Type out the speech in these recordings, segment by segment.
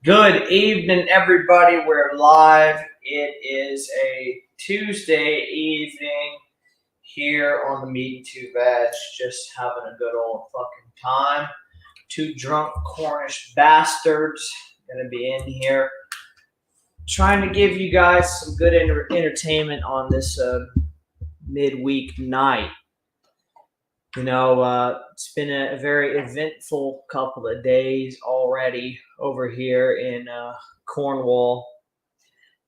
Good evening, everybody. We're live. It is a Tuesday evening here on the Meat and Two Veg, just having a good old fucking time. Two drunk Cornish bastards gonna be in here trying to give you guys some good entertainment on this midweek night. It's been a very eventful couple of days already over here in Cornwall.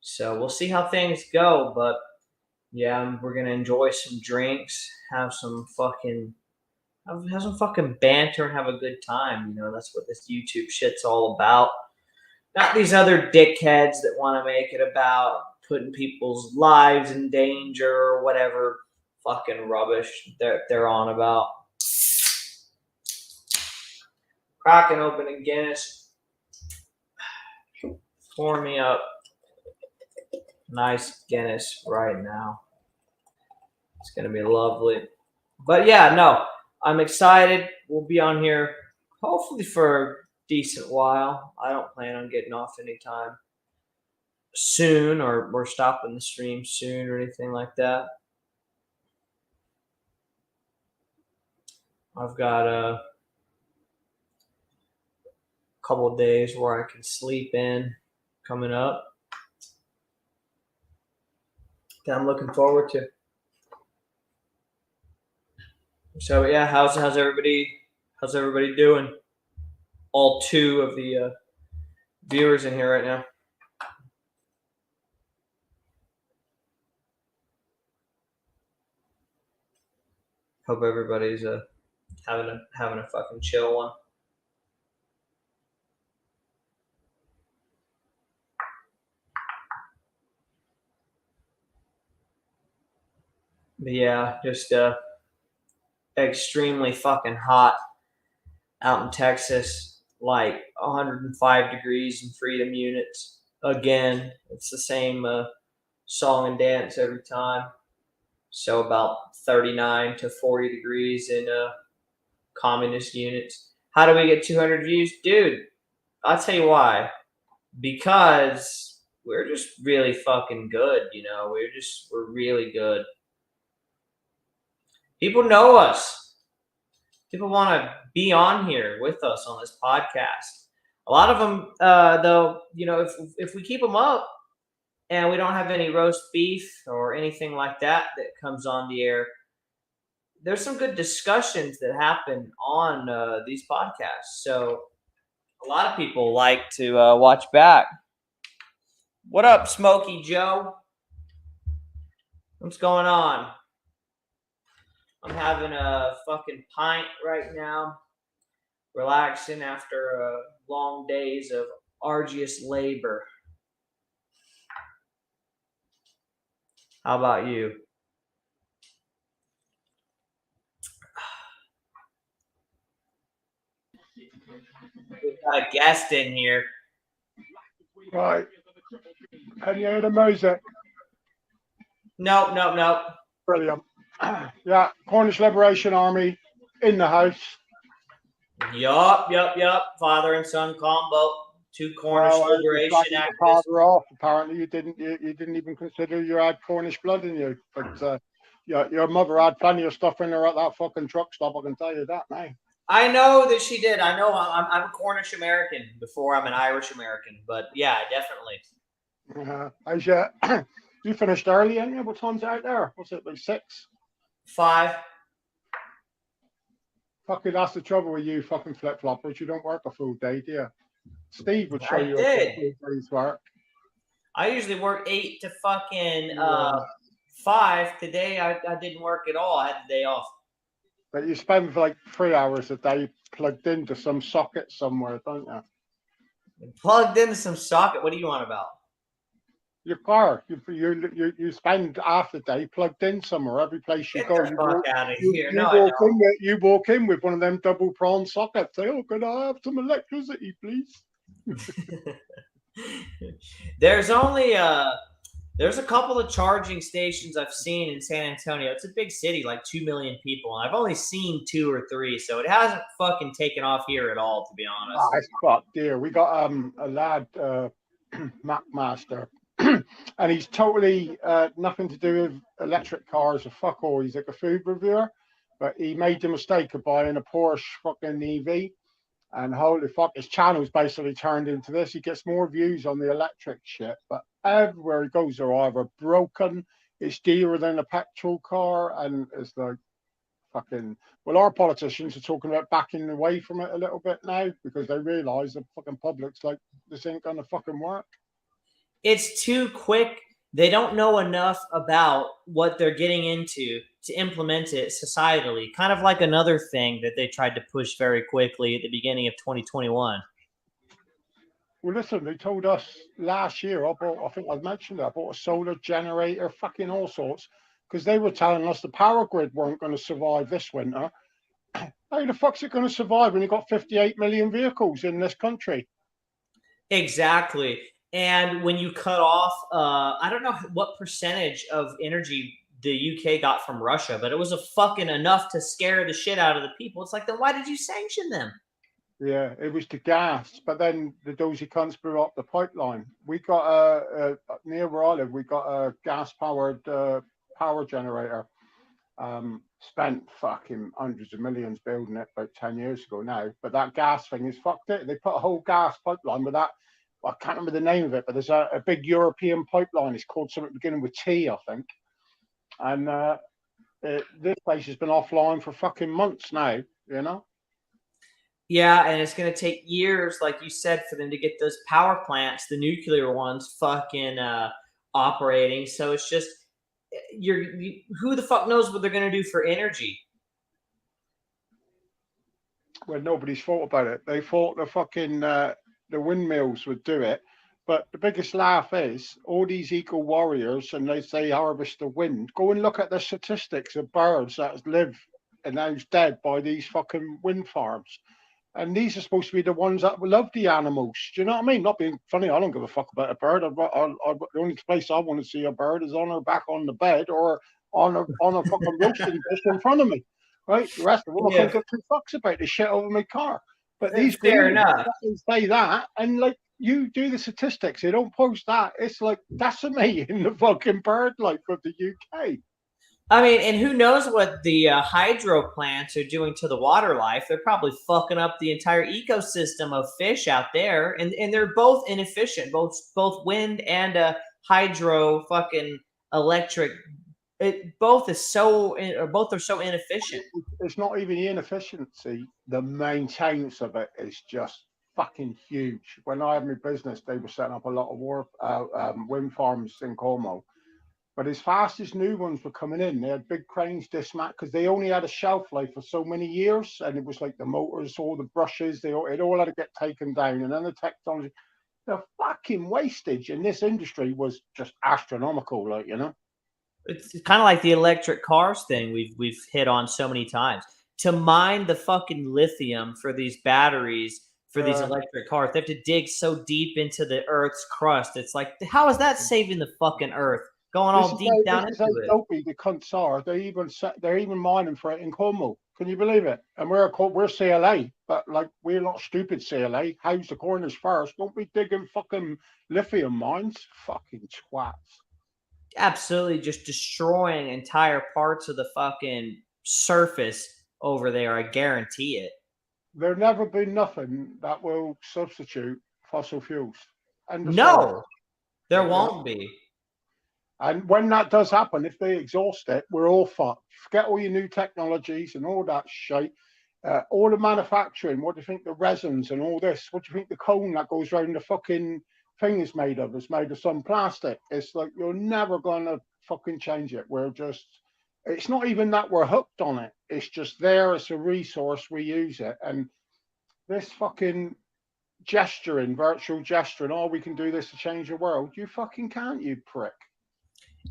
So we'll see how things go. But yeah, we're gonna enjoy some drinks, have some fucking banter, and have a good time. That's what this YouTube shit's all about. Not these other dickheads that want to make it about putting people's lives in danger or whatever fucking rubbish they're on about. Cracking open a Guinness. Pour me up nice Guinness right now. It's going to be lovely. But yeah, no, I'm excited. We'll be on here hopefully for a decent while. I don't plan on getting off anytime soon or we're stopping the stream soon or anything like that. I've got a couple of days where I can sleep in coming up that I'm looking forward to. So yeah, how's everybody doing? All two of the viewers in here right now. Hope everybody's having a fucking chill one. But yeah, just extremely fucking hot out in Texas, like 105 degrees in Freedom units. Again, it's the same song and dance every time. So about 39 to 40 degrees in communist units. How do we get 200 views? Dude, I'll tell you why. Because we're just really fucking good, we're really good. People know us. People want to be on here with us on this podcast. A lot of them, though, if we keep them up and we don't have any roast beef or anything like that comes on the air, there's some good discussions that happen on these podcasts. So a lot of people like to watch back. What up, Smokey Joe? What's going on? I'm having a fucking pint right now, relaxing after long days of arduous labor. How about you? We've got a guest in here. Right. Have you heard of music? Nope. Brilliant. Yeah, Cornish Liberation Army in the house. Yup. Father and son combo. Two Cornish liberation activists. Father off. Apparently, you didn't even consider you had Cornish blood in you. But your mother had plenty of stuff in her at that fucking truck stop. I can tell you that now. I know that she did. I know I'm a Cornish American before I'm an Irish American. But yeah, definitely. You finished early, ain't you? What time's it out there? What's it, like 6? 5. Fucking, that's the trouble with you fucking flip-floppers. You don't work a full day, do you? Steve would show you a full day's work. I usually work 8 to fucking 5. Today I didn't work at all. I had the day off. But you spend like 3 hours a day plugged into some socket somewhere, don't you? Plugged into some socket? What do you want about? Your car. You spend half the day plugged in somewhere. Every place you go, you walk in with one of them double prong sockets. Say, "Oh, can I have some electricity, please?" There's only There's a couple of charging stations I've seen in San Antonio. It's a big city, like 2 million people, and I've only seen 2 or 3, so it hasn't fucking taken off here at all, to be honest. It's fucked, dear. We got a lad, Mac Master, and he's totally nothing to do with electric cars or fuck all. He's like a food reviewer, but he made the mistake of buying a Porsche fucking EV. And holy fuck, his channel's basically turned into this. He gets more views on the electric shit, but everywhere he goes, they're either broken, it's dearer than a petrol car, and it's like fucking. Well, our politicians are talking about backing away from it a little bit now because they realise the fucking public's like, this ain't gonna fucking work. It's too quick. They don't know enough about what they're getting into to implement it societally. Kind of like another thing that they tried to push very quickly at the beginning of 2021. Well, listen, they told us last year, I think I mentioned it, I bought a solar generator, fucking all sorts, because they were telling us the power grid weren't going to survive this winter. How the fuck's it going to survive when you've got 58 million vehicles in this country? Exactly. And when you cut off, I don't know what percentage of energy the UK got from Russia, but it was a fucking enough to scare the shit out of the people. It's like, then why did you sanction them? Yeah, it was the gas, but then the dozy cunts blew up the pipeline. We got near where I live, we got a gas-powered power generator. Spent fucking hundreds of millions building it about 10 years ago now, but that gas thing is fucked it. They put a whole gas pipeline with that. I can't remember the name of it, but there's a big European pipeline. It's called something beginning with T, I think. And this place has been offline for fucking months now, you know? Yeah, and it's going to take years, like you said, for them to get those power plants, the nuclear ones, fucking operating. So it's just, who the fuck knows what they're going to do for energy? Well, nobody's thought about it. They thought the fucking the windmills would do it. But the biggest laugh is all these eco warriors, and they say harvest the wind. Go and look at the statistics of birds that live and now's dead by these fucking wind farms. And these are supposed to be the ones that love the animals. Do you know what I mean? Not being funny, I don't give a fuck about a bird. The only place I want to see a bird is on her back on the bed or on a fucking roasting dish in front of me. Right? The rest of them, I can't give two fucks about the shit over my car. But these fair enough. Say that, and like you do the statistics, they don't post that. It's like decimating the fucking bird life of the UK. I mean, and who knows what the hydro plants are doing to the water life? They're probably fucking up the entire ecosystem of fish out there, and they're both inefficient. Both wind and hydro fucking electric. Both are so inefficient. It's not even the inefficiency. The maintenance of it is just fucking huge. When I had my business, they were setting up a lot of wind farms in Cornwall. But as fast as new ones were coming in, they had big cranes dismantled because they only had a shelf life for so many years. And it was like the motors, all the brushes, it all had to get taken down. And then the technology, the fucking wastage in this industry was just astronomical, like, you know? It's kind of like the electric cars thing we've hit on so many times. To mine the fucking lithium for these batteries, for these electric cars, they have to dig so deep into the Earth's crust. It's like, how is that saving the fucking Earth? Going all deep down into it. Dopey the cunts are. They're even mining for it in Cornwall. Can you believe it? And we're CLA, but like we're not stupid CLA. How's the Cornish first? Don't be digging fucking lithium mines. Fucking twats. Absolutely, just destroying entire parts of the fucking surface over there. I guarantee it. There'll never be nothing that will substitute fossil fuels. No, there won't be. And when that does happen, if they exhaust it, we're all fucked. Forget all your new technologies and all that shit. All the manufacturing, what do you think the resins and all this? What do you think the cone that goes around the fucking thing is made of? It's made of some plastic. It's like you're never going to fucking change it. It's not even that we're hooked on it. It's just there as a resource. We use it. And this fucking virtual gesturing, oh, we can do this to change the world. You fucking can't, you prick.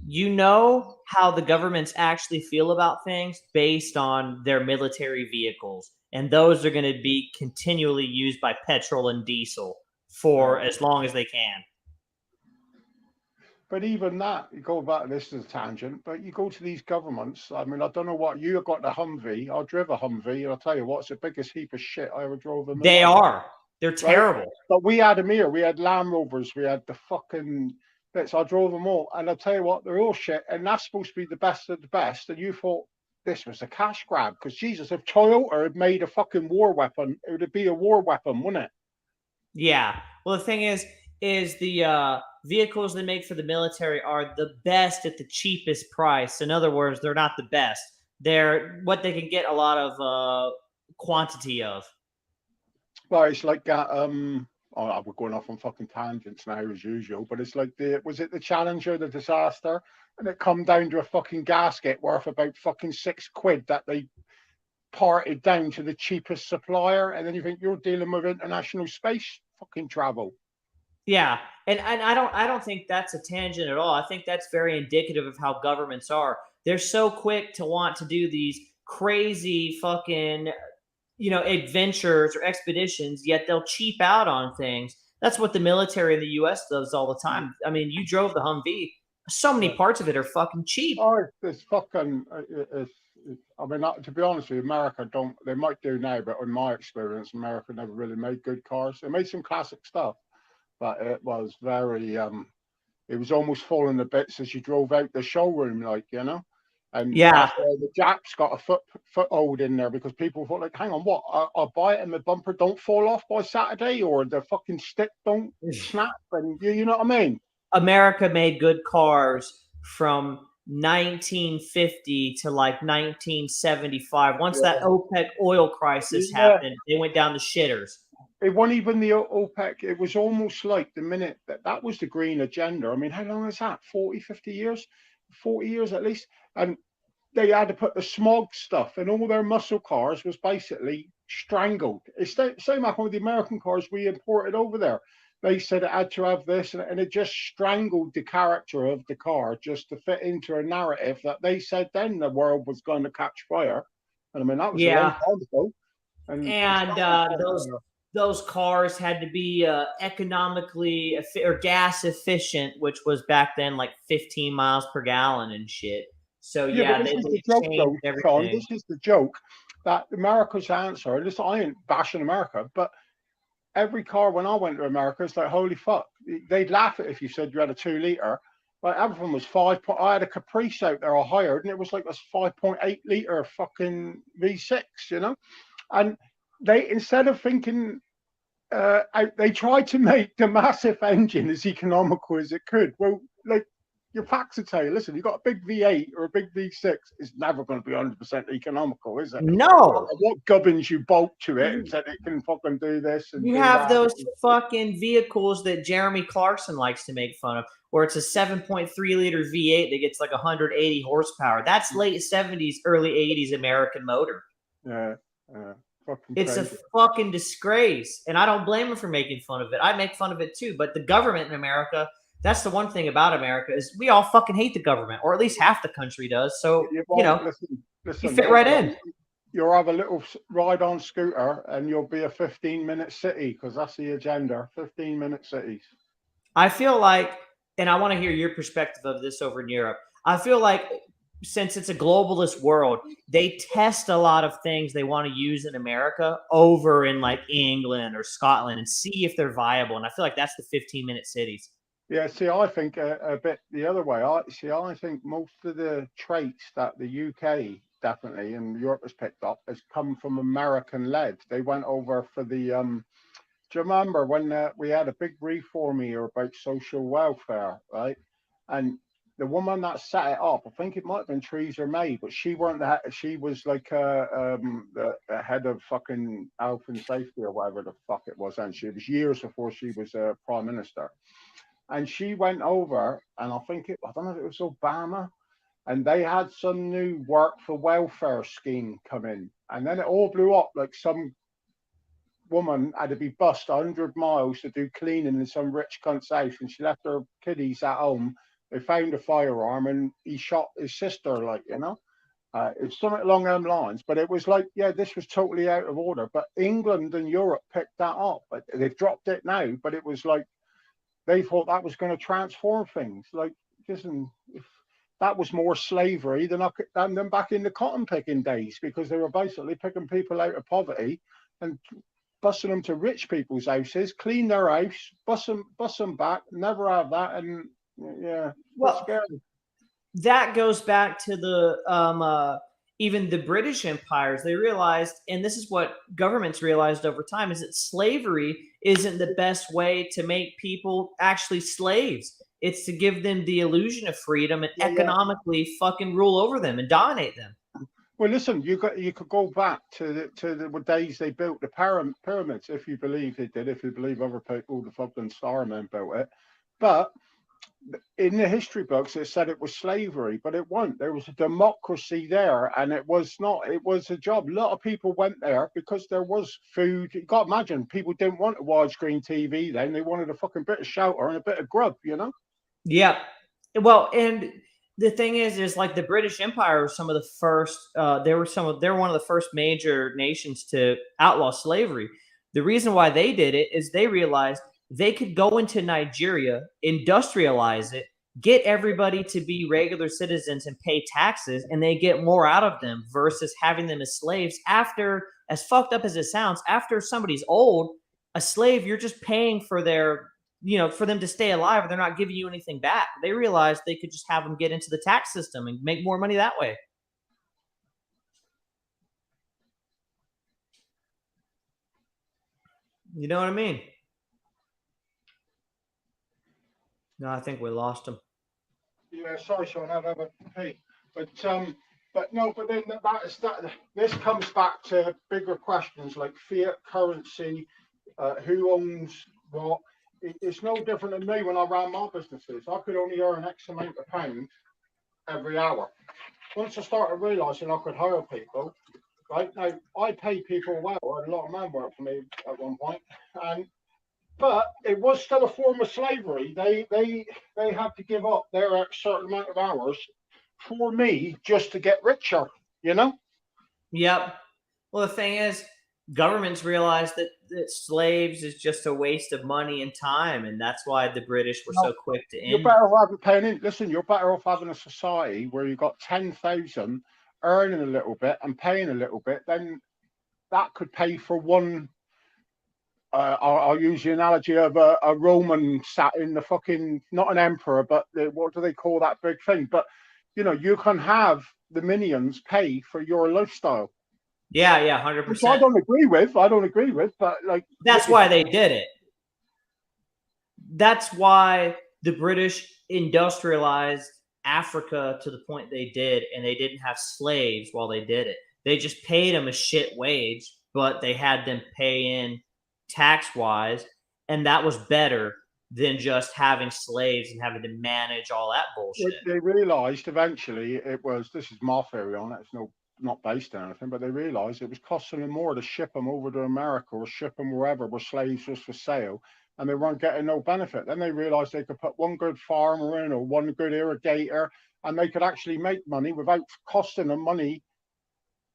You know how the governments actually feel about things based on their military vehicles. And those are going to be continually used by petrol and diesel for as long as they can. But even that, you go back, this is a tangent, but you go to these governments. I mean, I don't know what you got the Humvee. I drove a Humvee, and I'll tell you what, it's the biggest heap of shit I ever drove in my They life. are. They're Right? terrible. But we had them here. We had Land Rovers. We had the fucking bits. I drove them all. And I'll tell you what, they're all shit. And that's supposed to be the best of the best. And you thought this was a cash grab. Because Jesus, if Toyota had made a fucking war weapon, it would be a war weapon, wouldn't it? Yeah. Well, the thing is the vehicles they make for the military are the best at the cheapest price. In other words, they're not the best. They're what they can get a lot of quantity of. Well, it's like that. Oh, we're going off on fucking tangents now as usual. But it's like was it the Challenger, the disaster, and it come down to a fucking gasket worth about fucking £6 that they parted down to the cheapest supplier, and then you think you're dealing with international space fucking travel. Yeah, and I don't think that's a tangent at all. I think that's very indicative of how governments are. They're so quick to want to do these crazy fucking adventures or expeditions, yet they'll cheap out on things. That's what the military in the U.S. does all the time. I mean, you drove the Humvee. So many parts of it are fucking cheap. Oh, it's fucking. I mean, to be honest with you, America don't. They might do now, but in my experience, America never really made good cars. They made some classic stuff, but it was very. It was almost falling to bits as you drove out the showroom, like And Yeah, that's why the Japs got a foothold in there, because people thought, like, hang on, what? I'll buy it and the bumper don't fall off by Saturday, or the fucking stick don't snap, and you know what I mean? America made good cars from 1950 to like 1975. Once that OPEC oil crisis happened, they went down the shitters. It wasn't even the OPEC. It was almost like the minute that was the green agenda. I mean, how long is that? 40, 50 years? 40 years at least. And they had to put the smog stuff in all their muscle cars, was basically strangled. It's the same happened with the American cars we imported over there. They said it had to have this, and it just strangled the character of the car just to fit into a narrative that they said then the world was going to catch fire. And I mean, that was a long time ago. And those cars had to be economically or gas efficient, which was back then like 15 miles per gallon and shit. So yeah, this is the joke, though, Sean. This is the joke that America's answer. And this, I ain't bashing America, but every car when I went to America, it's like, holy fuck. They'd laugh at if you said you had a 2 liter. Like, everything was 5. I had a Caprice out there I hired, and it was like this 5.8 liter fucking V6, And they, instead of thinking, they tried to make the massive engine as economical as it could. Well, like, your facts will tell you, listen, you've got a big V8 or a big V6, it's never going to be 100% economical, is it? No. What gubbins you bolt to it and said it can fucking do this and you do have that. Those fucking vehicles that Jeremy Clarkson likes to make fun of, where it's a 7.3 liter V8 that gets like 180 horsepower. That's late 70s, early 80s American motor. Yeah. It's crazy. A fucking disgrace. And I don't blame him for making fun of it. I make fun of it too. But the government in America, that's the one thing about America, is we all fucking hate the government, or at least half the country does. So, listen, you fit right in. You'll have a little ride on scooter and you'll be a 15-minute city, because that's the agenda, 15-minute cities. I feel like, and I want to hear your perspective of this over in Europe, I feel like since it's a globalist world, they test a lot of things they want to use in America over in like England or Scotland and see if they're viable. And I feel like that's the 15-minute cities. Yeah, see, I think a bit the other way. I think most of the traits that the UK definitely and Europe has picked up has come from American-led. They went over for the. Do you remember when we had a big reform here about social welfare, right? And the woman that set it up, I think it might have been Theresa May, but she weren't she was like the head of fucking health and safety or whatever the fuck it was, and she was years before she was prime minister. And she went over, and I don't know if it was Obama, and they had some new work for welfare scheme come in. And then it all blew up, like some woman had to be bussed 100 miles to do cleaning in some rich cunt's house, and she left her kiddies at home. They found a firearm, and he shot his sister, like, it's something along those lines. But it was like, yeah, this was totally out of order. But England and Europe picked that up. But they've dropped it now, but it was like, They thought that was going to transform things. Like, listen, if that was more slavery than back in the cotton picking days, because they were basically picking people out of poverty and busting them to rich people's houses, clean their house, bust them back, never have that, and yeah, Well, scary. That goes back to the even the British empires. They realized, and this is what governments realized over time, is that slavery isn't the best way to make people actually slaves. It's to give them the illusion of freedom and economically fucking rule over them and dominate them. Well, listen, you could go back to the days they built the pyramids, if you believe they did, if you believe other people, the fucking starmen built it. But in the history books, it said it was slavery, but it wasn't. There was a democracy there, and it was not. It was a job. A lot of people went there because there was food. You got to imagine, people didn't want a widescreen TV then. They wanted a fucking bit of shelter and a bit of grub, you know? Yeah. Well, and the thing is like the British Empire was some of the first. They were one of the first major nations to outlaw slavery. The reason why they did it is they realized they could go into Nigeria, industrialize it, get everybody to be regular citizens and pay taxes, and they get more out of them versus having them as slaves. After, as fucked up as it sounds, after somebody's old, a slave, you're just paying for their, for them to stay alive, and they're not giving you anything back. They realized they could just have them get into the tax system and make more money that way. You know what I mean? No, I think we lost him. Yeah, sorry, Sean, I'd have a pee. But no, but then that. This comes back to bigger questions like fiat currency, who owns what. It's no different than me when I ran my businesses. I could only earn X amount of pounds every hour. Once I started realising I could hire people, right now I pay people well. I had a lot of men work for me at one point, but it was still a form of slavery. They had to give up their certain amount of hours for me just to get richer, you know? Yep. Well, the thing is, governments realized that slaves is just a waste of money and time, and that's why the British were so quick to end. You're better off listen, you're better off having a society where you've got 10,000 earning a little bit and paying a little bit, then that could pay for one. I'll use the analogy of a Roman sat in the fucking, not an emperor, but what do they call that big thing? But, you can have the minions pay for your lifestyle. Yeah, 100%. Which I don't agree with, but like. That's why they did it. That's why the British industrialized Africa to the point they did, and they didn't have slaves while they did it. They just paid them a shit wage, but they had them pay in tax-wise, and that was better than just having slaves and having to manage all that bullshit. They realized eventually this is my theory on it, it's not based on anything, but they realized it was costing them more to ship them over to America or ship them wherever where slaves was for sale, and they weren't getting no benefit. Then they realized they could put one good farmer in or one good irrigator, and they could actually make money without costing them money.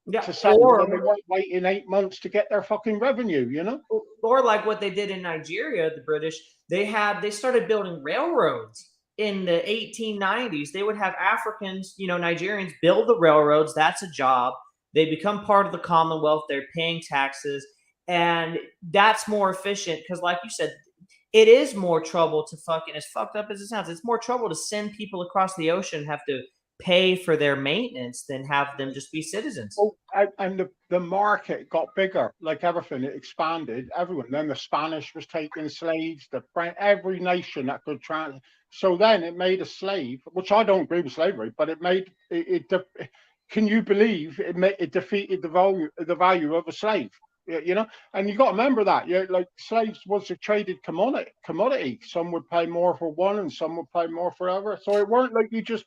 Yeah, to sell, and they weren't waiting 8 months to get their fucking revenue, Or like what they did in Nigeria, the British, they started building railroads in the 1890s. They would have Africans, Nigerians build the railroads. That's a job. They become part of the Commonwealth. They're paying taxes, and that's more efficient because, like you said, it is more trouble to fucking, as fucked up as it sounds, it's more trouble to send people across the ocean and have to pay for their maintenance than have them just be citizens. Oh, and the market got bigger, like everything. It expanded. Everyone. Then the Spanish was taking slaves. The French, every nation that could trans. So then it made a slave, which I don't agree with slavery, but it made it. Can you believe it defeated the value of a slave? And you got to remember that. Like slaves was a traded commodity. Some would pay more for one, and some would pay more for other. So it weren't like you just.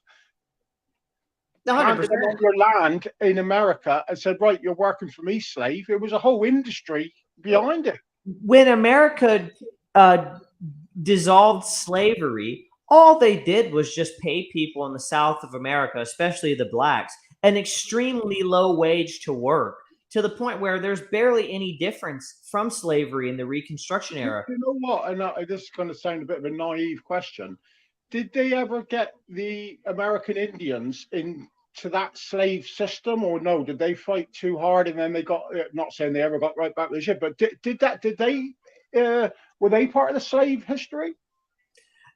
100%. On your land in America and said, right, you're working for me, slave. It was a whole industry behind it. When America dissolved slavery, all they did was just pay people in the South of America, especially the blacks, an extremely low wage to work. to the point where there's barely any difference from slavery in the Reconstruction era. You know what? And this is going to sound a bit of a naive question. Did they ever get the American Indians into that slave system, or no? Did they fight too hard and then they got? Not saying they ever got right back with the ship, but did they? Were they part of the slave history?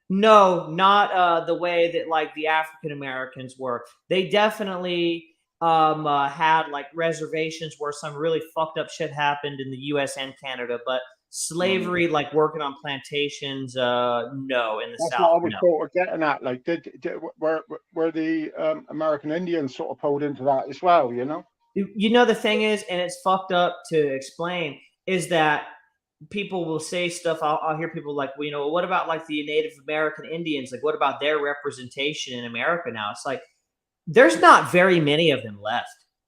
No, not the way that like the African Americans were. They definitely had like reservations where some really fucked up shit happened in the U.S. and Canada, but slavery, like working on plantations, no, in the That's South. what I was no. sort of getting at. Like, were the American Indians sort of pulled into that as well? You know. You know, the thing is, and it's fucked up to explain, is that people will say stuff. I'll hear people like, well, you know, what about like the Native American Indians? Like, what about their representation in America now? It's like, there's not very many of them left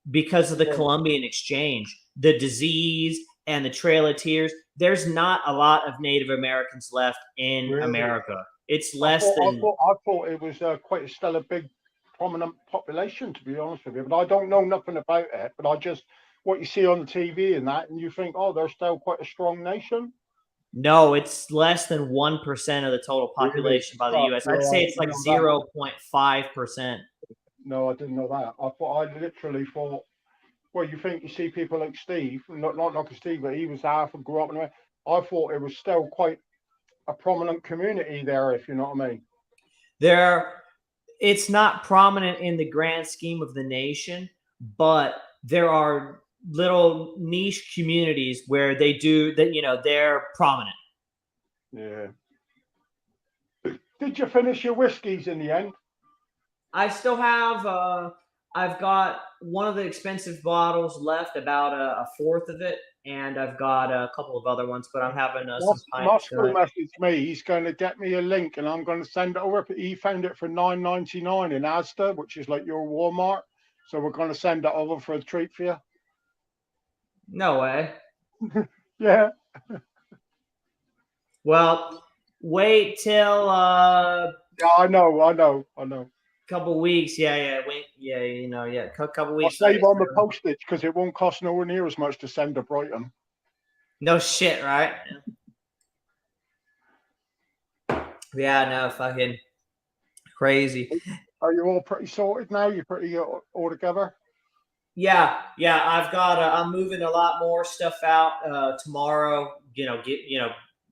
because of the Columbian Exchange, the disease, and the Trail of Tears. There's not a lot of Native Americans left in America. It's less than. I thought it was still a big, prominent population, to be honest with you. But I don't know nothing about it. But I just what you see on the TV and that, and you think, oh, they're still quite a strong nation. No, it's less than 1% of the total population by the U.S. I'd say it's like 0.5%. No, I didn't know that. I literally thought, well, you think you see people like Steve, not like Steve, but he was half and grew up in. I thought it was still quite a prominent community there, if you know what I mean. It's not prominent in the grand scheme of the nation, but there are little niche communities where they do that. You know, they're prominent. Yeah. Did you finish your whiskeys in the end? I still have. I've got one of the expensive bottles left, about a fourth of it, and I've got a couple of other ones. But I'm having some pints. Moscow messaged me. He's going to get me a link, and I'm going to send it over. He found it for $9.99 in Asda, which is like your Walmart. So we're going to send it over for a treat for you. No way. Yeah. Well, wait till. Yeah, I know. Couple weeks, wait, you know, couple weeks. I'll save on the postage because it won't cost nowhere near as much to send to Brighton. No shit, right? Yeah, no, fucking crazy. Are you all pretty sorted now? You pretty all together? Yeah. I've got. I'm moving a lot more stuff out tomorrow.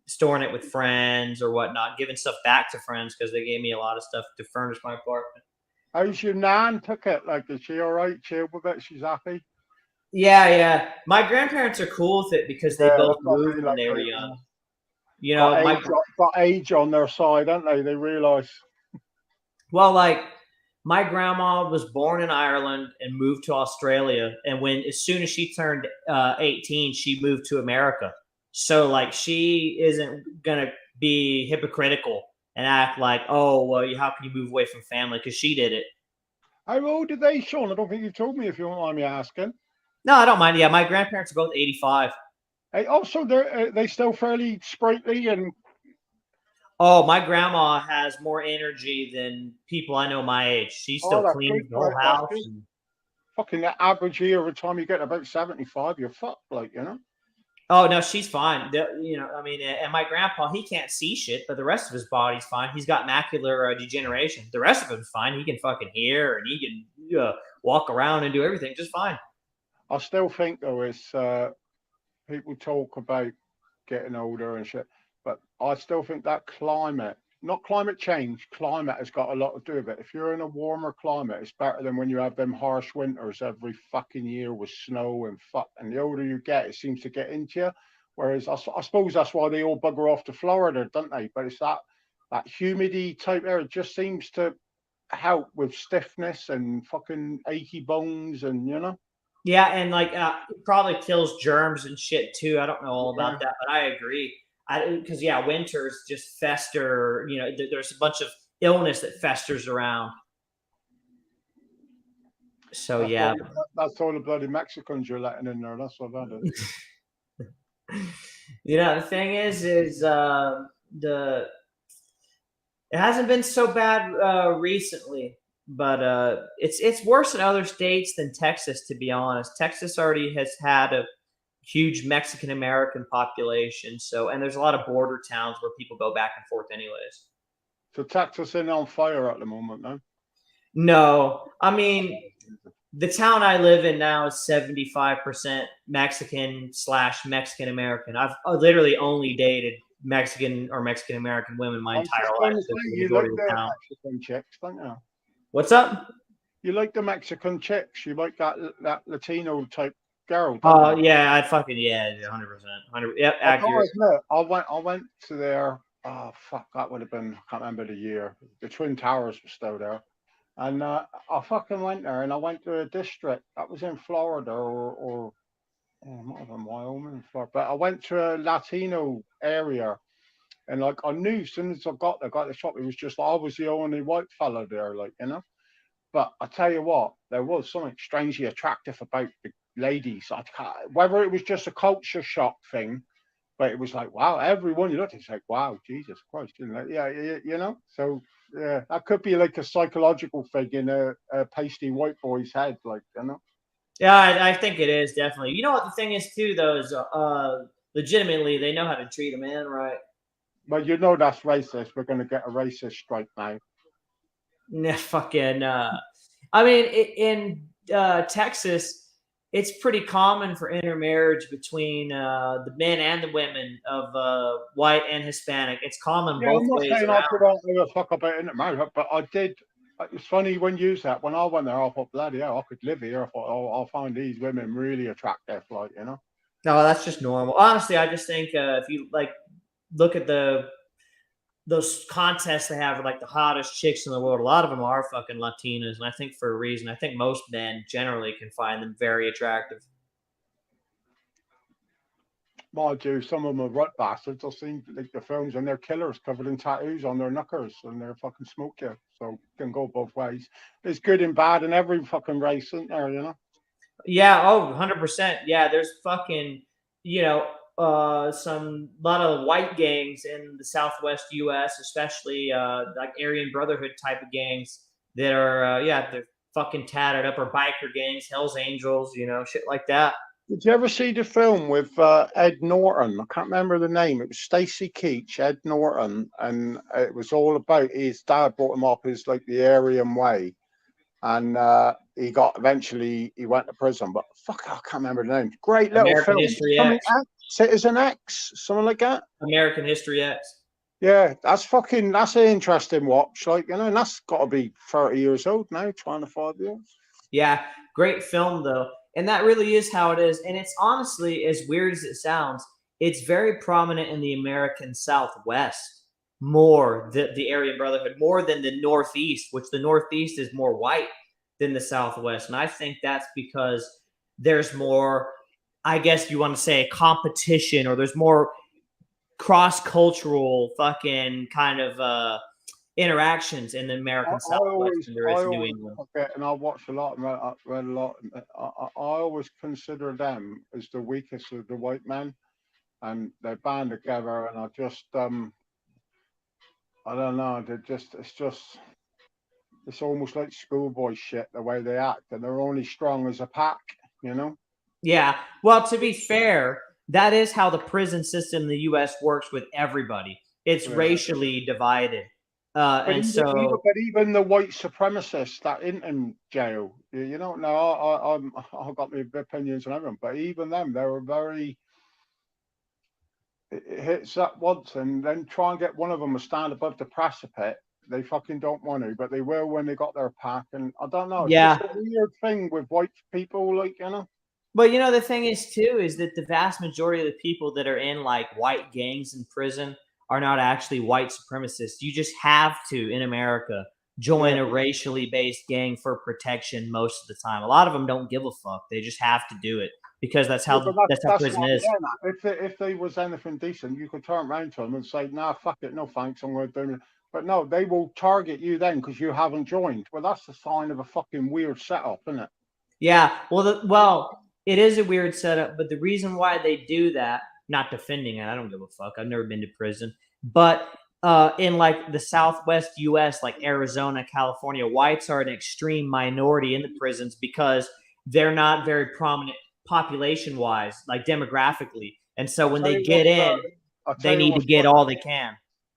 Storing it with friends or whatnot, giving stuff back to friends because they gave me a lot of stuff to furnish my apartment. How's your nan took it? Like, is she all right? Chill with it? She's happy? Yeah. My grandparents are cool with it because they both moved when they were young. You know, got age on their side, don't they? They realise. Well, like, my grandma was born in Ireland and moved to Australia. And as soon as she turned 18, she moved to America. So, like, she isn't going to be hypocritical and act like, oh, well, how can you move away from family? Because she did it. How old are they, Sean? I don't think you told me, if you don't mind me asking. No, I don't mind. Yeah, my grandparents are both 85. Hey, also, they still fairly sprightly and. Oh, my grandma has more energy than people I know my age. She still cleans the whole house. Fucking the average year, every time you get about 75, you're fucked, like, you know. Oh, no, she's fine. You know, I mean, and my grandpa, he can't see shit, but the rest of his body's fine. He's got macular degeneration. The rest of him's fine. He can fucking hear and he can walk around and do everything just fine. I still think, though, it's people talk about getting older and shit, but I still think that climate, not climate change, climate has got a lot to do with it. If you're in a warmer climate, it's better than when you have them harsh winters every fucking year with snow and fuck. And the older you get, it seems to get into you. Whereas I suppose that's why they all bugger off to Florida, don't they? But it's that humidity type air. It just seems to help with stiffness and fucking achy bones, and you know. Yeah, and like it probably kills germs and shit too. I don't know all about that, but I agree. Because winters just fester. You know, there's a bunch of illness that festers around. So that's all the bloody Mexicans you're letting in there. That's what that is. You know, the thing is it hasn't been so bad recently. but it's worse in other states than Texas, to be honest. Texas already has had a huge Mexican American population, and there's a lot of border towns where people go back and forth anyways. So Texas in on fire at the moment, no? No, I mean the town I live in now is 75% Mexican/Mexican American. I've literally only dated Mexican or Mexican American women my entire life. So you like the Mexican chicks, don't you? What's up? You like the Mexican chicks. You like that Latino type girl. Oh yeah, 100%. 100. Yep, accurate. I went to their. Oh fuck, that would have been. I can't remember the year. The Twin Towers were still there, and I fucking went there, and I went to a district that was in Florida or might have been Wyoming, Florida. But I went to a Latino area, and like I knew as soon as I got there, got the shop, it was just I was the only white fella there, like you know. But I tell you what, there was something strangely attractive about the ladies. Whether it was just a culture shock thing, but it was like, wow, everyone you looked at, it's like, wow, Jesus Christ, you know, yeah, you know. So yeah, that could be like a psychological thing in a pasty white boy's head, like you know. Yeah, I think it is definitely. You know what the thing is too, though, is legitimately they know how to treat a man right. But you know that's racist. We're going to get a racist strike now. Nah, fucking. I mean, in Texas, it's pretty common for intermarriage between the men and the women of white and Hispanic. It's common both ways around. I don't give a fuck about intermarriage, but I did. It's funny when you use that. When I went there, I thought, bloody hell, I could live here. I thought, oh, I'll find these women really attractive, like you know. No, that's just normal. Honestly, I just think if you like look at those contests they have, like the hottest chicks in the world, a lot of them are fucking Latinas, and I think for a reason. I think most men generally can find them very attractive. Mind you, some of them are rut bastards. I've seen like the films and they're killers covered in tattoos on their knuckers and they're fucking smoke you. So it can go both ways. It's good and bad in every fucking race, isn't there, you know? Yeah, 100%. Yeah, there's fucking, some lot of white gangs in the Southwest U.S., especially like Aryan Brotherhood type of gangs that are, they're fucking tattered up, or biker gangs, Hell's Angels, shit like that. Did you ever see the film with Ed Norton? I can't remember the name. It was Stacy Keach, Ed Norton, and it was all about his dad brought him up as like the Aryan way, and he went to prison. But fuck, I can't remember the name. Great little American film. History X. Citizen X, something like that. American History X. Yeah, that's an interesting watch. Like and that's got to be 30 years old now, 25 years. Yeah, great film though. And that really is how it is. And it's honestly, as weird as it sounds, it's very prominent in the American Southwest, more the Aryan Brotherhood, more than the Northeast, which the Northeast is more white than the Southwest. And I think that's because there's more, I guess you want to say, competition, or there's more cross-cultural fucking kind of interactions in the American Southwest than there is in New England. And I watched a lot, read a lot. I always consider them as the weakest of the white men, and they band together. And I just, I don't know. It's almost like schoolboy shit the way they act, and they're only strong as a pack, you know. Yeah. Well, to be fair, that is how the prison system in the U.S. works with everybody. It's racially divided. But even the white supremacists that in jail, you know, now I've got my opinions on everyone, but even them, they were very. It hits that once, and then try and get one of them to stand above the precipice. They fucking don't want to, but they will when they got their pack. And I don't know. It's just a weird thing with white people, like you know. But the thing is too is that the vast majority of the people that are in like white gangs in prison are not actually white supremacists. You just have to, in America, join a racially based gang for protection most of the time. A lot of them don't give a fuck. They just have to do it because that's how prison is. If they was anything decent, you could turn around to them and say, "Nah, fuck it, no thanks, I'm going to do it." But no, they will target you then because you haven't joined. Well, that's the sign of a fucking weird setup, isn't it? Yeah. Well, it is a weird setup, but the reason why they do that, not defending it, I don't give a fuck. I've never been to prison. But in like the Southwest U.S., like Arizona, California, whites are an extreme minority in the prisons because they're not very prominent population-wise, like demographically. And so when they get in, they need to get all they can.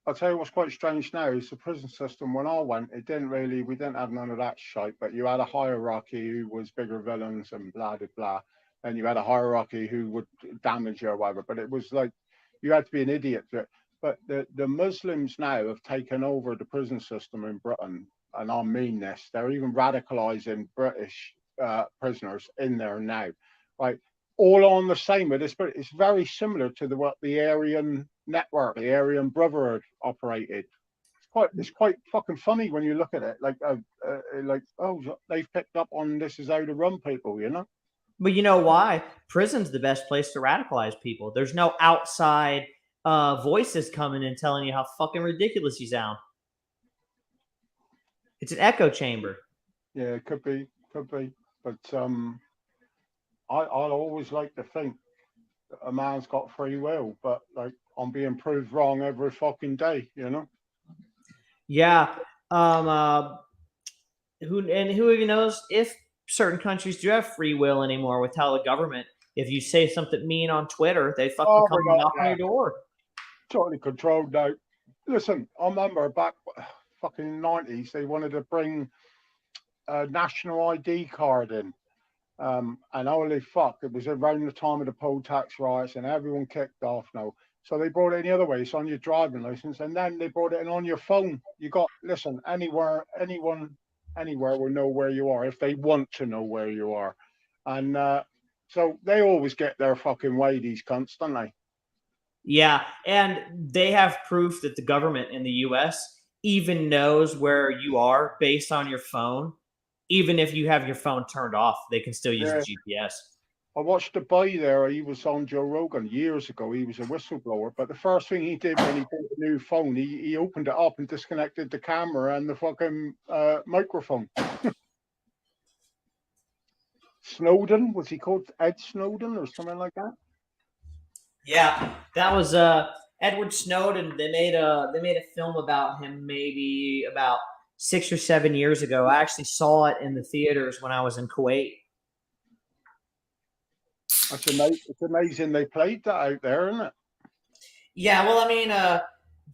I'll tell you what's quite strange now is the prison system. When I went, we didn't have none of that shite, but you had a hierarchy who was bigger villains and blah, blah, blah. And you had a hierarchy who would damage you or whatever. But it was like, you had to be an idiot. But the Muslims now have taken over the prison system in Britain. And I mean this, they're even radicalizing British prisoners in there now, right? All on the same with this, but it's very similar to what the Aryan network, the Aryan Brotherhood operated. It's quite fucking funny when you look at it. Like oh, they've picked up on this is how to run people, you know. But you know why? Prison's the best place to radicalize people. There's no outside voices coming and telling you how fucking ridiculous you sound. It's an echo chamber. Yeah, it could be, but I'll always like to think that a man's got free will, but like I'm being proved wrong every fucking day, you know. Yeah. Who even knows if certain countries do have free will anymore with how the government, if you say something mean on Twitter, they fucking come knock on your door. Totally controlled now. Listen, I remember back fucking 90s, they wanted to bring a national ID card in. And holy fuck, it was around the time of the poll tax riots and everyone kicked off now. So they brought it in the other way. It's on your driving license, and then they brought it in on your phone. You got, listen, anyone, anywhere will know where you are if they want to know where you are. And so they always get their fucking way, these cunts, don't they? Yeah, and they have proof that the government in the US even knows where you are based on your phone. Even if you have your phone turned off, they can still use the GPS. I watched the boy there. He was on Joe Rogan years ago. He was a whistleblower. But the first thing he did when he bought a new phone, he opened it up and disconnected the camera and the fucking microphone. Snowden, was he called Ed Snowden or something like that? Yeah, that was Edward Snowden. They made a film about him maybe about 6 or 7 years ago. I actually saw it in the theaters when I was in Kuwait. It's amazing they played that out there, isn't it? Yeah, well, I mean,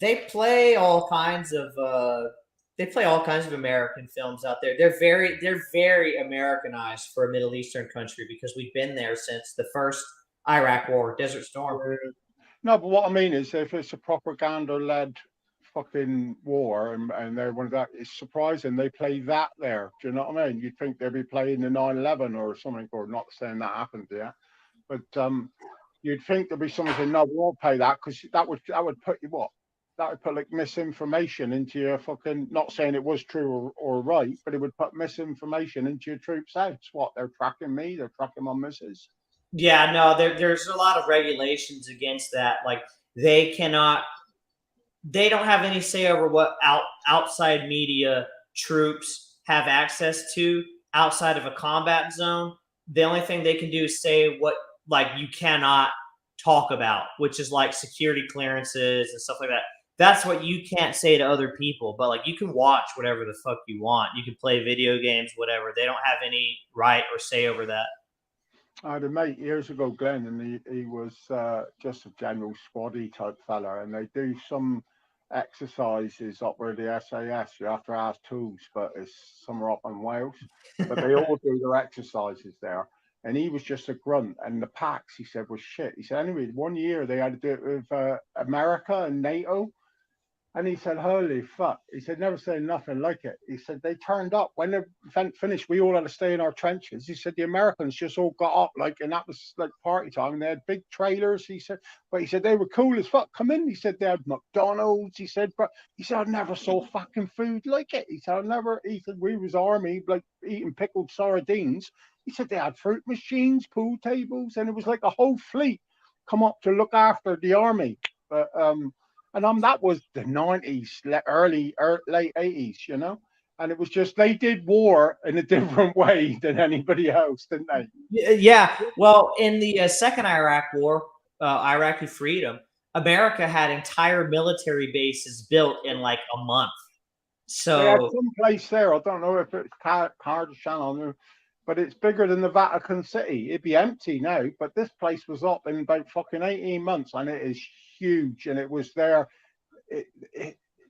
they play all kinds of American films out there. They're very Americanized for a Middle Eastern country because we've been there since the first Iraq War, Desert Storm. No, but what I mean is, if it's a propaganda-led fucking war and they're one of that, it's surprising they play that there. Do you know what I mean? You'd think they'd be playing the 9/11 or something, or not saying that happened yet, but you'd think there'd be someone saying, no, we won't pay that, because that would put you what? That would put like misinformation into your fucking, not saying it was true or right, but it would put misinformation into your troops' heads. What, they're tracking me, they're tracking my missus. Yeah, no, there's a lot of regulations against that. Like they don't have any say over what outside media troops have access to outside of a combat zone. The only thing they can do is say what like you cannot talk about, which is like security clearances and stuff like that. That's what you can't say to other people, but like you can watch whatever the fuck you want. You can play video games, whatever. They don't have any right or say over that. I had a mate years ago, Glenn, and he was just a general squaddy type fella, and they do some exercises up where the SAS, you have to ask tools, but it's somewhere up in Wales, but they all do their exercises there. And he was just a grunt, and the packs, he said, was shit. He said, anyway, 1 year they had to do it with America and NATO. And he said, holy fuck. He said, never seen nothing like it. He said, they turned up. When the event finished, we all had to stay in our trenches. He said, the Americans just all got up, like, and that was like party time. And they had big trailers. He said, but he said, they were cool as fuck. Come in. He said, they had McDonald's. He said, but he said, I never saw fucking food like it. He said, we was army, like eating pickled sardines. He said, they had fruit machines, pool tables, and it was like a whole fleet come up to look after the army. But, and that was the 90s, late 80s, you know? And it was just, they did war in a different way than anybody else, didn't they? Yeah. Well, in the second Iraq War, Iraqi freedom, America had entire military bases built in like a month. They had So some place there. I don't know if it's Kardashian, but it's bigger than the Vatican City. It'd be empty now, but this place was up in about fucking 18 months, and it is huge. And it was there.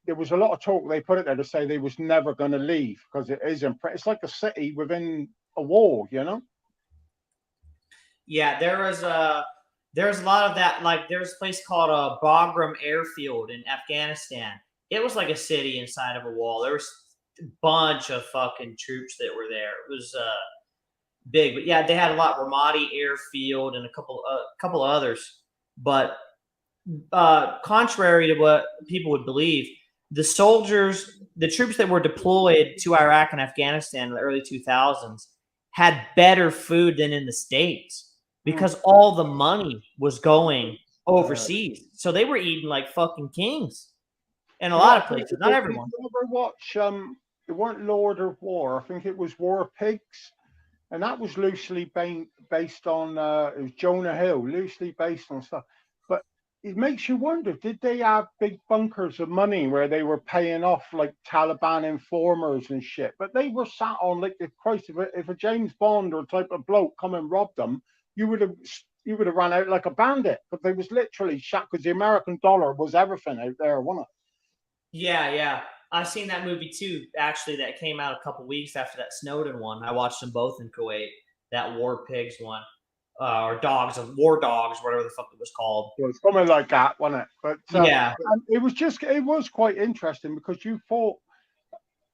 There was a lot of talk. They put it there to say they was never going to leave because it is it's like a city within a wall, you know. Yeah, there's a lot of that. Like there's a place called Bagram Airfield in Afghanistan. It was like a city inside of a wall. There was a bunch of fucking troops that were there. It was big, but yeah, they had a lot. Ramadi Airfield and a couple of others. But contrary to what people would believe, the troops that were deployed to Iraq and Afghanistan in the early 2000s had better food than in the States because all the money was going overseas. So they were eating like fucking kings in a lot of places, not everyone. Did you ever watch, it weren't Lord of War, I think it was War Pigs, and that was loosely based on, it was Jonah Hill, loosely based on stuff. But it makes you wonder, did they have big bunkers of money where they were paying off like Taliban informers and shit? But they were sat on like the Christ, if a James Bond or type of bloke come and robbed them, you would have run out like a bandit. But they was literally shot because the American dollar was everything out there, wasn't it? Yeah. I've seen that movie too, actually, that came out a couple weeks after that Snowden one. I watched them both in Kuwait, that War Pigs one. Or War Dogs, whatever the fuck it was called. It was something like that, wasn't it? But yeah, it was quite interesting because you thought,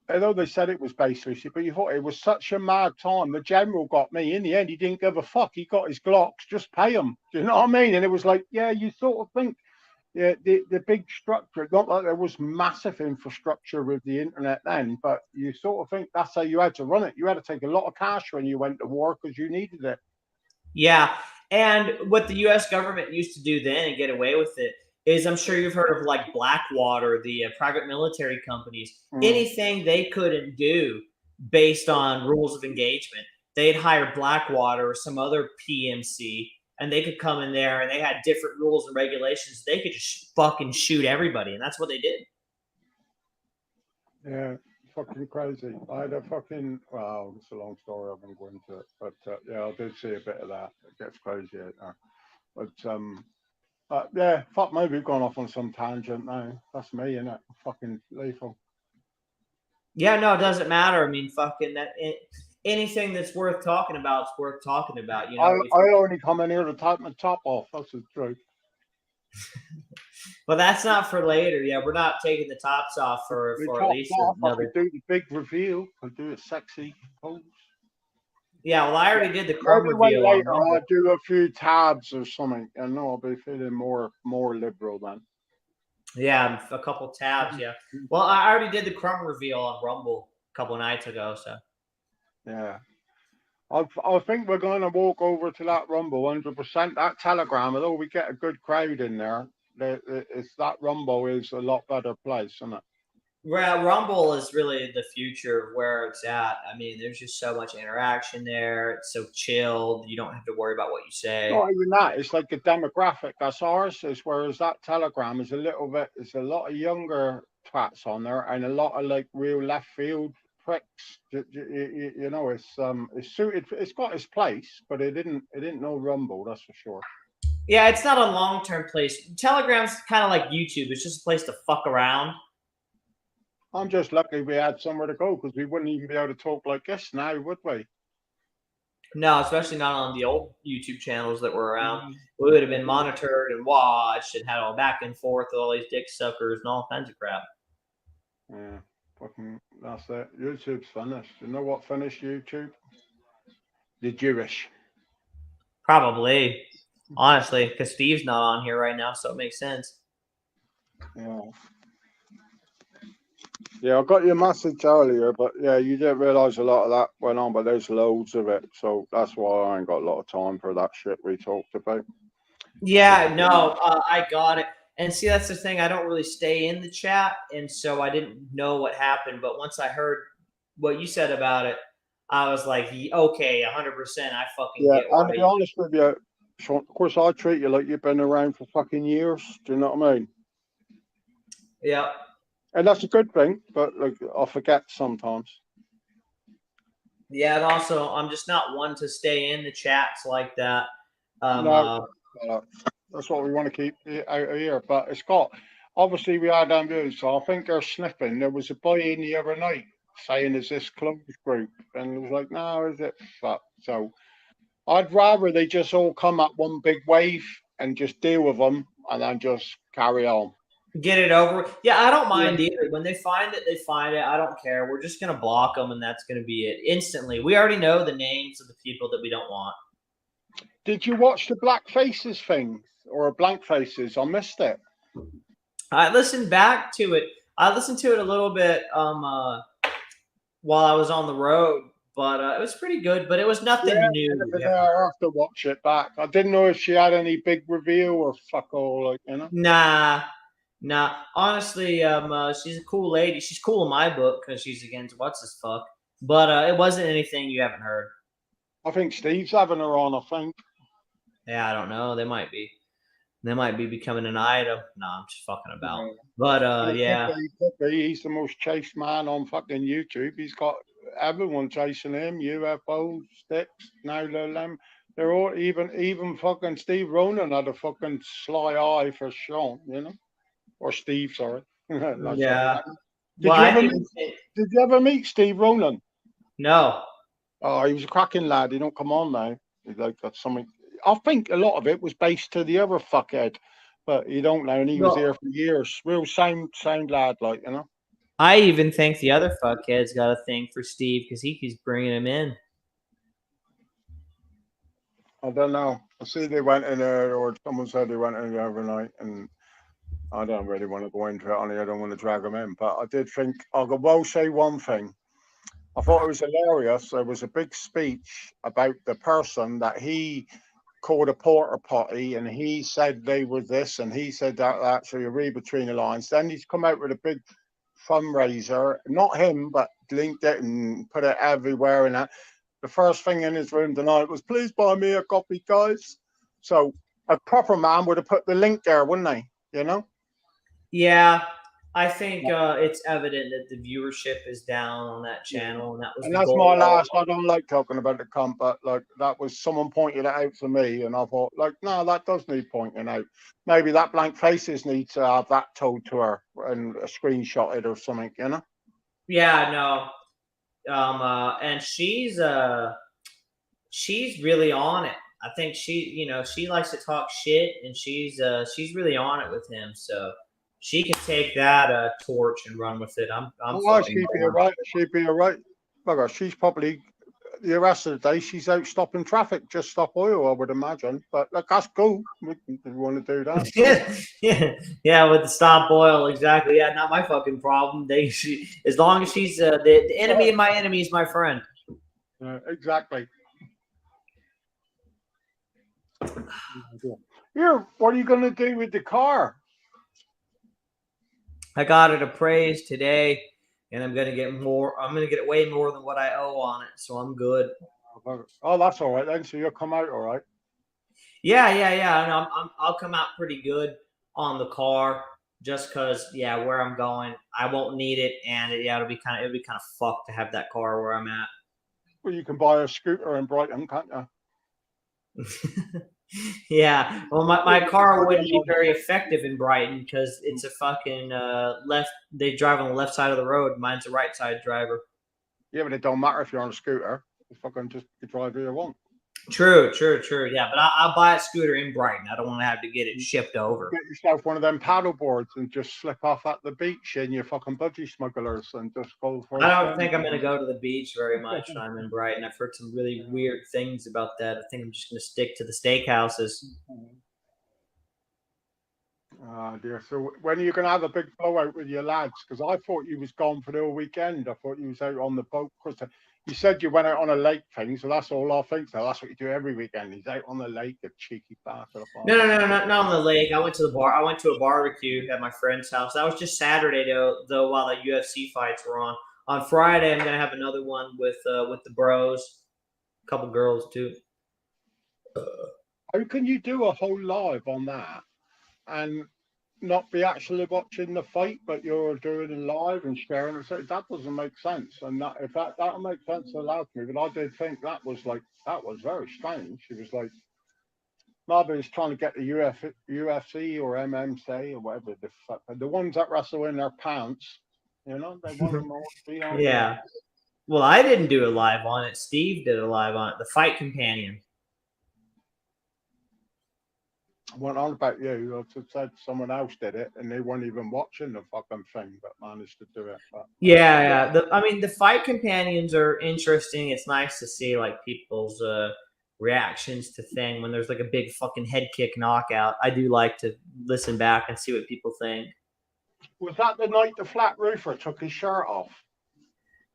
although they said it was based loosely, but you thought it was such a mad time. The general got me. In the end, he didn't give a fuck. He got his Glocks, just pay him. Do you know what I mean? And it was like, yeah, you sort of think, yeah, the big structure, not like there was massive infrastructure with the internet then, but you sort of think that's how you had to run it. You had to take a lot of cash when you went to war because you needed it. Yeah. And what the US government used to do then and get away with it is, I'm sure you've heard of like Blackwater, the private military companies. Anything they couldn't do based on rules of engagement, they'd hire Blackwater or some other PMC, and they could come in there and they had different rules and regulations. They could just fucking shoot everybody, and that's what they did. Yeah, fucking crazy. I had a fucking, well, it's a long story. I won't go into it, but yeah, I did see a bit of that. It gets crazy out there. But yeah, fuck me, we've gone off on some tangent now. That's me, innit? Fucking lethal. Yeah, no, it doesn't matter. I mean, fucking anything that's worth talking about is worth talking about. You know, I only come in here to take my top off. That's the truth. But that's not for later. Yeah, we're not taking the tops off for at least another. I do the big reveal. I do a sexy pose. Yeah, well, I already did the crumb reveal. Later, I'll do a few tabs or something, and I'll be feeling more liberal then. Yeah, a couple tabs. Yeah. Well, I already did the crumb reveal on Rumble a couple of nights ago. So. Yeah. I think we're going to walk over to that Rumble 100%. That Telegram, although we get a good crowd in there, that Rumble is a lot better place, isn't it? Well, Rumble is really the future of where it's at. I mean, there's just so much interaction there. It's so chilled. You don't have to worry about what you say. Not even that. It's like a demographic. That's ours. Whereas that Telegram is a little bit. It's a lot of younger twats on there and a lot of like real left field pricks. You know, it's suited. It's got its place, but it didn't know Rumble. That's for sure. Yeah, it's not a long-term place. Telegram's kind of like YouTube. It's just a place to fuck around. I'm just lucky we had somewhere to go because we wouldn't even be able to talk like this now, would we? No, especially not on the old YouTube channels that were around. We would have been monitored and watched and had all back and forth with all these dick suckers and all kinds of crap. Yeah, fucking that's it. YouTube's finished. You know what finished YouTube? The Jewish. Probably. Honestly, because Steve's not on here right now, so it makes sense. Yeah. Yeah, I got your message earlier, but yeah, you didn't realise a lot of that went on, but there's loads of it. So that's why I ain't got a lot of time for that shit we talked about. Yeah, no, I got it. And see, that's the thing. I don't really stay in the chat, and so I didn't know what happened. But once I heard what you said about it, I was like, okay, 100%. I fucking get it. And to be honest with you, So, of course, I treat you like you've been around for fucking years. Do you know what I mean? Yeah. And that's a good thing, but like I forget sometimes. Yeah, and also I'm just not one to stay in the chats like that. No, that's what we want to keep out of here. But it's got obviously we had them views, so I think they're sniffing. There was a boy in the other night saying, "Is this closed group?" And it was like, "No, is it?" But so I'd rather they just all come up one big wave and just deal with them, and then just carry on. Get it over. Yeah, I don't mind Yeah. either. When they find it, they find it. I don't care. We're just gonna block them, and that's gonna be it instantly. We already know the names of the people that we don't want. Did you watch the Black Faces thing or Blank Faces? I missed it. I listened back to it. I listened to it a little bit while I was on the road, but it was pretty good. But it was Yeah, nothing new. I have to watch it back. I didn't know if she had any big reveal or fuck all, like, you know. Nah, nah. Honestly, she's a cool lady. She's cool in my book because she's against what's this fuck. But it wasn't anything you haven't heard. I think Steve's having her on. I think. Yeah, I don't know. They might be. They might be becoming an item. No, I'm just fucking about. Yeah. But yeah. He could be. He's the most chased man on fucking YouTube. He's got everyone chasing him. UFOs, sticks, now they're all even fucking Steve Ronan had a fucking sly eye for Sean, you know, or Steve, sorry. No, sorry. Yeah. Did Well, you I ever didn't. meet? Did you ever meet Steve Ronan? No. Oh, he was a cracking lad. He don't come on now. He's like got something. I think a lot of it was based to the other fuckhead, but he don't know. And he was here Well, for years. Real same lad, like, you know. I even think the other fuckhead's got a thing for Steve because he keeps bringing him in. I don't know. I see they went in there, or someone said they went in there overnight, and I don't really want to go into it. Only I don't want to drag them in. But I did think I will say one thing. I thought it was hilarious. There was a big speech about the person that he called a porter potty, and he said they were this, and he said that. So you read between the lines. Then he's come out with a big fundraiser. Not him, but linked it and put it everywhere. And that the first thing in his room tonight was, "Please buy me a copy, guys." So a proper man would have put the link there, wouldn't they? You know. Yeah, I think it's evident that the viewership is down on that channel, and that was And the that's goal. my last. I don't like talking about the cunt, but like that was someone pointed it out to me, and I thought, like, no, that does need pointing out. Maybe that Blank Faces needs to have that told to her and a screenshot it or something, you know. Yeah, no. And she's really on it. I think she likes to talk shit, and she's really on it with him. So she can take that torch and run with it. I'm Oh, fucking she'd be all down. right. She'd be all right. Bugger, she's probably the rest of the day she's out stopping traffic, just stop oil, I would imagine. But look, that's cool. If you want to do that. Yeah, with the stop oil, exactly. Yeah, not my fucking problem. As long as she's the enemy of my enemy is my friend. Exactly. Here, what are you going to do with the car? I got it appraised today, and I'm gonna get more. I'm gonna get way more than what I owe on it, so I'm good. Oh, that's all right then. So you'll come out all right. Yeah. And I'll come out pretty good on the car, just because where I'm going, I won't need it, and it'll be kind of fucked to have that car where I'm at. Well, you can buy a scooter in Brighton, can't you? Yeah, well, my car wouldn't be very effective in Brighton because it's a fucking left. They drive on the left side of the road. Mine's a right side driver. Yeah, but it don't matter if you're on a scooter. You fucking just drive where you want. True. Yeah, but I'll buy a scooter in Brighton. I don't want to have to get it shipped over. Get yourself one of them paddle boards and just slip off at the beach in your fucking budgie smugglers and just go for. I don't think I'm going to go to the beach very much when I'm in Brighton. I've heard some really weird things about that. I think I'm just going to stick to the steakhouses. Oh dear. So when are you going to have a big blowout with your lads? Because I thought you was gone for the whole weekend. I thought you was out on the boat. Because you said you went out on a lake thing, so that's all I think. So that's what you do every weekend. He's out on the lake, a cheeky bastard. No, not on the lake. I went to the bar. I went to a barbecue at my friend's house. That was just Saturday though, while the UFC fights were on. On Friday, I'm gonna have another one with the bros, a couple girls too. How can you do a whole live on that and not be actually watching the fight, but you're doing it live and sharing it? So that doesn't make sense. And that, if that'll make sense, allow me. But I did think that was very strange. It was like maybe he's trying to get the UFC or MMC or whatever the fuck, the ones that wrestle in their pants. You know, they want them all to be on. Yeah. Well, I didn't do a live on it. Steve did a live on it. The Fight Companion. Went on about you. I said someone else did it, and they weren't even watching the fucking thing, but managed to do it. But, yeah. The Fight Companions are interesting. It's nice to see like people's reactions to thing when there's like a big fucking head kick knockout. I do like to listen back and see what people think. Was that the night the flat roofer took his shirt off?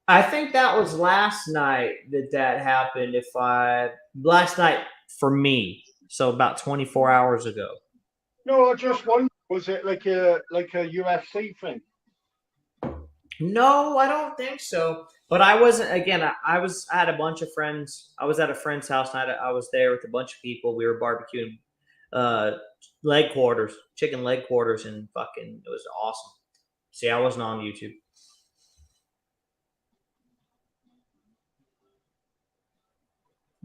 I think that was last night that happened. Last night for me, so about 24 hours ago. No, I just wondered, was it like a UFC thing? No, I don't think so. But I wasn't. Again, I had a bunch of friends. I was at a friend's house night. I was there with a bunch of people. We were barbecuing chicken leg quarters, and fucking it was awesome. See, I wasn't on YouTube.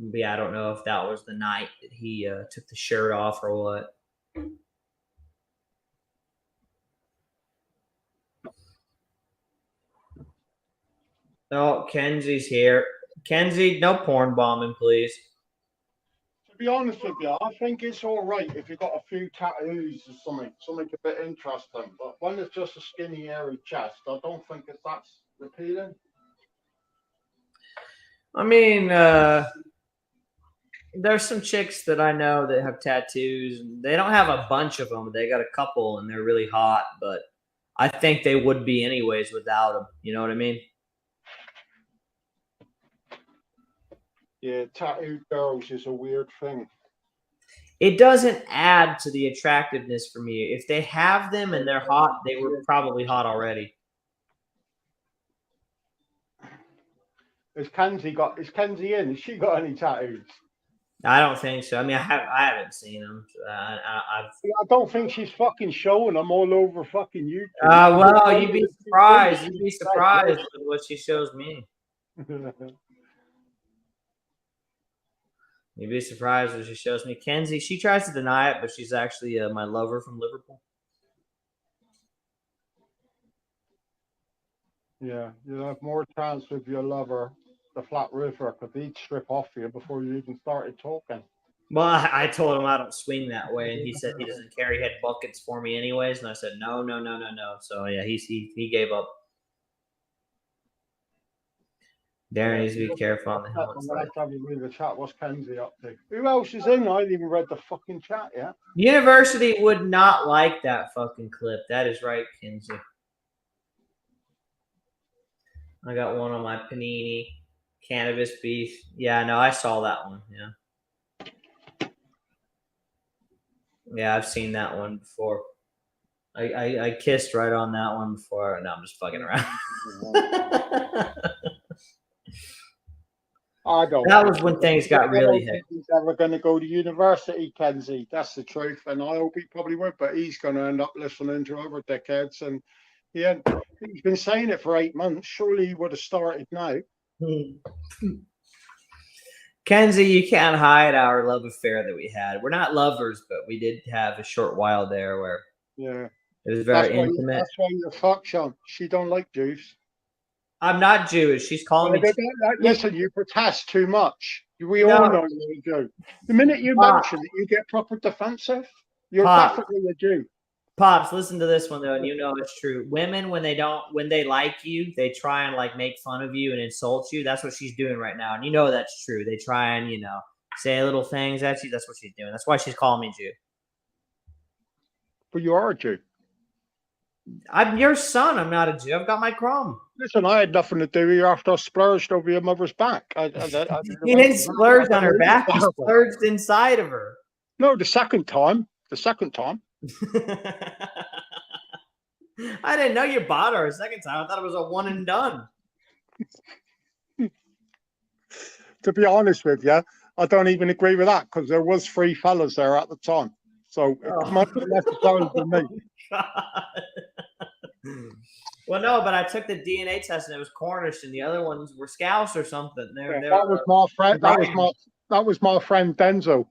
But yeah, I don't know if that was the night that he took the shirt off or what. Oh, Kenzie's here. Kenzie, no porn bombing, please. To be honest with you, I think it's all right if you've got a few tattoos or something a bit interesting. But when it's just a skinny, hairy chest, I don't think that's appealing. I mean, there's some chicks that I know that have tattoos. They don't have a bunch of them. They got a couple, and they're really hot. But I think they would be anyways without them. You know what I mean? Yeah, tattooed girls is a weird thing. It doesn't add to the attractiveness for me. If they have them and they're hot, they were probably hot already. Is Kenzie in? Has she got any tattoos? I don't think so. I mean, I haven't seen them. I don't think she's fucking showing them all over fucking YouTube. Well, you'd be surprised. You'd be surprised with what she shows me. You'd be surprised what she shows me. Kenzie, she tries to deny it, but she's actually my lover from Liverpool. Yeah, you'll have more chance with your lover, the flat roofer, because he'd strip off you before you even started talking. Well, I told him I don't swing that way, and he said he doesn't carry head buckets for me anyways, and I said no. So yeah, he gave up. Darren needs to be careful on the helmet side. The chat. What's Kenzie up to? Who else is in? I haven't even read the fucking chat yet. University would not like that fucking clip. That is right, Kenzie. I got one on my panini. Cannabis beef. Yeah, no, I saw that one. Yeah, I've seen that one before. I kissed right on that one before. No, I'm just fucking around. I don't. That was when things got really hectic. He's ever going to go to university, Kenzie. That's the truth, and I hope he probably would. But he's going to end up listening to other dickheads, and he's been saying it for 8 months. Surely he would have started now. Kenzie, you can't hide our love affair that we had. We're not lovers, but we did have a short while there where it was very intimate. That's why you're fucked, Sean. She don't like Jews. I'm not Jewish. She's calling me. Listen, you protest too much. We all know you're a Jew. The minute you mention it, you get proper defensive. You're definitely a Jew. Pops, listen to this one though, and you know it's true. Women, when they like you, they try and like make fun of you and insult you. That's what she's doing right now, and you know that's true. They try and say little things at you. That's what she's doing. That's why she's calling me Jew. But you are a Jew. I'm your son. I'm not a Jew. I've got my crumb. Listen, I had nothing to do with you after I splurged over your mother's back. You didn't splurge on her back. You splurged inside of her. No, the second time. I didn't know you bought her a second time. I thought it was a one and done. To be honest with you, I don't even agree with that because there was 3 fellas there at the time. So it might be necessarily for me. Well, no, but I took the DNA test and it was Cornish, and the other ones were Scouts or something. That was my friend. That was my friend Denzo.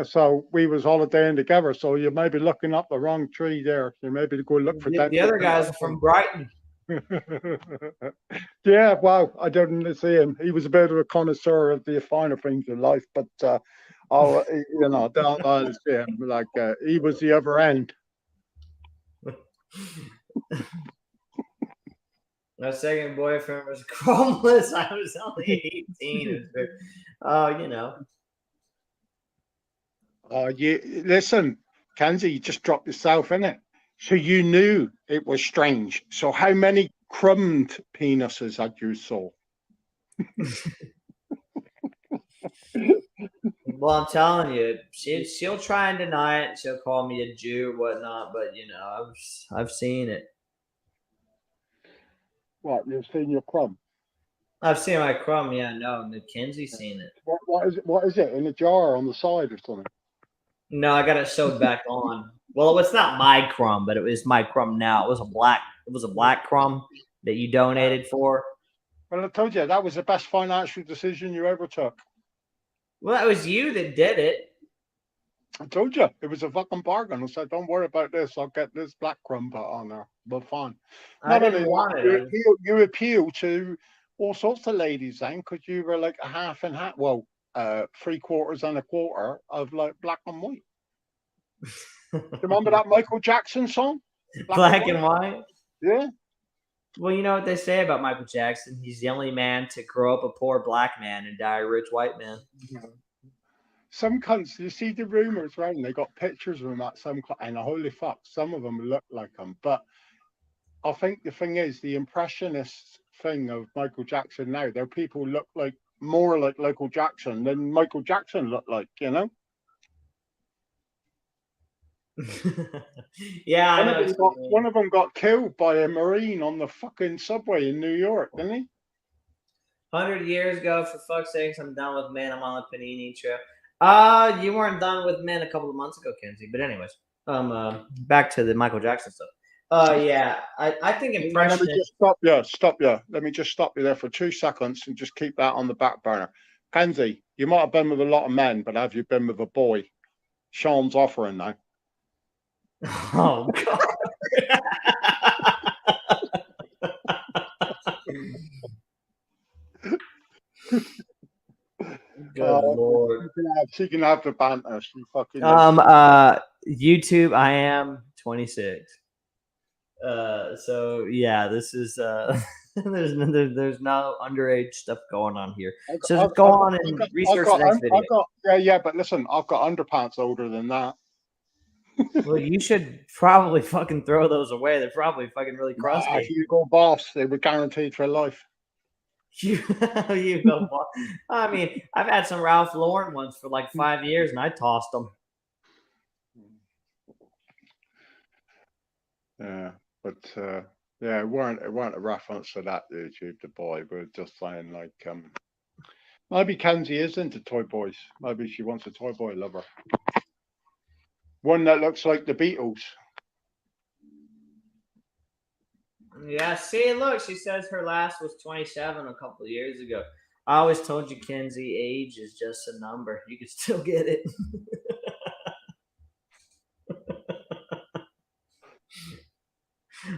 So we was holidaying together. So you may be looking up the wrong tree there. You may be go look for the other guys are from Brighton. Yeah, well, I didn't see him. He was a bit of a connoisseur of the finer things in life, but don't see him. Like he was the other end. My second boyfriend was chromeless. I was only 18. Listen, Kenzie, you just dropped yourself in it. So you knew it was strange. So how many crumbed penises had you saw? Well, I'm telling you, she'll try and deny it. She'll call me a Jew, whatnot. But I've seen it. What, you've seen your crumb? I've seen my crumb. Yeah, no, Mackenzie's seen it. What is it? What is it in a jar on the side or something? No, I got it sewed back on. Well, it's not my crumb, but it was my crumb now. It was a black crumb that you donated for. Well, I told you that was the best financial decision you ever took. Well, that was you that did it. I told you it was a fucking bargain. I said, "Don't worry about this. I'll get this black crumb put on there. But fine." I didn't want it. You appeal to all sorts of ladies then, because you were like a half and half. Well, 3/4 and a quarter of like black and white. Remember that Michael Jackson song? Black and white? Yeah. Well, you know what they say about Michael Jackson? He's the only man to grow up a poor black man and die a rich white man. Some cunts, you see the rumors, right? And they got pictures of him at some, and holy fuck, some of them look like him. But I think the thing is, the impressionist thing of Michael Jackson now, there are people who look like more like Michael Jackson than Michael Jackson looked like, you know? Yeah, one of them got killed by a Marine on the fucking subway in New York, didn't he? 100 years ago, for fuck's sakes, I'm done with men. I'm on the Panini trip. You weren't done with men a couple of months ago, Kenzie. But anyways, back to the Michael Jackson stuff. Yeah, I think impression. Let me just stop you. Let me just stop you there for 2 seconds and just keep that on the back burner. Kenzie, you might have been with a lot of men, but have you been with a boy? Sean's offering now. Oh God. Good Lord. She can have the banter. She fucking YouTube, I am 26. So yeah, this is there's no underage stuff going on here. So just go on and research the next video. But listen, I've got underpants older than that. Well, you should probably fucking throw those away. They're probably fucking really crusty. You go boss, they were guaranteed for life. You go boss. I mean, I've had some Ralph Lauren ones for like 5 years, and I tossed them. Yeah, but it weren't a reference to that YouTube, the boy. We're just saying like maybe Kenzie is into toy boys. Maybe she wants a toy boy lover. One that looks like the Beatles. Yeah, see, look, she says her last was 27 a couple of years ago. I always told you, Kenzie, age is just a number. You can still get it.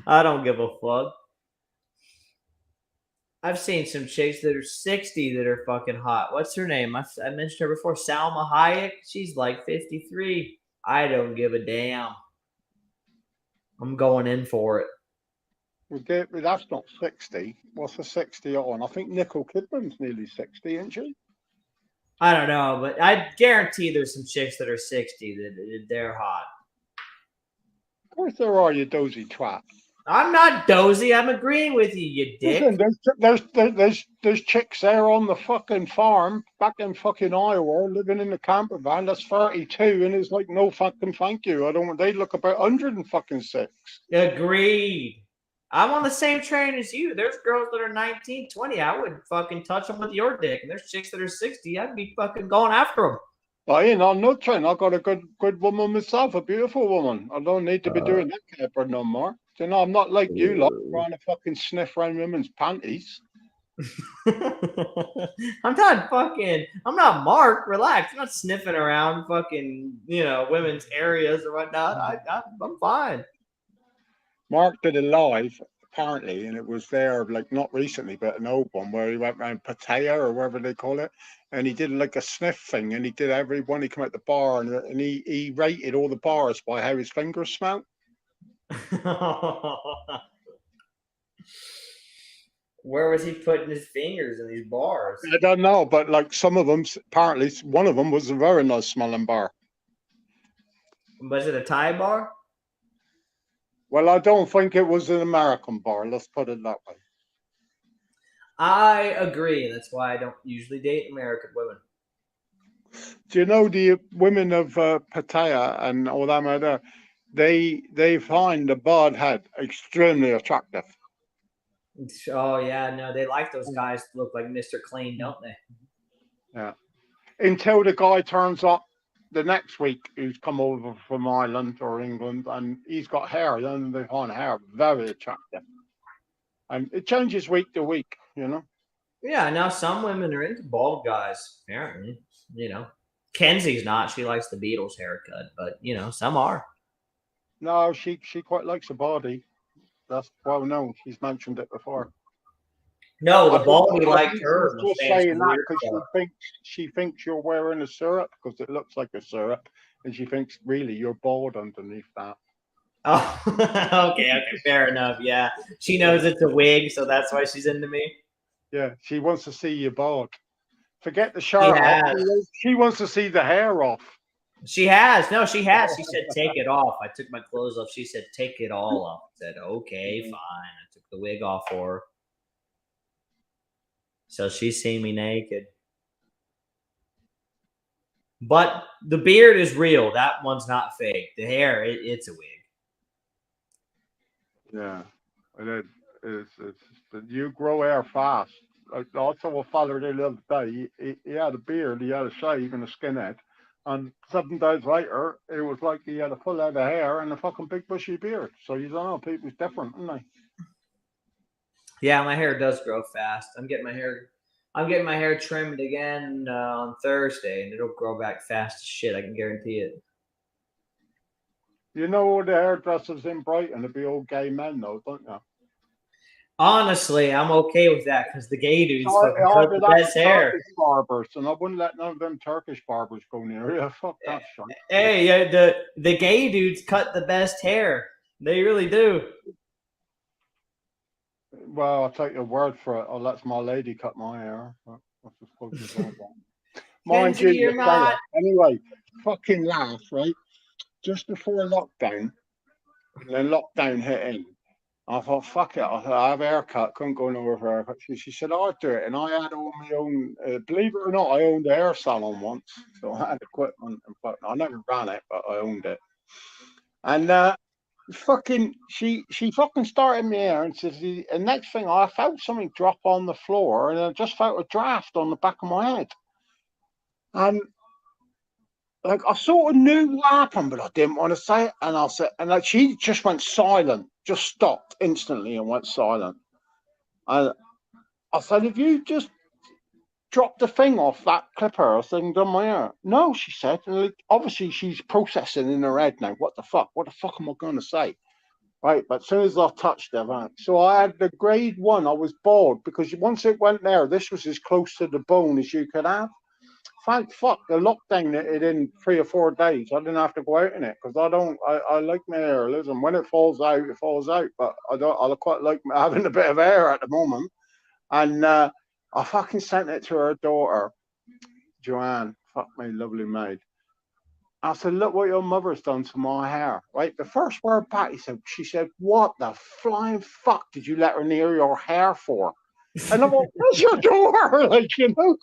I don't give a fuck. I've seen some chicks that are 60 that are fucking hot. What's her name? I mentioned her before. Salma Hayek. She's like 53. I don't give a damn. I'm going in for it. Well, that's not 60. What's the 60 on? I think Nicole Kidman's nearly 60, isn't she? I don't know, but I guarantee there's some chicks that are 60 that they're hot. Of course there are, you dozy twat. I'm not dozy. I'm agreeing with you, you dick. Listen, there's chicks there on the fucking farm back in fucking Iowa living in a camper van that's 32 and it's like, no fucking thank you. They look about 106. Agreed. I'm on the same train as you. There's girls that are 19, 20. I would fucking touch them with your dick. And there's chicks that are 60. I'd be fucking going after them. I ain't on no train. I got a good woman myself, a beautiful woman. I don't need to be doing that caper no more. You know, I'm not like you, like trying to fucking sniff around women's panties. I'm not Mark. Relax. I'm not sniffing around fucking, women's areas or whatnot. I'm fine. Mark did a live, apparently, and it was there, like, not recently, but an old one where he went around Pattaya or wherever they call it, and he did like a sniff thing, and he did every one. He came out the bar, and he rated all the bars by how his fingers smelled. Where was he putting his fingers in these bars? I don't know, but like some of them, apparently, one of them was a very nice smelling bar. Was it a Thai bar? Well, I don't think it was an American bar. Let's put it that way. I agree. That's why I don't usually date American women. Do you know the women of Pattaya and all that matter? They find the bald head extremely attractive. Oh yeah, no, they like those guys to look like Mr. Clean, don't they? Yeah. Until the guy turns up the next week, who's come over from Ireland or England, and he's got hair. Then they find hair very attractive, and it changes week to week. You know. Yeah. Now some women are into bald guys. Apparently, Kenzie's not. She likes the Beatles haircut, but some are. No, she quite likes the body. That's well known. She's mentioned it before. No, the baldy liked her. Just saying that because she thinks you're wearing a syrup because it looks like a syrup, and she thinks really you're bald underneath that. Oh, okay, fair enough. Yeah, she knows it's a wig, so that's why she's into me. Yeah, she wants to see you bald. Forget the shirt off. She wants to see the hair off. She has. No, she has. She said, take it off. I took my clothes off. She said, take it all off. I said, okay, fine. I took the wig off for her. So she's seen me naked. But the beard is real. That one's not fake. The hair, it's a wig. Yeah. You grow hair fast. I saw a fella the other day. He had a beard, he had a shave and a skinhead. And 7 days later, it was like he had a full head of hair and a fucking big bushy beard. So you don't know, people's different, aren't they? Yeah, my hair does grow fast. I'm getting my hair trimmed again on Thursday, and it'll grow back fast as shit. I can guarantee it. You know all the hairdressers in Brighton to be all gay men, though, don't you? Honestly, I'm okay with that because the gay dudes cut the best hair. Turkish barbers, and I wouldn't let none of them Turkish barbers go near you. Fuck that shit. Hey, yeah, the gay dudes cut the best hair. They really do. Well, I'll take your word for it. I'll let my lady cut my hair. Mind you, you're not. Anyway, fucking laugh, right? Just before lockdown, and then lockdown hit in. I thought, fuck it. I have a haircut. Couldn't go nowhere for a haircut. She said, I'll do it. And I had all my own, believe it or not, I owned a hair salon once. So I had equipment. I never ran it, but I owned it. And she fucking started me hair and says, the next thing I felt something drop on the floor and I just felt a draft on the back of my head. And like I sort of knew what happened, but I didn't want to say it. And I said, and like she just went silent, just stopped instantly and went silent. And I said, if you just dropped the thing off that clipper thing done my hair. No, she said. And like, obviously she's processing in her head now. What the fuck? What the fuck am I going to say? Right, but as soon as I touched it, right. So I had the grade 1. I was bored because once it went there, this was as close to the bone as you could have. Thank fuck the lockdown it in 3 or 4 days. I didn't have to go out in it because I like my hair. Listen, when it falls out, it falls out. But I quite like having a bit of hair at the moment. And I fucking sent it to her daughter, Joanne. Fuck my lovely maid. I said, look what your mother's done to my hair. Right? The first word back, she said, what the flying fuck did you let her near your hair for? And I'm like, where's your daughter? Like, you know.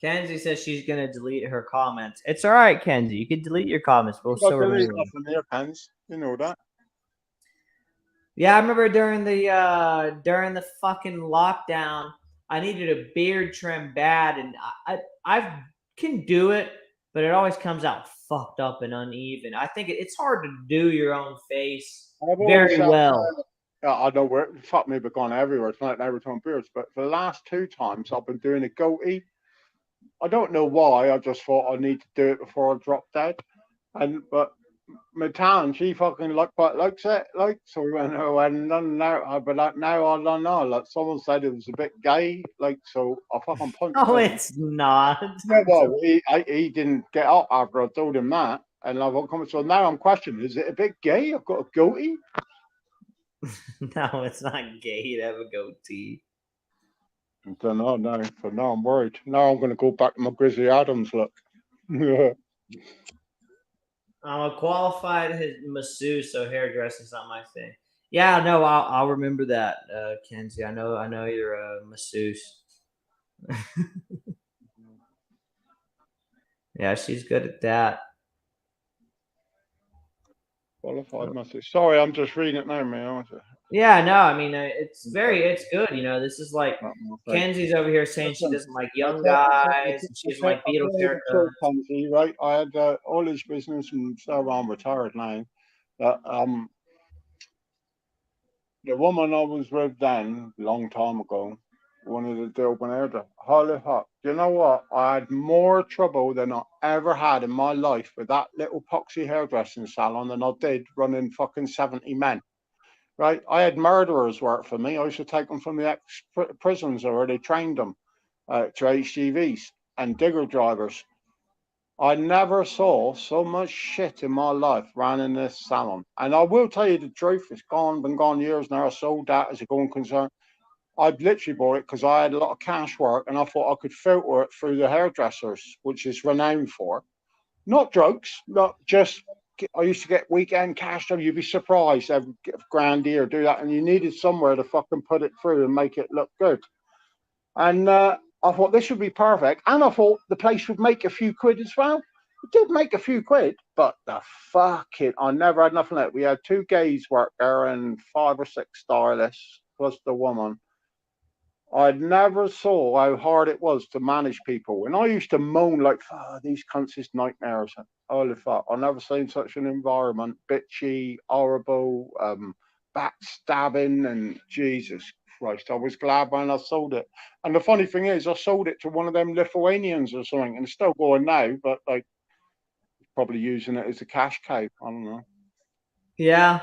Kenzie says she's gonna delete her comments. It's all right, Kenzie. You can delete your comments. We'll still delete remember. nothing there, Pens. You know that. Yeah, I remember during the fucking lockdown, I needed a beard trim bad, and I can do it, but it always comes out fucked up and uneven. I think it's hard to do your own face very well. I know where fuck me, but gone everywhere. It's not every time beards, but for the last 2 times I've been doing a goatee. I don't know why. I just thought I need to do it before I drop dead. But my town, she fucking quite likes it. Like, so we went, oh, and now, but like now I don't know. Like, someone said it was a bit gay. Like, so I fucking punched Oh, him. it's not. Yeah, well, he didn't get up after I told him that, and I've come. So now I'm questioning: is it a bit gay? I've got a goatee. No, it's not gay to have a goatee. I don't know. No, so now I'm worried. Now I'm going to go back to my Grizzly Adams look. I'm a qualified masseuse, so hairdressing's not my thing. Yeah, no, I'll remember that, Kenzie. I know you're a masseuse. Yeah, she's good at that. Qualified masseuse. Sorry, I'm just reading it now, man. Yeah, no, I mean it's good. You know, this is like Kenzie's over here saying she doesn't like young guys and she doesn't like Beatles haircuts. Right, I had all his business and so I'm retired now. But the woman I was with then, long time ago, wanted to do open air. Holy fuck! You know what? I had more trouble than I ever had in my life with that little poxy hairdressing salon than I did running fucking 70 men. Right? I had murderers work for me. I used to take them from the ex-prisons where they trained them to HGVs and digger drivers. I never saw so much shit in my life ran in this salon. And I will tell you the truth, it's been gone years now. I sold that as a going concern. I literally bought it because I had a lot of cash work and I thought I could filter it through the hairdressers, which is renowned for. Not drugs, not just I used to get weekend cash. So you'd be surprised every grand year do that, and you needed somewhere to fucking put it through and make it look good. And I thought this would be perfect, and I thought the place would make a few quid as well. It did make a few quid, but the fucking I never had nothing like it. We had 2 gays work there and 5 or 6 stylists plus the woman. I never saw how hard it was to manage people. And I used to moan like, oh, these cunts is nightmares. Holy fuck, I've never seen such an environment. Bitchy, horrible, backstabbing, and Jesus Christ. I was glad when I sold it. And the funny thing is, I sold it to one of them Lithuanians or something, and it's still going now, but like, probably using it as a cash cow. I don't know. Yeah.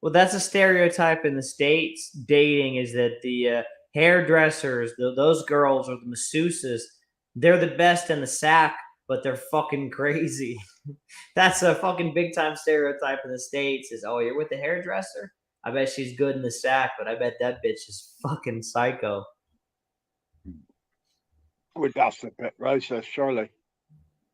Well, that's a stereotype in the States. Dating is that the hairdressers, those girls or the masseuses, they're the best in the sack, but they're fucking crazy. That's a fucking big time stereotype in the States is, oh, you're with the hairdresser? I bet she's good in the sack, but I bet that bitch is fucking psycho. Well, that's a bit racist, surely.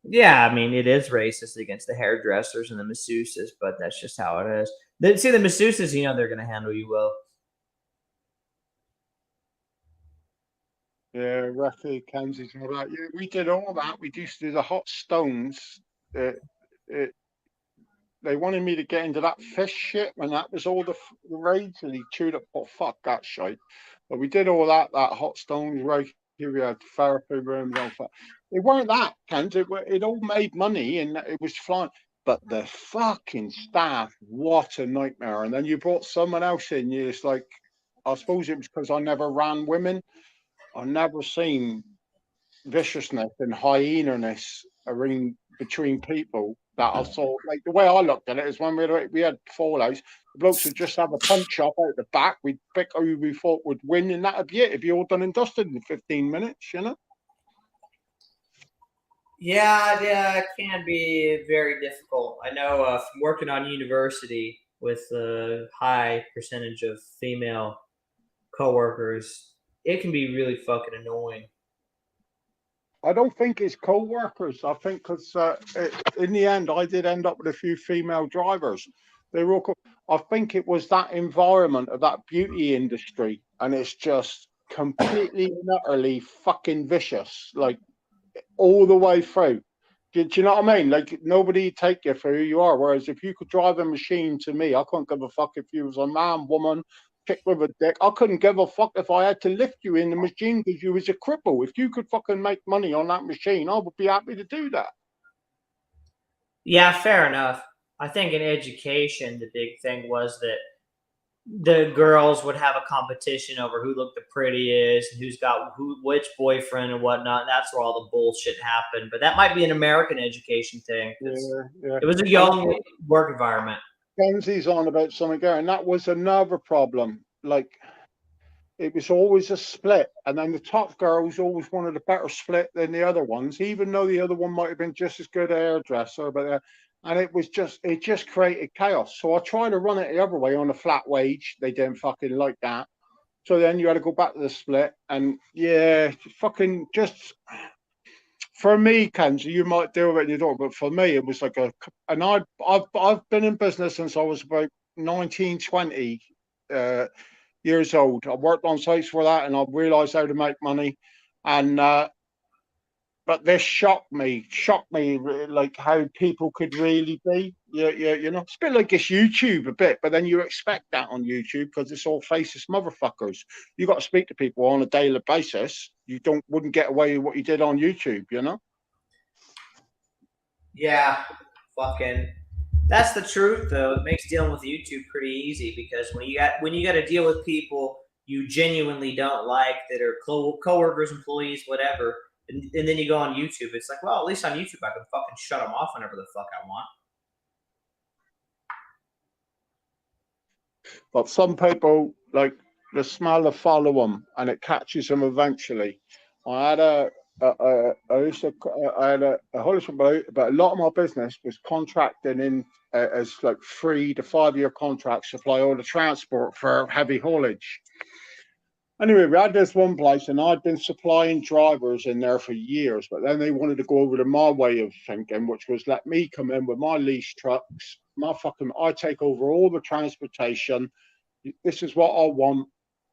Yeah, I mean, it is racist against the hairdressers and the masseuses, but that's just how it is. See, the masseuses, you know, they're going to handle you well. Yeah, Rafi, Kansas, and all that. Yeah, we did all that. We used to do the hot stones. They wanted me to get into that fish shit when that was all the rage, and he chewed up. Oh fuck that shit! But we did all that hot stones right here. We had therapy rooms. It weren't that, Kent. It all made money and it was flying. But the fucking staff, what a nightmare! And then you brought someone else in. You just like, I suppose it was because I never ran women. I've never seen viciousness and hyena-ness between people that I saw. Like the way I looked at it is when we had fallouts, the blokes would just have a punch up out the back. We'd pick who we thought would win, and that'd be it. It'd be all done and dusted in 15 minutes, you know? Yeah, it can be very difficult. I know from working on university with a high percentage of female coworkers, it can be really fucking annoying. I don't think it's co-workers. I think because in the end, I did end up with a few female drivers. They were all I think it was that environment of that beauty industry, and it's just completely and utterly fucking vicious. Like all the way through. Do you know what I mean? Like, nobody take you for who you are. Whereas if you could drive a machine, to me, I couldn't give a fuck if you was a man, woman, chick with a dick. I couldn't give a fuck if I had to lift you in the machine because you was a cripple. If you could fucking make money on that machine, I would be happy to do that. Yeah, fair enough. I think in education, the big thing was that the girls would have a competition over who looked the prettiest and who's got which boyfriend and whatnot. That's where all the bullshit happened. But that might be an American education thing. Yeah. It was a young work environment. Kenzie's on about something there, and that was another problem. Like, it was always a split, and then the top girls always wanted a better split than the other ones, even though the other one might have been just as good a hairdresser. But and it just created chaos. So I tried to run it the other way on a flat wage. They didn't fucking like that. So then you had to go back to the split, and yeah, fucking just. For me, Kenzie, you might deal with it in your door, but for me, it was like and I've been in business since I was about 19, 20 years old. I worked on sites for that, and I realised how to make money. And but this shocked me, like how people could really be. Yeah, you know, it's a bit like this YouTube a bit, but then you expect that on YouTube because it's all faceless motherfuckers. You got to speak to people on a daily basis. You wouldn't get away with what you did on YouTube, you know. Yeah, fucking. That's the truth, though. It makes dealing with YouTube pretty easy because when you got to deal with people you genuinely don't like that are coworkers, employees, whatever, and then you go on YouTube, it's like, well, at least on YouTube I can fucking shut them off whenever the fuck I want. But some people, like, the smell of follow them, and it catches them eventually. I had a whole about, but a lot of my business was contracting in as like 3 to 5 year contracts, supply all the transport for heavy haulage. Anyway, we had this one place, and I'd been supplying drivers in there for years, but then they wanted to go over to my way of thinking, which was let me come in with my lease trucks, I take over all the transportation. This is what I want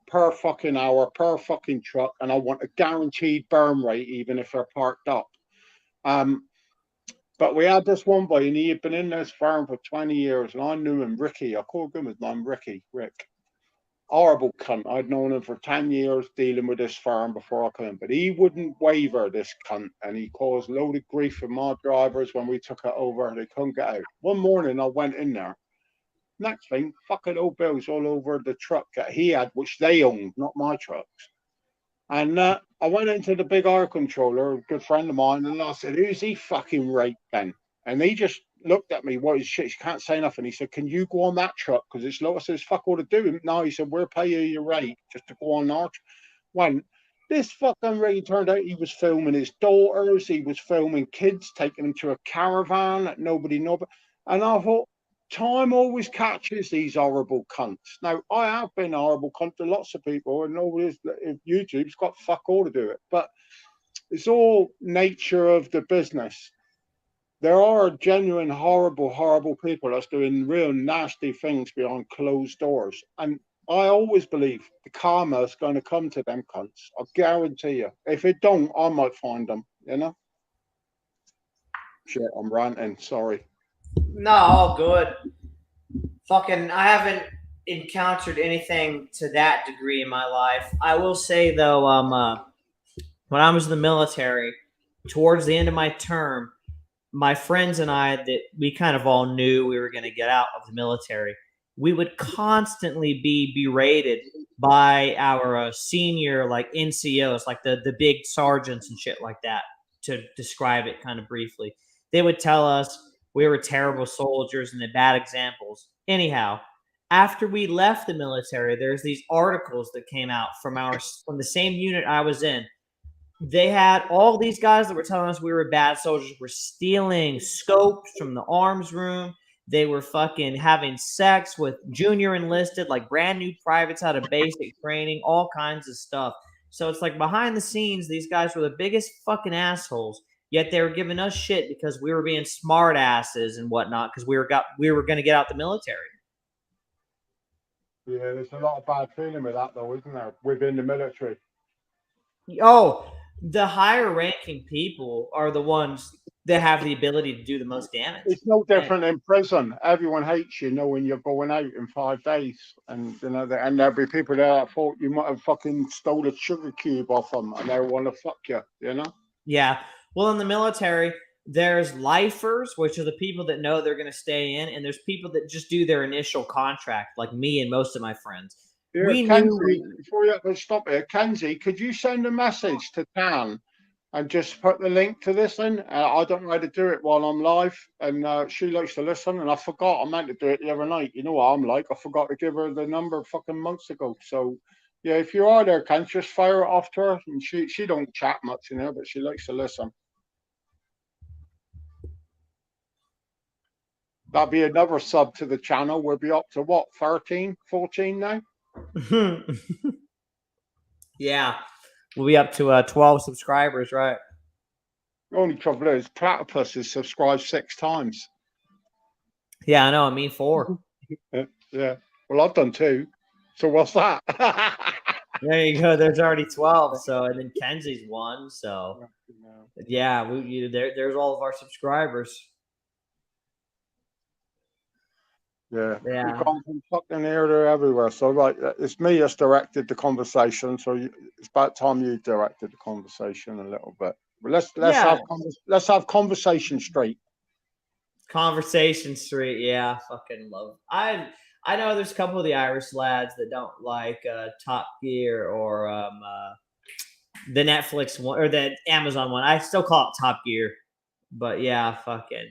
per fucking hour, per fucking truck, and I want a guaranteed burn rate, even if they're parked up. But we had this one boy, and he had been in this firm for 20 years, and I knew him, Ricky. I called him his name, Rick. Horrible cunt. I'd known him for 10 years dealing with this firm before I came, but he wouldn't waver, this cunt, and he caused a load of grief for my drivers when we took it over. They couldn't get out. One morning, I went in there. Next thing, fucking old bills all over the truck that he had, which they owned, not my trucks. And I went into the big R controller, a good friend of mine, and I said, who's he fucking raped then? And he just looked at me, what is shit? He can't say nothing. He said, can you go on that truck? Because it's low. I said, fuck all to do. No, he said, we'll pay you your rate just to go on our truck. When this fucking ring turned out, he was filming his daughters, he was filming kids, taking them to a caravan that nobody knew about. And I thought, time always catches these horrible cunts. Now, I have been a horrible cunt to lots of people, and YouTube's got fuck all to do it. But it's all nature of the business. There are genuine, horrible people that's doing real nasty things behind closed doors. And I always believe the karma is going to come to them cunts. I guarantee you. If it don't, I might find them, you know? Shit, I'm ranting. Sorry. No, all good. Fucking, I haven't encountered anything to that degree in my life. I will say, though, when I was in the military, towards the end of my term, my friends and I, that we kind of all knew we were going to get out of the military, we would constantly be berated by our senior, like, NCOs, like the big sergeants and shit like that, to describe it kind of briefly. They would tell us we were terrible soldiers and the bad examples. Anyhow, after we left the military, there's these articles that came out from the same unit I was in. They had all these guys that were telling us we were bad soldiers were stealing scopes from the arms room. They were fucking having sex with junior enlisted, like brand new privates out of basic training, all kinds of stuff. So it's like behind the scenes, these guys were the biggest fucking assholes. Yet they were giving us shit because we were being smart asses and whatnot because we were going to get out the military. Yeah, there's a lot of bad feeling with that, though, isn't there? Within the military. Oh, the higher ranking people are the ones that have the ability to do the most damage. It's no different in prison. Everyone hates you knowing you're going out in 5 days. And, and there'll be people there that thought you might have fucking stole a sugar cube off them and they want to fuck you, Yeah. Well, in the military, there's lifers, which are the people that know they're going to stay in, and there's people that just do their initial contract, like me and most of my friends. Yeah, Kenzie, before you stop here, Kenzie, could you send a message to Tan and just put the link to this in? I don't know how to do it while I'm live, and she likes to listen, and I forgot. I meant to do it the other night. You know what I'm like. I forgot to give her the number fucking months ago. So, yeah, if you are there, Ken, just fire it off to her. And she don't chat much, but she likes to listen. That'll be another sub to the channel. We'll be up to what, 13, 14 now? Yeah. We'll be up to 12 subscribers, right? The only trouble is Platypus has subscribed 6 times. Yeah, I know. I mean 4. Yeah. Well, I've done 2. So what's that? There you go. There's already 12. So, and then Kenzie's 1. So, yeah, there's all of our subscribers. Yeah. We've gone from fucking here to everywhere. So, right, it's me that's directed the conversation. So it's about time you directed the conversation a little bit. But let's have conversation straight. Conversation Street, yeah, fucking love. I know there's a couple of the Irish lads that don't like Top Gear or the Netflix one or the Amazon one. I still call it Top Gear, but yeah, fucking,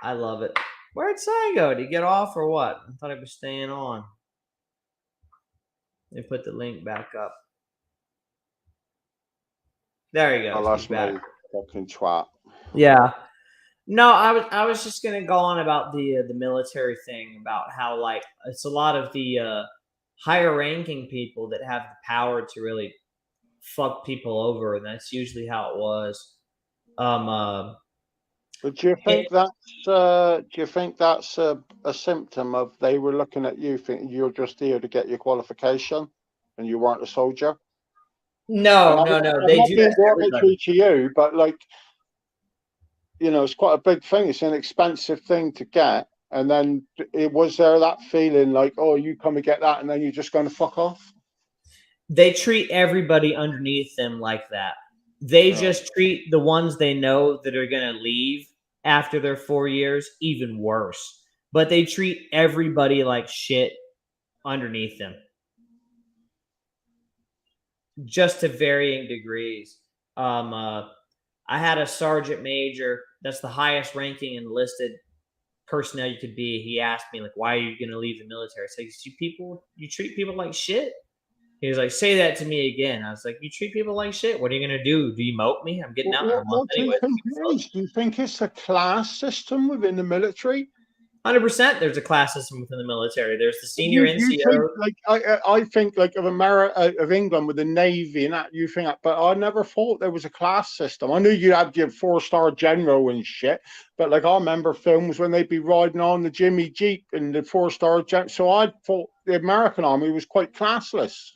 I love it. Where'd Sai go? Did he get off or what? I thought he was staying on. Let me put the link back up. There you go. Oh, that's me, fucking twat. Yeah. No, I was just gonna go on about the military thing, about how like it's a lot of the higher ranking people that have the power to really fuck people over, and that's usually how it was. But do you think that's a symptom of they were looking at you thinking you're just here to get your qualification and you weren't a soldier? No. They do that to everybody. To you, but like, it's quite a big thing. It's an expensive thing to get. And then was there that feeling like, oh, you come and get that, and then you're just going to fuck off? They treat everybody underneath them like that. They just treat the ones they know that are going to leave after their 4 years even worse. But they treat everybody like shit underneath them, just to varying degrees. I had a sergeant major that's the highest ranking enlisted personnel you could be. He asked me, like, why are you going to leave the military? I said, you treat people like shit. He was like, say that to me again. I was like, you treat people like shit. What are you going to do? Demote me? I'm getting out in a month anyway. Do you think it's a class system within the military? 100%. There's a class system within the military. There's the senior NCO. I think like of America, of England with the Navy and that, you think that, but I never thought there was a class system. I knew you had your 4-star general and shit, but like I remember films when they'd be riding on the Jimmy Jeep and the 4-star general. So I thought the American army was quite classless,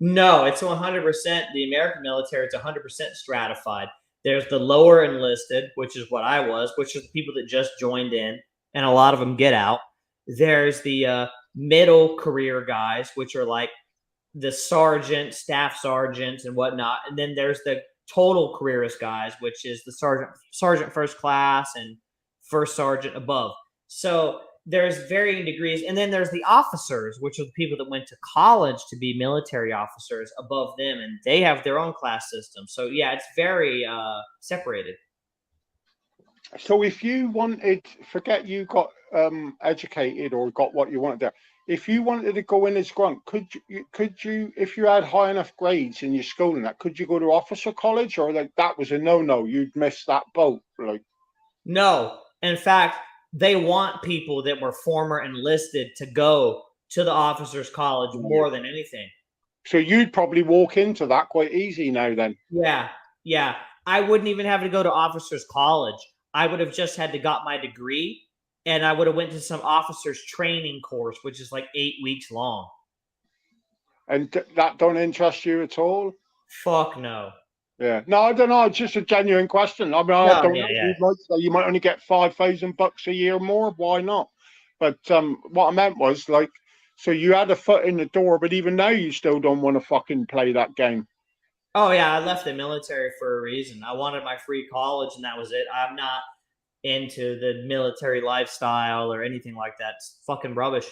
No, it's 100%. The American military is 100% stratified. There's the lower enlisted, which is what I was, which is the people that just joined in, and a lot of them get out. There's the middle career guys, which are like the sergeant, staff sergeants, and whatnot. And then there's the total careerist guys, which is the sergeant first class and first sergeant above. So there's varying degrees. And then there's the officers, which are the people that went to college to be military officers above them, and they have their own class system. So yeah, it's very separated. So if you wanted, forget you got educated or got what you wanted there. If you wanted to go in as grunt, could you, if you had high enough grades in your school and that, could you go to officer college, or like that was a no? You'd miss that boat, like? No, in fact, they want people that were former enlisted to go to the officers' college more than anything. So you'd probably walk into that quite easy now, then. Yeah. I wouldn't even have to go to officers' college. I would have just had to got my degree, and I would have went to some officers training course, which is like 8 weeks long. And that don't interest you at all? Fuck no. Yeah. No, I don't know. It's just a genuine question. I mean, I No, don't yeah, know. yeah. You might only get $5,000 a year more. Why not? But what I meant was like, so you had a foot in the door, but even now you still don't want to fucking play that game. Oh yeah, I left the military for a reason. I wanted my free college, and that was it. I'm not into the military lifestyle or anything like that. It's fucking rubbish.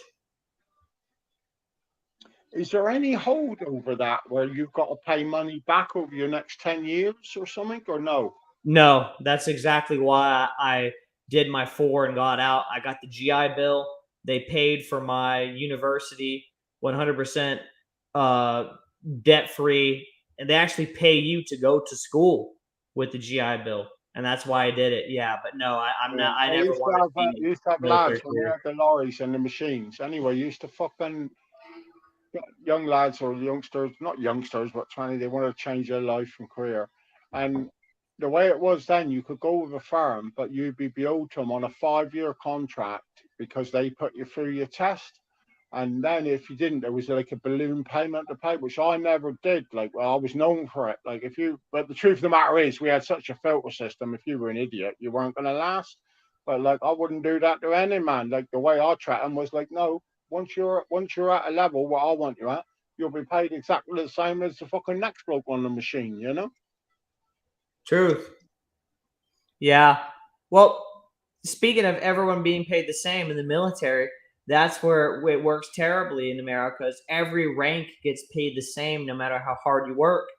Is there any hold over that where you've got to pay money back over your next 10 years or something, or no? No, that's exactly why I did my 4 and got out. I got the GI Bill. They paid for my university 100% debt free, and they actually pay you to go to school with the GI Bill, and that's why I did it. Yeah, but no, I'm Yeah. not. I never wanted to be Used to have military lads when we career. had the lorries and the machines. Anyway, used to fucking young lads or youngsters, not youngsters, but 20, they want to change their life and career. And the way it was then, you could go with a firm, but you'd be billed to them on a 5-year contract because they put you through your test. And then if you didn't, there was like a balloon payment to pay, which I never did. Like, well, I was known for it. Like, but the truth of the matter is, we had such a filter system. If you were an idiot, you weren't going to last. But like, I wouldn't do that to any man. Like, the way I treat them was like, no, once you're at a level where I want you at, you'll be paid exactly the same as the fucking next bloke on the machine, you know? Truth. Yeah. Well, speaking of everyone being paid the same in the military, that's where it works terribly in America. Is every rank gets paid the same no matter how hard you work.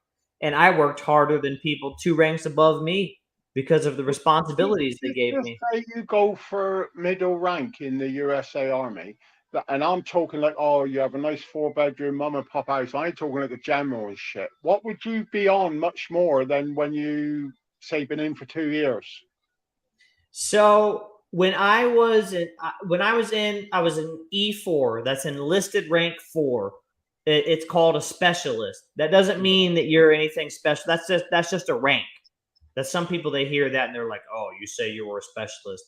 And I worked harder than people 2 ranks above me because of the responsibilities they gave Just me. say you go for middle rank in the USA Army, and I'm talking like, oh, you have a nice 4-bedroom mum and pop house. I ain't talking like a general and shit. What would you be on much more than when you say been in for 2 years? So I was in E4. That's enlisted rank 4. It's called a specialist. That doesn't mean that you're anything special. That's just a rank. That some people, they hear that and they're like, "Oh, you say you were a specialist."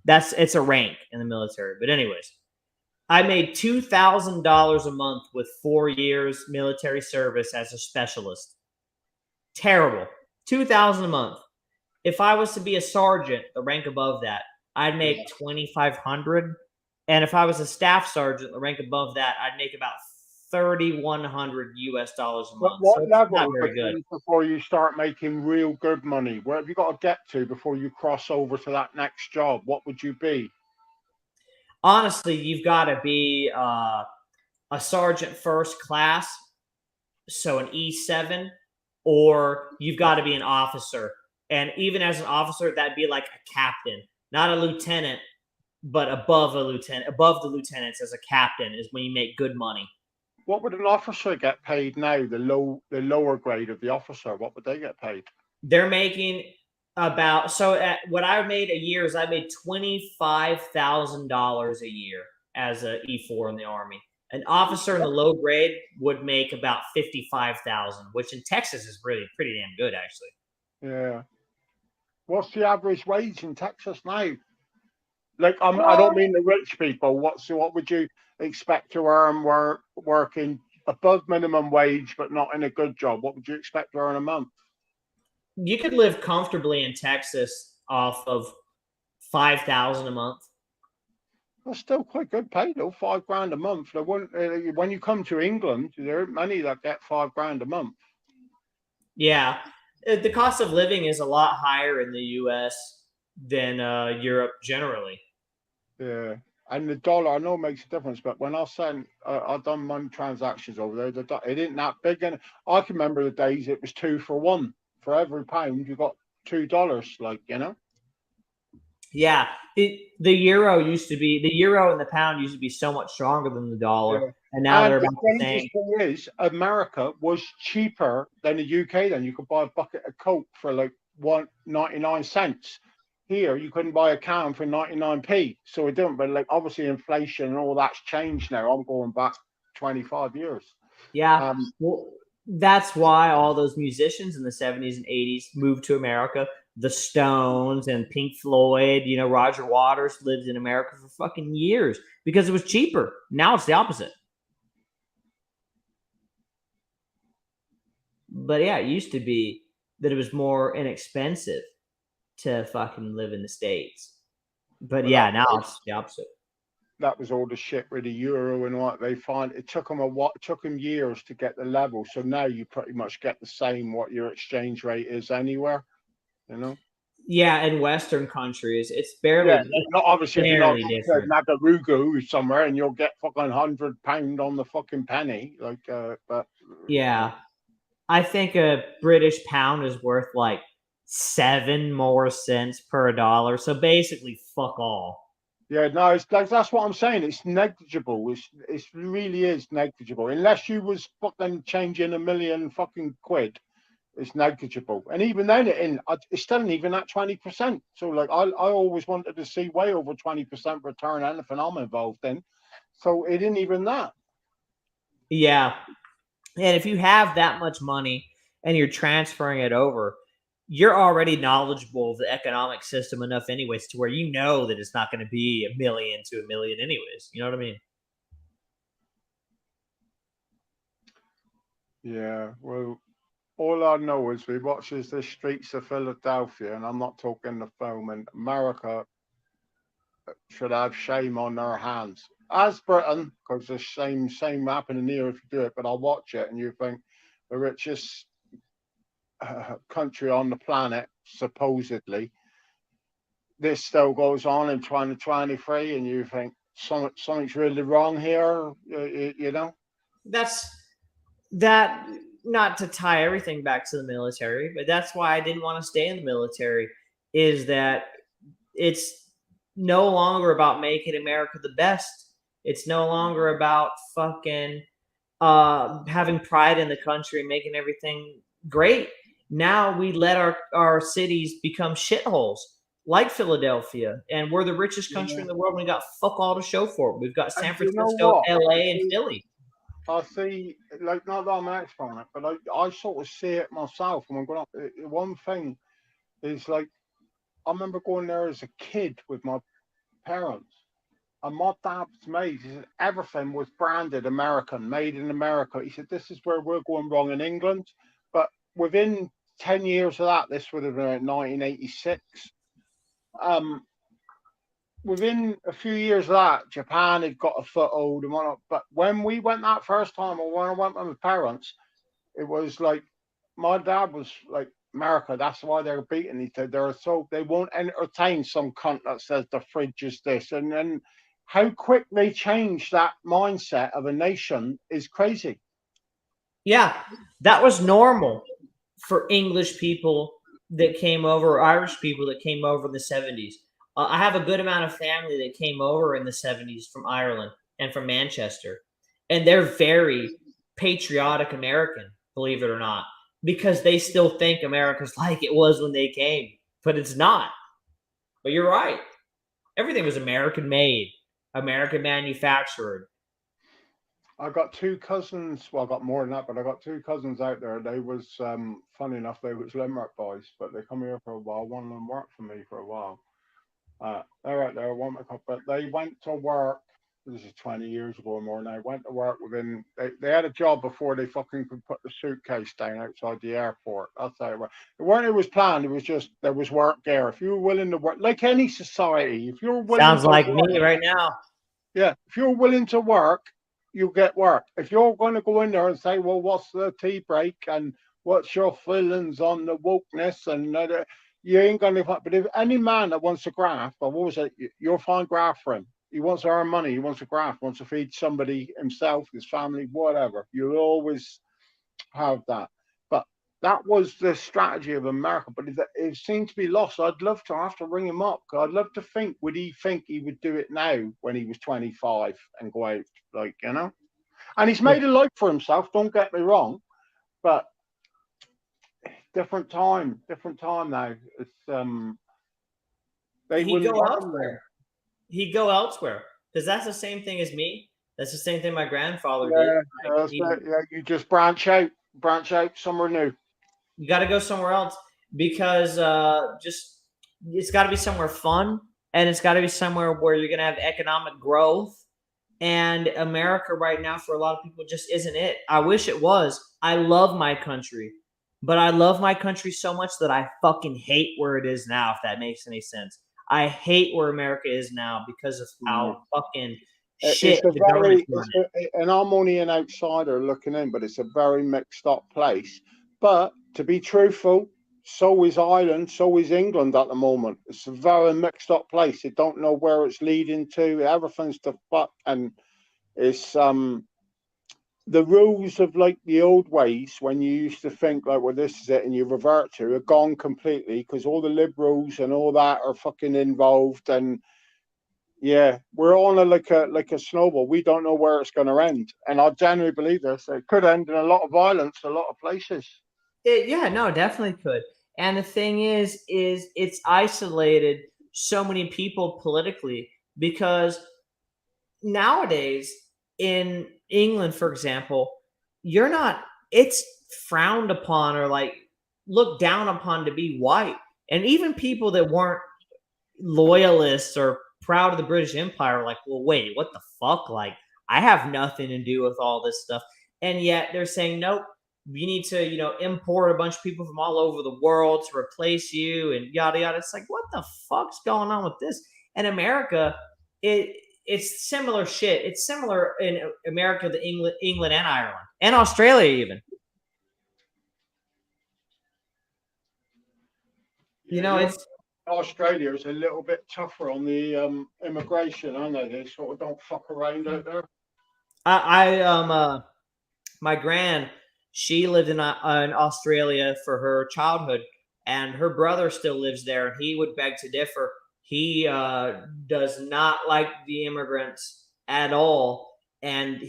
It's a rank in the military. But anyways, I made $2,000 a month with 4 years military service as a specialist. Terrible. 2,000 a month. If I was to be a sergeant, the rank above that, I'd Yeah. make 2,500. And if I was a staff sergeant, the rank above that, I'd make about 3,100 US dollars a But month. So what it's not level very good. before you start making real good money? Where have you got to get to before you cross over to that next job? What would you be? Honestly, you've got to be a sergeant first class, so an E7, or you've got to be an officer. And even as an officer, that'd be like a captain, not a lieutenant, but above a lieutenant, above the lieutenants as a captain is when you make good money. What would an officer get paid now? The lower grade of the officer, what would they get paid? They're making about what I made a year is I made $25,000 a year as a E4 in the Army. An officer in the low grade would make about 55,000, which in Texas is really pretty damn good, actually. Yeah. What's the average wage in Texas now? Like, I don't mean the rich people. What would you expect to earn working above minimum wage, but not in a good job? What would you expect to earn a month? You could live comfortably in Texas off of 5,000 a month. That's still quite good pay though. $5 a month. When you come to England, there aren't many that get $5 a month. Yeah, the cost of living is a lot higher in the U.S. than Europe generally. Yeah. And the dollar, I know it makes a difference, but when I've done money transactions over there, it isn't that big. And I can remember the days it was 2 for 1. For every pound, you got $2, like, you know? Yeah, the euro and the pound used to be so much stronger than the dollar, Yeah. and now And they're the about the strangest same. thing is, America was cheaper than the UK then. You could buy a bucket of Coke for like 99 cents. Here, you couldn't buy a can for 99p. So it didn't, but like obviously inflation and all that's changed now. I'm going back 25 years. Yeah, Um, well, that's why all those musicians in the 70s and 80s moved to America. The Stones and Pink Floyd, Roger Waters lived in America for fucking years because it was cheaper. Now it's the opposite. But yeah, it used to be that it was more inexpensive to fucking live in the States. But Well, yeah, now it's the opposite. That was all the shit with the euro and what they find. It took them took them years to get the level. So now you pretty much get the same what your exchange rate is anywhere, you know. Yeah, in Western countries, it's barely. Yeah, not obviously if you're not barely different. Nagarugu somewhere and you'll get fucking £100 on the fucking penny, like. But Yeah, I think a British pound is worth like 7 more cents per dollar. So basically, fuck all. yeah, no, it's like that's what I'm saying. It's negligible. It really is negligible. Unless you was fucking changing a million fucking quid, it's negligible. And even then, it's still even at 20%. So like, I always wanted to see way over 20% return anything I'm involved in. So it isn't even that. Yeah, and if you have that much money and you're transferring it over, you're already knowledgeable of the economic system enough, anyways, to where you know that it's not going to be a million to a million, anyways. You know what I mean? Yeah. Well, all I know is we watches the streets of Philadelphia, and I'm not talking the film. And America should have shame on their hands, as Britain, because the same happening here if you do it. But I watch it, and you think the richest country on the planet, supposedly, this still goes on in 2023, and you think something's really wrong here. You know. That's that. Not to tie everything back to the military, but that's why I didn't want to stay in the military. Is that it's no longer about making America the best. It's no longer about fucking having pride in the country and making everything great. Now we let our cities become shitholes like Philadelphia, and we're the richest country in the world. And we got fuck all to show for it. We've got San Francisco, LA, and Philly. I see, like, not that I'm an expert on it, but I sort of see it myself when I'm going up. One thing is, like, I remember going there as a kid with my parents, and my dad's made, he said, everything was branded American, made in America. He said, this is where we're going wrong in England. But within 10 years of that, this would have been 1986. Within a few years of that, Japan had got a foothold and whatnot. But when we went that first time, or when I went with my parents, it was like my dad was like, America, that's why they're beating each other. They won't entertain some cunt that says the fridge is this. And then how quick they change that mindset of a nation is crazy. Yeah, that was normal for English people that came over, or Irish people that came over in the 70s. I have a good amount of family that came over in the 70s from Ireland and from Manchester. And they're very patriotic American, believe it or not, because they still think America's like it was when they came, but it's not. But you're right. Everything was American made, American manufactured. I got two cousins. Well, I got more than that, but I got two cousins out there. They was funny enough. They was Limerick boys, but they come here for a while. One of them worked for me for a while. They're out there, but they went to work. This is 20 years ago or more now. Went to work within. They had a job before they fucking could put the suitcase down outside the airport. That's how it was. It weren't. It was planned. It was just there was work there. If you were willing to work, like any society, if you're willing. Sounds like me right now. Yeah, if you're willing to work, you get work. If you're going to go in there and say, well, what's the tea break and what's your feelings on the wokeness and you ain't going to. But if any man that wants a graft, I've always said, you'll find graft for him. He wants to earn money. He wants a graft. Wants to feed somebody, himself, his family, whatever. You'll always have that. But that was the strategy of America. But it seemed to be lost. I'd love to have to ring him up. I'd love to think, would he think he would do it now when he was 25 and go out, like, you know? And he's made a life for himself, don't get me wrong. But different time now. It's they He'd go elsewhere. He'd go elsewhere because that's the same thing as me. That's the same thing my grandfather did. You just branch out somewhere new. You got to go somewhere else because it's got to be somewhere fun, and it's got to be somewhere where you're going to have economic growth. And America right now, for a lot of people, just isn't it. I wish it was. I love my country, but I love my country so much that I fucking hate where it is now, if that makes any sense. I hate where America is now because of how fucking shit the government's running. And I'm only an outsider looking in, but it's a very mixed up place. But to be truthful, so is Ireland, so is England at the moment. It's a very mixed up place. You don't know where it's leading to. Everything's the fuck, and it's the rules of like the old ways when you used to think like, well, this is it, and you revert to, are gone completely because all the liberals and all that are fucking involved. And yeah, we're on like a snowball. We don't know where it's going to end, and I genuinely believe this. It could end in a lot of violence, a lot of places. Yeah, no, definitely could. And the thing is it's isolated so many people politically because nowadays in England, for example, you're not. It's frowned upon or like looked down upon to be white, and even people that weren't loyalists or proud of the British Empire are like, well, wait, what the fuck? Like, I have nothing to do with all this stuff. And yet they're saying, nope, you need to, import a bunch of people from all over the world to replace you and yada yada. It's like, what the fuck's going on with this? And America, it's similar shit. It's similar in America to England and Ireland and Australia even. It's Australia is a little bit tougher on the immigration, aren't they? They sort of don't fuck around out there. My gran, she lived in Australia for her childhood, and her brother still lives there. He would beg to differ. He does not like the immigrants at all, and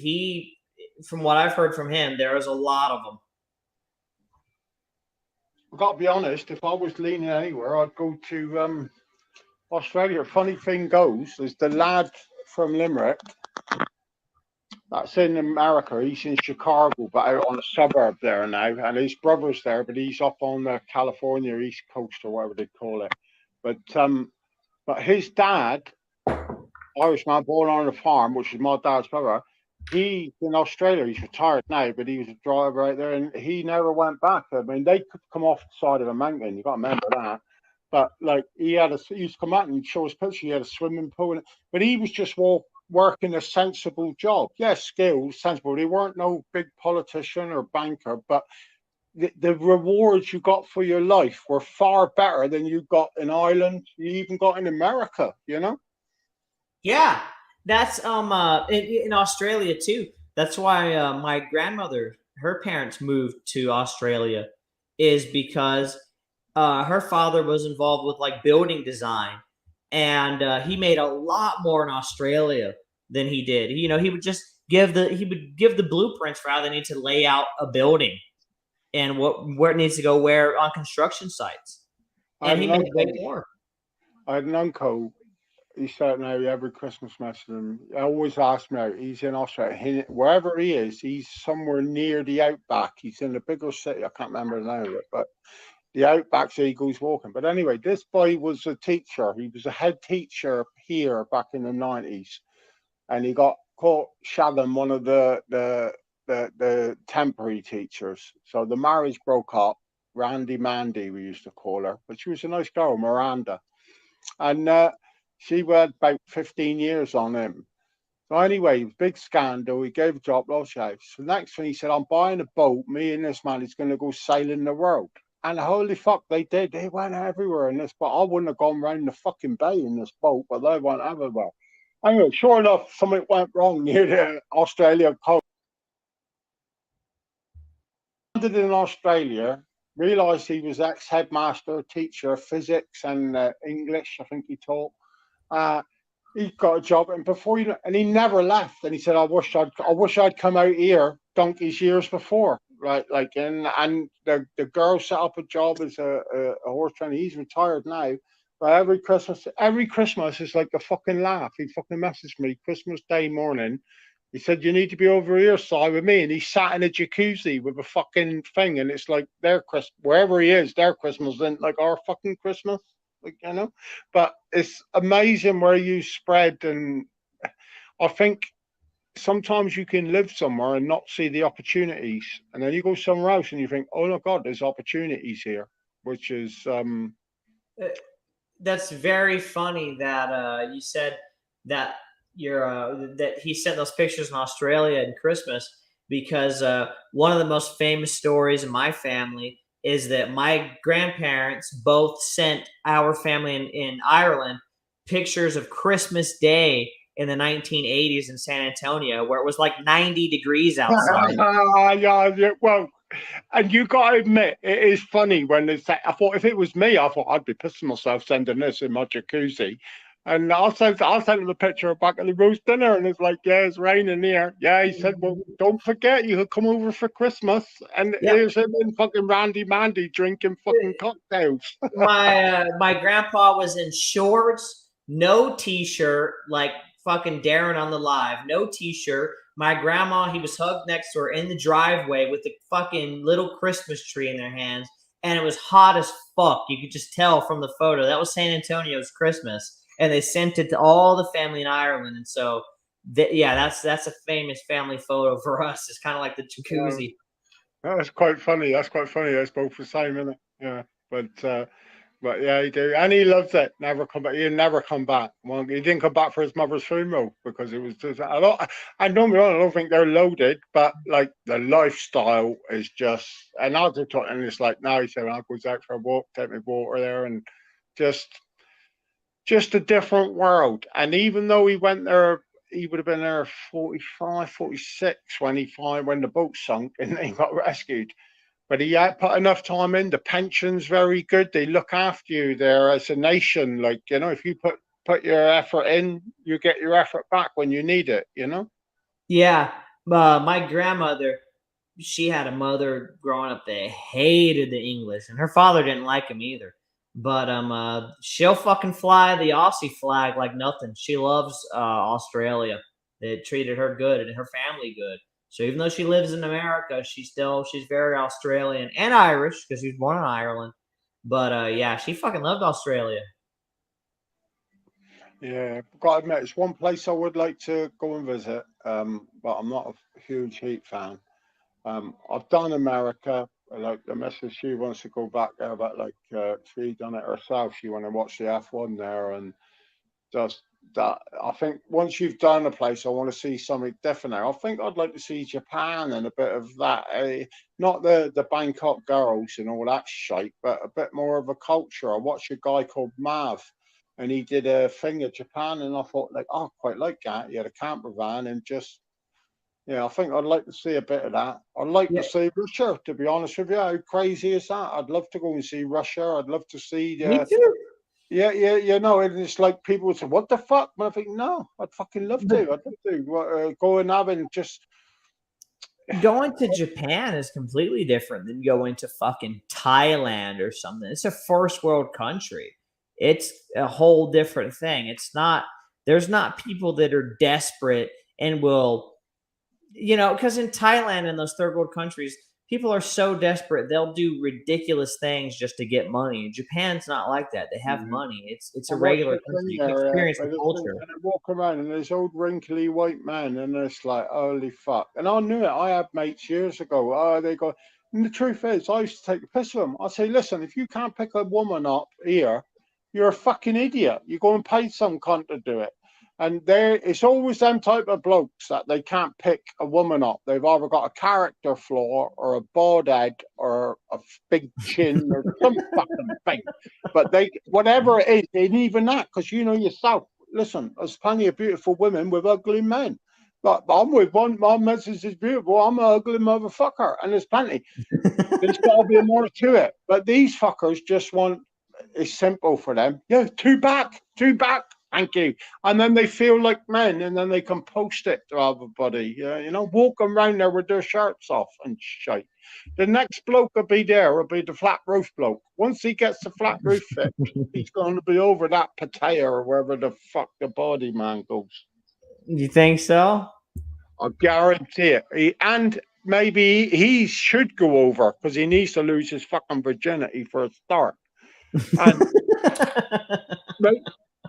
from what I've heard from him, there is a lot of them. I've got to be honest, if I was leaning anywhere, I'd go to Australia. Funny thing goes, there's the lad from Limerick that's in America. He's in Chicago, but out on a suburb there now, and his brother's there, but he's up on the California East Coast or whatever they call it. But his dad, Irishman born on a farm, which is my dad's brother, he's in Australia. He's retired now, but he was a driver out there, and he never went back. I mean, they could come off the side of a mountain. You got to remember that. But like he used to come out and show his picture. He had a swimming pool, but he was just working a sensible job. Yes, skills, sensible. He weren't no big politician or banker, but the rewards you got for your life were far better than you got in Ireland. You even got in America. Yeah, that's in Australia too. That's why my grandmother, her parents moved to Australia, is because her father was involved with like building design, and he made a lot more in Australia than he did. He would just give the blueprints for how they need to lay out a building and where it needs to go where on construction sites, and he made way more. I had an uncle. He started now every Christmas message. I always ask me out. He's in Australia. Wherever he is, he's somewhere near the outback. He's in a bigger city. I can't remember the name of it, but the outback, so he goes walking. But anyway, this boy was a teacher. He was a head teacher here back in the 90s. And he got caught shagging one of the temporary teachers. So the marriage broke up. Randy Mandy, we used to call her. But she was a nice girl, Miranda. And she had about 15 years on him. So anyway, big scandal. He gave a job, lost house. So next thing he said, I'm buying a boat. Me and this man is going to go sailing the world. And holy fuck, they did. They went everywhere in this boat. I wouldn't have gone around the fucking bay in this boat, but they went everywhere. Anyway, sure enough, something went wrong near the Australia coast. Landed in Australia, realised he was ex-headmaster, teacher, physics and English, I think he taught. He got a job, and and he never left. And he said, "I wish I'd come out here donkey's years before." Right, like, and the girl set up a job as a horse trainer. He's retired now. But every Christmas is like a fucking laugh. He fucking messaged me Christmas Day morning. He said, "You need to be over here, Si, with me." And he sat in a jacuzzi with a fucking thing. And it's like their Christmas, wherever he is, their Christmas isn't like our fucking Christmas. But it's amazing where you spread. And I think sometimes you can live somewhere and not see the opportunities, and then you go somewhere else and you think, oh my God, there's opportunities here, which is that's very funny that you said that that he sent those pictures in Australia in Christmas, because one of the most famous stories in my family is that my grandparents both sent our family in Ireland pictures of Christmas Day in the 1980s in San Antonio, where it was like 90 degrees outside. yeah, well, and you got to admit, it is funny when it's that. I thought if it was me, I thought I'd be pissing myself sending this in my jacuzzi. And I sent him a picture back at the roast dinner, and it's like, yeah, it's raining here. Yeah, he said, well, don't forget, you could come over for Christmas. And Yep. here's him in fucking Randy Mandy drinking fucking cocktails. My grandpa was in shorts, no t-shirt, like fucking Darren on the Live, no t-shirt. My grandma, he was hugged next to her in the driveway with the fucking little Christmas tree in their hands, and it was hot as fuck. You could just tell from the photo. That was San Antonio's Christmas, and they sent it to all the family in Ireland. And so, yeah, that's a famous family photo for us. It's kind of like the jacuzzi. That's quite funny. That's both the same, isn't it? Yeah, but yeah, he do, and he loves it. Never come back. He'll never come back. Well, he didn't come back for his mother's funeral because it was just a lot. I don't think they're loaded, but like the lifestyle is just. And I was talking, it's like now he said, "I goes out for a walk, take my water there, and just a different world." And even though he went there, he would have been there 45, 46 when when the boat sunk and he got rescued. But he had put enough time in. The pension's very good. They look after you there as a nation. Like, you know, if you put your effort in, you get your effort back when you need it, you know? Yeah. My grandmother, she had a mother growing up that hated the English, and her father didn't like him either. But she'll fucking fly the Aussie flag like nothing. She loves Australia. They treated her good and her family good. So even though she lives in America, she's very Australian and Irish because she was born in Ireland. But yeah, she fucking loved Australia. Yeah, got to admit, it's one place I would like to go and visit, but I'm not a huge Heat fan. I've done America. Like the missus, she wants to go back there, but like she done it herself. She want to watch the F1 there, and just that. I think once you've done a place, I want to see something different there. I think I'd like to see Japan and a bit of that. Not the Bangkok girls and all that shit, but a bit more of a culture. I watched a guy called Mav, and he did a thing of Japan, and I thought like, oh, I quite like that. He had a camper van and just. Yeah, I think I'd like to see a bit of that. I'd like to see Russia, to be honest with you. How crazy is that? I'd love to go and see Russia. I'd love to see Me too. Yeah, you know, and it's like people would say, "What the fuck?" But I think, no, I'd fucking love to. I'd love to go and have and just. Going to Japan is completely different than going to fucking Thailand or something. It's a first world country. It's a whole different thing. There's not people that are desperate and will, because in Thailand and those third world countries, people are so desperate they'll do ridiculous things just to get money. Japan's not like that. They have money. It's a regular country. You can experience the culture. And I walk around and there's old wrinkly white men, and it's like, holy fuck. And I knew it. I had mates years ago. Oh, they go. And the truth is, I used to take the piss of them. I say, listen, if you can't pick a woman up here, you're a fucking idiot. You go and pay some cunt to do it. And it's always them type of blokes that they can't pick a woman up. They've either got a character flaw or a bald head or a big chin or some fucking thing. But whatever it is, and even that, because you know yourself, listen, there's plenty of beautiful women with ugly men. But I'm with one, my missus is beautiful. I'm an ugly motherfucker. And there's plenty. There's got to be more to it. But these fuckers just want, it's simple for them. Yeah, two back. Thank you. And then they feel like men, and then they can post it to everybody. Walking around there with their shirts off and shite. The next bloke will be the flat roof bloke. Once he gets the flat roof fixed, he's going to be over that Pattaya or wherever the fuck the body man goes. You think so? I guarantee it. And maybe he should go over because he needs to lose his fucking virginity for a start. And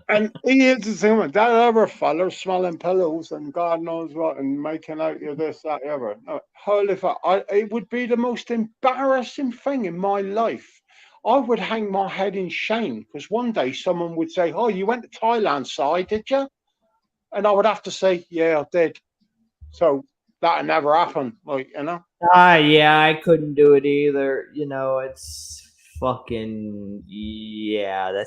And he is the same one. That other fella smelling pillows and God knows what and making out of this, that, the other. No, holy fuck. It would be the most embarrassing thing in my life. I would hang my head in shame because one day someone would say, "Oh, you went to Thailand, Si, did you?" And I would have to say, "Yeah, I did." So that never happened, like, you know. Yeah, I couldn't do it either. It's fucking yeah.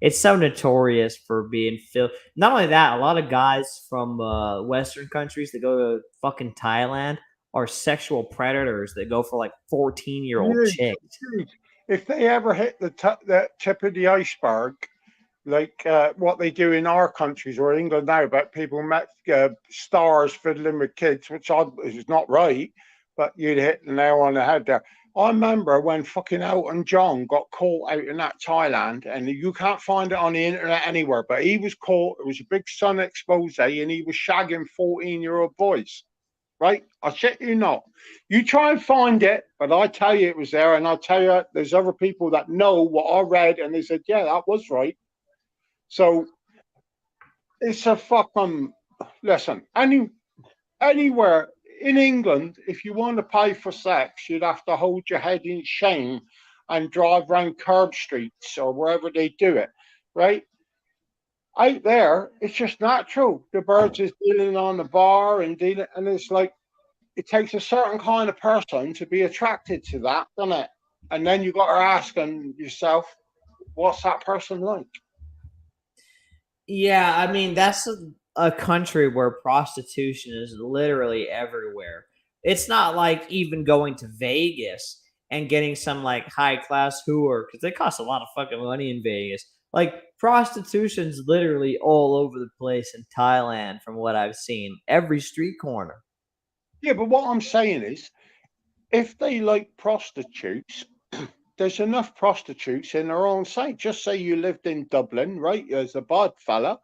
It's so notorious for being filth. Not only that, a lot of guys from Western countries that go to fucking Thailand are sexual predators that go for like 14-year-old Huge, chicks. huge. If they ever hit the tip of the iceberg, like what they do in our countries or England now, but people met stars fiddling with kids, which is not right, but you'd hit the nail on the head there. I remember when fucking Elton John got caught out in that Thailand, and you can't find it on the internet anywhere, but he was caught. It was a big Sun expose, and he was shagging 14-year-old boys. Right? I shit you not. You try and find it, but I tell you it was there, and I tell you there's other people that know what I read, and they said, yeah, that was right. So it's a fucking listen. Anywhere in England, if you want to pay for sex, you'd have to hold your head in shame and drive around curb streets or wherever they do it, right? Out there, it's just natural. The birds is dealing on the bar and dealing, and it's like it takes a certain kind of person to be attracted to that, doesn't it? And then you got to asking yourself, what's that person like? Yeah, I mean that's a country where prostitution is literally everywhere. It's not like even going to Vegas and getting some like high class hooer because they cost a lot of fucking money in Vegas. Like prostitution's literally all over the place in Thailand, from what I've seen, every street corner. Yeah, but what I'm saying is, if they like prostitutes, there's enough prostitutes in their own site. Just say you lived in Dublin, right? As a bad fella,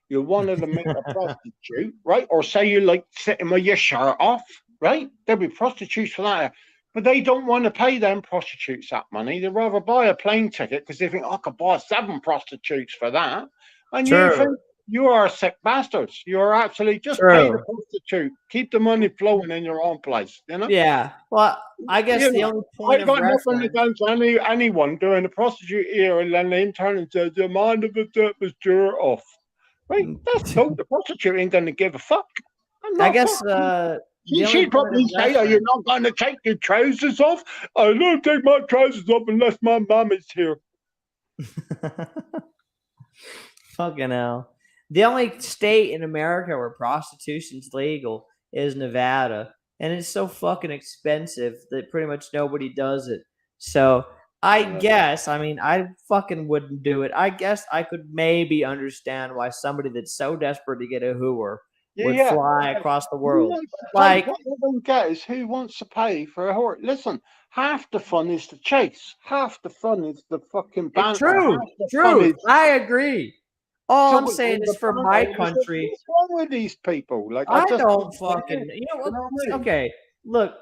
you wanted to meet a prostitute, right? Or say you like sitting with your shirt off, right? There'd be prostitutes for that. But they don't want to pay them prostitutes that money. They'd rather buy a plane ticket because they think, I could buy 7 prostitutes for that. And you True, think you are sick bastards. You are actually just pay the true. prostitute. Keep the money flowing in your own place, you know? Yeah. Well, I guess You the know, only I point of got nothing reference. against anyone doing a prostitute here and then they turn and says the mind of the tip is sure off. Right? That's dope. The prostitute ain't gonna give a fuck. I'm I not guess fucking. the only She'd point of probably say, "Are you reference. not going to take your trousers off?" I don't take my trousers off unless my mum is here. Fucking hell. The only state in America where prostitution's legal is Nevada. And it's so fucking expensive that pretty much nobody does it. So I Yeah, guess, I mean, I fucking wouldn't do it. I guess I could maybe understand why somebody that's so desperate to get a hooer would yeah. fly across the Who world. wants to pay? Like, What they don't get is who wants to pay for a horse. Listen, half the fun is the chase. Half the fun is the fucking banter. true, Half the fun true. is I agree. All so I'm saying the is for my banter. It's like, country, what's wrong with these people? Like, I I just don't don't get fucking, it. you know You what? know what I mean? Okay, look,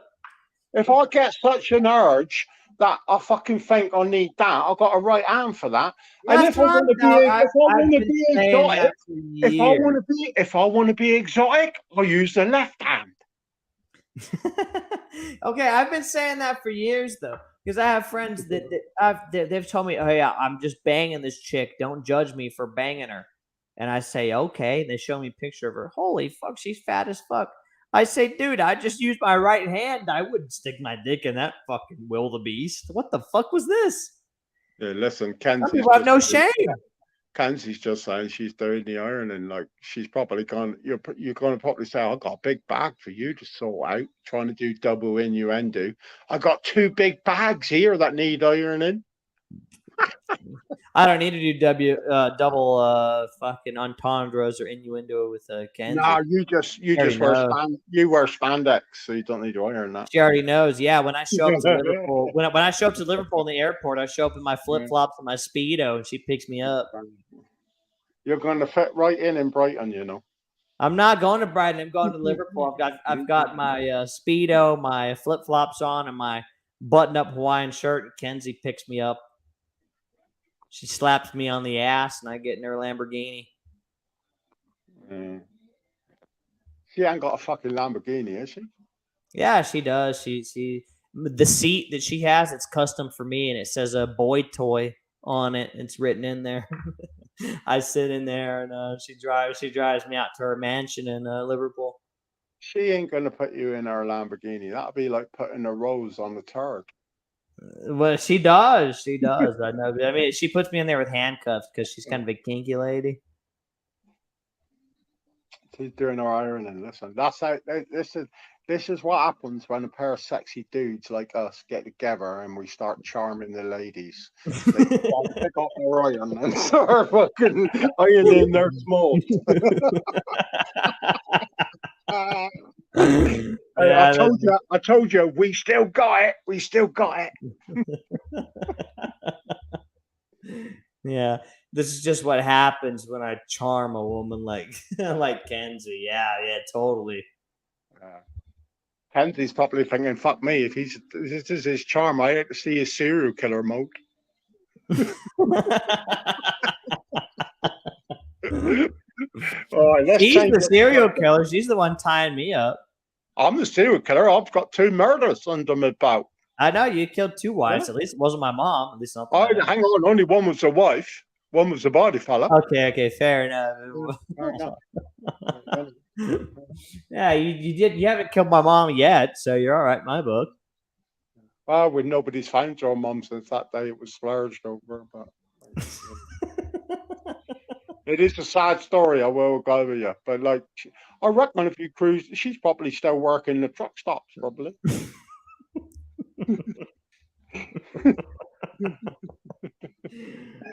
If I get such an urge that I fucking think I need that, I've got a right hand for that. And that's what I'm now. if I I've want to been be saying exotic, that for years. if I want to be exotic, I use the left hand. Okay, I've been saying that for years though, because I have friends they've told me, "Oh yeah, I'm just banging this chick. Don't judge me for banging her." And I say, "Okay." And they show me a picture of her. Holy fuck, she's fat as fuck. I say, "Dude, I just used my right hand. I wouldn't stick my dick in that fucking wildebeest. What the fuck was this?" Yeah, listen, Some people have no shame. Kenzie's just saying she's doing the ironing. Like she's probably gone. You're going to probably say, "I got a big bag for you to sort out." Trying to do double innuendo. I got 2 big bags here that need ironing. I don't need to do double fucking entendres or innuendo with Kenzie. No, you just wear spandex, so you don't need to iron that. She already knows. Yeah, when I show up to Liverpool, when I show up to Liverpool in the airport, I show up in my flip flops and my speedo, and she picks me up. You're going to fit right in Brighton, you know. I'm not going to Brighton. I'm going to Liverpool. I've got my speedo, my flip flops on, and my button up Hawaiian shirt. And Kenzie picks me up. She slaps me on the ass, and I get in her Lamborghini. She ain't got a fucking Lamborghini, has she? Yeah, she does. She the seat that she has, it's custom for me, and it says a boy toy on it. It's written in there. I sit in there, and she drives me out to her mansion in Liverpool. She ain't gonna put you in her Lamborghini. That'd be like putting a rose on the turd. Well, she does. She does. I know. I mean, she puts me in there with handcuffs because she's kind of a kinky lady. She's doing her ironing. Listen, that's how. This is what happens when a pair of sexy dudes like us get together and we start charming the ladies. They pick up their iron and start fucking ironing their small. Yeah, I told you, we still got it. We still got it. Yeah, this is just what happens when I charm a woman like like Kenzie. Yeah, totally. Kenzie's probably thinking, "Fuck me! If this is his charm, I hate to see his serial killer mode." He's the serial killer. She's the one tying me up. I'm the serial killer. I've got 2 murders under my belt. I know you killed 2 wives. At least it wasn't my mom. At least not. Hang on, only one was a wife. One was a body fella. Okay, fair enough. Yeah, you haven't killed my mom yet, so you're all right in my book. Well, when nobody's found your mom since that day, it was splurged over. But it is a sad story. I will go with you, but like, I reckon if you cruise, she's probably still working the truck stops, probably.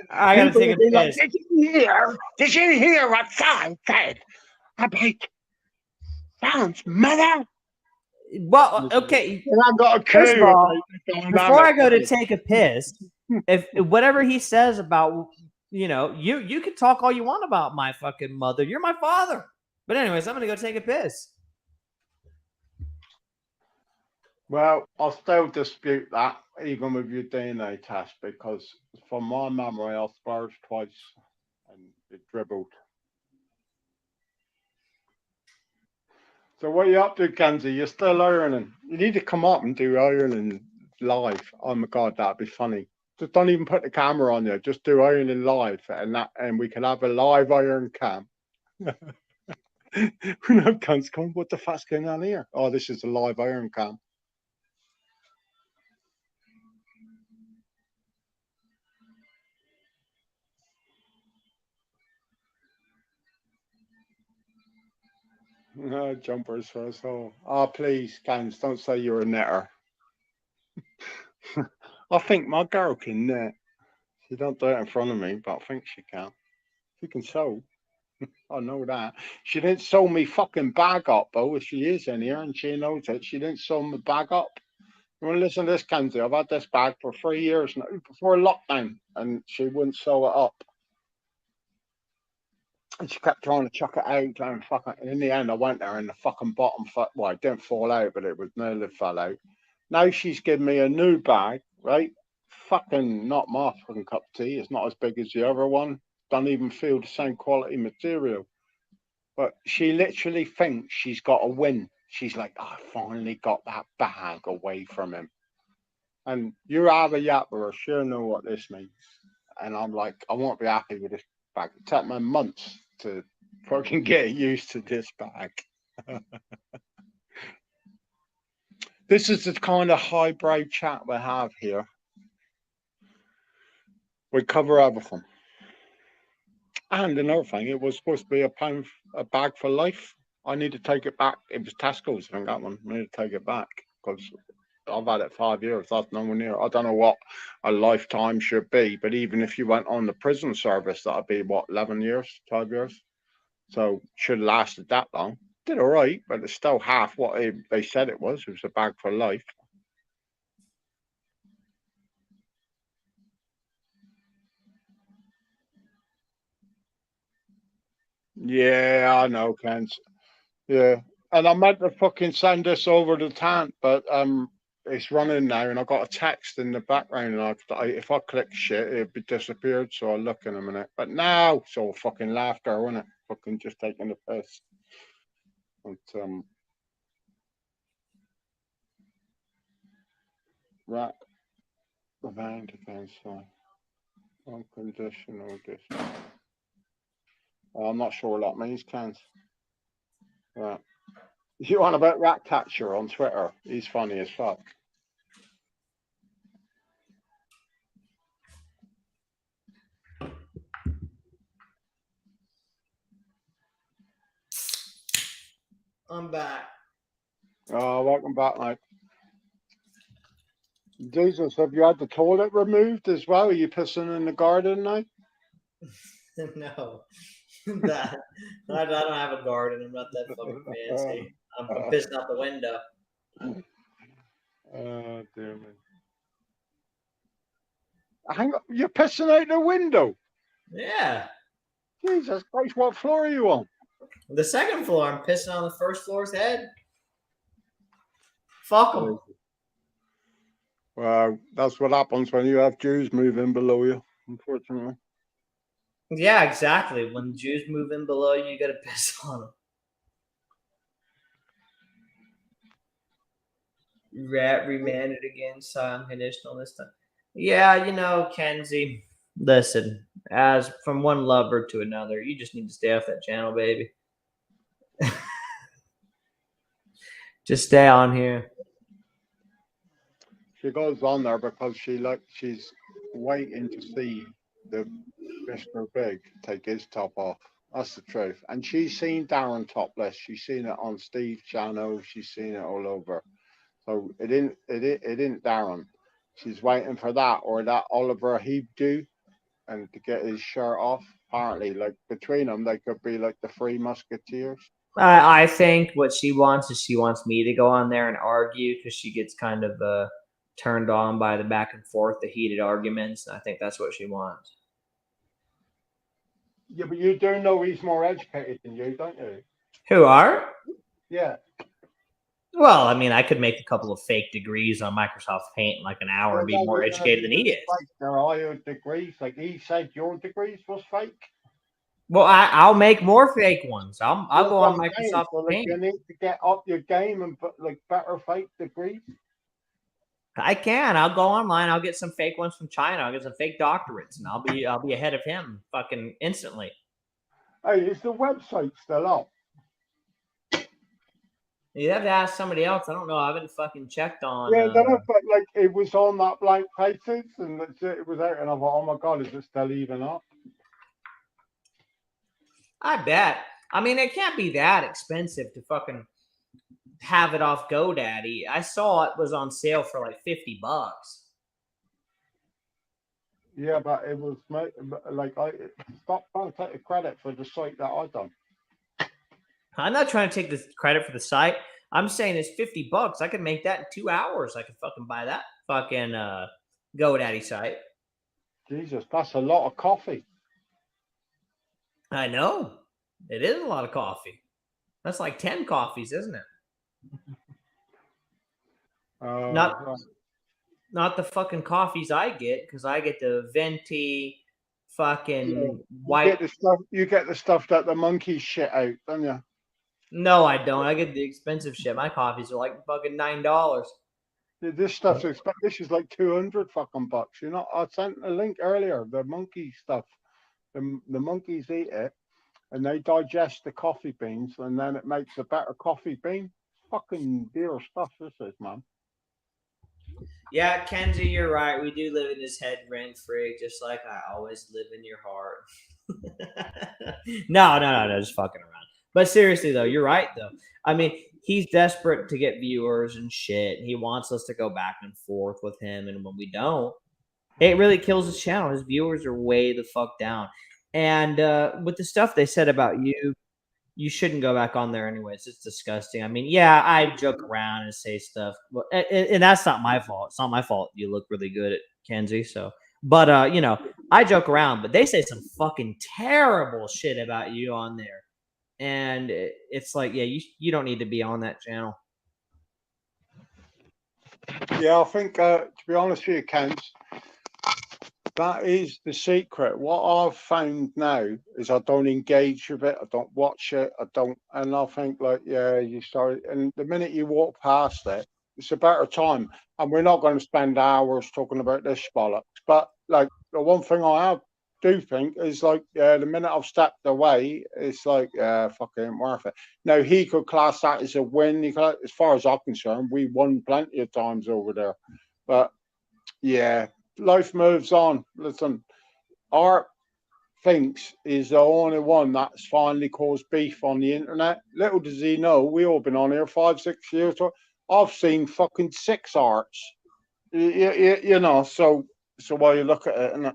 I gotta take a piss. Like, Did you hear what Sam said about Sam's mother? Well, okay. I got a clue. First of all, before I go to take a piss, if whatever he says about, you can talk all you want about my fucking mother. You're my father. But anyways, I'm gonna go take a piss. Well, I'll still dispute that, even with your DNA test, because from my memory, I splurged twice and it dribbled. So what are you up to, Kenzie? You're still ironing. You need to come up and do ironing live. Oh my God, that'd be funny. Just don't even put the camera on you. Just do ironing live, and we can have a live iron cam. What the fuck's going on here? Oh, this is a live iron cam. No jumpers for us all. Oh, please, Cans, don't say you're a netter. I think my girl can net. She don't do it in front of me, but I think she can. She can sew. I know that. She didn't sew me fucking bag up, though, if she is in here and she knows it. She didn't sew my bag up. You want to listen to this, Kenzie? I've had this bag for 3 years now, before lockdown, and she wouldn't sew it up. And she kept trying to chuck it out, and fucking. In the end, I went there, and the fucking bottom, well, it didn't fall out, but it was nearly fell out. Now she's given me a new bag, right? Fucking not my fucking cup of tea. It's not as big as the other one. Don't even feel the same quality material. But she literally thinks she's got a win. She's like, I finally got that bag away from him. And you're out of yapper, I sure know what this means. And I'm like, I won't be happy with this bag. It took me months to fucking get used to this bag. This is the kind of highbrow chat we have here. We cover everything. And another thing, it was supposed to be a bag for life. I need to take it back. It was Tesco's, I think, that one. I need to take it back because I've had it 5 years. That's nowhere near. I don't know what a lifetime should be, but even if you went on the prison service, that'd be what, 11 years, 12 years. So should have lasted that long. Did all right, but it's still half what they said it was. It was a bag for life. Yeah, I know, Kent. Yeah, and I meant to fucking send this over to Tant, but it's running now, and I got a text in the background, and if I click shit, it'd be disappeared. So I'll look in a minute. But now it's all fucking laughter, isn't it? Fucking just taking the piss. But right around again, so unconditional distance. I'm not sure what that means, Kent. Right. You on about Ratcatcher on Twitter? He's funny as fuck. I'm back. Oh, welcome back, mate. Jesus, have you had the toilet removed as well? Are you pissing in the garden now? No, that I don't have a garden. I'm not that fucking fancy. I'm pissing out the window. Oh, dear me. Hang on, you're pissing out the window? Yeah. Jesus Christ, what floor are you on? The second floor. I'm pissing on the first floor's head. Fuck them. Well, that's what happens when you have Jews move in below you, unfortunately. Yeah, exactly. When Jews move in below you, gotta piss on them. Rat remanded again, saw unconditional this time. Yeah, Kenzie. Listen, as from one lover to another, you just need to stay off that channel, baby. Just stay on here. She goes on there because she's waiting to see the Mr. Big take his top off. That's the truth. And she's seen Darren topless. She's seen it on Steve's channel. She's seen it all over. So it didn't Darren. She's waiting for that or that Oliver he'd do and to get his shirt off. Apparently, like between them, they could be like the Three Musketeers. I think what she wants is she wants me to go on there and argue because she gets kind of turned on by the back and forth, the heated arguments. And I think that's what she wants. Yeah, but you do know he's more educated than you, don't you? Who are? Yeah. Well, I mean, I could make a couple of fake degrees on Microsoft Paint in like an hour and be more educated than he is. Like there are your degrees. Like he said your degrees was fake. Well, I'll make more fake ones. I'll go on Microsoft Paint. You need to get up your game and put like better fake degrees. I can. I'll go online. I'll get some fake ones from China. I'll get some fake doctorates, and I'll be ahead of him fucking instantly. Hey, is the website still up? You have to ask somebody else. I don't know. I haven't fucking checked on. Yeah, but like it was on that blank pages, and it was out, and I thought, oh my god, is it still even up? I bet. I mean, it can't be that expensive to fucking have it off GoDaddy. I saw it was on sale for like $50. Yeah, but it was like I stopped trying to take the credit for the site that I done. I'm not trying to take the credit for the site. I'm saying it's $50. I could make that in 2 hours. I could fucking buy that fucking GoDaddy site. Jesus, that's a lot of coffee. I know. It is a lot of coffee. That's like 10 coffees, isn't it? Not the fucking coffees I get, because I get the venti fucking white. You get the stuff that the monkeys shit out, don't you? No, I don't. I get the expensive shit. My coffees are like fucking $9. This stuff's expensive. This is like 200 fucking bucks. You know, I sent a link earlier. The monkey stuff. The monkeys eat it, and they digest the coffee beans, and then it makes a better coffee bean. Fucking dear stuff this is, man. Yeah, Kenzie, you're right. We do live in his head rent free, just like I always live in your heart. No, just fucking around. But seriously, though, you're right, though. I mean, he's desperate to get viewers and shit. He wants us to go back and forth with him. And when we don't, it really kills his channel. His viewers are way the fuck down. And with the stuff they said about you, you shouldn't go back on there anyways. It's disgusting. I mean, yeah, I joke around and say stuff, and that's not my fault. It's not my fault. You look really good at Kenzie, so. But I joke around, but they say some fucking terrible shit about you on there, and it's like, yeah, you don't need to be on that channel. Yeah, I think to be honest with you, Kent, that is the secret. What I've found now is I don't engage with it. I don't watch it. I don't, and I think like, yeah, you start, and the minute you walk past it, it's a better time. And we're not going to spend hours talking about this bollocks. But like the one thing do think is like, yeah, the minute I've stepped away, it's like, yeah, fucking ain't worth it. Now he could class that as a win. As far as I'm concerned, we won plenty of times over there. But yeah, life moves on. Listen, Art thinks is the only one that's finally caused beef on the internet. Little does he know, we all been on here 5, 6 years. I've seen fucking 6 Arts. You know, so while you look at it, and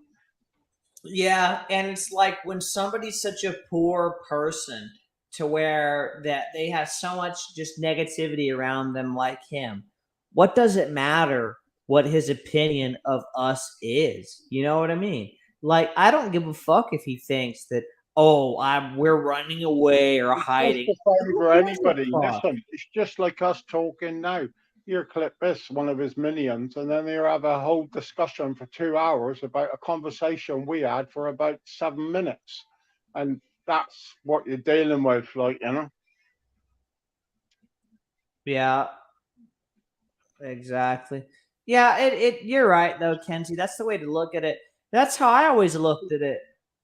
Yeah, and it's like when somebody's such a poor person to where that they have so much just negativity around them like him. What does it matter what his opinion of us is? You know what I mean? Like I don't give a fuck if he thinks that we're running away or it's just hiding. the same Who for gives a anybody. fuck? Listen, it's just like us talking now. Here, clip this, one of his minions, and then they have a whole discussion for 2 hours about a conversation we had for about 7 minutes. And that's what you're dealing with, like, you know. Yeah, exactly. Yeah, you're right though, Kenzie. That's the way to look at it. That's how I always looked at it.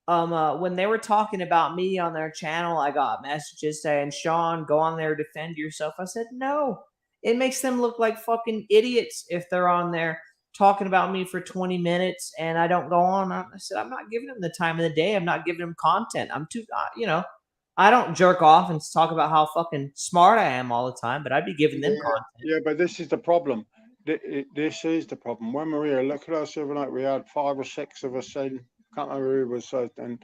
When they were talking about me on their channel, I got messages saying, "Sean, go on there, defend yourself." I said, "No." It makes them look like fucking idiots if they're on there talking about me for 20 minutes and I don't go on. I said, "I'm not giving them the time of the day. I'm not giving them content. I'm too, I don't jerk off and talk about how fucking smart I am all the time, but I'd be giving them Yeah, content." yeah, but this is the problem. This is the problem. When we were here, look at us overnight. We had 5 or 6 of us in. Can't remember who was. And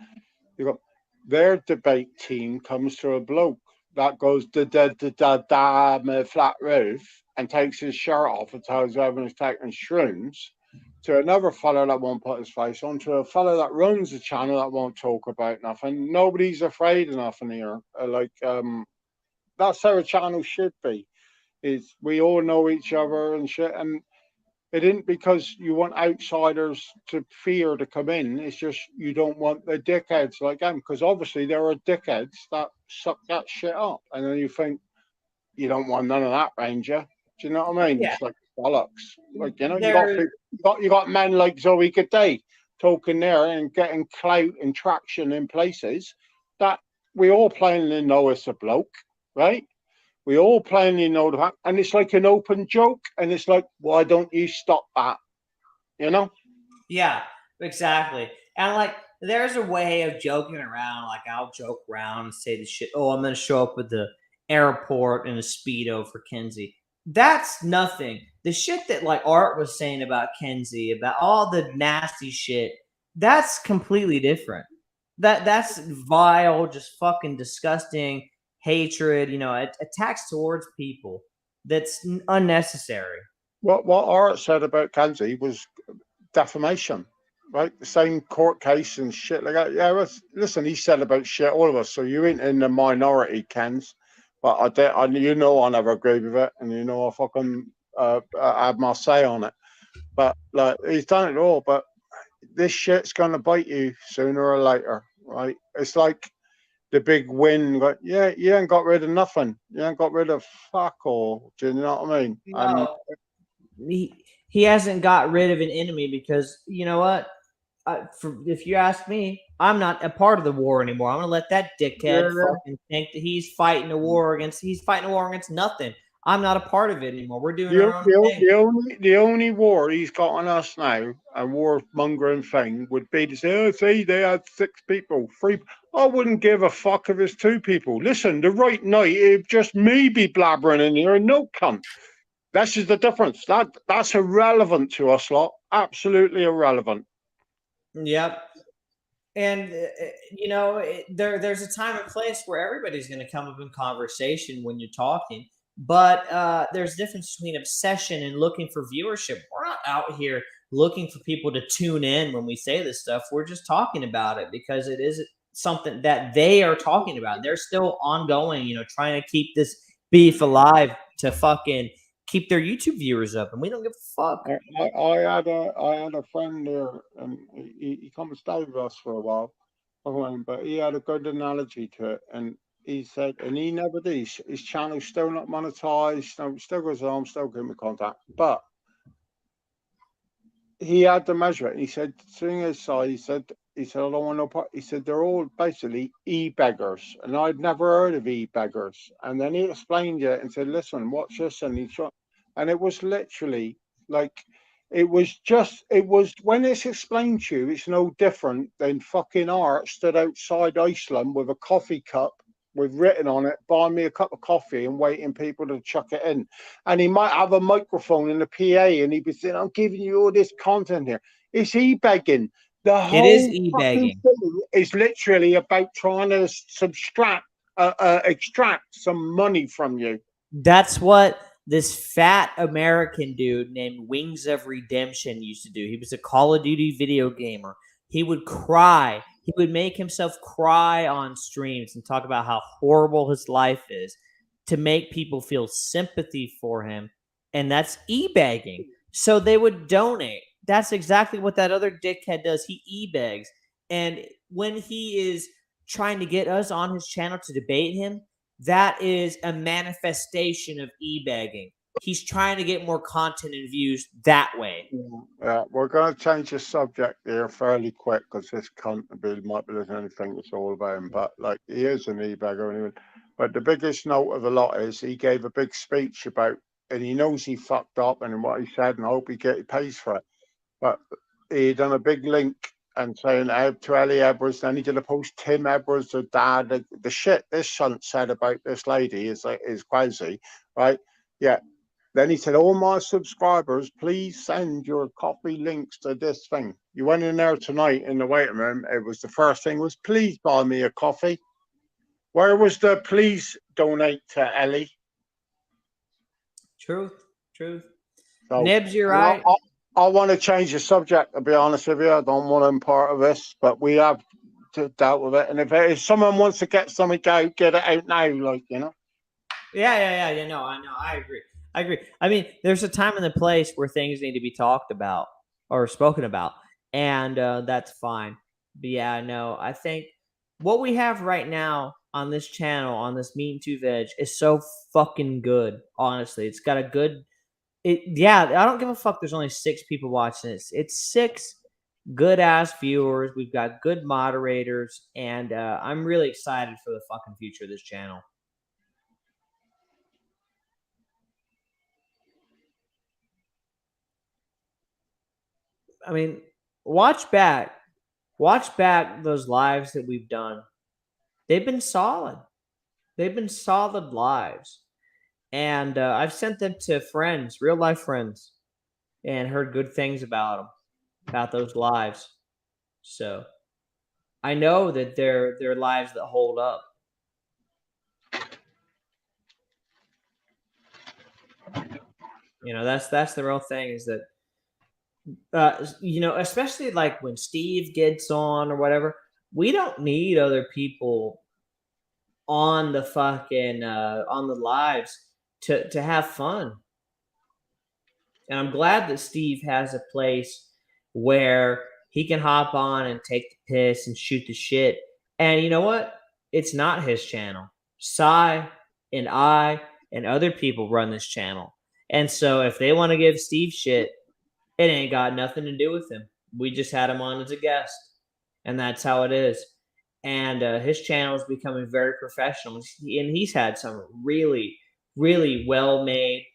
you got their debate team comes to a bloke that goes da flat roof and takes his shirt off and tells everyone he's taking shrooms. To another fellow that won't put his face on, to a fellow that runs the channel that won't talk about nothing. Nobody's afraid of nothing here. That's how a channel should be. Is we all know each other and shit, and it isn't because you want outsiders to fear to come in. It's just you don't want the dickheads like them, because obviously there are dickheads that suck that shit up, and then you think you don't want none of that, Ranger. Do you know what I mean? Yeah, It's like bollocks. Like, you know, you got there. people, you got men like Zoe Goday talking there and getting clout and traction in places that we all plainly know it's a bloke, right? We all plainly know that, and it's like an open joke, and it's like, why don't you stop that? You know? Yeah, exactly. And like, there's a way of joking around. Like, I'll joke around and say the shit. Oh, I'm gonna show up at the airport in a speedo for Kenzie. That's nothing. The shit that like Art was saying about Kenzie, about all the nasty shit, that's completely different. That's vile, just fucking disgusting hatred. Attacks towards people. That's unnecessary. What Art said about Kanzi was defamation, right? The same court case and shit like that. Yeah, listen, he said about shit, all of us. So you ain't in the minority, Kens. But you know, I never agree with it, and you know, I fucking I have my say on it. But like, he's done it all. But this shit's gonna bite you sooner or later, right? It's like the big win. But yeah, you ain't got rid of nothing. You ain't got rid of fuck all. Do you know what I mean? And No, he hasn't got rid of an enemy because you know what? If you ask me, I'm not a part of the war anymore. I'm gonna let that dickhead yeah, fucking think that he's fighting a war against. He's fighting a war against nothing. I'm not a part of it anymore. We're doing our own thing. the only war he's got on us now, a warmongering thing, would be to say, oh, see, they had 6 people, 3. I wouldn't give a fuck if it's 2 people. Listen, the right night, it'd just me be blabbering in here and no cunt. This is the difference. That's irrelevant to us lot. Absolutely irrelevant. Yep. And there's a time and place where everybody's going to come up in conversation when you're talking, but there's a difference between obsession and looking for viewership. We're not out here looking for people to tune in when we say this stuff. We're just talking about it because it is something that they are talking about. They're still ongoing, trying to keep this beef alive to fucking keep their YouTube viewers up, and we don't give a fuck. I had a friend there, and he come and stayed with us for a while, but he had a good analogy to it, and he said, and he never did. His channel's still not monetized, still goes on, still giving me contact, but he had to measure it. And he said, seeing his side, he said, I don't want no part. He said, they're all basically e-beggars. And I'd never heard of e-beggars. And then he explained it and said, listen, watch this. And and it was literally like, it was when it's explained to you, it's no different than fucking Art stood outside Iceland with a coffee cup with written on it, buy me a cup of coffee, and waiting people to chuck it in. And he might have a microphone in the PA and he'd be saying, I'm giving you all this content here. It's e-begging. The It is whole e-begging. thing is literally about trying to extract some money from you. That's what this fat American dude named Wings of Redemption used to do. He was a Call of Duty video gamer. He would cry. He would make himself cry on streams and talk about how horrible his life is to make people feel sympathy for him. And that's e-begging. So they would donate. That's exactly what that other dickhead does. He e-begs. And when he is trying to get us on his channel to debate him, that is a manifestation of e-begging. He's trying to get more content and views that way. Yeah, we're going to change the subject here fairly quick because this cunt might be listening to anything it's all about him. But like, he is an e-beggar anyway. But the biggest note of the lot is he gave a big speech about, and he knows he fucked up and what he said, and I hope he pays for it. But he done a big link and saying to Ellie Edwards. Then he did a post Tim Edwards, the dad. The shit this son said about this lady is crazy, right? Yeah. Then he said, all my subscribers, please send your coffee links to this thing. You went in there tonight in the waiting room. It was the first thing was, please buy me a coffee. Where was the please donate to Ellie? Truth. So, Nibs, you're right. I want to change the subject, to be honest with you. I don't want to be part of this, but we have dealt with it. And if someone wants to get something out, get it out now, like, you know. Yeah. No, I know. I agree. I mean, there's a time and a place where things need to be talked about or spoken about, and that's fine. But yeah, no, I think what we have right now on this channel, on this Meat and Two Veg, is so fucking good. Honestly, it's got a good. Yeah, I don't give a fuck. There's only 6 people watching this. It's 6 good ass viewers. We've got good moderators, and I'm really excited for the fucking future of this channel. I mean, watch back those lives that we've done. They've been solid. They've been solid lives. And I've sent them to friends, real life friends, and heard good things about them, about those lives. So I know that they're lives that hold up. You know, that's the real thing is that you know, especially like when Steve gets on or whatever, we don't need other people on the fucking on the lives to have fun. And I'm glad that Steve has a place where he can hop on and take the piss and shoot the shit. And you know what? It's not his channel. Cy and I and other people run this channel. And so if they want to give Steve shit, it ain't got nothing to do with him. We just had him on as a guest. And that's how it is. And his channel is becoming very professional. And he's had some really, really well made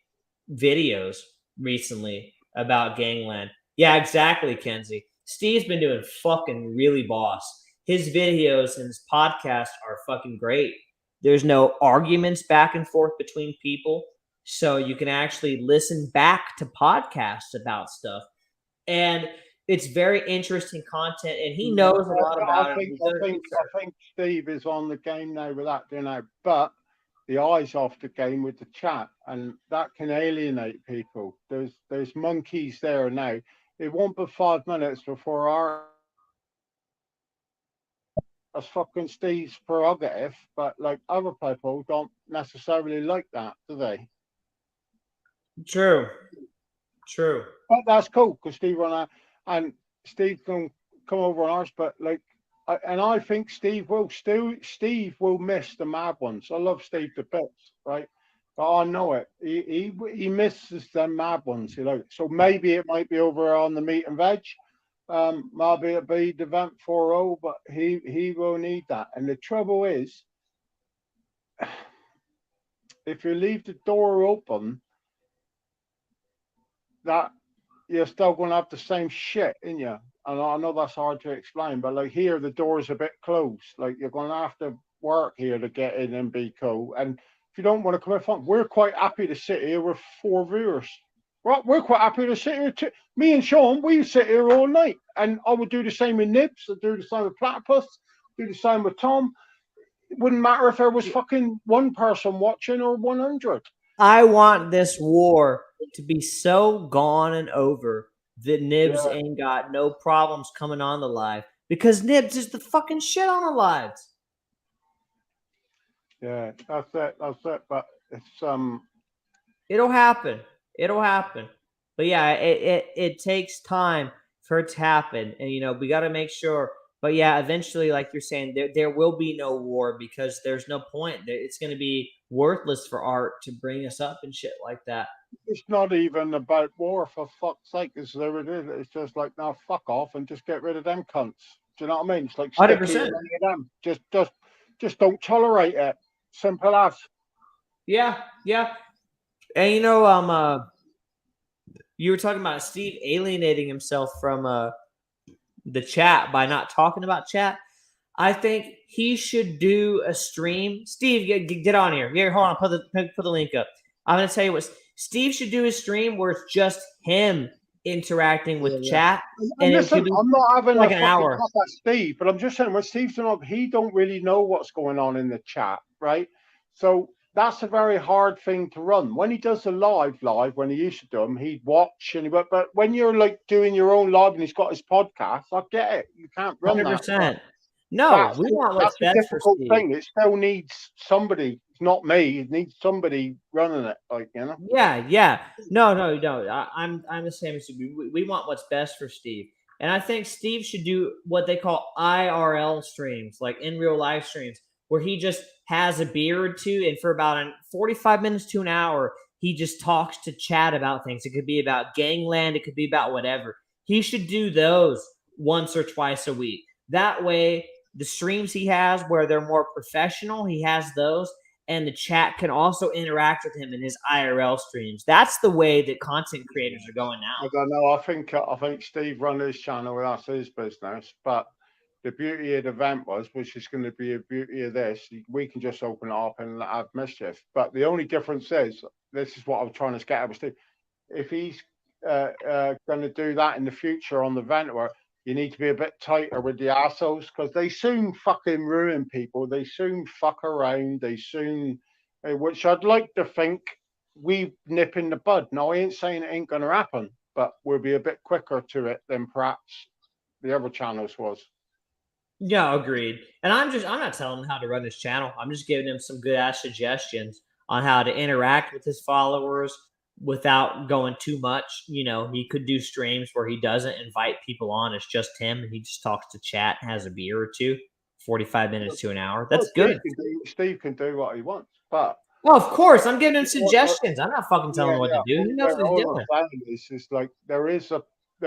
videos recently about gangland. Yeah, exactly, Kenzie. Steve's been doing fucking really boss. His videos and his podcast are fucking great. There's no arguments back and forth between people. So you can actually listen back to podcasts about stuff. And it's very interesting content, and he knows a lot about it. I think Steve is on the game now with that, you know, but the eyes off the game with the chat, and that can alienate people. There's monkeys there now. It won't be 5 minutes before our that's fucking Steve's prerogative, but like other people don't necessarily like that, do they? True. But that's cool because and Steve can come over on ours. But like, and I think Steve will miss the mad ones. I love Steve to bits, right? But I know it. He misses the mad ones, So maybe it might be over on the meat and veg. Maybe it'll be the Vent 4.0, but he will need that. And the trouble is, if you leave the door open, that you're still going to have the same shit in you. And I know that's hard to explain, but like here, the door's a bit closed. Like you're going to have to work here to get in and be cool. And if you don't want to come in front, we're quite happy to sit here with 4 viewers. We're quite happy to sit here too. Me and Sean, we sit here all night. And I would do the same with Nibs. I'd do the same with Platypus. Do the same with Tom. It wouldn't matter if there was fucking one person watching or 100. I want this war to be so gone and over that Nibs ain't got no problems coming on the live, because Nibs is the fucking shit on the lives. Yeah, that's it. But it's it'll happen. But yeah, it takes time for it to happen, and we got to make sure. But yeah, eventually, like you're saying, there will be no war, because there's no point. It's going to be worthless for art to bring us up and shit like that. It's not even about war, for fuck's sake. It's just like, now fuck off and just get rid of them cunts. Do you know what I mean? It's like 100%. Them. Just don't tolerate it. Simple as. Yeah. And you were talking about Steve alienating himself from the chat by not talking about chat. I think he should do a stream. Steve, get on here. Here, hold on. Put the link up. I'm going to tell you what Steve should do. A stream where it's just him interacting with chat. And listen, I'm not having like an hour. At Steve, but I'm just saying, when Steve's doing, he don't really know what's going on in the chat, right? So that's a very hard thing to run. When he does a live, when he used to do them, he'd watch but when you're like doing your own live and he's got his podcast, I get it. You can't run 100%. That. No, we want what's best for Steve. Difficult thing. It still needs somebody. It's not me. It needs somebody running it. Yeah. No. I'm the same as you. We want what's best for Steve, and I think Steve should do what they call IRL streams, like in real life streams, where he just has a beer or two, and for about 45 minutes to an hour, he just talks to chat about things. It could be about Gangland. It could be about whatever. He should do those once or twice a week. That way, the streams he has where they're more professional, he has those, and the chat can also interact with him in his IRL streams. That's the way that content creators are going now. I don't know. I think Steve run his channel, that's his business. But the beauty of the event which is going to be a beauty of this, we can just open it up and have mischief. But the only difference is, this is what I'm trying to get at with Steve. If he's going to do that in the future on the Venture, you need to be a bit tighter with the assholes, because they soon fucking ruin people. They soon fuck around. They soon, which I'd like to think we nip in the bud. Now, I ain't saying it ain't going to happen, but we'll be a bit quicker to it than perhaps the other channels was. Yeah, agreed. And I'm not telling him how to run his channel. I'm just giving him some good ass suggestions on how to interact with his followers without going too much. He could do streams where he doesn't invite people on. It's just him, and he just talks to chat and has a beer or two, 45 minutes to an hour. That's good. Steve can do what he wants, but of course, I'm giving him suggestions. I'm not fucking telling him what to do. He knows what he's doing. It's like there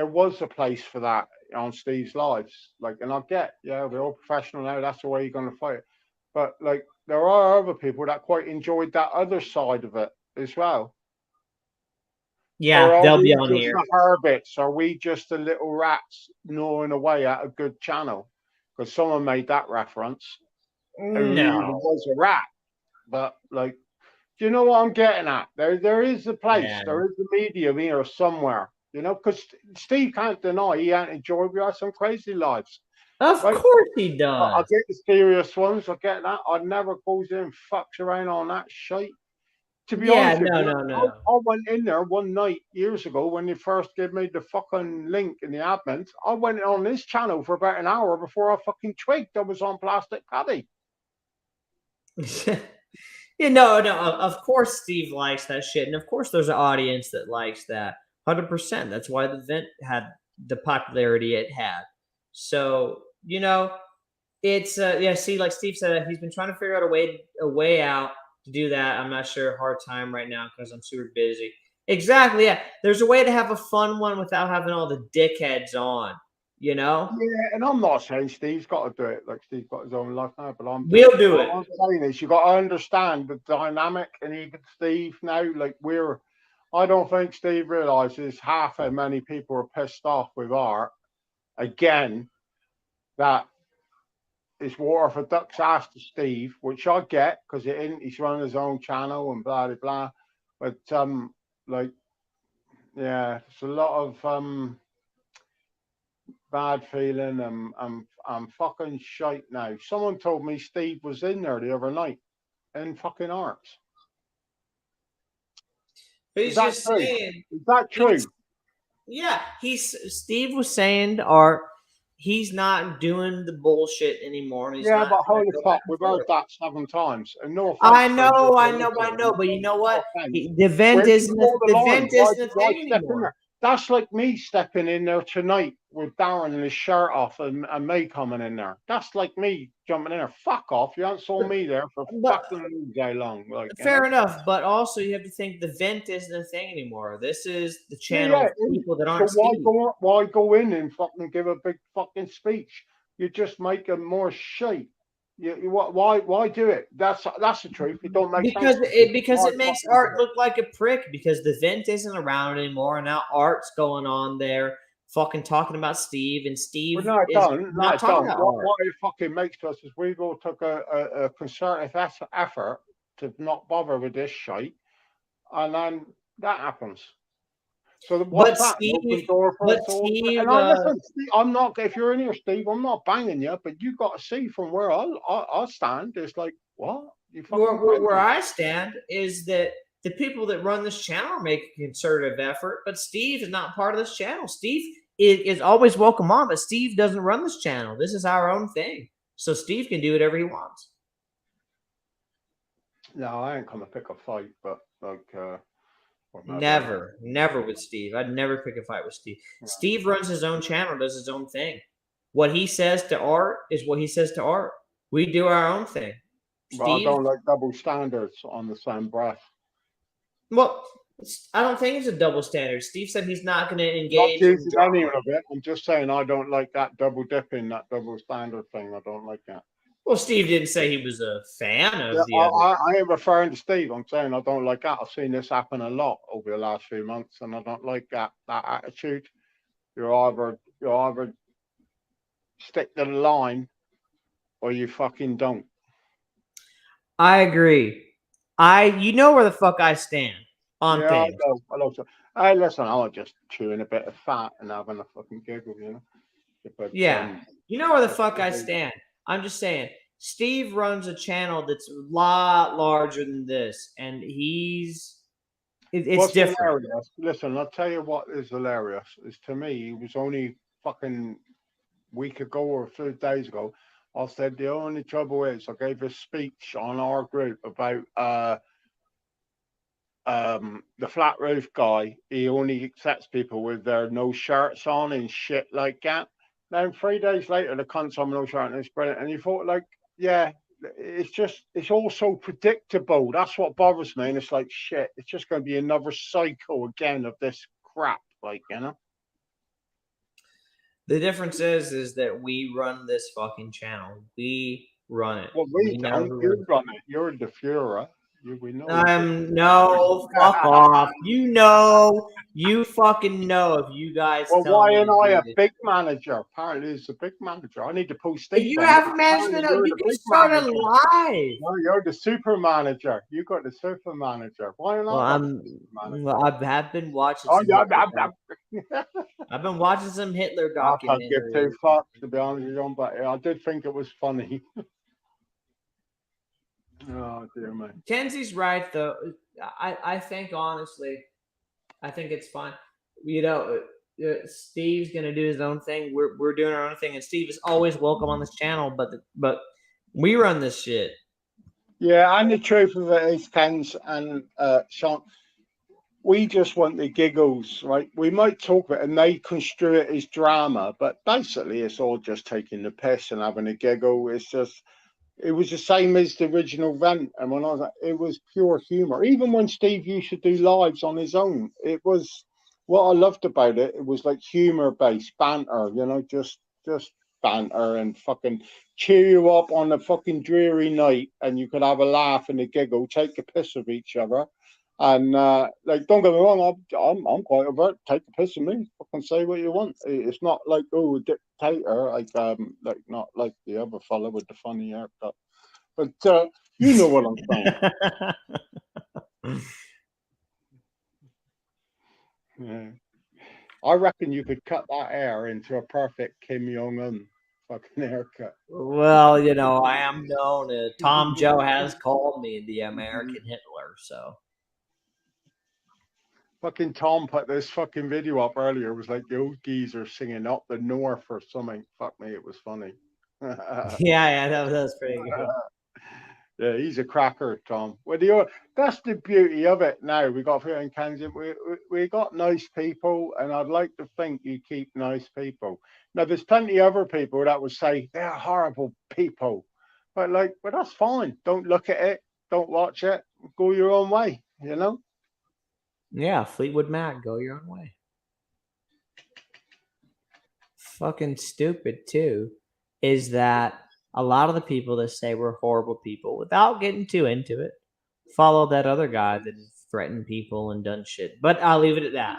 was a place for that on Steve's lives. And I get, we're all professional now. That's the way you're going to fight it. But there are other people that quite enjoyed that other side of it as well. Yeah, they'll be on here. Herbits? Are we just the little rats gnawing away at a good channel? Because someone made that reference. No, it was a rat. But do you know what I'm getting at? There is a place. Yeah. There is a medium here somewhere. Because Steve can't deny he ain't enjoyed. We have some crazy lives. Of course he does. I get the serious ones. I get that. I never goes in and fucks around on that shit. To be honest, no. I went in there one night years ago when they first gave me the fucking link in the admins. I went on this channel for about an hour before I fucking twigged I was on Plastic Paddy. Yeah, no. Of course, Steve likes that shit, and of course, there's an audience that likes that. 100%. That's why the vent had the popularity it had. So it's yeah. See, like Steve said, he's been trying to figure out a way out to do that. I'm not sure. Hard time right now because I'm super busy. Exactly. Yeah. There's a way to have a fun one without having all the dickheads on. Yeah, and I'm not saying Steve's got to do it. Like Steve's got his own life now, but We'll do it. all I'm saying is you got to understand the dynamic, and even Steve now, like I don't think Steve realizes half how many people are pissed off with art. Again, that is water for ducks ass to Steve, which I get because he's running his own channel and blah blah blah. But like, yeah, it's a lot of bad feeling. I'm fucking shite now. Someone told me Steve was in there the other night in fucking arts. But he's just true? saying. Is that true? Yeah, Steve was saying to Art, he's not doing the bullshit anymore. He's Yeah, not but holy fuck, we've heard that 7 times. And no offense. I know. But you know what? The vent isn't a thing anymore. That's like me stepping in there tonight with Darren and his shirt off and May coming in there. That's like me jumping in there. Fuck off. You haven't saw me there for fucking day long. Like, fair enough, but also you have to think the vent isn't a thing anymore. This is the channel of people that aren't so why go in and fucking give a big fucking speech? You just make them more shite. Why do it? That's the truth. It don't make sense. Because it makes Art look like a prick because the vent isn't around anymore, and now Art's going on there fucking talking about Steve, and Steve no, it don't. not talking about Art. What it fucking makes us is we all took a concerted effort to not bother with this shite, and then that happens. So what's that? Open door for us all. And listen, Steve, I'm not. If you're in here, Steve, I'm not banging you, but you got to see from where I stand. It's like what you fucking. Where I stand is that the people that run this channel make a concerted effort, but Steve is not part of this channel. Steve is always welcome on, but Steve doesn't run this channel. This is our own thing, so Steve can do whatever he wants. No, I ain't gonna pick a fight, but like. Never with Steve. I'd never pick a fight with Steve. Yeah. Steve runs his own channel, does his own thing. What he says to Art is what he says to Art. We do our own thing. Well, I don't like double standards on the same breath. Well, I don't think it's a double standard. Steve said he's not going to engage. Not using any of it. I'm just saying I don't like that double dipping, that double standard thing. I don't like that. Well, Steve didn't say he was a fan of the I ain't referring to Steve. I'm saying I don't like that. I've seen this happen a lot over the last few months, and I don't like that attitude. You either stick to the line, or you fucking don't. I agree. You know where the fuck I stand on things. I know. Hey, listen, I was just chewing a bit of fat and having a fucking giggle, you know. But, yeah, you know where the fuck I stand. I'm just saying, Steve runs a channel that's a lot larger than this, and it's different. Hilarious? Listen, I'll tell you what is hilarious. Is to me, it was only fucking week ago or 2 days ago. I said the only trouble is I gave a speech on our group about the flat roof guy. He only accepts people with their no shirts on and shit like that. Then 3 days later, the cunt's on no shirt and it's brilliant. And you thought, like, yeah, it's all so predictable. That's what bothers me. And it's like, shit, it's just going to be another cycle again of this crap, like, you know? The difference is that we run this fucking channel. We run it. Well, we don't. You run it. You're the Führer. We know. No, fuck off. You fucking know if you guys. Well, why am I a big manager? Apparently, it's a big manager. I need to post Steve. You have management. You can start it live. No, you're the super manager. You got the super manager. Why not? Well, I have been watching. I've been watching some Hitler documentaries. I can't give 2 fucks, to be honest with you, but I did think it was funny. Oh dear me. Kenzie's right though. I think honestly, I think it's fine. You know, Steve's gonna do his own thing. We're doing our own thing, and Steve is always welcome on this channel. But we run this shit. Yeah, and the truth of it is, Kens and Sean, we just want the giggles, right? We might talk about it and they construe it as drama, but basically it's all just taking the piss and having a giggle. It was the same as the original Rent, and when I was like, it was pure humor. Even when Steve used to do lives on his own, it was what I loved about it. It was like humor based banter, just banter and fucking cheer you up on a fucking dreary night, and you could have a laugh and a giggle, take a piss of each other. And like, don't get me wrong, I'm quite avert. Take a piss of me, fucking say what you want. It's not like, oh, a dictator, like not like the other fella with the funny haircut. But you know what I'm saying. Yeah. I reckon you could cut that hair into a perfect Kim Jong Un fucking haircut. Well, I am known. Tom Joe has called me the American Hitler, so. Fucking Tom put this fucking video up earlier. It was like the old geezer singing Up the North or something. Fuck me, it was funny. Yeah, that was pretty good. Yeah, he's a cracker, Tom. That's the beauty of it now. We got here in Kansas. We got nice people, and I'd like to think you keep nice people. Now, there's plenty of other people that would say they're horrible people, but that's fine. Don't look at it. Don't watch it. Go your own way. Yeah, Fleetwood Mac, go your own way. Fucking stupid too is that a lot of the people that say we're horrible people, without getting too into it, follow that other guy that threatened people and done shit. But I'll leave it at that.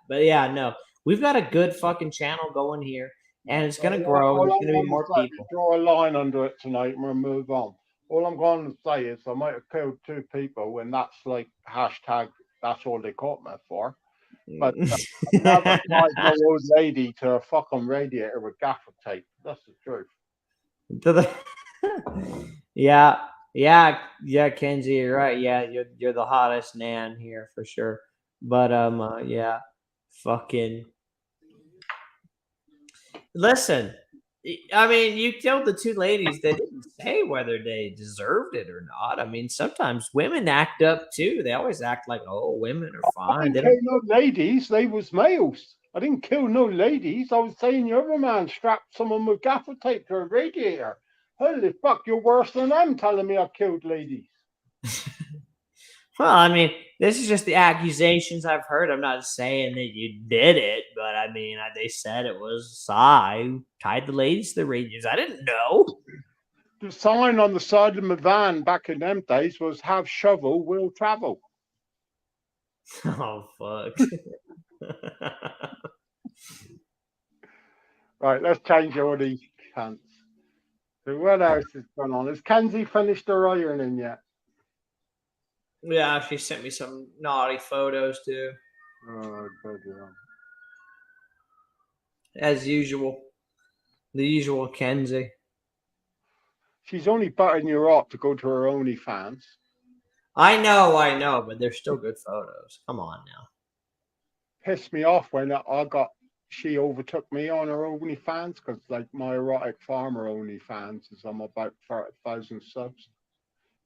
But yeah, no, we've got a good fucking channel going here, and it's gonna grow. There's gonna be more people. Draw a line under it tonight, and we'll move on. All I'm going to say is I might have killed 2 people, and that's like hashtag. That's all they caught me for. But I never tied no old lady to a fucking radiator with gaffer tape. That's the truth. Yeah, Kenzie, you're right. Yeah, you're the hottest Nan here for sure. But yeah, fucking listen. I mean, you killed the 2 ladies. They didn't say whether they deserved it or not. I mean, sometimes women act up too. They always act like, oh, women are I fine. didn't kill no ladies. They was males. I didn't kill no ladies. I was saying the other man strapped someone with gaffer tape to a radiator. Holy fuck, you're worse than them telling me I killed ladies. Well, I mean, this is just the accusations I've heard. I'm not saying that you did it, but I mean, they said it was Sai who tied the ladies to the radiators. I didn't know. The sign on the side of my van back in them days was "Have shovel, will travel." Oh fuck! Right, let's change all these cunts. So what else is going on? Has Kenzie finished her ironing yet? Yeah, she sent me some naughty photos too. Oh, good. As usual, the usual Kenzie. She's only buttering you up to go to her OnlyFans. I know, but they're still good photos. Come on now. Pissed me off when she overtook me on her OnlyFans because like my erotic farmer OnlyFans is I'm about 30,000 subs.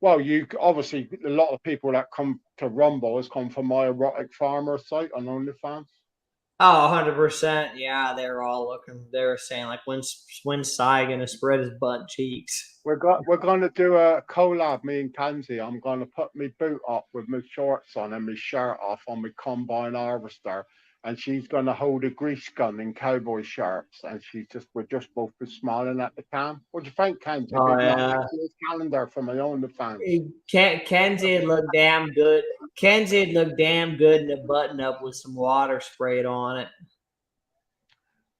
Well, you obviously a lot of people that come to Rumble has come from my erotic farmer site on OnlyFans. Oh, 100%. Yeah, they're all looking. They're saying like, when's Sai gonna spread his butt cheeks? We're gonna do a collab, me and Kenzie. I'm gonna put my boot up with my shorts on and my shirt off on my combine harvester, and she's gonna hold a grease gun in cowboy shirts, and we're just both be smiling at the cam. What do you think, Kenzie? Oh yeah. Calendar for my own fans. Kenzie look damn good. Kenzie look damn good in a button up with some water sprayed on it.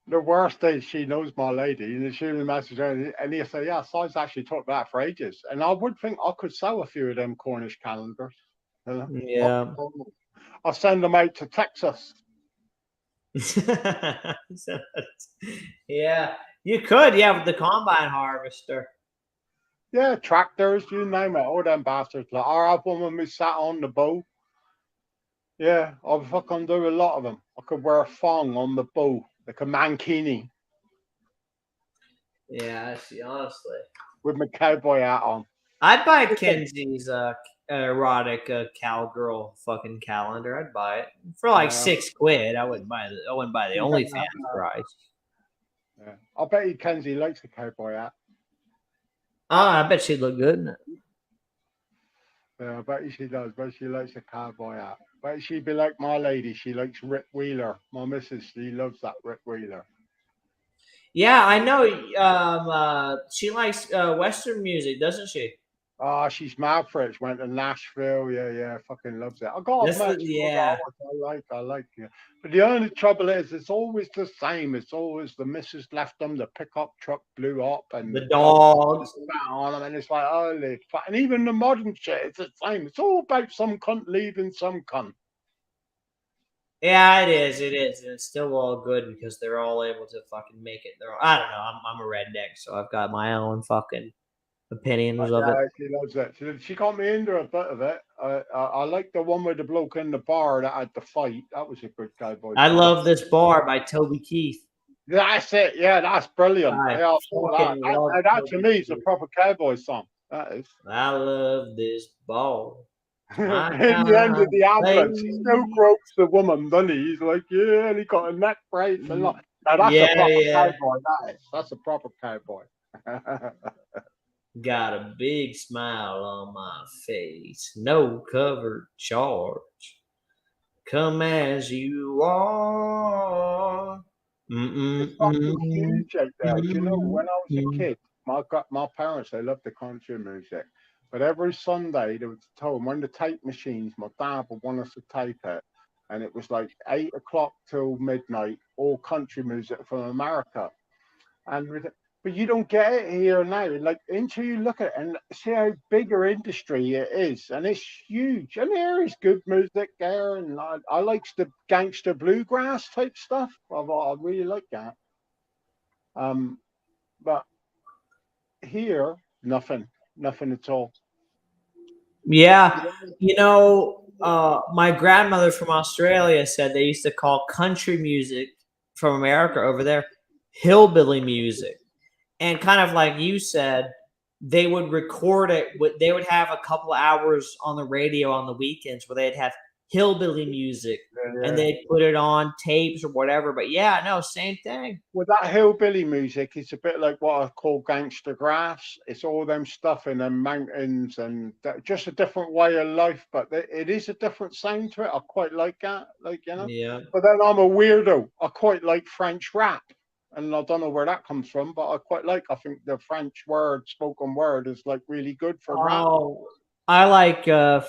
The worst is she knows my lady, and she'll message her, and he'll say, "Yeah, Si's actually talked about that for ages." And I would think I could sell a few of them Cornish calendars. Yeah. I'll send them out to Texas. Yeah, you could. Yeah, with the combine harvester. Yeah, tractors, you name it, all them bastards. Like, I have one when we sat on the bow. Yeah, I'll fucking do a lot of them. I could wear a thong on the bow, like a mankini. Yeah, I see, honestly. With my cowboy hat on. I'd buy Kenzie's erotic cowgirl fucking calendar. I'd buy it for like £6. I wouldn't buy the OnlyFans price. Yeah. I bet you Kenzie likes a cowboy hat. Oh, I bet she'd look good in it. Yeah, I bet you she does. But she likes a cowboy hat. But she'd be like my lady. She likes Rick Wheeler. My missus, she loves that Rick Wheeler. Yeah, I know. She likes Western music, doesn't she? Oh, she's mad for it. She went to Nashville. Yeah, fucking loves it. I got as much. Yeah. I like it. But the only trouble is, it's always the same. It's always the missus left them, the pickup truck blew up, and the dogs on them, and it's like, holy fuck. And even the modern shit, it's the same. It's all about some cunt leaving some cunt. Yeah, it is. It is, and it's still all good because they're all able to fucking make it. I don't know. I'm a redneck, so I've got my own fucking opinions of it. She loves it. She got me into a bit of it. I like the one with the bloke in the bar that had the fight. That was a good cowboy. I love This Bar by Toby Keith. That's it. Yeah, that's brilliant. That to me is a proper cowboy song. That is. I love this bar. In the end of the ambulance, he still gropes the woman, doesn't he? He's like, yeah, and he got a neck brace and like. Now that's a proper cowboy. That's a proper cowboy. Got a big smile on my face, no covered charge. Come as you are. It's fucking huge out there. Do you know, when I was a kid, my parents, they loved the country music. But every Sunday, they would tell them when the tape machines, my dad would want us to tape it. And it was like 8 o'clock till midnight, all country music from America. But you don't get it here now. Like, until you look at it and see how big our industry it is, and it's huge. And there is good music there, and I like the gangster bluegrass type stuff. I really like that. But here, nothing at all. Yeah, my grandmother from Australia said they used to call country music from America over there hillbilly music. And kind of like you said, they would record it. They would have a couple hours on the radio on the weekends where they'd have hillbilly music and they'd put it on tapes or whatever. But yeah, no, same thing. Well, that hillbilly music, it's a bit like what I call gangster grass. It's all them stuff in them mountains and just a different way of life. But it is a different sound to it. I quite like that. Yeah. But then I'm a weirdo. I quite like French rap. And I don't know where that comes from, but I think the French spoken word is like really good for rap. I like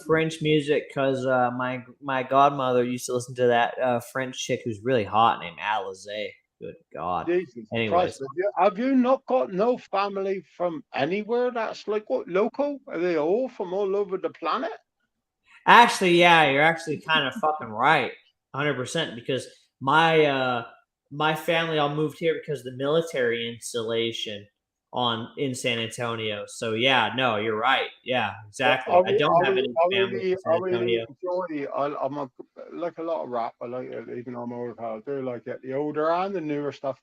French music because my godmother used to listen to that French chick who's really hot named Alizé. Good God. Jesus Anyways. Christ. Have you not got no family from anywhere that's like what, local? Are they all from all over the planet? Actually, yeah, you're actually kind of fucking right. 100% because my family all moved here because of the military installation in San Antonio. So yeah, no, you're right. Yeah, exactly. I don't have any family in San Antonio. I'm like a lot of rap. I like it, even though I'm older. I do like it, the older and the newer stuff.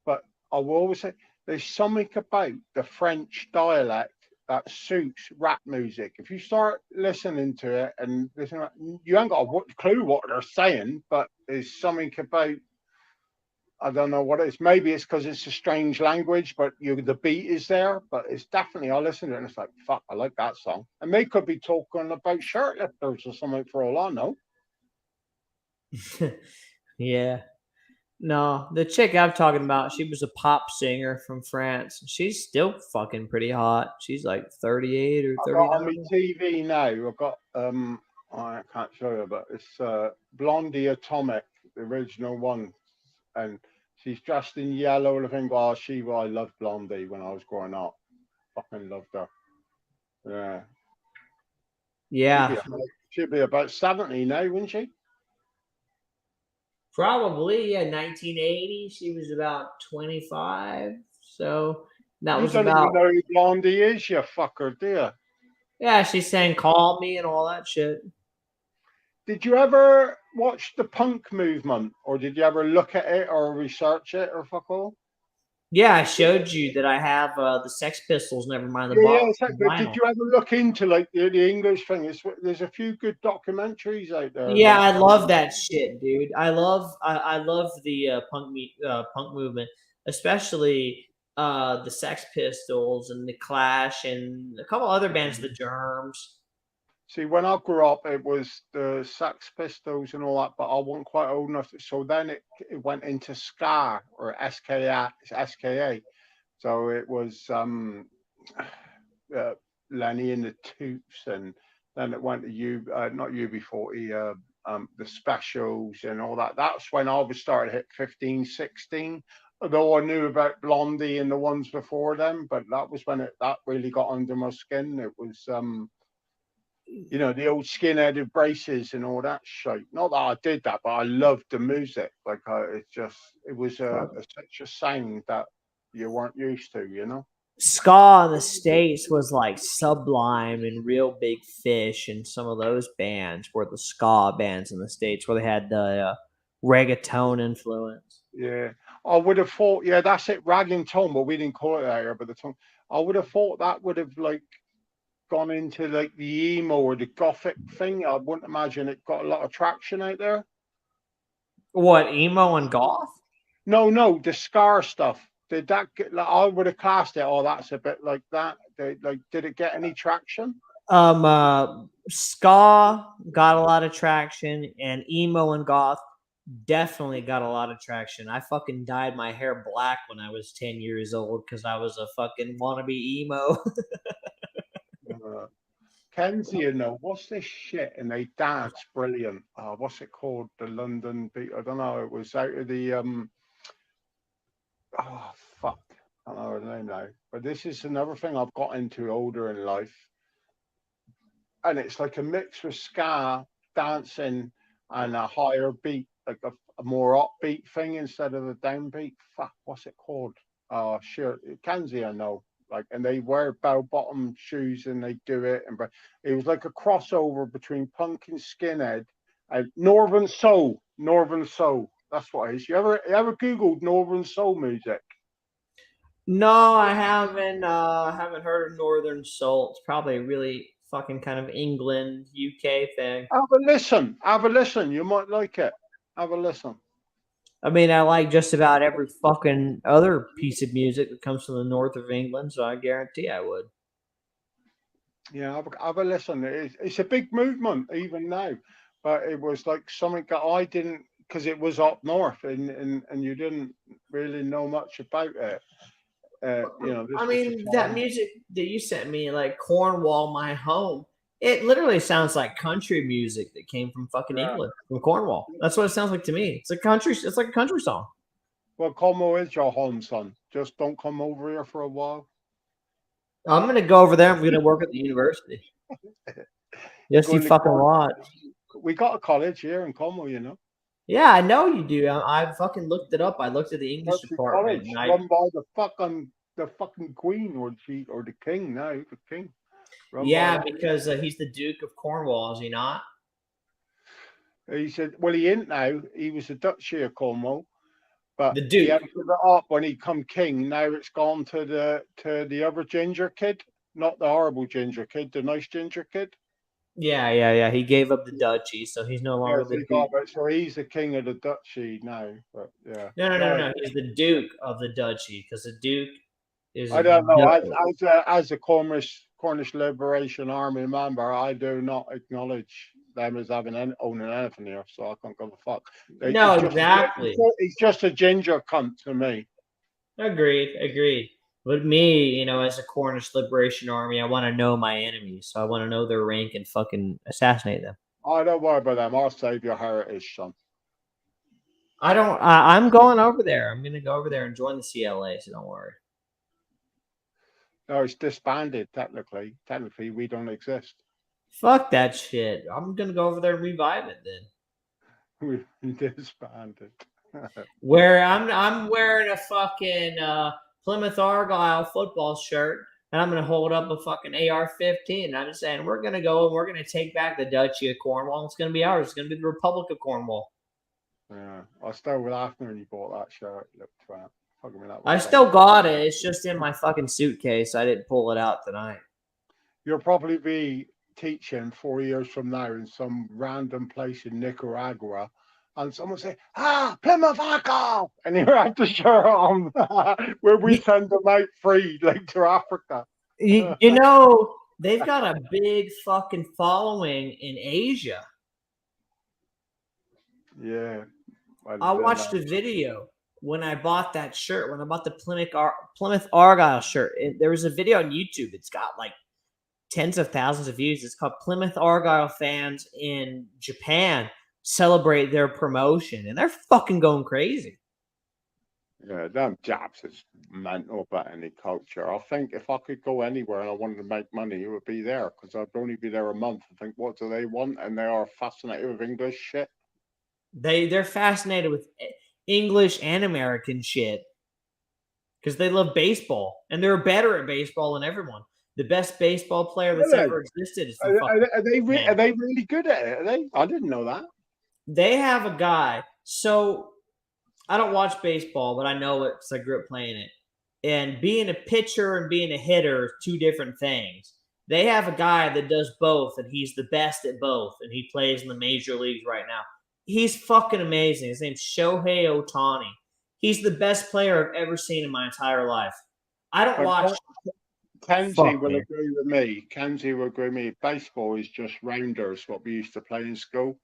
But I will always say there's something about the French dialect that suits rap music. If you start listening to it and you ain't got a clue what they're saying, but there's something about, I don't know what it is. Maybe it's because it's a strange language, but the beat is there. But it's definitely, I listen to it and it's like, fuck, I like that song. And they could be talking about shirt lifters or something for all I know. Yeah. No, the chick I'm talking about, she was a pop singer from France. She's still fucking pretty hot. She's like 38 or 39. On my TV now, I've got, I can't show you, but it's Blondie Atomic, the original one. And she's dressed in yellow. I think, I loved Blondie when I was growing up. Fucking loved her. Yeah. Yeah. She'd be about 70 now, wouldn't she? Probably, yeah. 1980. She was about 25. So that was about. You don't even know who Blondie is, you fucker, do you? Yeah, she sang "Call Me" and all that shit. Did you ever watch the punk movement, or did you ever look at it or research it or fuck all? Yeah, I showed you that I have the Sex Pistols. Never mind the Yeah, box but did vinyl. you ever look into like the English thing? There's a few good documentaries out there. Yeah, Like, I love that shit, dude. I love the punk movement, especially the Sex Pistols and the Clash and a couple other bands, the Germs. see, when I grew up, it was the Sex Pistols and all that, but I wasn't quite old enough. So then it went into ska or SKA. So it was Lenny and the Toots, and then it went to not UB40, the Specials and all that. That's when I was started hit 15, 16. Although I knew about Blondie and the ones before them, but that was when that really got under my skin. It was the old skinheaded braces and all that shit. Not that I did that, but I loved the music. Like it was such a sound that you weren't used to. Ska in the States was like Sublime and Real Big Fish, and some of those bands were the ska bands in the States where they had the reggaeton influence. Yeah, I would have thought. Yeah, that's it, raging tone, but we didn't call it that here. But the tone, I would have thought that would have like gone into like the emo or the gothic thing. I wouldn't imagine it got a lot of traction out there. What, emo and goth? No, the Scar stuff. Did that get? Like, I would have classed it. Oh, that's a bit like that. Did it get any traction? Ska got a lot of traction, and emo and goth definitely got a lot of traction. I fucking dyed my hair black when I was 10 years old because I was a fucking wannabe emo. Kenzie, what's this shit? And they dance brilliant. What's it called? The London beat. I don't know. It was out of the Oh fuck! I don't know her name now. But this is another thing I've got into older in life, and it's like a mix with ska dancing and a higher beat, like a more upbeat thing instead of the downbeat. Fuck, what's it called? Oh, sure, Kanzi, I know. Like, and they wear bell-bottom shoes and they do it, and but it was like a crossover between punk and skinhead and Northern Soul. Northern Soul. That's what it is. You ever Googled Northern Soul music? No, I haven't heard of Northern Soul. It's probably a really fucking kind of England, UK thing. Have a listen. Have a listen. You might like it. Have a listen. I mean, I like just about every fucking other piece of music that comes from the north of England, so I guarantee I would. Yeah, have a listen. It's a big movement even now, but it was like something that I didn't, because it was up north and you didn't really know much about it. This I was the mean, that time. music that you sent me, like Cornwall, my home, it literally sounds like country music that came from fucking Yeah. England, from Cornwall. That's what it sounds like to me. It's a country. It's like a country song. Well, Como is your home, son. Just don't come over here for a while. I'm gonna go over there. I'm gonna work at the university. Yes, you fucking watch. We got a college here in Como. Yeah, I know you do. I fucking looked it up. I looked at the English department, College and I run by the fucking queen or the king now, the king. yeah, because he's the Duke of Cornwall, is he not? He said, well, he ain't now. He was a Duchy of Cornwall, but The he Duke. had to give it up when he come king. Now it's gone to the other ginger kid, not the horrible ginger kid, the nice ginger kid. Yeah. He gave up the duchy, so he's no Yeah, longer so, the Duke. so he's the king of the Duchy now. But yeah, No. He's the Duke of the duchy because the Duke is. I don't know. As a Cornish Liberation Army member, I do not acknowledge them as owning anything here, so I can't give a fuck. No, exactly. He's just a ginger cunt to me. Agreed. But me, as a Cornish Liberation Army, I want to know my enemies, so I want to know their rank and fucking assassinate them. I don't worry about them. I'll save your heritage, son. I don't. I'm going over there. I'm gonna go over there and join the CLA. So don't worry. No, it's disbanded. Technically, we don't exist. Fuck that shit. I'm gonna go over there and revive it then. We disbanded. Where I'm wearing a fucking Plymouth Argyle football shirt, and I'm gonna hold up a fucking AR-15. And I'm just saying we're gonna go and we're gonna take back the Duchy of Cornwall. It's gonna be ours. It's gonna be the Republic of Cornwall. Yeah, I still laughing when you bought that shirt. Look, twat. I still got it. It's just in my fucking suitcase. I didn't pull it out tonight. You'll probably be teaching 4 years from now in some random place in Nicaragua, and someone say, Plymouth Argyle, and you have the shirt on where we send them out free, like to Africa. You know, they've got a big fucking following in Asia. Yeah. I watched a video when I bought that shirt, when I bought the Plymouth Argyle shirt. There was a video on YouTube. It's got like tens of thousands of views. It's called Plymouth Argyle fans in Japan celebrate their promotion, and they're fucking going crazy. Yeah, them Japs is mental about any culture. I think if I could go anywhere and I wanted to make money, it would be there, because I'd only be there a month and think, what do they want? And they are fascinated with English shit. They're fascinated with English and American shit because they love baseball, and they're better at baseball than everyone. The best baseball player that's ever existed is from are they really good at it? Are they? I didn't know that. They have a guy. So I don't watch baseball, but I know it because I grew up playing it. And being a pitcher and being a hitter are two different things. They have a guy that does both, and he's the best at both, and he plays in the major leagues right now. He's fucking amazing. His name's Shohei Ohtani. He's the best player I've ever seen in my entire life. I don't watch. Kenzie will agree with me. Kenzie will agree with me. Baseball is just rounders, what we used to play in school.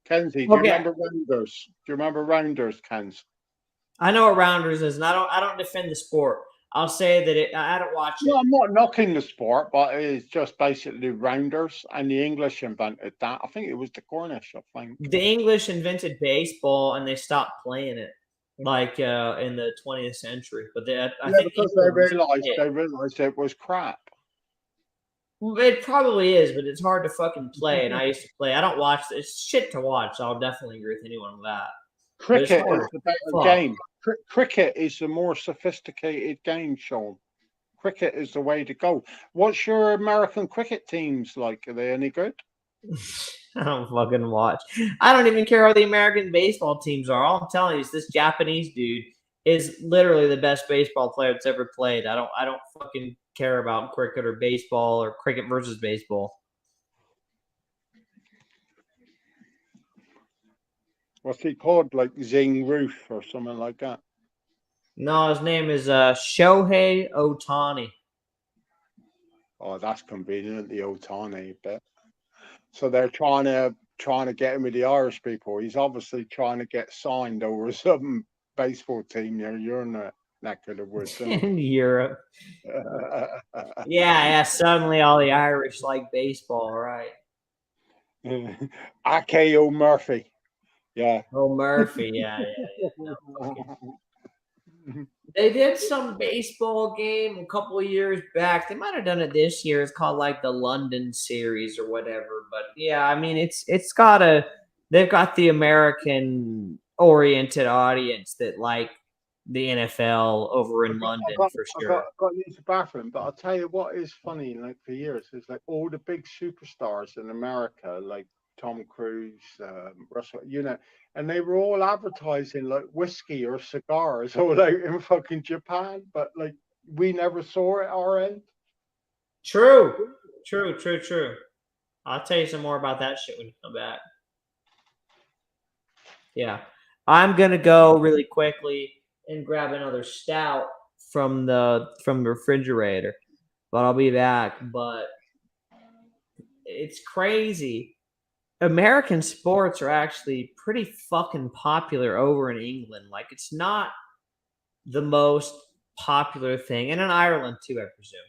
Kenzie, do you remember rounders? Do you remember rounders, Kenz? I know what rounders is, and I don't defend the sport. I'll say that I don't watch it. No, I'm not knocking the sport, but it's just basically rounders, and the English invented that. I think it was the Cornish, I think. The English invented baseball, and they stopped playing it, like in the 20th century. But I think because they realized it was crap. It probably is, but it's hard to fucking play, and I used to play. I don't watch. It's shit to watch, so I'll definitely agree with anyone with that. Cricket is the better game. Cricket is the more sophisticated game, Sean. Cricket is the way to go. What's your American cricket teams like? Are they any good? I don't fucking watch. I don't even care how the American baseball teams are. All I'm telling you is this Japanese dude is literally the best baseball player that's ever played. I don't fucking care about cricket or baseball or cricket versus baseball. What's he called? Like Zing Roof or something like that? No, his name is Shohei Ohtani. Oh, that's convenient, the Ohtani bit. So they're trying to get him with the Irish people. He's obviously trying to get signed over some baseball team near your neck of the woods. In Europe. Yeah. Suddenly all the Irish like baseball, right? Ake Murphy. Yeah. Oh, Murphy. Yeah. They did some baseball game a couple of years back. They might have done it this year. It's called like the London series or whatever. But yeah, I mean, they've got the American oriented audience that like the NFL over in London for sure. I've got to use the bathroom, but I'll tell you what is funny. Like for years, is like all the big superstars in America, like Tom Cruise, Russell, and they were all advertising like whiskey or cigars all out in fucking Japan, but like we never saw it our end. True. I'll tell you some more about that shit when you come back. Yeah. I'm gonna go really quickly and grab another stout from the refrigerator, but I'll be back. But it's crazy. American sports are actually pretty fucking popular over in England. Like, it's not the most popular thing, and in Ireland too, I presume.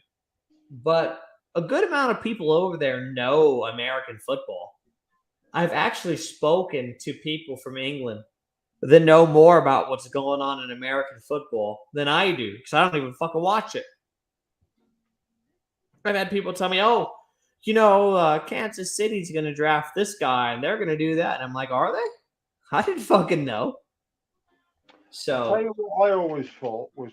But a good amount of people over there know American football. I've actually spoken to people from England that know more about what's going on in American football than I do, because I don't even fucking watch it. I've had people tell me, oh, Kansas City's going to draft this guy, and they're going to do that. And I'm like, are they? I didn't fucking know. So, I'll tell you what I always thought was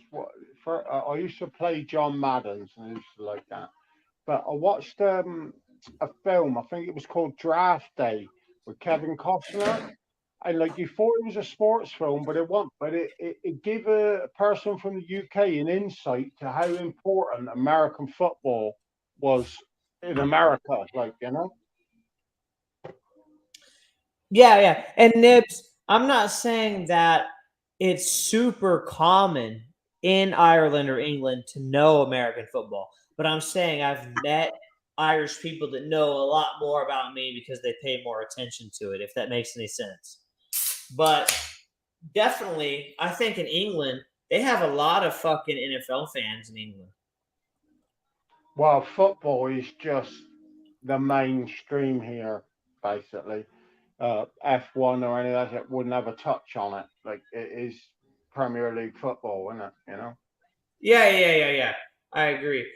I used to play John Madden's, and I used to like that. But I watched a film, I think it was called Draft Day, with Kevin Costner. and like you thought it was a sports film, but it wasn't. But it gave a person from the UK an insight to how important American football was in America. Like, you know. Yeah. And Nibs, I'm not saying that it's super common in Ireland or England to know American football, but I'm saying I've met Irish people that know a lot more about me because they pay more attention to it, if that makes any sense. But definitely, I think in England, they have a lot of fucking NFL fans in England. Well, football is just the mainstream here, basically. F1 or any of that wouldn't have a touch on it. Like, it is Premier League football, isn't it? You know? Yeah. I agree.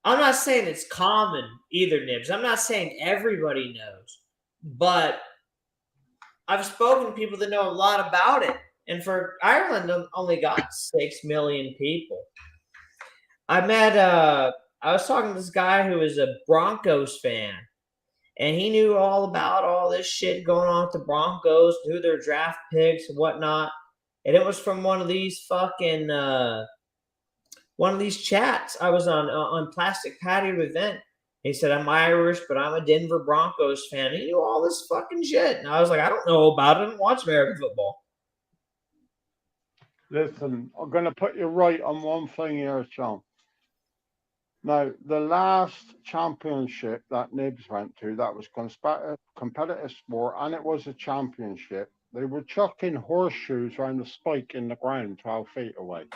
I'm not saying it's common either, Nibs. I'm not saying everybody knows, but I've spoken to people that know a lot about it. And for Ireland, only got 6 million people. I was talking to this guy who is a Broncos fan, and he knew all about all this shit going on with the Broncos, who their draft picks and whatnot. And it was from one of these chats I was on Plastic Patio event. He said, I'm Irish, but I'm a Denver Broncos fan. He knew all this fucking shit. And I was like, I don't know about it. I don't watch American football. Listen, I'm going to put you right on one thing here, Sean. Now, the last championship that Nibs went to, that was competitive sport, and it was a championship. They were chucking horseshoes around the spike in the ground 12 feet away.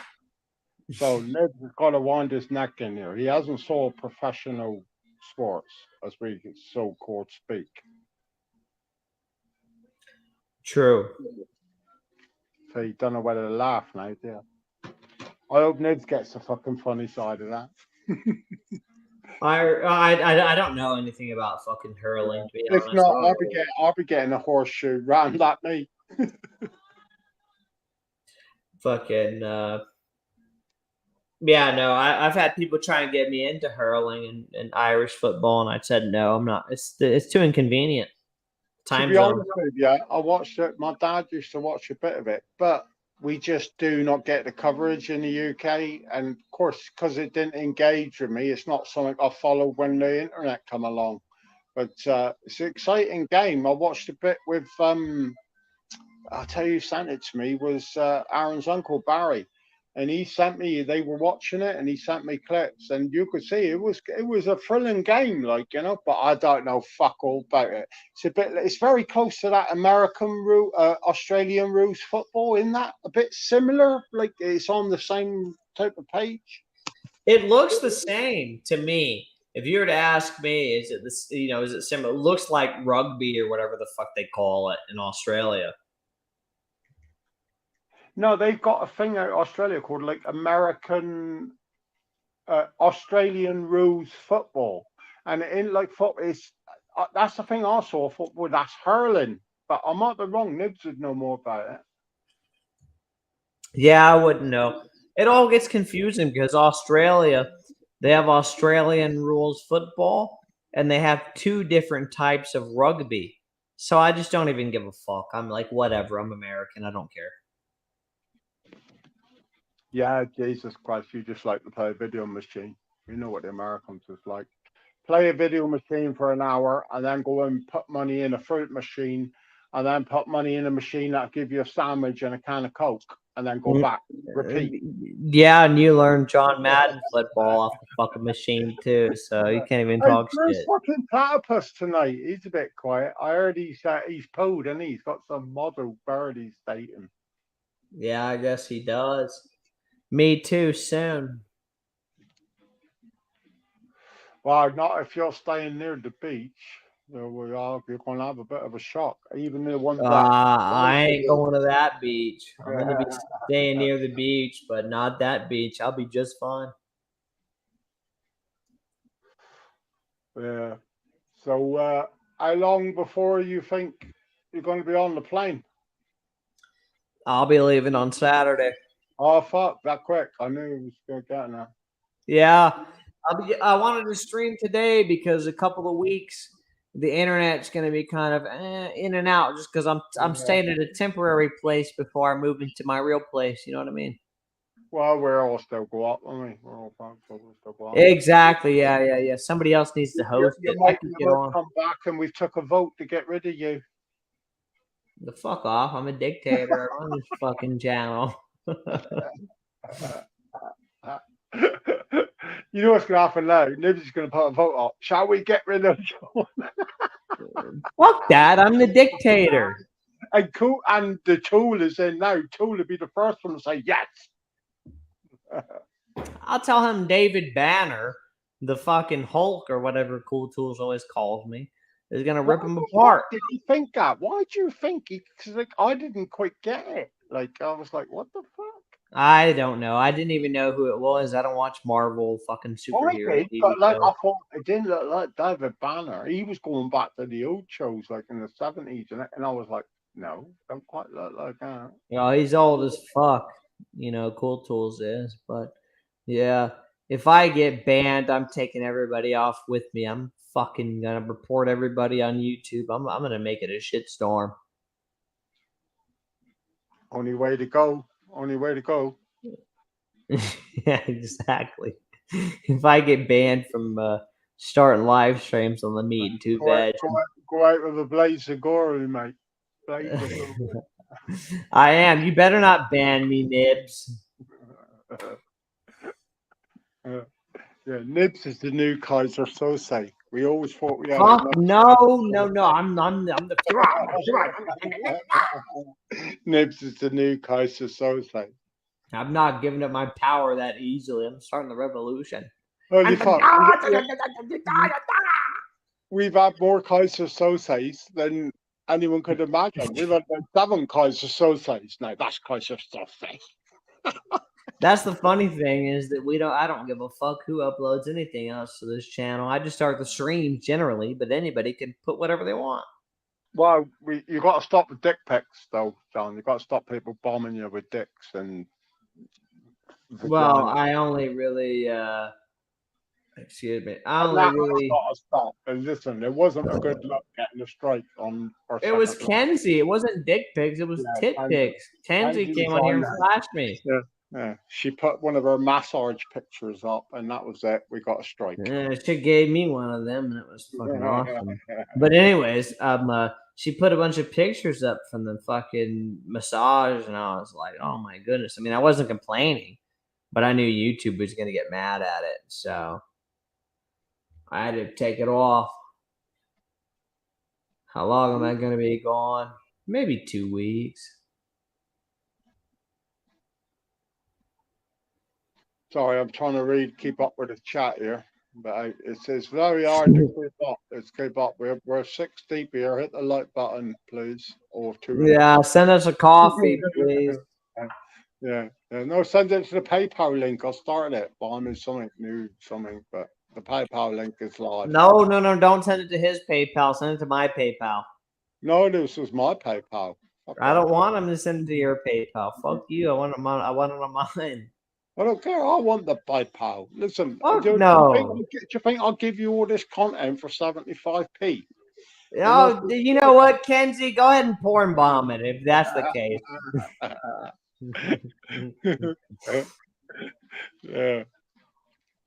So Nibs has got to wind his neck in here. He hasn't saw professional sports, as we so-called speak. True. So you don't know whether to laugh now, do you? I hope Nibs gets the fucking funny side of that. I don't know anything about fucking hurling, to be if honest. Not, I'll be getting a horseshoe round at me. Fucking yeah, no. I've had people try and get me into hurling and Irish football, and I said no. I'm not. It's too inconvenient. To be honest with you, I watched it. My dad used to watch a bit of it, but we just do not get the coverage in the UK. And of course, because it didn't engage with me, it's not something I followed when the internet come along. But it's an exciting game. I watched a bit with, I'll tell you, who sent it to me was Aaron's uncle, Barry. And he sent me, they were watching it and he sent me clips and you could see it was a thrilling game, like, you know, but I don't know fuck all about it. It's very close to that American Australian rules football, isn't that a bit similar? Like it's on the same type of page? It looks the same to me. If you were to ask me, is it this, is it similar? It looks like rugby or whatever the fuck they call it in Australia. No, they've got a thing out of Australia called like American Australian rules football, and in like football, that's the thing I saw football. That's hurling, but I might be wrong. Nibs would know more about it. Yeah, I wouldn't know. It all gets confusing because Australia, they have Australian rules football, and they have 2 different types of rugby. So I just don't even give a fuck. I'm like, whatever. I'm American. I don't care. Yeah, Jesus Christ, you just like to play a video machine. You know what the Americans is like. Play a video machine for an hour and then go and put money in a fruit machine and then put money in a machine that'll give you a sandwich and a can of Coke and then go back. Repeat. Yeah, and you learn John Madden football off the fucking machine too, so you can't even talk shit. Fucking platypus tonight. He's a bit quiet. I heard he's pulled and he's got some model bird he's dating. Yeah, I guess he does. Me too, soon. Well, not if you're staying near the beach. You're going to have a bit of a shock. Even the ones that... I ain't going to that beach. I'm going to be staying near the beach, but not that beach. I'll be just fine. Yeah. So, how long before you think you're going to be on the plane? I'll be leaving on Saturday. Oh, fuck, that quick. I knew it was going to get now. Yeah. I wanted to stream today because a couple of weeks the internet's going to be kind of in and out just because I'm staying at a temporary place before I move into my real place. You know what I mean? Well, we're all still go up, aren't we? We're all still go up. Exactly. Yeah. Somebody else needs to host it. I can get on. Come back, and we took a vote to get rid of you. The fuck off! I'm a dictator. I run this fucking channel. You know what's going to happen now? Nobody's going to put a vote up. Shall we get rid of you? Fuck that! I'm the dictator. And cool. And the Tool is in now. Tool will be the first one to say yes. I'll tell him David Banner, the fucking Hulk or whatever Cool Tools always calls me, is gonna rip him apart. Did he think that? Why do you think he? Because like I didn't quite get it. Like I was like, what the fuck? I don't know. I didn't even know who it was. I don't watch Marvel fucking superhero. I did, but like I thought it didn't look like David Banner. He was going back to the old shows, like in the 70s, and I was like, no, don't quite look like that. You know, he's old as fuck. You know, Cool Tools is, but yeah. If I get banned, I'm taking everybody off with me. I'm fucking gonna report everybody on YouTube. I'm gonna make it a shitstorm. Only way to go. Only way to go. Yeah, exactly. If I get banned from starting live streams on the meat, too bad. Go out with a blaze of glory, mate. I am. You better not ban me, Nibs. Yeah, Nibs is the new Kaiser Sose. We always thought we had. No. I'm the Nibs is the new Kaiser Sose. I'm not giving up my power that easily. I'm starting the revolution. We've had more Kaiser Soses than anyone could imagine. We've had 7 Kaiser Soses. No, that's Kaiser Sose. That's the funny thing is that I don't give a fuck who uploads anything else to this channel. I just start the streams generally, but anybody can put whatever they want. Well, you got to stop the dick pics, though, John. You got to stop people bombing you with dicks and. Well, I only really. Excuse me. I only really. Got to stop. And listen, it wasn't a good look getting a strike on. It was Kenzie. It wasn't dick pics. It was tit pics. Kenzie came on here and flashed me. Yeah, she put one of her massage pictures up, and that was it. We got a strike. She gave me one of them, and it was fucking awesome. But anyways, she put a bunch of pictures up from the fucking massage, and I was like, oh my goodness. I mean, I wasn't complaining, but I knew YouTube was gonna get mad at it, so I had to take it off. How long am I gonna be gone? Maybe 2 weeks. Sorry, I'm trying to keep up with the chat here, but it says very hard to keep up. Let's keep up. We're 6 deep here. Hit the like button, please, or 2. Yeah, send us a coffee, please. Yeah. No, send it to the PayPal link. I'll start it. But I'm in something new, but the PayPal link is live. No, don't send it to his PayPal. Send it to my PayPal. No, this was my PayPal. I don't want him to send it to your PayPal. Fuck you. I want it on mine. I don't care. I want the PayPal. Listen, do you think I'll give you all this content for 75p? Oh, you know what, Kenzie? Go ahead and porn bomb it if that's the case. Yeah.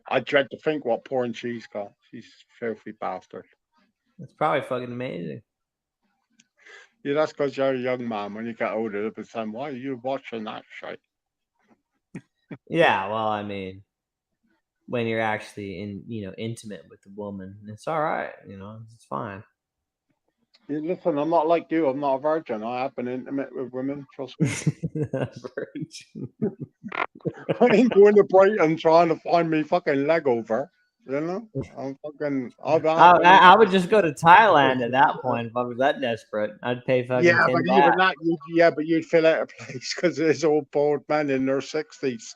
I dread to think what porn she's got. She's a filthy bastard. It's probably fucking amazing. Yeah, that's because you're a young man. When you get older, they'll be saying, why are you watching that shit? Yeah, well, I mean, when you're actually intimate with the woman, it's all right. It's fine. Yeah, listen, I'm not like you. I'm not a virgin. I have been intimate with women. Trust me. Virgin. I ain't going to Brighton trying to find me fucking leg over. You know, I'm fucking. I would just go to Thailand at that point if I was that desperate. I'd pay fucking $10. But you'd fill out a place because there's old bald men in their 60s.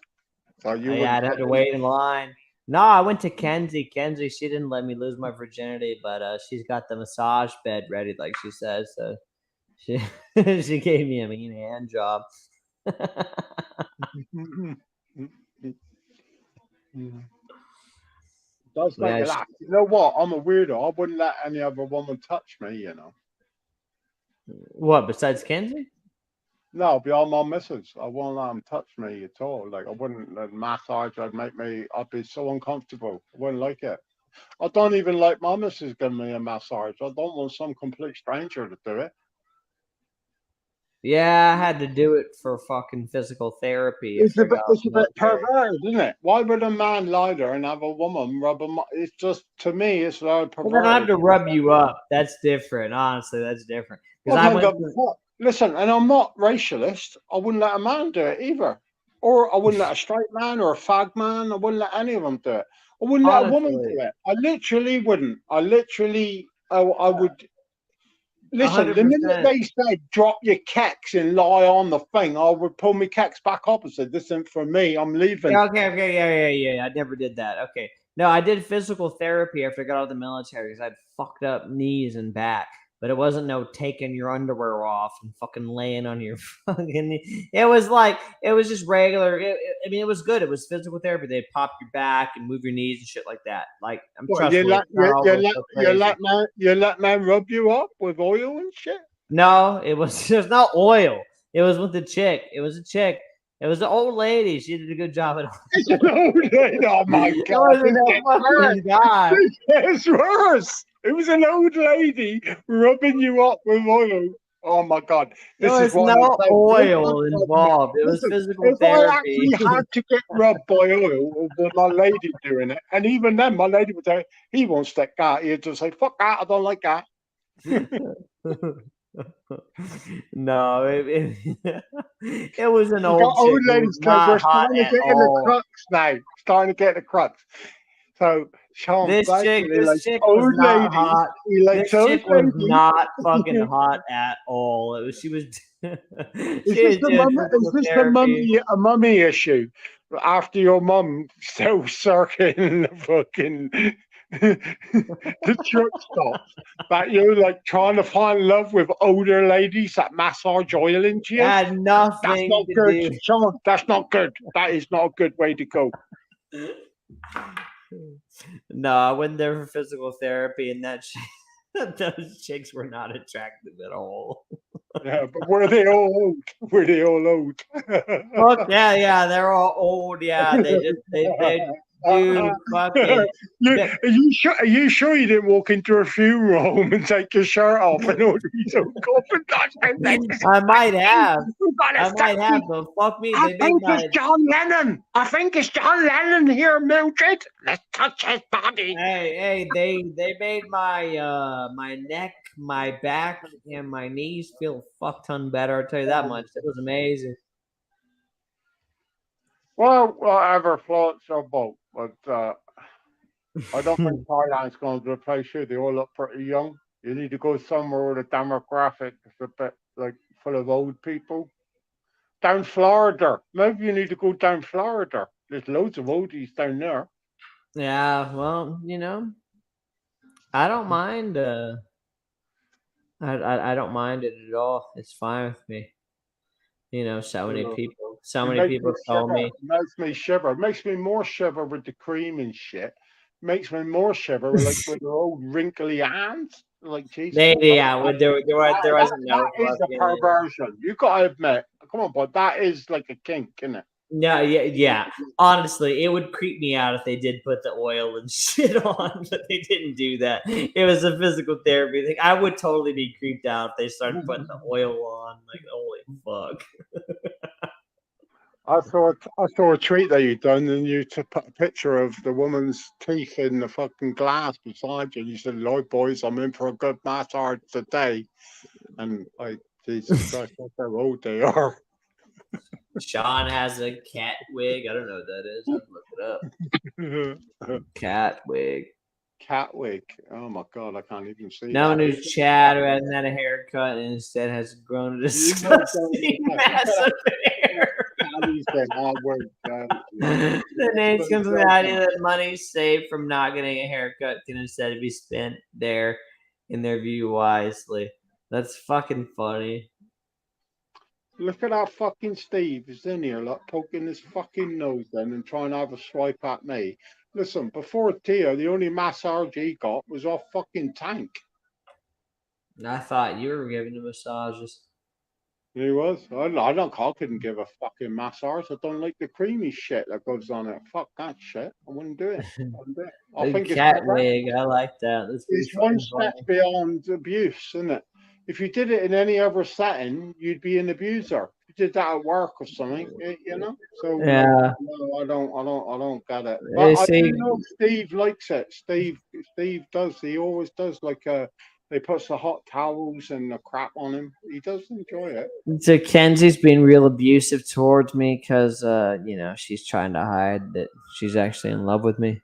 So I'd have to wait in line. No, I went to Kenzie. Kenzie, she didn't let me lose my virginity, but she's got the massage bed ready, like she says. So she she gave me a mean hand job. does make me laugh. You know what? I'm a weirdo. I wouldn't let any other woman touch me, you know. What, besides Kenzie? No, beyond my missus. I won't let them touch me at all. Like, I wouldn't massage. I'd be so uncomfortable. I wouldn't like it. I don't even like my missus giving me a massage. I don't want some complete stranger to do it. Yeah, I had to do it for fucking physical therapy. It's a bit perverted, isn't it? Why would a man lie there and have a woman rub him? It's just, to me, it's like perverted. Well, I don't have to rub you up. That's different. Honestly, that's different. Listen, and I'm not racialist. I wouldn't let a man do it either. Or I wouldn't let a straight man or a fag man. I wouldn't let any of them do it. I wouldn't let a woman do it. I literally wouldn't. I would. Listen, 100%. The minute they said drop your kecks and lie on the thing, I would pull my kecks back up and say, this isn't for me. I'm leaving. Okay. Yeah. I never did that. Okay. No, I did physical therapy after I got out of the military because I had fucked up knees and back. But it wasn't no taking your underwear off and fucking laying on your fucking. It was just regular. It was good. It was physical therapy. They'd pop your back and move your knees and shit like that. Like, I'm trusting you let man rub you up with oil and shit? No, there's not oil. It was with the chick. It was a chick. It was an old lady. She did a good job at it. It's an old lady. Oh my God. It wasn't a fucking guy. It's worse. It was an old lady rubbing you up with oil. Oh my God. There was no oil involved. It was physical therapy. If I actually had to get rubbed by oil with my lady doing it, and even then my lady would say, he won't stick that. He'd just say, fuck that, I don't like that. No, it was an old chick. Old ladies, we're starting to get in the crux now. Starting to get the crux. So Sean, this chick was not hot. This chick was not fucking hot at all. She was. Is this a mummy issue? After your mum still circling the fucking the truck stops, that you're like trying to find love with older ladies that massage oil into you. Had nothing. That's not good, Sean. That's not good. That is not a good way to go. No, I went there for physical therapy, and those chicks were not attractive at all. Yeah, but were they all old? Were they all old? Fuck yeah, they're all old. Yeah, they dude, fucking. Are you sure you didn't walk into a funeral home and take your shirt off and all these old coffins? I might have, but fuck me. I think it's John Lennon. I think it's John Lennon here, Mildred. Let's touch his body. Hey, they made my my neck, my back, and my knees feel a fuck ton better. I'll tell you that much. It was amazing. Well, whatever floats your boat, but I don't think Thailand's going to replace you. They all look pretty young. You need to go somewhere where the demographic is a bit like full of old people. Down Florida. Maybe you need to go down Florida. There's loads of oldies down there. Yeah, well, I don't mind. I don't mind it at all. It's fine with me. So many people tell me. It makes me shiver. It makes me more shiver with the cream and shit. It makes me more shiver with their old wrinkly hands. Like Jesus. There wasn't no. That is a perversion. You gotta admit. Come on, but that is like a kink, isn't it? No, yeah. Honestly, it would creep me out if they did put the oil and shit on, but they didn't do that. It was a physical therapy thing. I would totally be creeped out if they started putting the oil on. Like, holy fuck. I saw a tweet that you'd done, and you took a picture of the woman's teeth in the fucking glass beside you. And you said, "Lloyd, boys, I'm in for a good massage today." And like, Jesus Christ, that's how old they are. Sean has a cat wig. I don't know what that is. I'll look it up. Cat wig. Cat wig. Oh my God, I can't even see. No one who's Chad who hasn't had a haircut and instead has grown a disgusting mass of hair. The name comes from the idea that money saved from not getting a haircut can instead be spent there in their view wisely. That's fucking funny. Look at that fucking Steve. He's in here, like, poking his fucking nose in and trying to have a swipe at me. Listen, before Theo, the only massage he got was off fucking Tank. I thought you were giving the massages. He was. I couldn't give a fucking massage. I don't like the creamy shit that goes on it. Fuck that shit. I wouldn't do it. I The think cat wig, I like that. That's pretty it's one fucking step funny. beyond abuse, isn't it? If you did it in any other setting, you'd be an abuser. If you did that at work or something, you know. So like, Yeah. no, I don't get it. But You I do see, know Steve likes it. Steve does. He always does. Like, they puts the hot towels and the crap on him. He does enjoy it. so Kenzie's being real abusive towards me because, she's trying to hide that she's actually in love with me.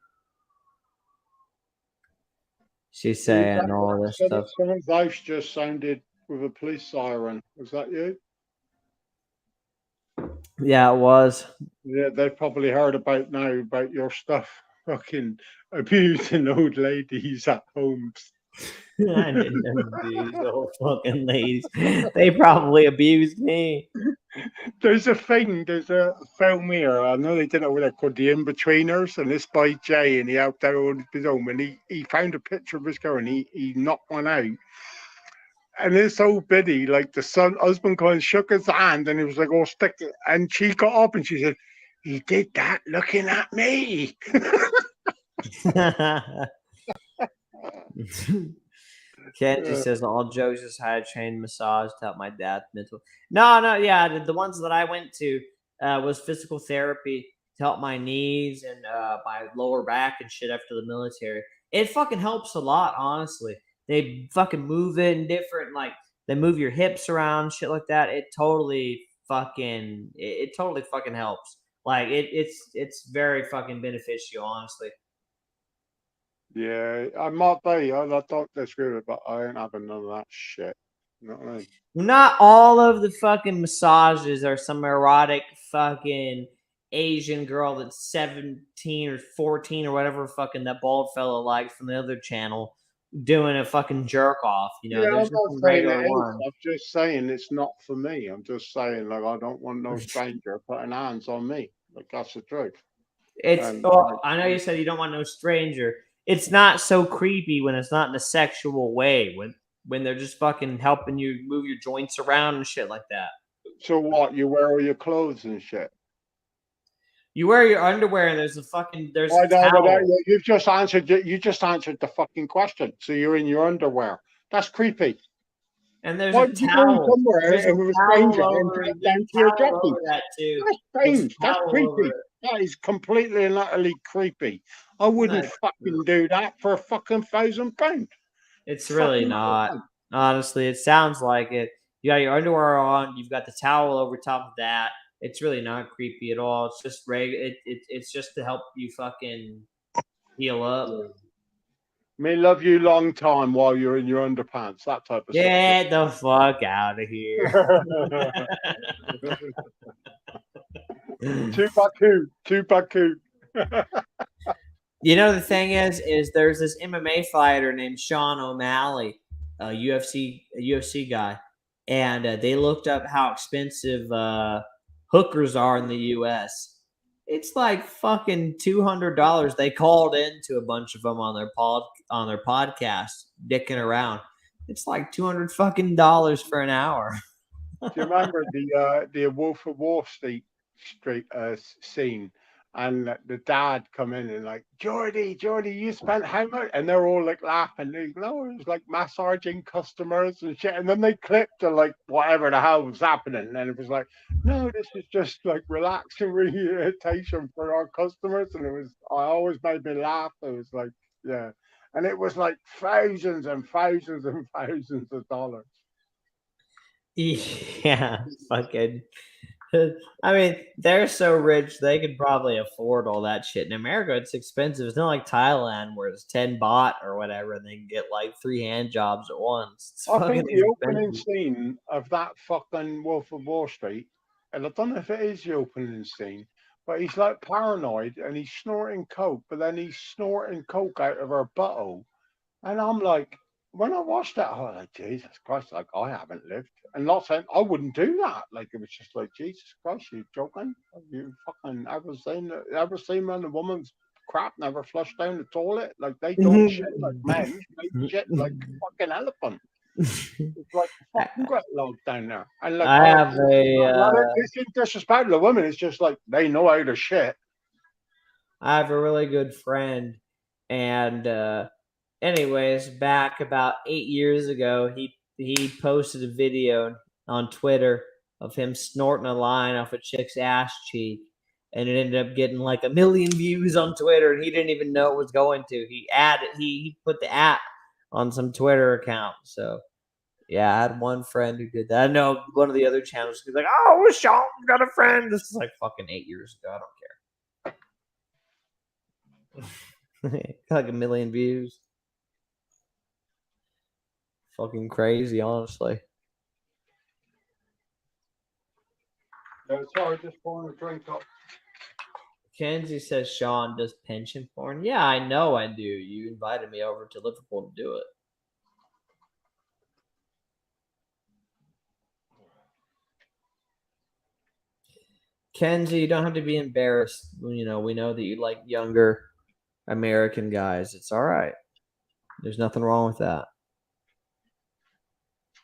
She's saying all this stuff. Someone's voice just sounded with a police siren. Was that you? Yeah, it was. Yeah, they've probably heard about your stuff, fucking abusing old ladies at homes. I didn't abuse old fucking ladies. They probably abused me. There's a film here. I know they didn't know what they're called, The In-Betweeners, and this by Jay, and he out there on his own, and he found a picture of his girl, and he knocked one out. And this old biddy, like the husband, kind of shook his hand, and he was like, "Oh, stick it." And she got up and she said, "He did that looking at me." Kenji says all jokes aside, trained massage to help my dad's mental. No, yeah, the ones that I went to was physical therapy to help my knees and my lower back and shit after the military. It fucking helps a lot, honestly. They fucking move it in different, like they move your hips around, shit like that. It totally fucking helps. Like it's very fucking beneficial, honestly. Yeah, I might be. I don't disagree with it, but I ain't having none of that shit. You know what I mean? Not all of the fucking massages are some erotic fucking Asian girl that's 17 or 14 or whatever fucking that bald fellow likes from the other channel doing a fucking jerk off. Yeah, There's I'm just not some saying regular it is. ones. I'm just saying it's not for me. I'm just saying, like, I don't want no stranger putting hands on me. Like, that's the truth. And I know you said you don't want no stranger. It's not so creepy when it's not in a sexual way, when they're just fucking helping you move your joints around and shit like that. so what? You wear all your clothes and shit. You wear your underwear and there's I a know, but towel. you've just answered. You just answered the fucking question. So you're in your underwear. That's creepy. And there's Why a would you go towel. somewhere There's a and with a towel stranger and over. drop There's down to a your towel jockey? over that too. That's There's a strange. That's towel over creepy. it. That is completely and utterly creepy. I No, wouldn't fucking do that for a fucking £1,000. it's really Fucking not. Honestly, it sounds like it. You got your underwear on. You've got the towel over top of that. It's really not creepy at all. It's just it's just to help you fucking heal up. yeah. May love you long time while you're in your underpants. That type of stuff. Get the fuck out of here. Two Baku. The thing is there's this MMA fighter named Sean O'Malley, a UFC guy, and they looked up how expensive hookers are in the U.S. It's like fucking $200. They called into a bunch of them on their podcast, dicking around. It's like $200 fucking dollars for an hour. Do you remember the Wolf of Wall Street scene? And the dad come in and like, Geordie, you spent how much? And they're all like laughing. They no, it was like massaging customers and shit. And then they clipped to like whatever the hell was happening. And it was like, no, this is just like relaxing rehabilitation for our customers. And I always made me laugh. It was like, yeah. And it was like thousands and thousands and thousands of dollars. Yeah, fucking. I mean, they're so rich they could probably afford all that shit. In America, it's expensive. It's not like Thailand where it's 10 baht or whatever, and they can get like 3 hand jobs at once. It's I fucking think the opening expensive. scene of that fucking Wolf of Wall Street, and I don't know if it is the opening scene, but he's like paranoid and he's snorting coke, but then he's snorting coke out of her butthole. And I'm like, when I watched that, I was like, Jesus Christ, like I haven't lived. And not saying I wouldn't do that. Like it was just like, Jesus Christ, you joking? Have you fucking ever seen when a woman's crap never flushed down the toilet? Like they don't shit like men, they shit like a fucking elephant. It's like a fucking great load down there. And like I have this is disrespectful to women, it's just like they know how to shit. I have a really good friend, and anyways, back about 8 years ago, he posted a video on Twitter of him snorting a line off a chick's ass cheek, and it ended up getting like 1 million views on Twitter, and he didn't even know it was going to. He put the app on some Twitter account. So yeah, I had one friend who did that. I know one of the other channels was like, "Oh, Sean's got a friend." This is like fucking 8 years ago. I don't care. Like 1 million views. Fucking crazy, honestly. Sorry, just pouring a drink up. Kenzie says Sean does pension porn. Yeah, I know I do. You invited me over to Liverpool to do it. Kenzie, you don't have to be embarrassed. You know, we know that you like younger American guys. It's all right. There's nothing wrong with that.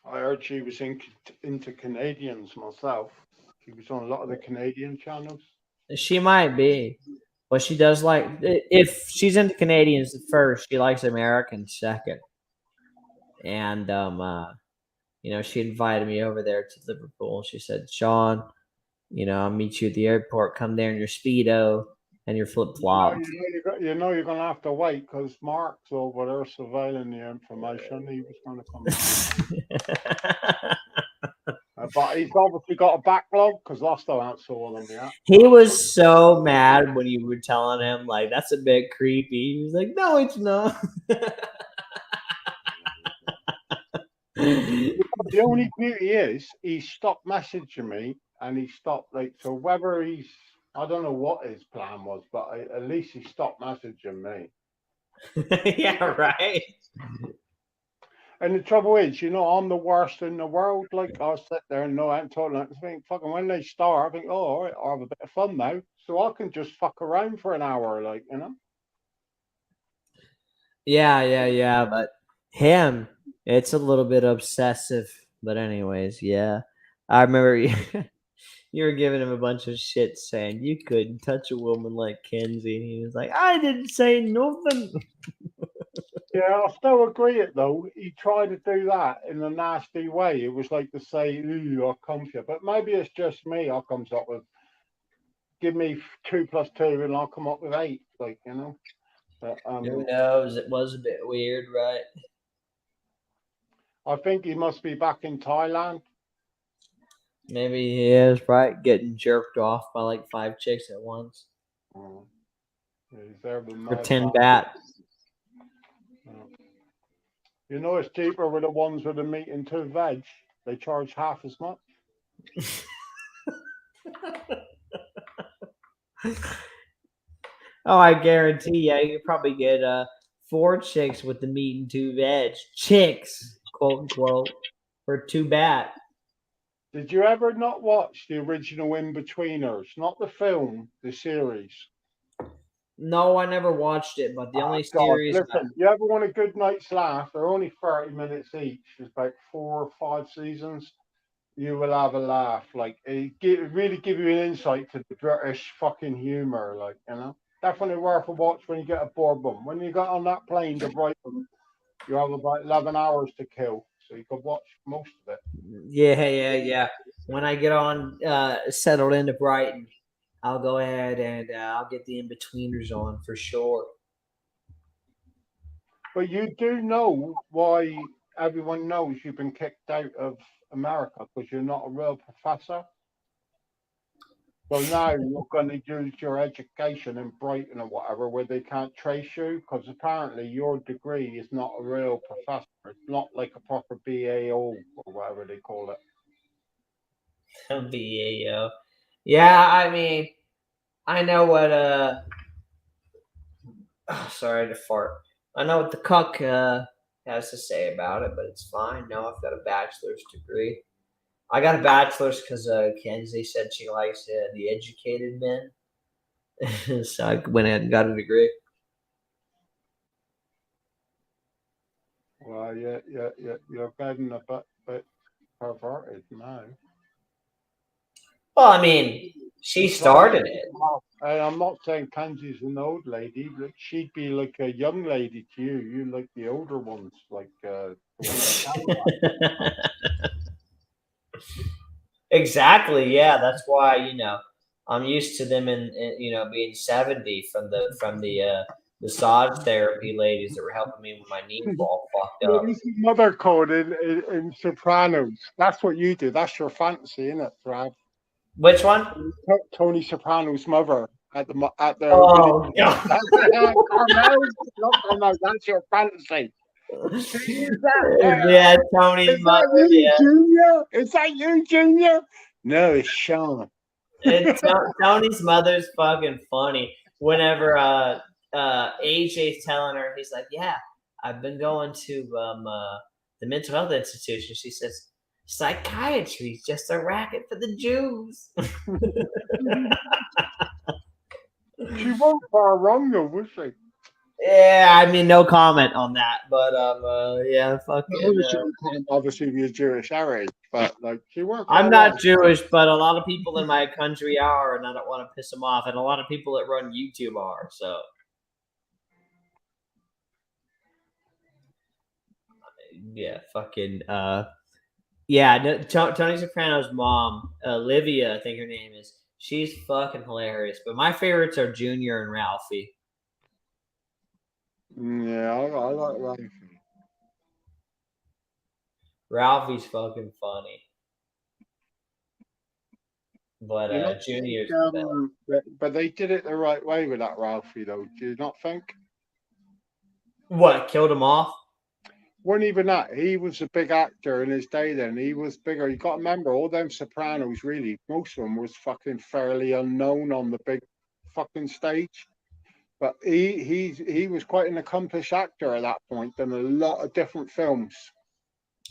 I heard she was into Canadians myself. She was on a lot of the Canadian channels. She might be. But she does like, if she's into Canadians first, she likes Americans second. And, you know, she invited me over there to Liverpool. She said, Sean, you know, I'll meet you at the airport. Come there in your Speedo and your flip flops. You know you're going to have to wait because Mark's over there surveilling the information. He was going to come. But he's obviously got a backlog because I still haven't saw them yet. He was so mad when you were telling him, like, that's a bit creepy. He was like, no, it's not. The only beauty is he stopped messaging me and he stopped, like, so whether I don't know what his plan was, but at least he stopped messaging me. Yeah, right. And the trouble is, you know, I'm the worst in the world. Like, I'll sit there and I ain't talking. I think, fucking, when they start, I think, oh, all right, I'll have a bit of fun now. So I can just fuck around for an hour, like, you know? Yeah. But him, it's a little bit obsessive. But anyways, yeah. I remember you were giving him a bunch of shit saying you couldn't touch a woman like Kenzie. And he was like, I didn't say nothing. Yeah, I still agree it though. He tried to do that in a nasty way. It was like to say, ooh, I'll come for you. But maybe it's just me. I comes up with, give me 2 + 2 and I'll come up with 8, like, you know. But, who knows? It was a bit weird, right? I think he must be back in Thailand. Maybe he is, right? Getting jerked off by like 5 chicks at once. Yeah, he's there with For 10 bats. You know, it's cheaper with the ones with the meat and 2 veg. They charge half as much. Oh, I guarantee you, you could probably get 4 chicks with the meat and 2 veg. Chicks, quote unquote, for 2 bat. Did you ever not watch the original In-Betweeners? Not the film, the series. No, I never watched it, but the only series. Listen, you ever want a good night's laugh? They're only 30 minutes each. There's about 4 or 5 seasons. You will have a laugh. Like, it really give you an insight to the British fucking humour. Like, you know, definitely worth a watch when you get a bored one. When you get on that plane to Brighton, you have about 11 hours to kill, so you could watch most of it. Yeah. When I get on settled into Brighton, I'll go ahead and I'll get the In-Betweeners on for sure. But you do know why everyone knows you've been kicked out of America, because you're not a real professor. So now you're going to use your education in Brighton or whatever, where they can't trace you, because apparently your degree is not a real professor. It's not like a proper BAO or whatever they call it. BAO. Yeah, I mean, I know what sorry to fart. I know what the cuck has to say about it, but it's fine. No, I've got a bachelor's degree. I got a bachelor's because Kenzie said she likes the educated men. So I went ahead and got a degree. Well, you're getting a bit perverted now. Well, I mean, she started it. I'm not saying Kenzie's an old lady. Like, she'd be like a young lady to you. You like the older ones, like the ones. Exactly. Yeah, that's why I'm used to them in being 70 from the massage therapy ladies that were helping me with my knees all fucked up. This is mother code in Sopranos. That's what you do. That's your fantasy, isn't it, Brad? Which one? Tony Soprano's mother at the. Oh, God. Carmel, that's your fantasy. Yeah, Tony's mother. Yeah. Junior? Is that you, Junior? No, it's Sean. Tony's mother's fucking funny. Whenever AJ's telling her, he's like, "Yeah, I've been going to the mental health institution." She says, "Psychiatry is just a racket for the Jews." She wasn't far wrong though, was she? Yeah, I mean, no comment on that, but yeah, fucking. Obviously, you're Jewish, Harry, but like she weren't. I'm not Jewish, but a lot of people in my country are, and I don't want to piss them off. And a lot of people that run YouTube are, so. Yeah, fucking. Yeah, no, Tony Soprano's mom, Olivia, I think her name is. She's fucking hilarious. But my favorites are Junior and Ralphie. Yeah, I like Ralphie. Ralphie's fucking funny. But Junior's but they did it the right way with that Ralphie, though. Do you not think? What, killed him off? Wasn't even that. He was a big actor in his day then. He was bigger. You got to remember, all them Sopranos, really, most of them was fucking fairly unknown on the big fucking stage. But he was quite an accomplished actor at that point, done a lot of different films.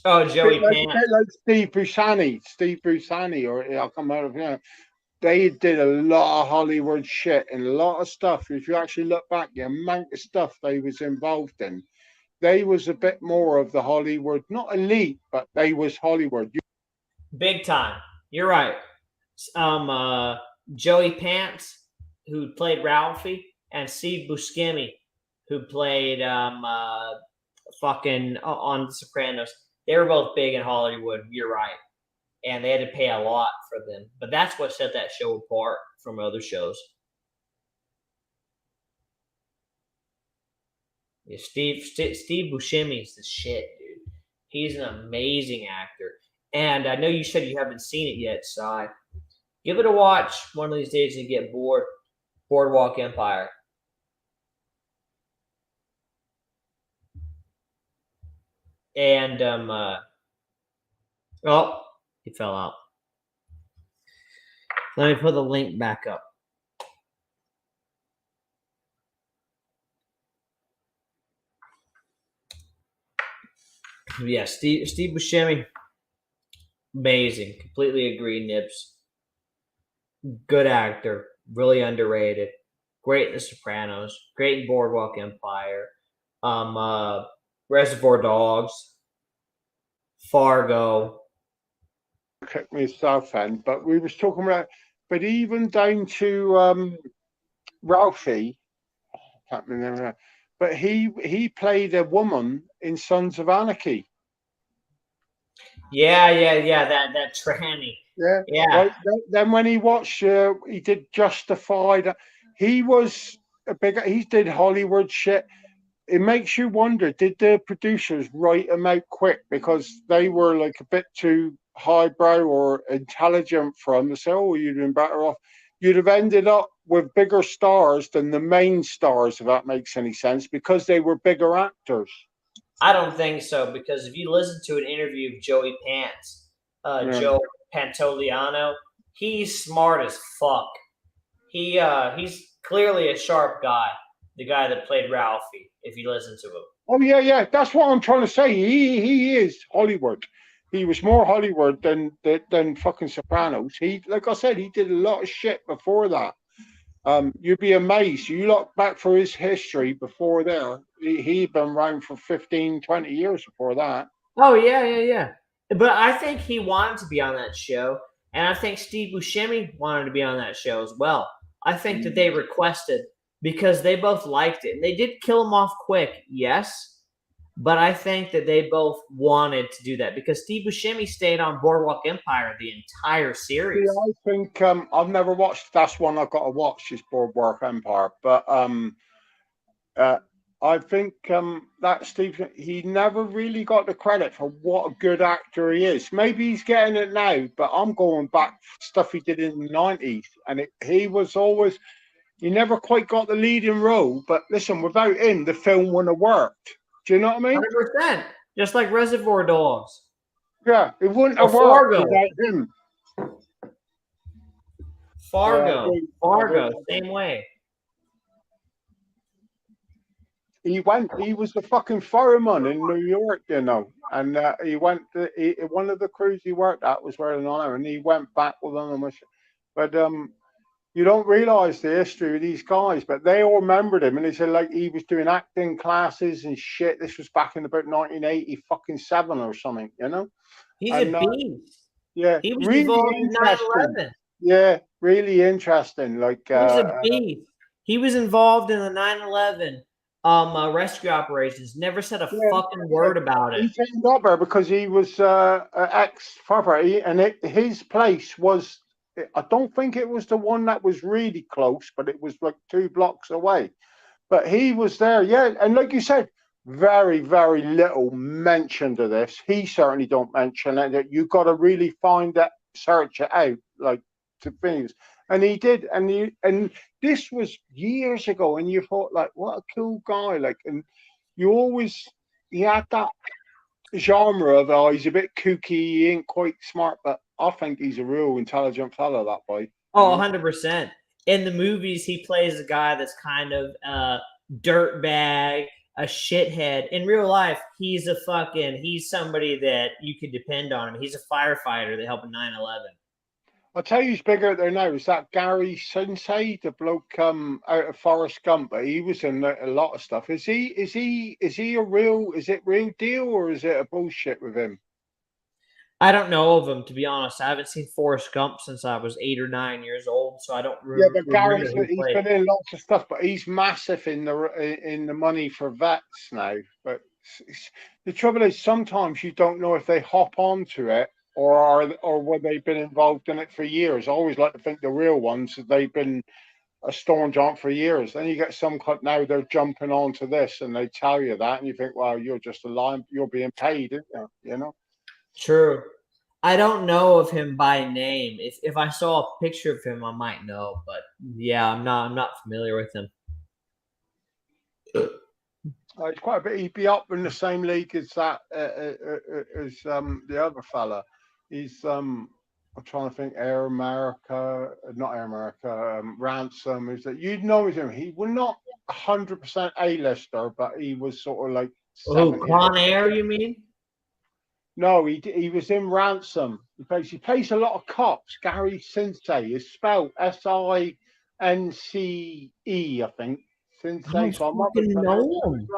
Oh, Joey Pants. Like Steve Buscemi, or I can't remember, they did a lot of Hollywood shit and a lot of stuff. If you actually look back, the amount of stuff they was involved in, they was a bit more of the Hollywood, not elite, but they was Hollywood. Big time. You're right. Joey Pants, who played Ralphie, and Steve Buscemi, who played fucking on The Sopranos. They were both big in Hollywood. You're right. And they had to pay a lot for them. But that's what set that show apart from other shows. Yeah, Steve Buscemi is the shit, dude. He's an amazing actor. And I know you said you haven't seen it yet, so give it a watch one of these days and get bored. Boardwalk Empire. And oh, he fell out. Let me put the link back up. Yeah, Steve Buscemi, amazing. Completely agree, Nibs. Good actor, really underrated. Great in The Sopranos. Great in Boardwalk Empire. Reservoir Dogs. Fargo. Kick me south end, but we was talking about, but even down to Ralphie, I can't remember, but he played a woman in Sons of Anarchy. Yeah, that tranny. Yeah. Right. Then when he watched, he did Justified. He was a big. He did Hollywood shit. It makes you wonder: did the producers write him out quick because they were like a bit too highbrow or intelligent for him to say, "Oh, you'd been better off." You'd have ended up with bigger stars than the main stars, if that makes any sense, because they were bigger actors. I don't think so, because if you listen to an interview of Joey Pants, Joe Pantoliano, he's smart as fuck. He's clearly a sharp guy, the guy that played Ralphie, if you listen to him. Oh yeah. That's what I'm trying to say. He is Hollywood. He was more Hollywood than fucking Sopranos. He, like I said, he did a lot of shit before that. You'd be amazed. You look back for his history before there. He'd been around for 15, 20 years before that. Oh yeah. But I think he wanted to be on that show, and I think Steve Buscemi wanted to be on that show as well. I think that they requested because they both liked it. And they did kill him off quick, yes, but I think that they both wanted to do that because Steve Buscemi stayed on Boardwalk Empire the entire series. Yeah, I think I've never watched. That's one I've got to watch is Boardwalk Empire, but I think that Steve, he never really got the credit for what a good actor he is. Maybe he's getting it now, but I'm going back stuff he did in the 90s, and he was always, he never quite got the leading role. But listen, without him, the film wouldn't have worked. Do you know what I mean? 100%. Just like Reservoir Dogs. Yeah, it wouldn't have worked without him. Fargo, same way. He was the fucking fireman in New York, you know, and he went to one of the crews he worked at was wearing on him, and he went back with them. But you don't realize the history of these guys, but they all remembered him, and they said like he was doing acting classes and shit. This was back in about 1987 or something, you know. He's a beast. Yeah, he was really involved in 9/11. Yeah, really interesting. Like he was a beast. He was involved in the 9/11 rescue operations. Never said a fucking word about it. He came over because he was an ex-firefighter, and his place was, I don't think it was the one that was really close, but it was like 2 blocks away. But he was there, yeah. And like you said, very, very little mentioned of this. He certainly don't mention it. That you got to really find that, search it out, like to things. And he did, and this was years ago, and you thought like, what a cool guy, like, and he had that genre of, oh, he's a bit kooky, he ain't quite smart, but I think he's a real intelligent fellow, that boy. Oh, 100%. In the movies, he plays a guy that's kind of a dirtbag, a shithead. In real life, he's somebody that you could depend on him. He's a firefighter that helped in 9/11. I'll tell you who's bigger there now. Is that Gary Sensei, the bloke out of Forrest Gump? But he was in a lot of stuff. Is it real deal, or is it a bullshit with him? I don't know of him, to be honest. I haven't seen Forrest Gump since I was 8 or 9 years old, so I don't remember. Yeah, but Gary's he's been in lots of stuff, but he's massive in the money for vets now. But the trouble is, sometimes you don't know if they hop onto it or whether they've been involved in it for years. I always like to think the real ones, they've been a staunch on for years. Then you get some cut now, they're jumping onto this and they tell you that, and you think, well, you're just a line, you're being paid, you know? True. I don't know of him by name. If I saw a picture of him, I might know, but yeah, I'm not familiar with him. It's quite a bit. He'd be up in the same league as that as the other fella. He's I'm trying to think. Not Air America. Ransom. Is that you'd know him? He was not 100% A-lister, but he was sort of like. Oh, Con Air, you mean? No, he was in Ransom. He plays a lot of cops. Gary Sensei is spelled Seince, I think. Sensei. So I know him.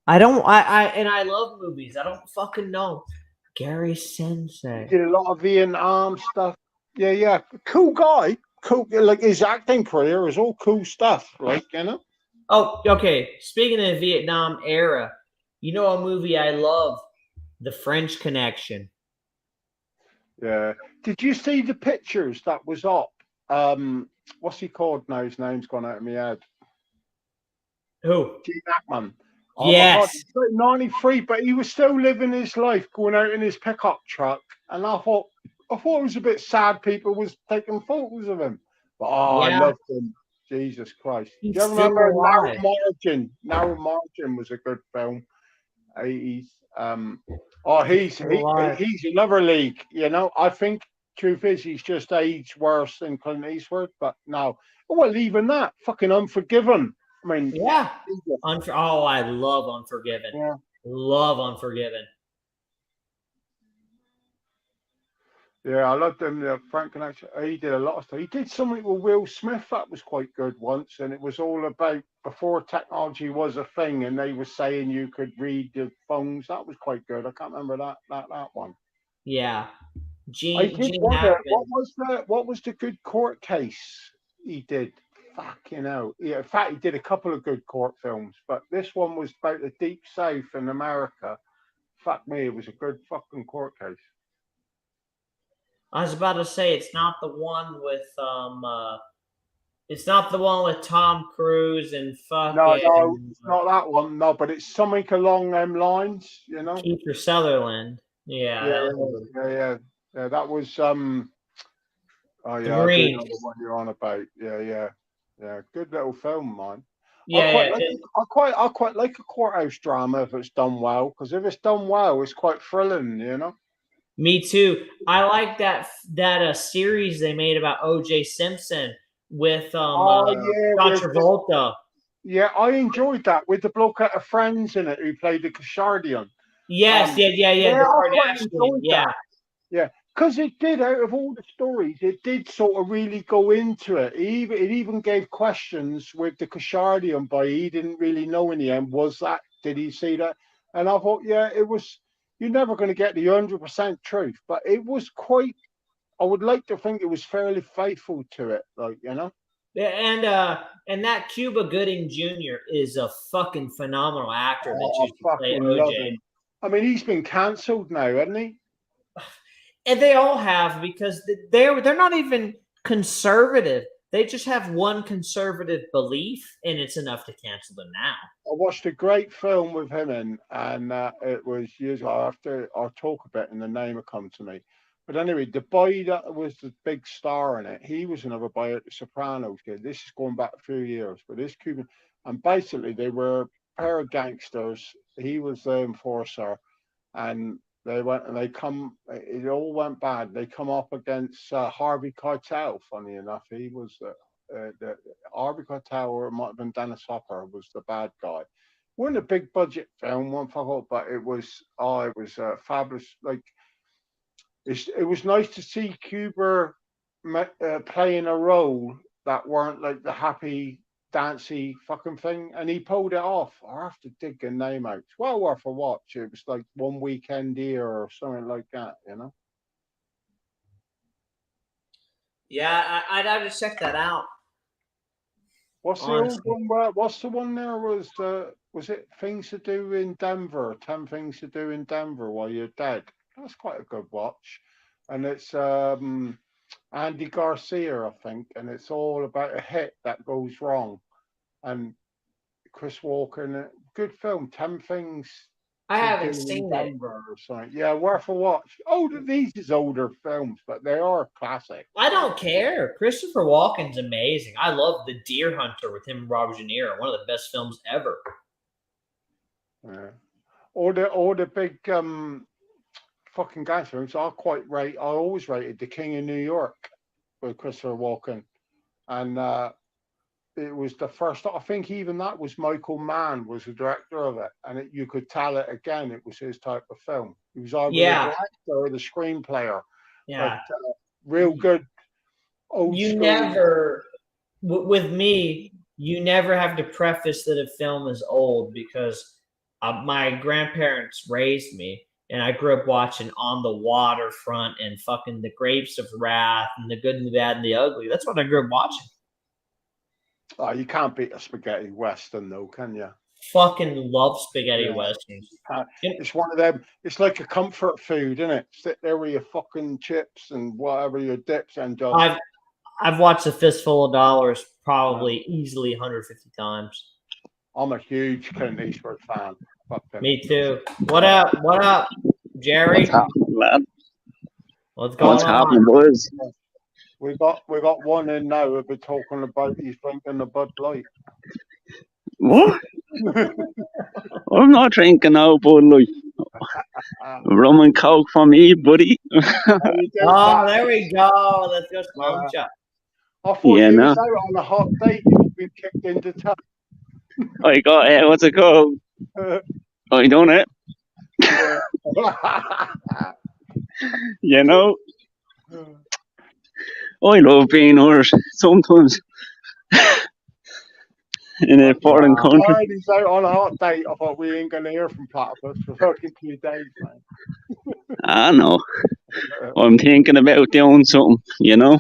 I don't. I love movies. I don't fucking know Gary Sensei. He did a lot of Vietnam stuff. Yeah. Cool guy. Cool. Like his acting career is all cool stuff. Like, you know. Oh, okay. Speaking of Vietnam era, you know a movie I love. The French Connection. Yeah. Did you see the pictures that was up? What's he called now? His name's gone out of my head. Who? Gene Hackman. Yes. He's 93, but he was still living his life, going out in his pickup truck. And I thought it was a bit sad people was taking photos of him. But I loved him. Jesus Christ. Do you remember Narrow Margin? Narrow Margin was a good film. 80s. He's another league, you know. I think truth is he's just aged worse than Clint Eastwood, but no. Well, even that, fucking Unforgiven. I mean, yeah. Oh, I love Unforgiven. Yeah. Love Unforgiven. Yeah, I loved him. Frank Connection. He did a lot of stuff. He did something with Will Smith that was quite good once, and it was all about before technology was a thing, and they were saying you could read the phones. That was quite good. I can't remember that one. Yeah, I Gene did wonder Hackman. what was the good court case he did. Fucking hell. Yeah, in fact, he did a couple of good court films, but this one was about the Deep South in America. Fuck me, it was a good fucking court case. I was about to say it's not the one with it's not the one with Tom Cruise and fucking No, it's not that one. No, but it's something along them lines, you know. Kiefer Sutherland. Yeah, Yeah. That was Oh the yeah, I do know Marines. the one you're on about. Yeah. Good little film, man. Yeah, I quite like a courthouse drama if it's done well, because if it's done well, it's quite thrilling, you know. me too. I like that series they made about O.J. Simpson with John Travolta. Yeah, I enjoyed that with the bloke out of Friends in it who played the Cashardian. Yes, the Kardashian. Yeah, because it did, out of all the stories, it did sort of really go into it. It even gave questions with the Kashardian boy. He didn't really know in the end, did he see that? And I thought, yeah, it was, you're never going to get the 100% truth, but it was quite, I would like to think it was fairly faithful to it, like, you know? Yeah, and that Cuba Gooding Jr. is a fucking phenomenal actor that used to play OJ. I mean, he's been cancelled now, hasn't he? And they all have, because they're not even conservative. They just have one conservative belief, and it's enough to cancel them now. I watched a great film with him in, and it was years after. I'll talk a bit, and the name will come to me. But anyway, the boy that was the big star in it, he was another boy at the Sopranos. This is going back a few years, but this Cuban, and basically they were a pair of gangsters. He was the enforcer, and they went and it all went bad. They come up against Harvey Keitel. Funny enough, he was the Harvey Keitel, or it might have been Dennis Hopper, was the bad guy. Wasn't a big budget film, but it was fabulous. Like, it was nice to see Cuba playing a role that weren't like the happy, dancey fucking thing, and he pulled it off. I have to dig the name out. It's well worth a watch. It was like One Weekend Here or something like that, you know. Yeah, I'd have to check that out. What's the old one? What's the one there? Was it Things to Do in Denver? 10 Things to Do in Denver While You're Dead. That's quite a good watch, and it's Andy Garcia, I think, and it's all about a hit that goes wrong, and Chris Walker. Good film, 10 Things. I haven't seen it. Or something. Yeah, worth a watch. These is older films, but they are classic. I don't care. Christopher Walken's amazing. I love The Deer Hunter with him and Robert De Niro. One of the best films ever. Yeah. Or the big fucking gangster films. I always rated The King of New York with Christopher Walken, and it was the first. I think even that was Michael Mann was the director of it, and you could tell it again. It was his type of film. He was either the director or the screenplayer. Yeah, but, real good. With me, you never have to preface that a film is old, because my grandparents raised me, and I grew up watching On the Waterfront and fucking The Grapes of Wrath and The Good and the Bad and the Ugly. That's what I grew up watching. Oh, you can't beat a spaghetti western, though, can you? Fucking love spaghetti westerns. It's one of them. It's like a comfort food, isn't it? Sit there with your fucking chips and whatever your dips and just. I've watched A Fistful of Dollars probably easily 150 times. I'm a huge Clint Eastwood fan. Me too. What up, Jerry? What's happening, lad? What's happening, boys? We got one in now. We've been talking about he's drinking the Bud Light. What? I'm not drinking no Bud Light. Rum and Coke for me, buddy. There we go. Let's go smoke. I thought you was out on a hot date. You've been kicked into town. I got, what's it called? I done it. You know, I love being Irish sometimes in a foreign country. Why he's out on a hot date? I thought we ain't gonna hear from Platypus for fucking 2 days, man. I know. I'm thinking about doing something, you know.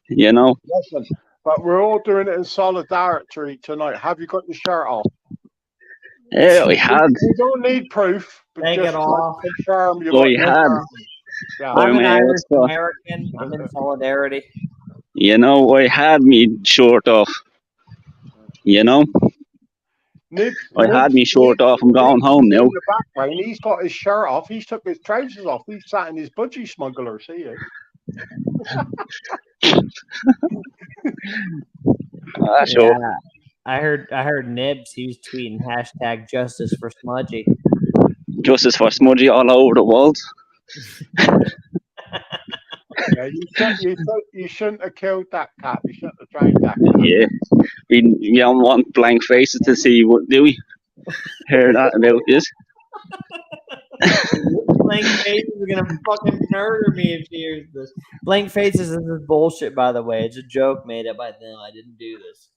You know. Listen, but we're all doing it in solidarity tonight. Have you got your shirt off? Yeah, I had. We don't need proof, but Take just it off. confirm you I had. Yeah. I'm an Irish what's that? American. I'm in solidarity. You know, I had me shirt off. You know, I had me shirt off. I'm going home now. In the background, he's got his shirt off. He's took his trousers off. He's sat in his budgie smuggler. See you. Sure. Yeah. I heard Nibs. He was tweeting hashtag justice for Smudgy. Justice for Smudgy all over the world. Yeah, you shouldn't have killed that cat. You shouldn't have dragged that cat. Yeah, we don't want blank faces to see what do we hear that about this. Blank Faces are gonna fucking murder me if she hears this. Blank Faces is bullshit, by the way. It's a joke made up by them. I didn't do this.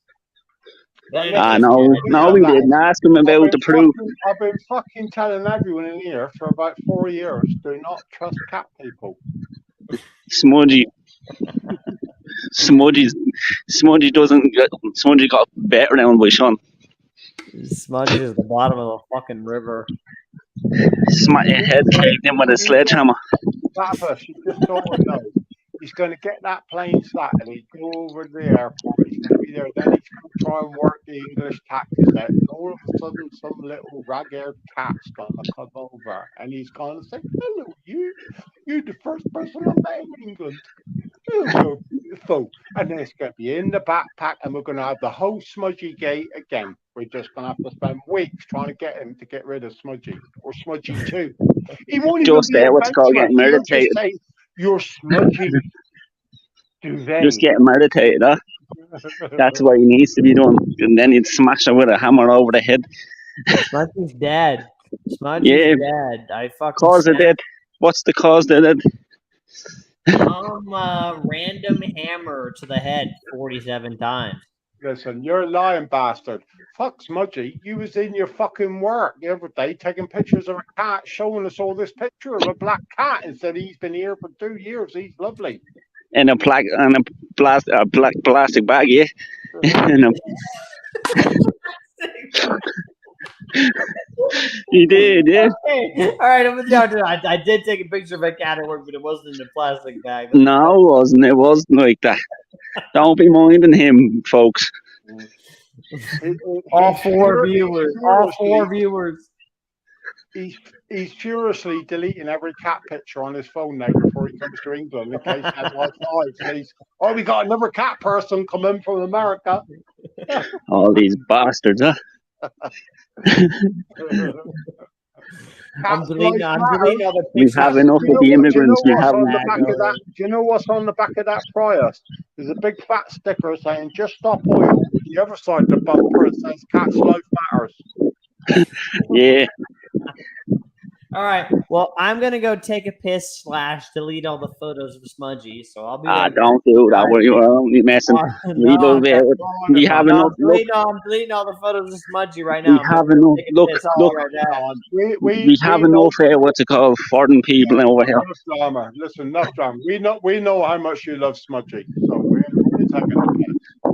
No, we didn't ask him about the proof. I've been fucking telling everyone in here for about 4 years, do not trust cat people. Smudgy got better down by Sean. Smudgy is the bottom of the fucking river. Smack your head caved in with a sledgehammer. Platypus, you just don't know. He's going to get that plane Saturday, go over to the airport, he's going to be there, then he's going to try and work the English taxis out, and all of a sudden some little rag-haired cat's going to come over, and he's going to say, hello, you're the first person I met in England. You're so beautiful. And then it's going to be in the backpack, and we're going to have the whole Smudgy gate again. We're just going to have to spend weeks trying to get him to get rid of Smudgy, or Smudgy 2. He won't just even what's called getting meditated. You're Smudgy. Just get meditated, huh? That's what he needs to be doing. And then he'd smash her with a hammer over the head. Smudgy's dead. Smudgy's dead. I fucking cause of death. What's the cause of death? Random hammer to the head 47 times. Listen, you're a lying bastard. Fuck Smudgy. You was in your fucking work the other day taking pictures of a cat, showing us all this picture of a black cat and said he's been here for 2 years. He's lovely. In a black plastic bag, yeah. He did, yeah. Okay. All right, I'm with you. I did take a picture of a cat at work, but it wasn't in a plastic bag. No, it wasn't. It wasn't like that. Don't be minding him, folks. All four viewers. He's furiously deleting every cat picture on his phone now before he comes to England in case he has Wi-Fi. So we got another cat person coming from America. All these bastards, huh? I'm deleting all the pictures. We have enough of the immigrants. We have. Do you know what's on the back of that Prius? There's a big fat sticker saying "Just stop oil." The other side of the bumper it says "Cat's life matters." Yeah. All right. Well, I'm gonna go take a piss / delete all the photos of Smudgy. So I'll be. Don't do that. You're only messing. We have enough. I'm deleting all the photos of Smudgy right now. We have enough. Look. We have enough. What's it called? Foreign people over here. Listen, enough drama. We know how much you love Smudgy, so we're taking the piss.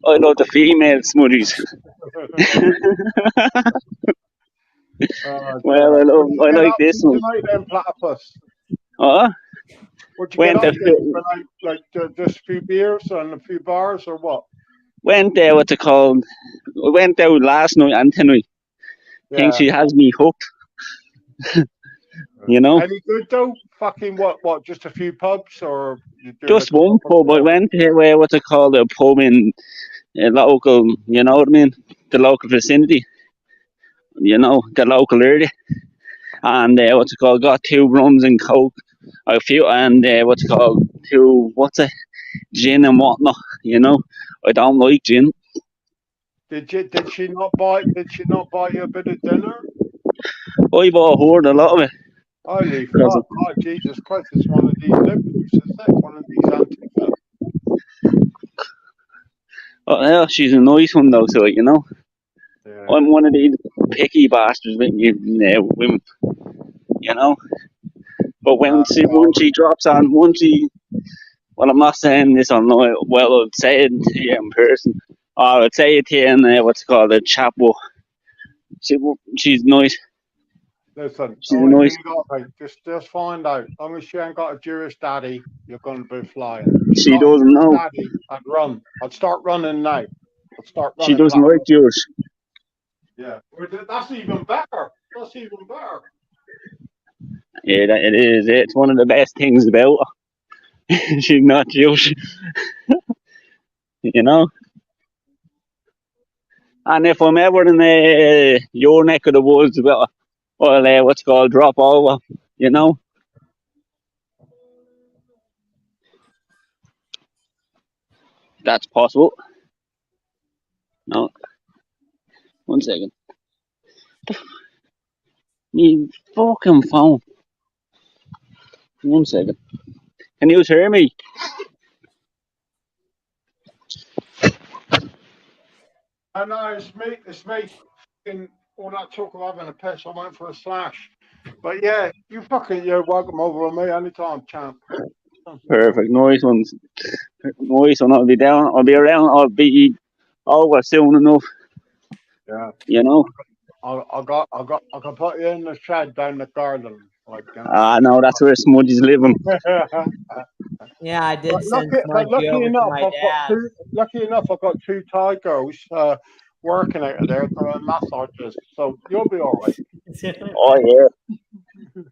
I love the female Smudgies. Well, I like this one. Tonight, then, Platypus. Went just a few beers and a few bars, or what? Went there. What's it called? I went there last night and tonight. Yeah. Think she has me hooked. You know. Any good though? Fucking what? Just a few pubs or? Just one pub. I went to what's it called? A pub in a local. You know what I mean? The local vicinity. You know, the local area. And got 2 rums and coke, a few, and two gin and whatnot. You know, I don't like gin. Did she not buy you a bit of dinner? I bought her a lot of it. Holy fuck! Oh Jesus Christ! It's one of these liberals, is it? One of these Antifa. Oh, yeah, she's a nice one though, so you know. Yeah. I'm one of these picky bastards with women, you know. But when she drops on, well, I'm not saying this on well, I'll say it to you in person. Or I'll say it to you in what's it called, a chat book. She's nice. Listen, She's all nice. you got, mate, just find out. As long as she ain't got a Jewish daddy, you're going to be flying. If She got a doesn't Jewish know. daddy, I'd run. I'd start running now. I'd start She running. doesn't like Jewish. Yeah, that's even better. That's even better. Yeah, it is. It's one of the best things about her. She's not Jewish, you know. And if I'm ever in your neck of the woods, well, what's it called, drop over, you know. That's possible. No, 1 second. You fucking phone. 1 second. Can you hear me? I know it's me. It's me. Fucking all that talk of having a piss. I went for a slash. But yeah, you're welcome over with me anytime, champ. Perfect. Nice one. Nice one. I'll be down. I'll be around. I'll be over soon enough. Yeah. You know. I can put you in the shed down the garden. Like, No, that's where Smudgy's living. Yeah, I did send Smudgy over to my dad. Lucky enough, I've got 2 Thai girls working out of there doing massages, so you'll be all right. Oh yeah.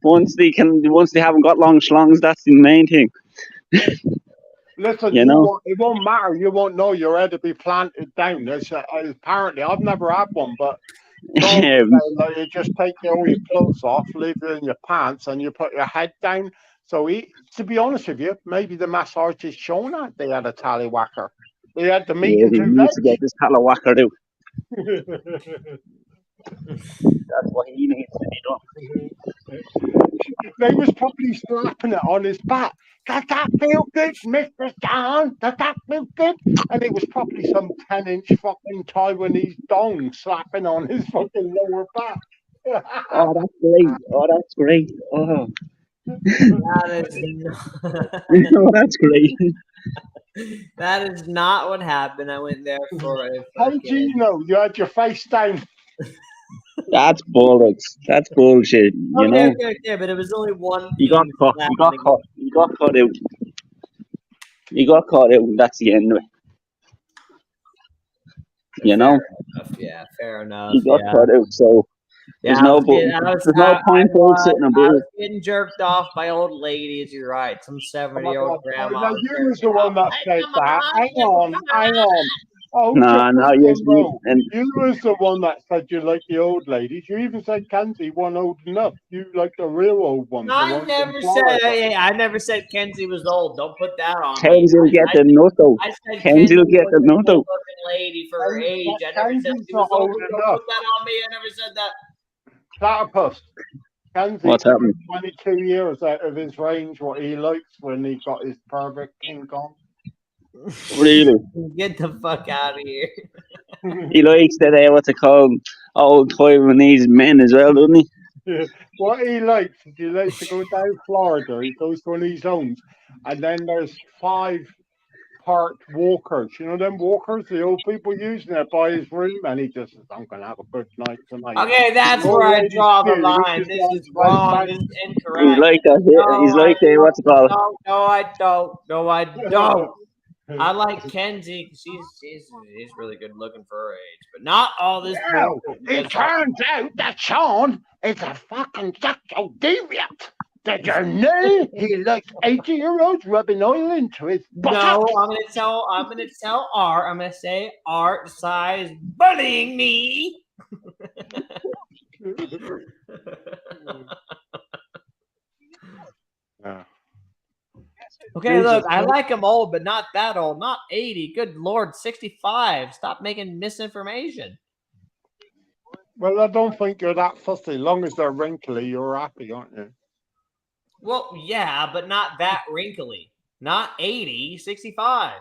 Once they haven't got long schlongs, that's the main thing. Listen, you know, it won't matter. You won't know your head to be planted down. Apparently, I've never had one, but you just take all your clothes off, leave it in your pants, and you put your head down. So, to be honest with you, maybe the massages shown that they had a tallywhacker. They had the meat and 2 he needs to get this tallywhacker out. That's what he needs to be done. They was probably slapping it on his back. Does that feel good, Mr. John? Does that feel good? And it was probably some 10-inch fucking Taiwanese dong slapping on his fucking lower back. Oh, that's great. Oh, that's great. Oh. That is Oh, that's great. That is not what happened. I went there for a How do you know? You had your face down. That's bollocks. That's bullshit. You know. Okay, but it was only one. He got caught. He got caught. He got caught out. He got caught out. That's the end of it. You know. Yeah, fair enough. He got caught out. So there's no point sitting about. I was getting jerked off by old ladies. You're right. Some 70-year-old grandma. No, you was the one that said that. Hang on. Oh, no, you was the one that said you like the old ladies. You even said Kenzie wasn't old enough. You like the real old ones. I never said Kenzie was old. Don't put that on Kenzie will get the nut though. I said Kenzie will get the nut though. Lady for her age. I never said she was old enough. Don't put that on me. I never said that. Platypus. Kenzie, what's happening? 22 years out of his range. What he likes when he got his perfect kink on. Really? Get the fuck out of here. He likes that, what's it called, old Taiwanese men as well, doesn't he? What he likes, he likes to go down Florida. He goes to one of these homes, and then there's 5 parked walkers. You know them walkers the old people use by his room, and he just says, "I'm gonna have a good night tonight." Okay, that's where I draw the line. This is wrong. This is incorrect. He's like that. No, he's like that. What's it called? No, I don't. No, I don't. I like Kenzie. She's really good looking for her age, but not all this. No, it turns out that Sean is a fucking sexual deviant. Did you know he likes 80-year-olds rubbing oil into his buttocks? No, I'm gonna tell Art. I'm gonna say Art decides bullying me. Okay, Jesus. look, I like them old, but not that old. Not 80. Good Lord, 65. Stop making misinformation. Well, I don't think you're that fussy. As long as they're wrinkly, you're happy, aren't you? Well, yeah, but not that wrinkly. Not 80, 65.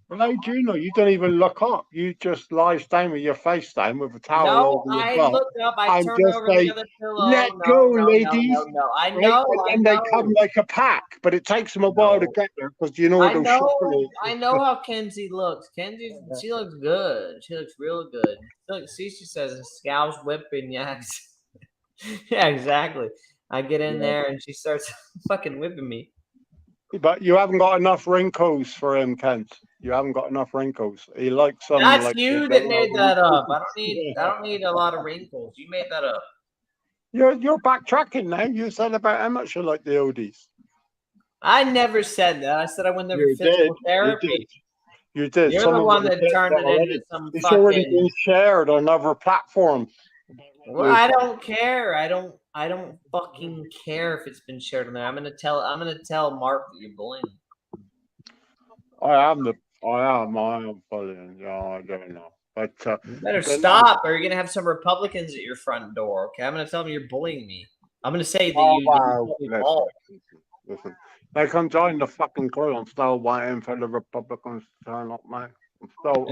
Well, how do you know? You don't even look up. You just lies down with your face down with a towel No, over your I butt look up. I and turn just over say, the other pillow. let No, go, no, ladies. no, no, no. I Right? know. And then they come like a pack, but it takes them a while to No. get there because you know I those know. shoppers. I know how Kenzie looks. Kenzie, she looks good. She looks real good. Look, see, she says, "Scouts whipping." Yeah, yeah, exactly. I get in there and she starts fucking whipping me. But you haven't got enough wrinkles for him, Kent. You haven't got enough wrinkles. He likes some. That's like you that made that up. I don't need a lot of wrinkles. You made that up. You're backtracking now. You said about how much you like the oldies. I never said that. I said I went there for You physical did. therapy. You did. You're the one that turned it into some It's already been fucking. shared on other platforms. Well, I don't care. I don't fucking care if it's been shared on there. I'm gonna tell Mark that you're bullying. I am bullying. Yeah, I don't know. But You better stop, or you're gonna have some Republicans at your front door. Okay, I'm gonna tell them you're bullying me. I'm gonna say that Listen, they can join the fucking crew. I'm still waiting for the Republicans to turn up, mate. No.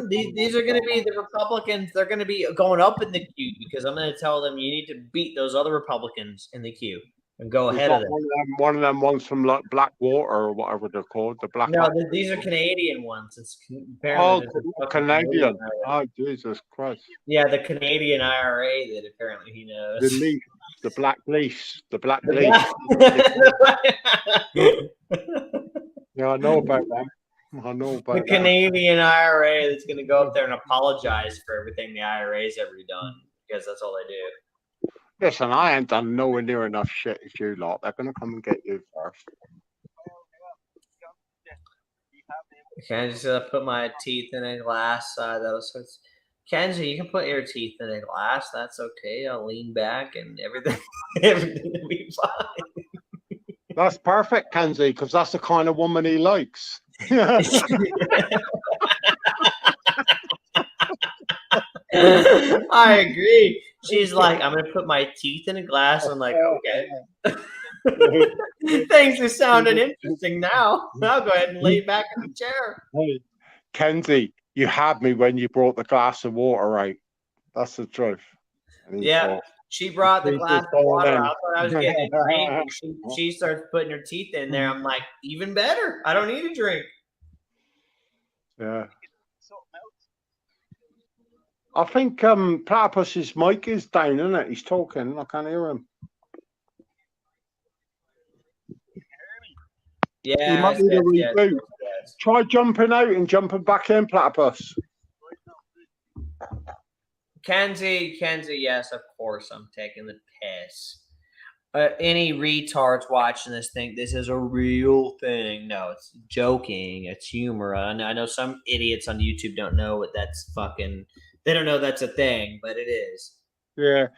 These are going to be the Republicans. They're going to be going up in the queue because I'm going to tell them you need to beat those other Republicans in the queue and go ahead of them. One of them wants some like black water or whatever they're called. The black. No, these are Canadian ones. It's apparently Canadian. Oh, Jesus Christ. Yeah, the Canadian IRA that apparently he knows. The leaf, the black leaf, the black leaf. Yeah, I know about them. I know about the Canadian IRA that's going to go up there and apologize for everything the IRA's ever done because that's all they do. Listen, I ain't done nowhere near enough shit as you lot. They're going to come and get you first. Can I just put my teeth in a glass? That was Kenzie, you can put your teeth in a glass. That's okay. I'll lean back and everything will be fine. That's perfect, Kenzie, because that's the kind of woman he likes. I agree. She's like, I'm gonna put my teeth in a glass. I'm like, okay. Things are sounding interesting now. I'll go ahead and lay back in the chair. Hey, Kenzie, you had me when you brought the glass of water out. That's the truth. Yeah. She brought the glass of water. I thought I was getting a drink. And she starts putting her teeth in there. I'm like, even better. I don't need a drink. Yeah. I think Platypus's mic is down, isn't it? He's talking. I can't hear him. Yeah. You might need a reboot. Yes. Try jumping out and jumping back in, Platypus. Kenzie, yes, of course, I'm taking the piss. Any retards watching this think this is a real thing. No, it's joking. It's humor. I know some idiots on YouTube don't know what that's fucking. They don't know that's a thing, but it is. Yeah.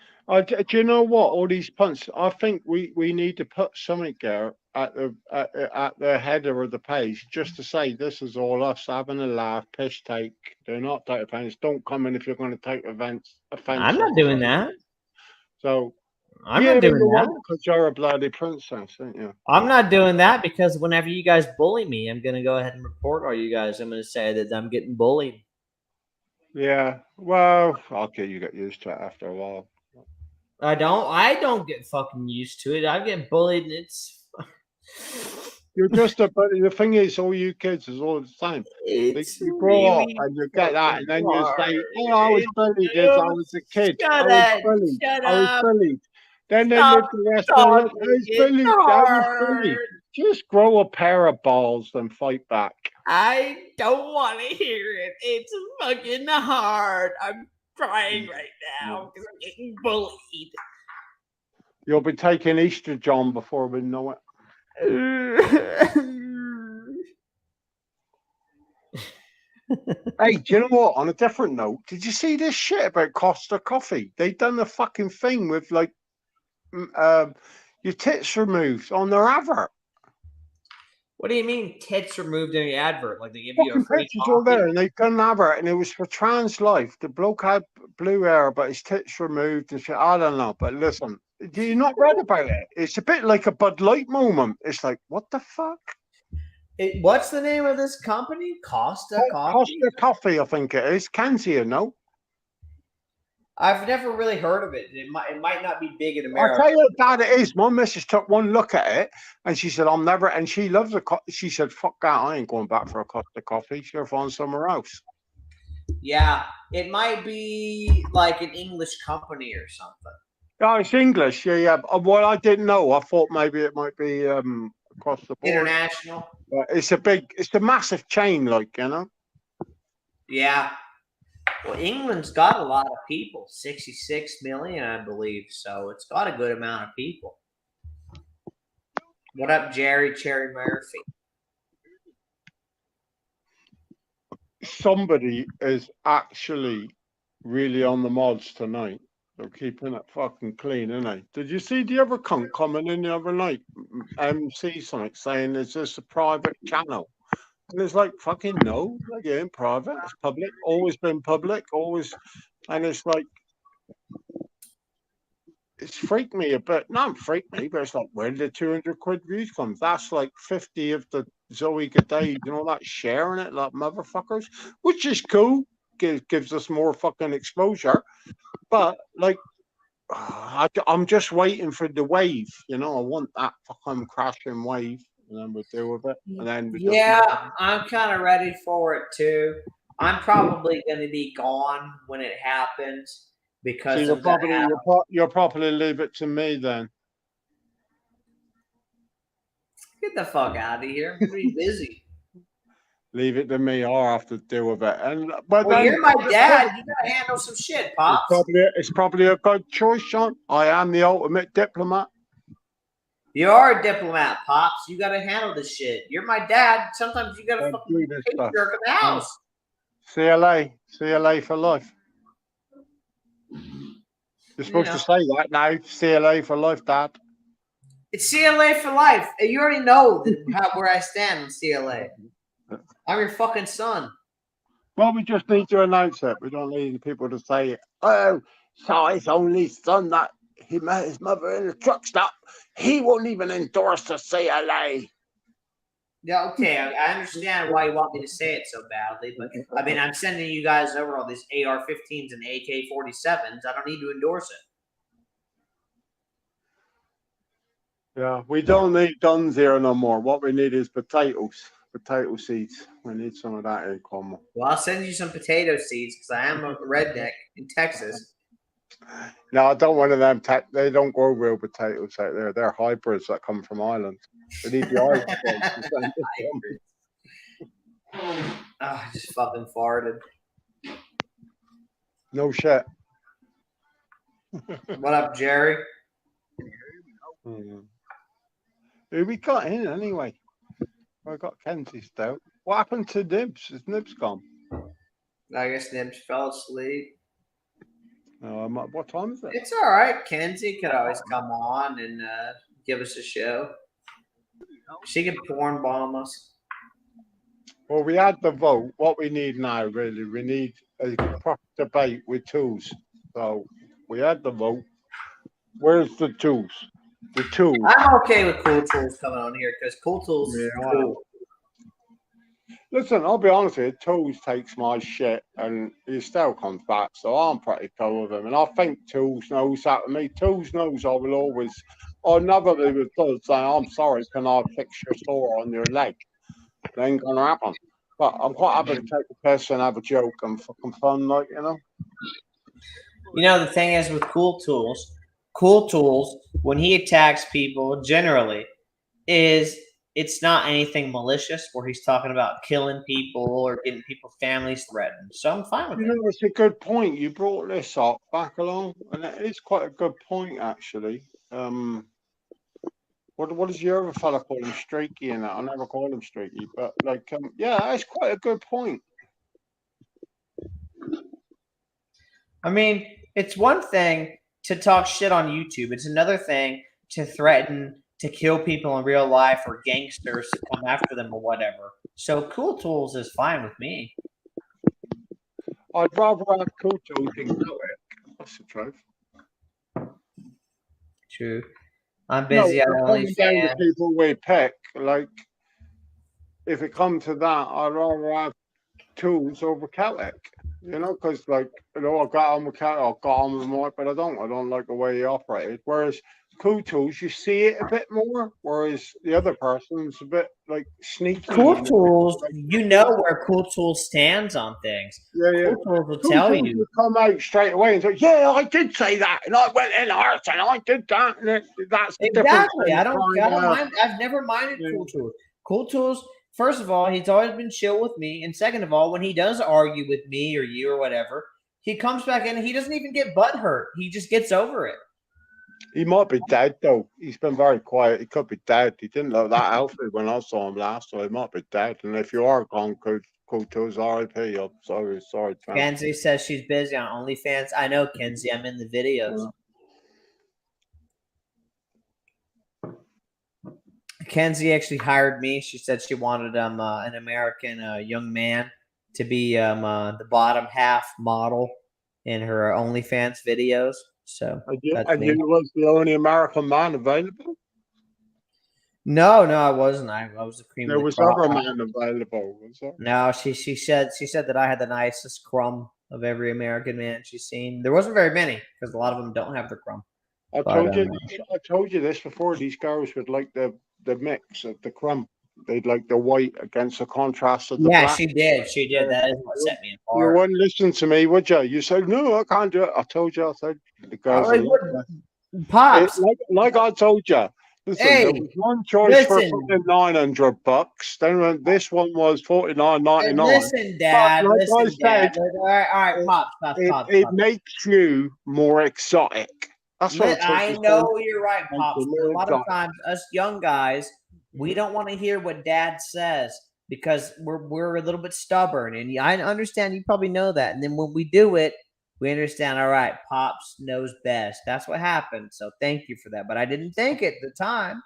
Do you know what? All these punts. I think we need to put something there at the header of the page just to say this is all us having a laugh, piss take. Do not take offense. Don't come in if you're going to take offense. I'm not doing that. So I'm not doing that because you're a bloody princess, aren't you? I'm not doing that because whenever you guys bully me, I'm gonna go ahead and report all you guys. I'm gonna say that I'm getting bullied. Yeah. Well, okay, you get used to it after a while. I don't get fucking used to it. I get bullied and it's you're just but the thing is, all you kids is all the same. You grow up and you get that, and then you say, "Oh, I was bullied as I was a kid. I was bullied. Then they live the rest of their life. I was bullied. Just grow a pair of balls and fight back. I don't want to hear it. It's fucking hard. I'm crying right now because I'm getting bullied. You'll be taking estrogen before we know it. Hey, do you know what? On a different note, did you see this shit about Costa Coffee? They done a fucking thing with like your tits removed on their advert. What do you mean tits removed in the advert? Like they give you a Fucking free pictures all coffee? there, and they couldn't have her, and it was for trans life. The bloke had blue hair, but his tits removed and shit. I don't know, but listen, do you not read about it? It's a bit like a Bud Light moment. It's like, what the fuck? What's the name of this company? Costa Coffee? Costa Coffee, I think it is. Kenzie, you know? I've never really heard of it. It might not be big in I'll America. tell you what bad it is. My missus took one look at it and she said, I'm never, and she loves she said, fuck that, I ain't going back for a Costa Coffee. She'll find somewhere else. Yeah, it might be like an English company or something. Oh, it's English, yeah. Well, I didn't know. I thought maybe it might be across the board. International. But it's a massive chain, like, you know? Yeah. Well, England's got a lot of people, 66 million, I believe. So it's got a good amount of people. What up, Jerry Cherry Murphy? Somebody is actually really on the mods tonight. They're keeping it fucking clean, isn't they? Did you see the other cunt coming in the other night? MC something saying, is this a private channel? And it's like, fucking no, like, it ain't private, it's public, always been public, always. And it's like, it's freaked me a bit. Not freaked me, but it's like, where did the 200 quid views come? That's like 50 of the Zoe G'day, you know, that sharing it like motherfuckers, which is cool, gives us more fucking exposure. But like, I'm just waiting for the wave, you know. I want that fucking crashing wave, and then we'll deal with it. And then I'm kind of ready for it too. I'm probably going to be gone when it happens because so you'll probably leave it to me then. Get the fuck out of here! I'm pretty busy. Leave it to me. I'll have to deal with it. You're my dad. You gotta handle some shit, pops. It's probably a good choice, Sean. I am the ultimate diplomat. You are a diplomat, pops. You gotta handle this shit. You're my dad. Sometimes you gotta fucking take jerk in the house. CLA for life. You're supposed to say that now. CLA for life, Dad. It's CLA for life. You already know where I stand on CLA. I'm your fucking son. Well, we just need to announce it. We don't need people to say, oh, Si's only son that he met his mother in a truck stop. He won't even endorse the CLA. Yeah, okay. I understand why you want me to say it so badly, but I mean, I'm sending you guys over all these AR-15s and AK-47s. I don't need to endorse it. Yeah, we don't need guns here no more. What we need is potatoes. Potato seeds. We need some of that in common. Well, I'll send you some potato seeds because I am a redneck in Texas. No, I don't want them. They don't grow real potatoes out there. They're hybrids that come from Ireland. We need the Irish ones. I just fucking farted. No shit. What up, Jerry? Who we got in anyway? I got Kenzie still. What happened to Nibs? Is Nibs gone? I guess Nibs fell asleep. What time is it? It's all right. Kenzie could always come on and give us a show. She could porn bomb us. Well, we had the vote. What we need now, really, we need a proper debate with tools. So we had the vote. Where's the tools? The tools. I'm okay with Cool Tools coming on here because Cool Tools is cool. Listen, I'll be honest with you, Tools takes my shit and he still comes back, so I'm pretty cool with him. And I think Tools knows that with me. Tools knows I will always, or never even does say, I'm sorry, can I fix your sore on your leg? It ain't gonna happen. But I'm quite happy to take the piss and have a joke and fucking fun, like, you know? You know, the thing is with Cool Tools, when he attacks people, generally, it's not anything malicious where he's talking about killing people or getting people's families threatened. So I'm fine with it. You know, it's a good point. You brought this up back along, and it is quite a good point, actually. What does your other fella call him? Streaky and that? I never call him Streaky, but like, yeah, that's quite a good point. I mean, it's one thing to talk shit on YouTube. It's another thing to threaten to kill people in real life or gangsters to come after them or whatever. So Cool Tools is fine with me. I'd rather have Cool Tools than Celtic. That's the truth. True. I'm busy on coming down to OnlyFans. people we pick, like, if it comes to that, I'd rather have Tools over Celtic. You know, because, like, I got on with Celtic, I got on with Mike, but I don't like the way he operated. Whereas Cool Tools, you see it a bit more, whereas the other person's a bit, like, sneaky. Cool Tools, you know where Cool Tools stands on things. Yeah. Cool Tools will tell you. Will come out straight away and say, "Yeah, I did say that, and I went in hard, and I did that." And that's the exactly. I don't mind. I've never minded Cool Tools. Cool Tools. First of all, he's always been chill with me, and second of all, when he does argue with me or you or whatever, he comes back in and he doesn't even get butthurt. He just gets over it. He might be dead though. He's been very quiet. He could be dead. He didn't look that healthy when I saw him last, so he might be dead. And if you are gone, Cool Tools, R.I.P. I'm sorry. Kenzie says she's busy on OnlyFans. I know, Kenzie. I'm in the videos. Yeah. Kenzie actually hired me. She said she wanted an American young man to be the bottom half model in her OnlyFans videos. So and you was the only American man available? No, I wasn't. I was the cream. There was other man available, was there? No, she said that I had the nicest crumb of every American man she's seen. There wasn't very many because a lot of them don't have the crumb. I told you this before. These girls would like the mix of the crumb. They'd like the white against the contrast of the black. She did. That is what set me apart. You wouldn't listen to me, would you? You said, "No, I can't do it." I told you. I said, "The girls." Pops. Like I told you. Listen, there was one choice for $900. Then this one was $49.99. Listen, Dad. Dad. All right, Pops. It makes you more exotic. That's what I know you're right, Pops. A lot of times, us young guys, we don't want to hear what Dad says because we're a little bit stubborn, and I understand. You probably know that. And then when we do it, we understand. All right, Pops knows best. That's what happened. So thank you for that. But I didn't think it at the time.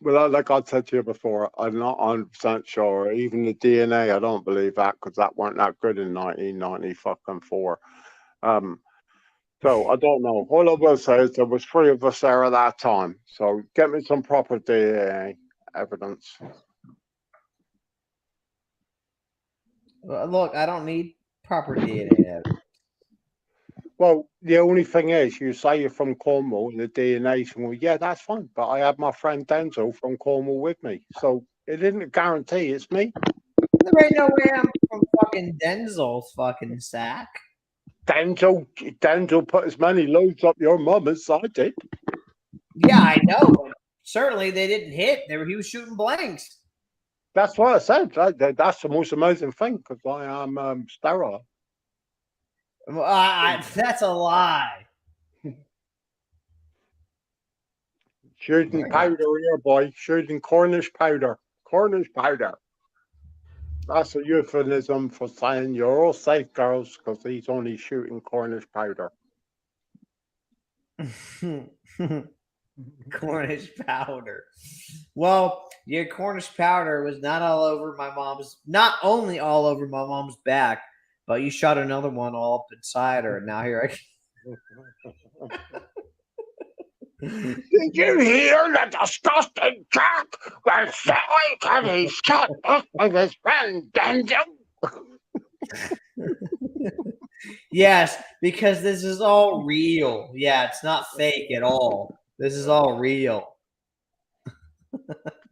Well, like I said to you before, I'm not 100% sure. Even the DNA, I don't believe that because that weren't that good in 1994. So I don't know. All I will say is there was 3 of us there at that time. So get me some proper DNA evidence. Well, look, I don't need proper DNA evidence. Well, the only thing is, you say you're from Cornwall and the DNA's from, well, yeah, that's fine. But I had my friend Denzel from Cornwall with me. So it didn't guarantee it's me. There ain't no way I'm from fucking Denzel's fucking sack. Denzel put as many loads up your mum as I did. Yeah, I know. But certainly they didn't hit. He was shooting blanks. That's what I said. That's the most amazing thing because I am sterile. That's a lie. Shooting powder here, boy. Shooting Cornish powder. Cornish powder. That's a euphemism for saying you're all safe, girls, because he's only shooting Cornish powder. Cornish powder. Well, your Cornish powder was not only all over my mom's back, but you shot another one all up inside her, and now here I Did you hear the disgusting Jack that said he shot up with his friend Denzel? Yes, because this is all real. Yeah, it's not fake at all. This is all real.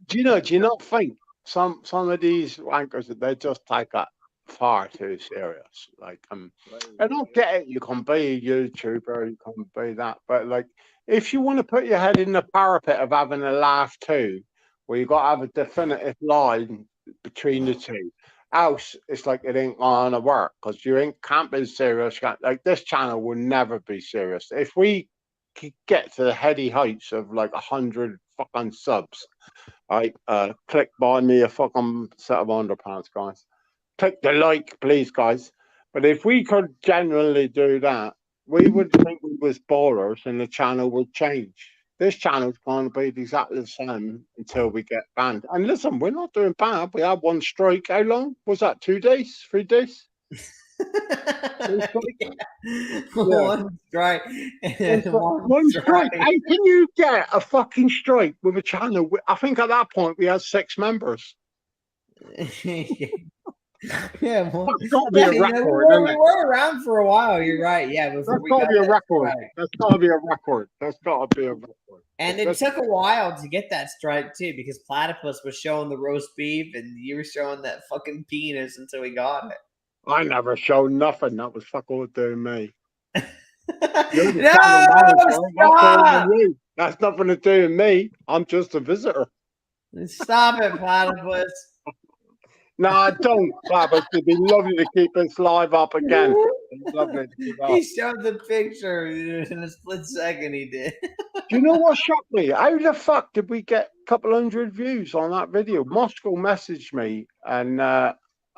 Do you not think some of these wankers they just take it far too serious? Like I don't get it. You can be a YouTuber, you can be that, but like if you want to put your head in the parapet of having a laugh too, well, you got to have a definitive line between the two. Else, it's like it ain't gonna work because you can't be serious. Like this channel will never be serious. If we could get to the heady heights of like 100 fucking subs, right? Click buy me a fucking set of underpants, guys. Click the like, please, guys. But if we could genuinely do that, we would think we was ballers and the channel would change. this channel's going to be exactly the same until we get banned. And listen, we're not doing bad. We had one strike. How long was that? 2 days? 3 days? One strike. One strike. How can you get a fucking strike with a channel? I think at that point we had 6 members. Yeah, well, that's got to be a record. We were around for a while. You're right. Yeah, that's got to be a record. That's got to be a record. That's got to be a record. And it took a while to get that strike too, because Platypus was showing the roast beef, and you were showing that fucking penis until we got it. I never showed nothing. That was fuck all doing me. That's nothing to do with me. I'm just a visitor. Stop it, Platypus. No, I don't, Platypus. It'd be lovely to keep this live up again. Lovely to keep up. He showed the picture in a split second. He did. Do you know what shocked me? How the fuck did we get a couple hundred views on that video? Moscow messaged me, and I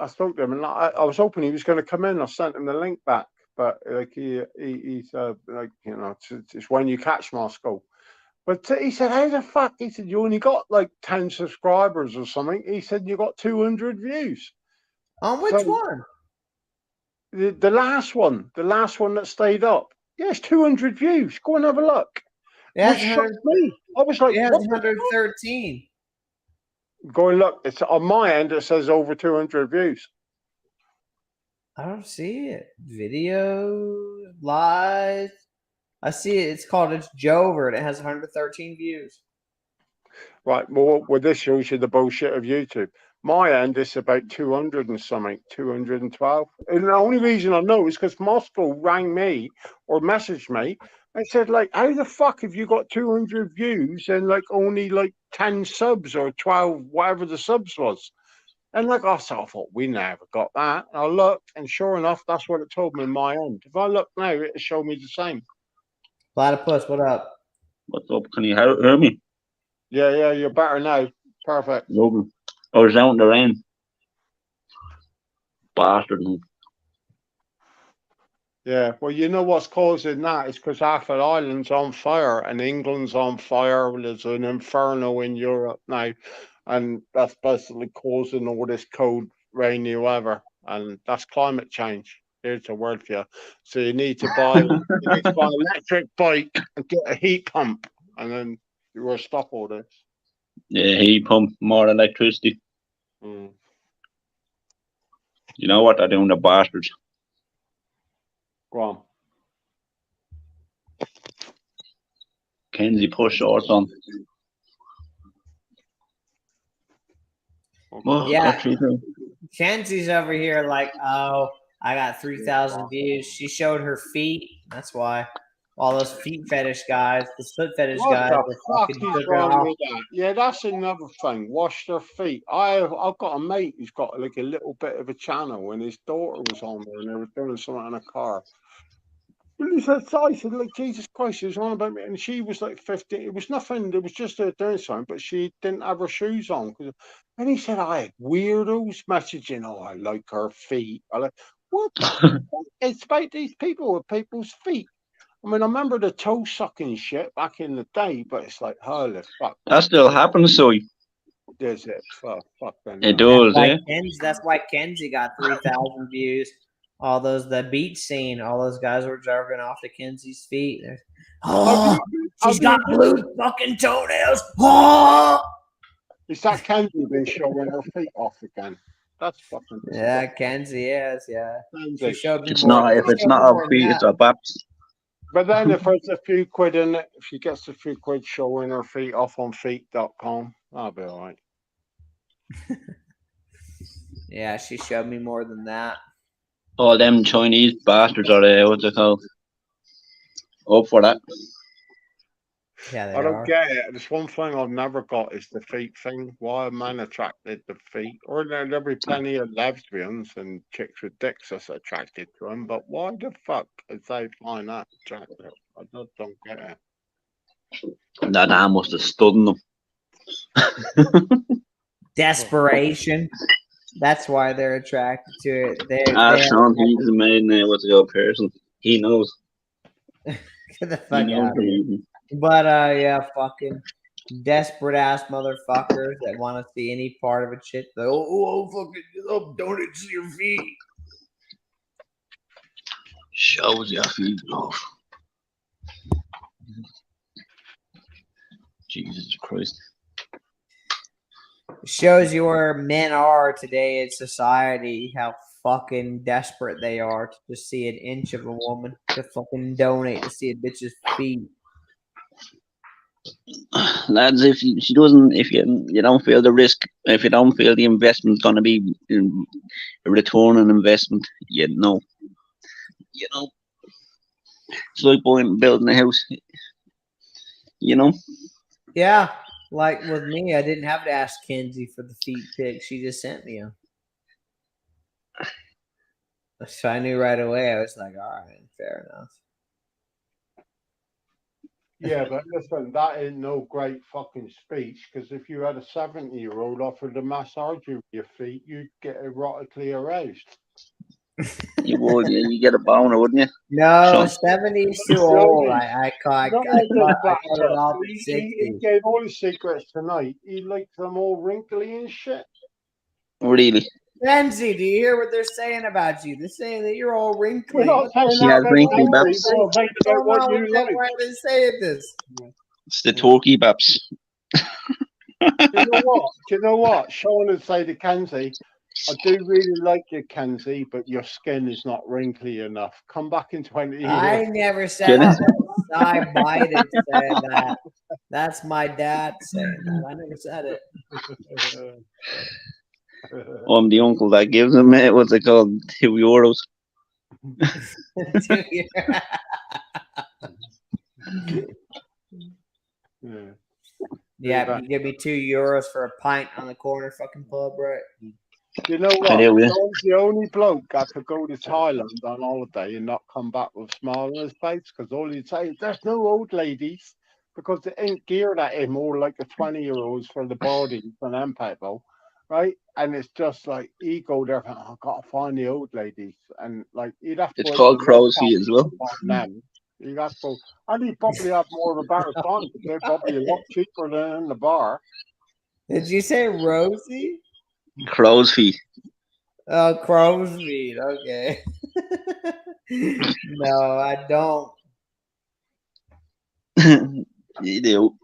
spoke to him, and I was hoping he was going to come in. I sent him the link back, but like he said, like, you know, it's when you catch Moscow. But he said, how the fuck? He said, you only got like 10 subscribers or something. He said, you got 200 views. On which one? The last one that stayed up. Yeah, it's 200 views. Go and have a look. Yeah, me. I was like, what? 113. Go and look. It's on my end. It says over 200 views. I don't see it. Video live. I see it. It's called It's Jover, and it has 113 views. Right. Well, this shows you the bullshit of YouTube. My end is about 200 and something, 212. And the only reason I know is because Moscow rang me or messaged me and said, like, how the fuck have you got 200 views and like only like 10 subs or 12, whatever the subs was? And like I thought, we never got that. And I looked, and sure enough, that's what it told me in my end. If I look now, it'll show me the same. Platypus, what up? What's up? Can you hear me? Yeah, you're better now. Perfect. Lovely. I was out in the rain. Bastard. Yeah, well, you know what's causing that? It's because half the island's on fire and England's on fire. There's an inferno in Europe now, and that's basically causing all this cold, rainy weather, and that's climate change. Here's a word for you. So you need to buy an electric bike and get a heat pump, and then you will stop all this. Yeah, heat pump, more electricity. Mm. You know what they're doing, the bastards? Go on. Kenzie push shorts on. Yeah, Kenzie's over here like, oh, I got 3,000 views. She showed her feet. That's why. All those feet fetish guys, the foot fetish guys. What the fuck is wrong with that? Yeah, that's another thing. Wash their feet. I've got a mate who's got like a little bit of a channel, and his daughter was on there, and they were doing something in a car. I said, like, Jesus Christ, she was on about me, and she was like 15. It was nothing. It was just her doing something, but she didn't have her shoes on. And he said, I had weirdos messaging, oh, I like her feet. I like, what? It's about these people with people's feet. I mean, I remember the toe sucking shit back in the day, but it's like, holy fuck. That still happens, so. Does it? Fuck them. It does, eh? That's why Kenzie got 3,000 views. All those, the beach scene, all those guys were jerking off to Kenzie's feet. She's got blue fucking toenails. Oh! Is that Kenzie been showing her feet off again? That's fucking. Yeah, Kenzie is. Yeah. Kenzie. It's not. If it's not her feet, it's her baps. But then if there's a few quid in it, if she gets a few quid showing her feet off on feet.com, that'll be all right. Yeah, she showed me more than that. All them Chinese bastards are what's it called? Up for that. Yeah, I don't get it. There's one thing I've never got is the feet thing. Why are men attracted to feet? Or there'll be plenty of lesbians and chicks with dicks that's attracted to them, but why the fuck is they find that attractive? I just don't get it. That I must have stunned them. Desperation. That's why they're attracted to it. Sean, he's a man what's a good person. He knows. Get the fuck out of here. But yeah, fucking desperate ass motherfuckers that want to see any part of a chick. Like, fucking, don't see your feet. Shows your feet, love. Jesus Christ. Shows you where men are today in society, how fucking desperate they are to just see an inch of a woman, to fucking donate to see a bitch's feet. Lads, if you don't feel the risk, if you don't feel the investment's gonna be a return on investment, know, it's like building a house, Yeah, like with me, I didn't have to ask Kenzie for the feet pic. She just sent me them. So I knew right away. I was like, all right, fair enough. Yeah, but listen, that ain't no great fucking speech, because if you had a 70-year-old offer to massage you with your feet, you'd get erotically aroused. You would, you get a boner, wouldn't you? No, 70 is too old. I cut it off at 60. He gave all his secrets tonight. He likes them all wrinkly and shit. Really? Kenzie, do you hear what they're saying about you? They're saying that you're all wrinkly. We're not saying She has wrinkly babs. What you like. Why are they saying this? It's the turkey babs. Do you know what? Sean would say to Kenzie, I do really like you, Kenzie, but your skin is not wrinkly enough. Come back in 20 years. I never said that. I Biden said that. That's my dad saying that. I never said it. I'm the uncle that gives him, what's it called, €2. Yeah, you give me €2 for a pint on the corner fucking pub, right? You know what? John's the only bloke that could go to Thailand on holiday and not come back with a smile on his face, because all he'd say is, there's no old ladies, because they ain't geared at him more like the 20-year-olds for the bodies and them people, right? And it's just like, he'd go there, I've got to find the old ladies. And like, he'd have to. It's called crow's feet as well. He'd have to, and he'd probably have more of a better time, because they're probably a lot cheaper than in the bar. Did you say Rosie? Crow's feet. Oh, crow's feet. Okay. No, I don't. You do.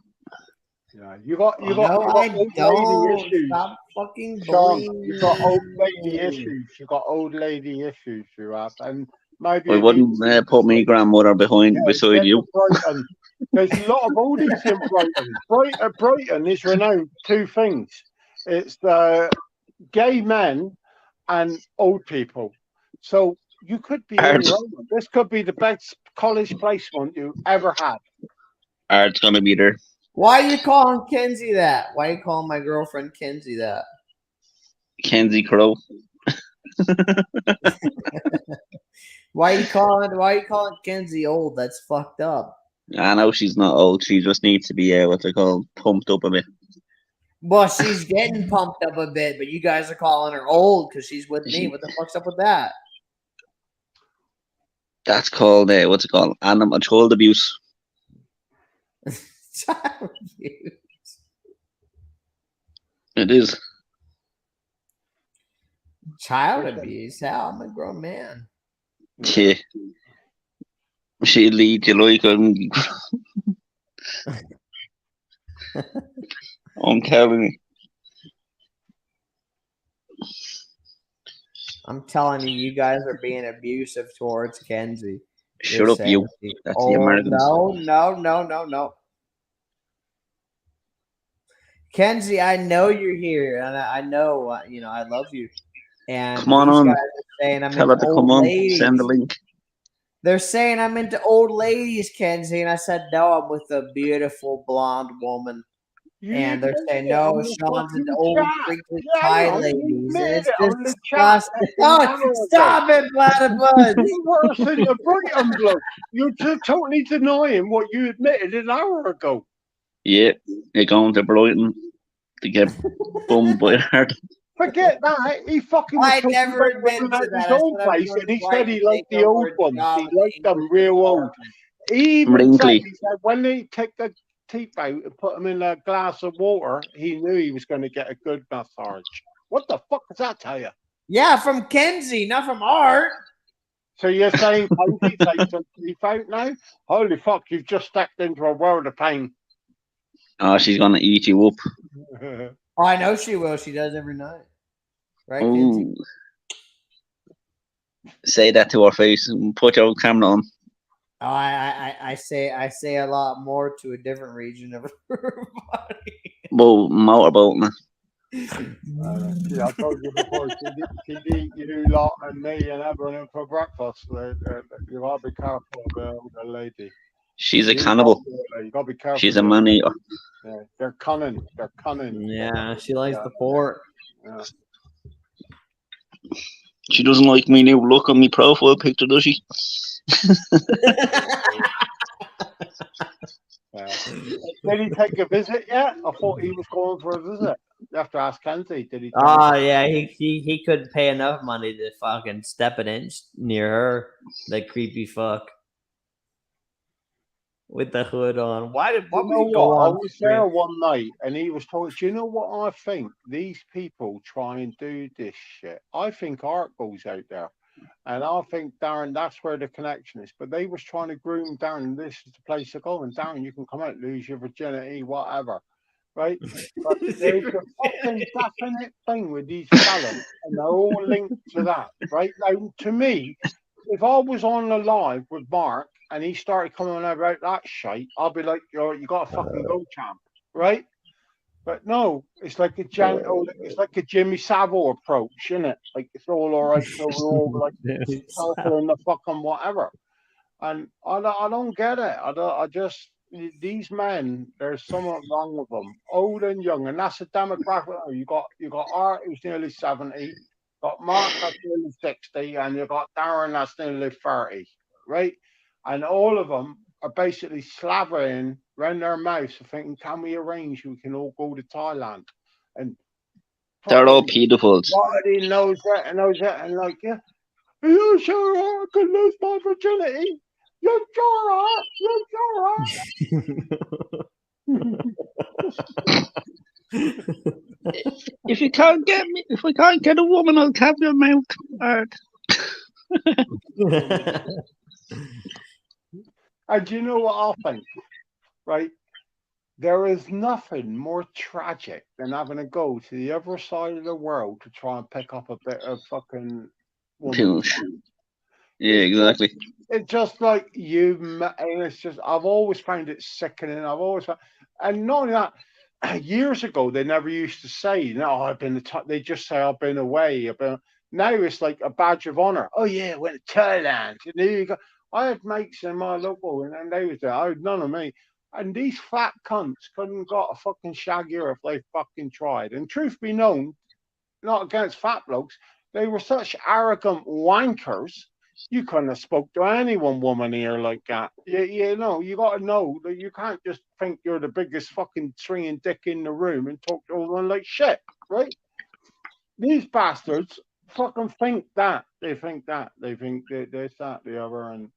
Yeah, you got I old don't. lady issues. Stop fucking Sean, bullying you got old lady me. issues. You got old lady issues. You have, and maybe I wouldn't put my grandmother beside you. Brighton. There's a lot of oldies in Brighton. Brighton is renowned for two things. It's the gay men and old people. So you could be on your own. This could be the best college placement you ever had. Art's gonna be there. Why are you calling Kenzie that? Why are you calling my girlfriend Kenzie that? Kenzie Crow. Why are you calling Kenzie old? That's fucked up. I know she's not old. She just needs to be pumped up a bit. Well, she's getting pumped up a bit, but you guys are calling her old because she's with me. What the fuck's up with that? That's called animal child abuse. Child abuse. It is. Child abuse? How? I'm a grown man. Yeah. She'll lead you like I'm telling you. I'm telling you, you guys are being abusive towards Kenzie. Shut up, you. That's the Americans. No. Kenzie, I know you're here, and I know, I love you. And come on. Guys are saying I'm Tell her to come on. Send the link. They're saying I'm into old ladies, Kenzie, and I said no. I'm with a beautiful blonde woman. And they're saying, no, Sean's into old, freaking Thai ladies. It's disgusting. Oh, stop it, platypus. You're worse than the Brighton bloke. You're totally denying what you admitted an hour ago. Yeah, you're going to Brighton to get bummed by her. Forget that. He fucking I never admitted to his own place, and he said he liked the old ones. He liked them real old. He even wrinkly. he said when they take the teeth out and put them in a glass of water, he knew he was going to get a good massage. What the fuck does that tell you? Yeah, from Kenzie, not from Art. So you're saying Kenzie takes some teeth out now? Holy fuck, you've just stepped into a world of pain. Oh, she's gonna eat you up. Oh, I know she will. She does every night. Right, Ooh. Kenzie? Say that to her face and put your camera on. Oh, I say a lot more to a different region of her body. Well, motorboating. I told you before, she'd eat you lot and me and everyone for breakfast. You gotta be careful of the lady. She's a cannibal. You gotta be careful. She's a man eater. Yeah, they're cunning. They're cunning. Yeah, she likes the pork. Yeah. She doesn't like me new look on me profile picture, does she? Did he take a visit yet? I thought he was going for a visit. You have to ask Kenzie. Did he? Yeah, he couldn't pay enough money to fucking step an inch near her. That creepy fuck with the hood on. What would he go on? I was there one night and he was talking. Do you know what I think? These people try and do this shit. I think Art goes out there. And I think, Darren, that's where the connection is. But they was trying to groom Darren. This is the place to go. And Darren, you can come out, lose your virginity, whatever. Right? But there's a fucking definite thing with these fellas. And they're all linked to that. Right? Now, to me, if I was on the live with Mark and he started coming about that shite, I'll be like, you got to fucking go, champ. Right? But no, it's like it's like a Jimmy Savile approach, isn't it? Like it's all right, so we're all like circle in the fucking whatever. And I don't get it. I just these men, there's something wrong with them, old and young, and that's a demographic. You got Art who's nearly 70, got Mark that's nearly 60, and you got Darren that's nearly 30, right? And all of them are basically slavering around their mouths thinking, can we arrange we can all go to Thailand? And they're all pedophiles. Nobody knows that and like, yeah, are you sure I could lose my virginity? You sure are? You sure are? If you can't get me, if we can't get a woman, I'll have your mouth. Art. And you know what I think? Right? There is nothing more tragic than having to go to the other side of the world to try and pick up a bit of fucking woman. Yeah, exactly. It's just like it's just, I've always found it sickening. And not only that, years ago, they never used to say, no, I've been, they just say, I've been away. Now it's like a badge of honor. Oh, yeah, I went to Thailand. And there you go. I had mates in my local, and they was there. I had none of me. And these fat cunts couldn't got a fucking shaggier if they fucking tried. And truth be known, not against fat blokes, they were such arrogant wankers. You couldn't have spoke to anyone woman here like that. You know, you got to know that you can't just think you're the biggest fucking swinging dick in the room and talk to everyone like shit, right? These bastards fucking think that. They think that. They think this, that, the other, and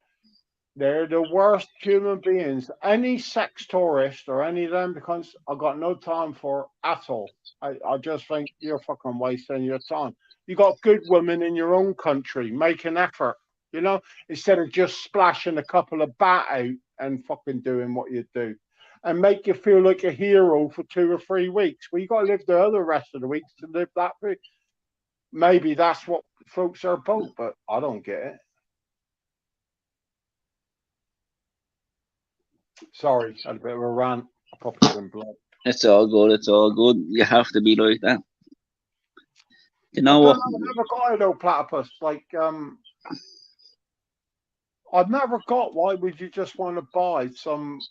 they're the worst human beings. Any sex tourist or any of them, because I got no time for at all. I just think you're fucking wasting your time. You got good women in your own country. Make an effort, you know, instead of just splashing a couple of bat out and fucking doing what you do. And make you feel like a hero for 2 or 3 weeks. Well, you got to live the other rest of the weeks to live that way. Maybe that's what folks are about, but I don't get it. Sorry, I had a bit of a rant. I probably been blood. It's all good. It's all good. You have to be like that. You know what? I've never got it, though, platypus. Like, I've never got. Why would you just want to buy some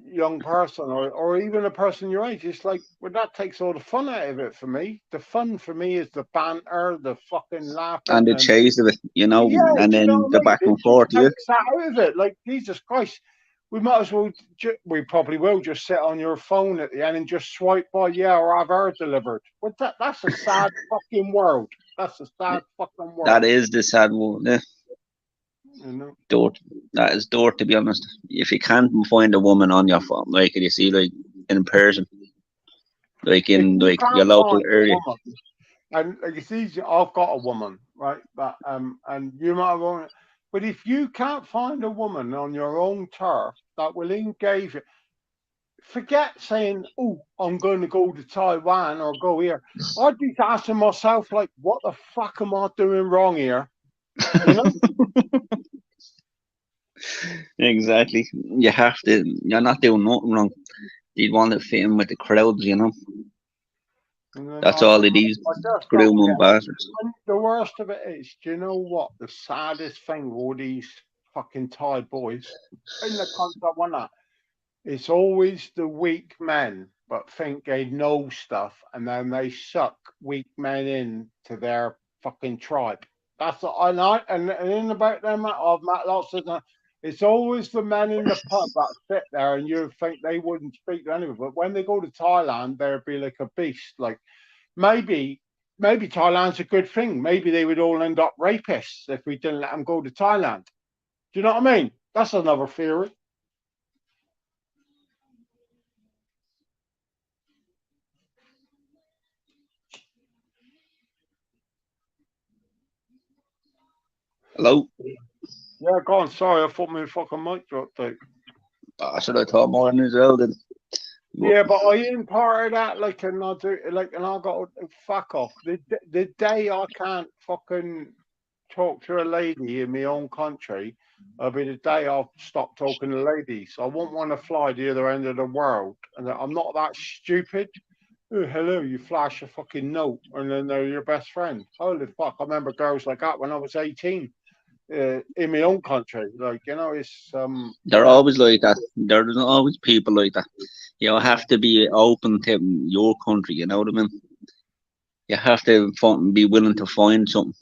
young person or even a person your age? It's like, well, that takes all the fun out of it for me. The fun for me is the banter, the fucking laughing, and the chase of it, you know, yeah, and then the back and forth. Yeah, takes that out of it. Like, Jesus Christ. We might as well, we probably will just sit on your phone at the end and just swipe by, yeah, or have her delivered. But that's a sad fucking world. That's a sad fucking world. That is the sad one, yeah. You know, Dirt. That is dirt, to be honest. If you can't find a woman on your phone, like you see, like in person, like if in you like your can't local find a area. woman, and like it's easy, I've got a woman, right? But and you might have only, but if you can't find a woman on your own turf that will engage you, forget saying, "Oh, I'm going to go to Taiwan or go here." I'd be asking myself, like, "What the fuck am I doing wrong here?" You know. Exactly. You have to. You're not doing nothing wrong. You want to fit in with the crowds, you know. And then That's all it is. I just don't Grooming get. bastards. And the worst of it is, do you know what? The saddest thing with all these fucking Thai boys in the country I want that. It's always the weak men, but think they know stuff, and then they suck weak men into their fucking tribe. That's what I know. And in about them, I've met lots of them. It's always the men in the pub that sit there, and you think they wouldn't speak to anyone. But when they go to Thailand, they'd be like a beast. Like maybe, maybe Thailand's a good thing. Maybe they would all end up rapists if we didn't let them go to Thailand. Do you know what I mean? That's another theory. Hello. Yeah, go on. Sorry, I thought my fucking mic dropped out. I should have thought more as well. Then. Yeah, but I ain't part of that. Like, and I do, like, and I got fuck off. The day I can't fucking talk to a lady in my own country, will be the day I'll stop talking to ladies. I won't want to fly the other end of the world, and I'm not that stupid. Oh, hello, you flash a fucking note, and then they're your best friend. Holy fuck! I remember girls like that when I was 18. In my own country. Like, you know, it's They're yeah, always like that. There's always people like that. You have to be open to your country. You know what I mean? You have to be willing to find something.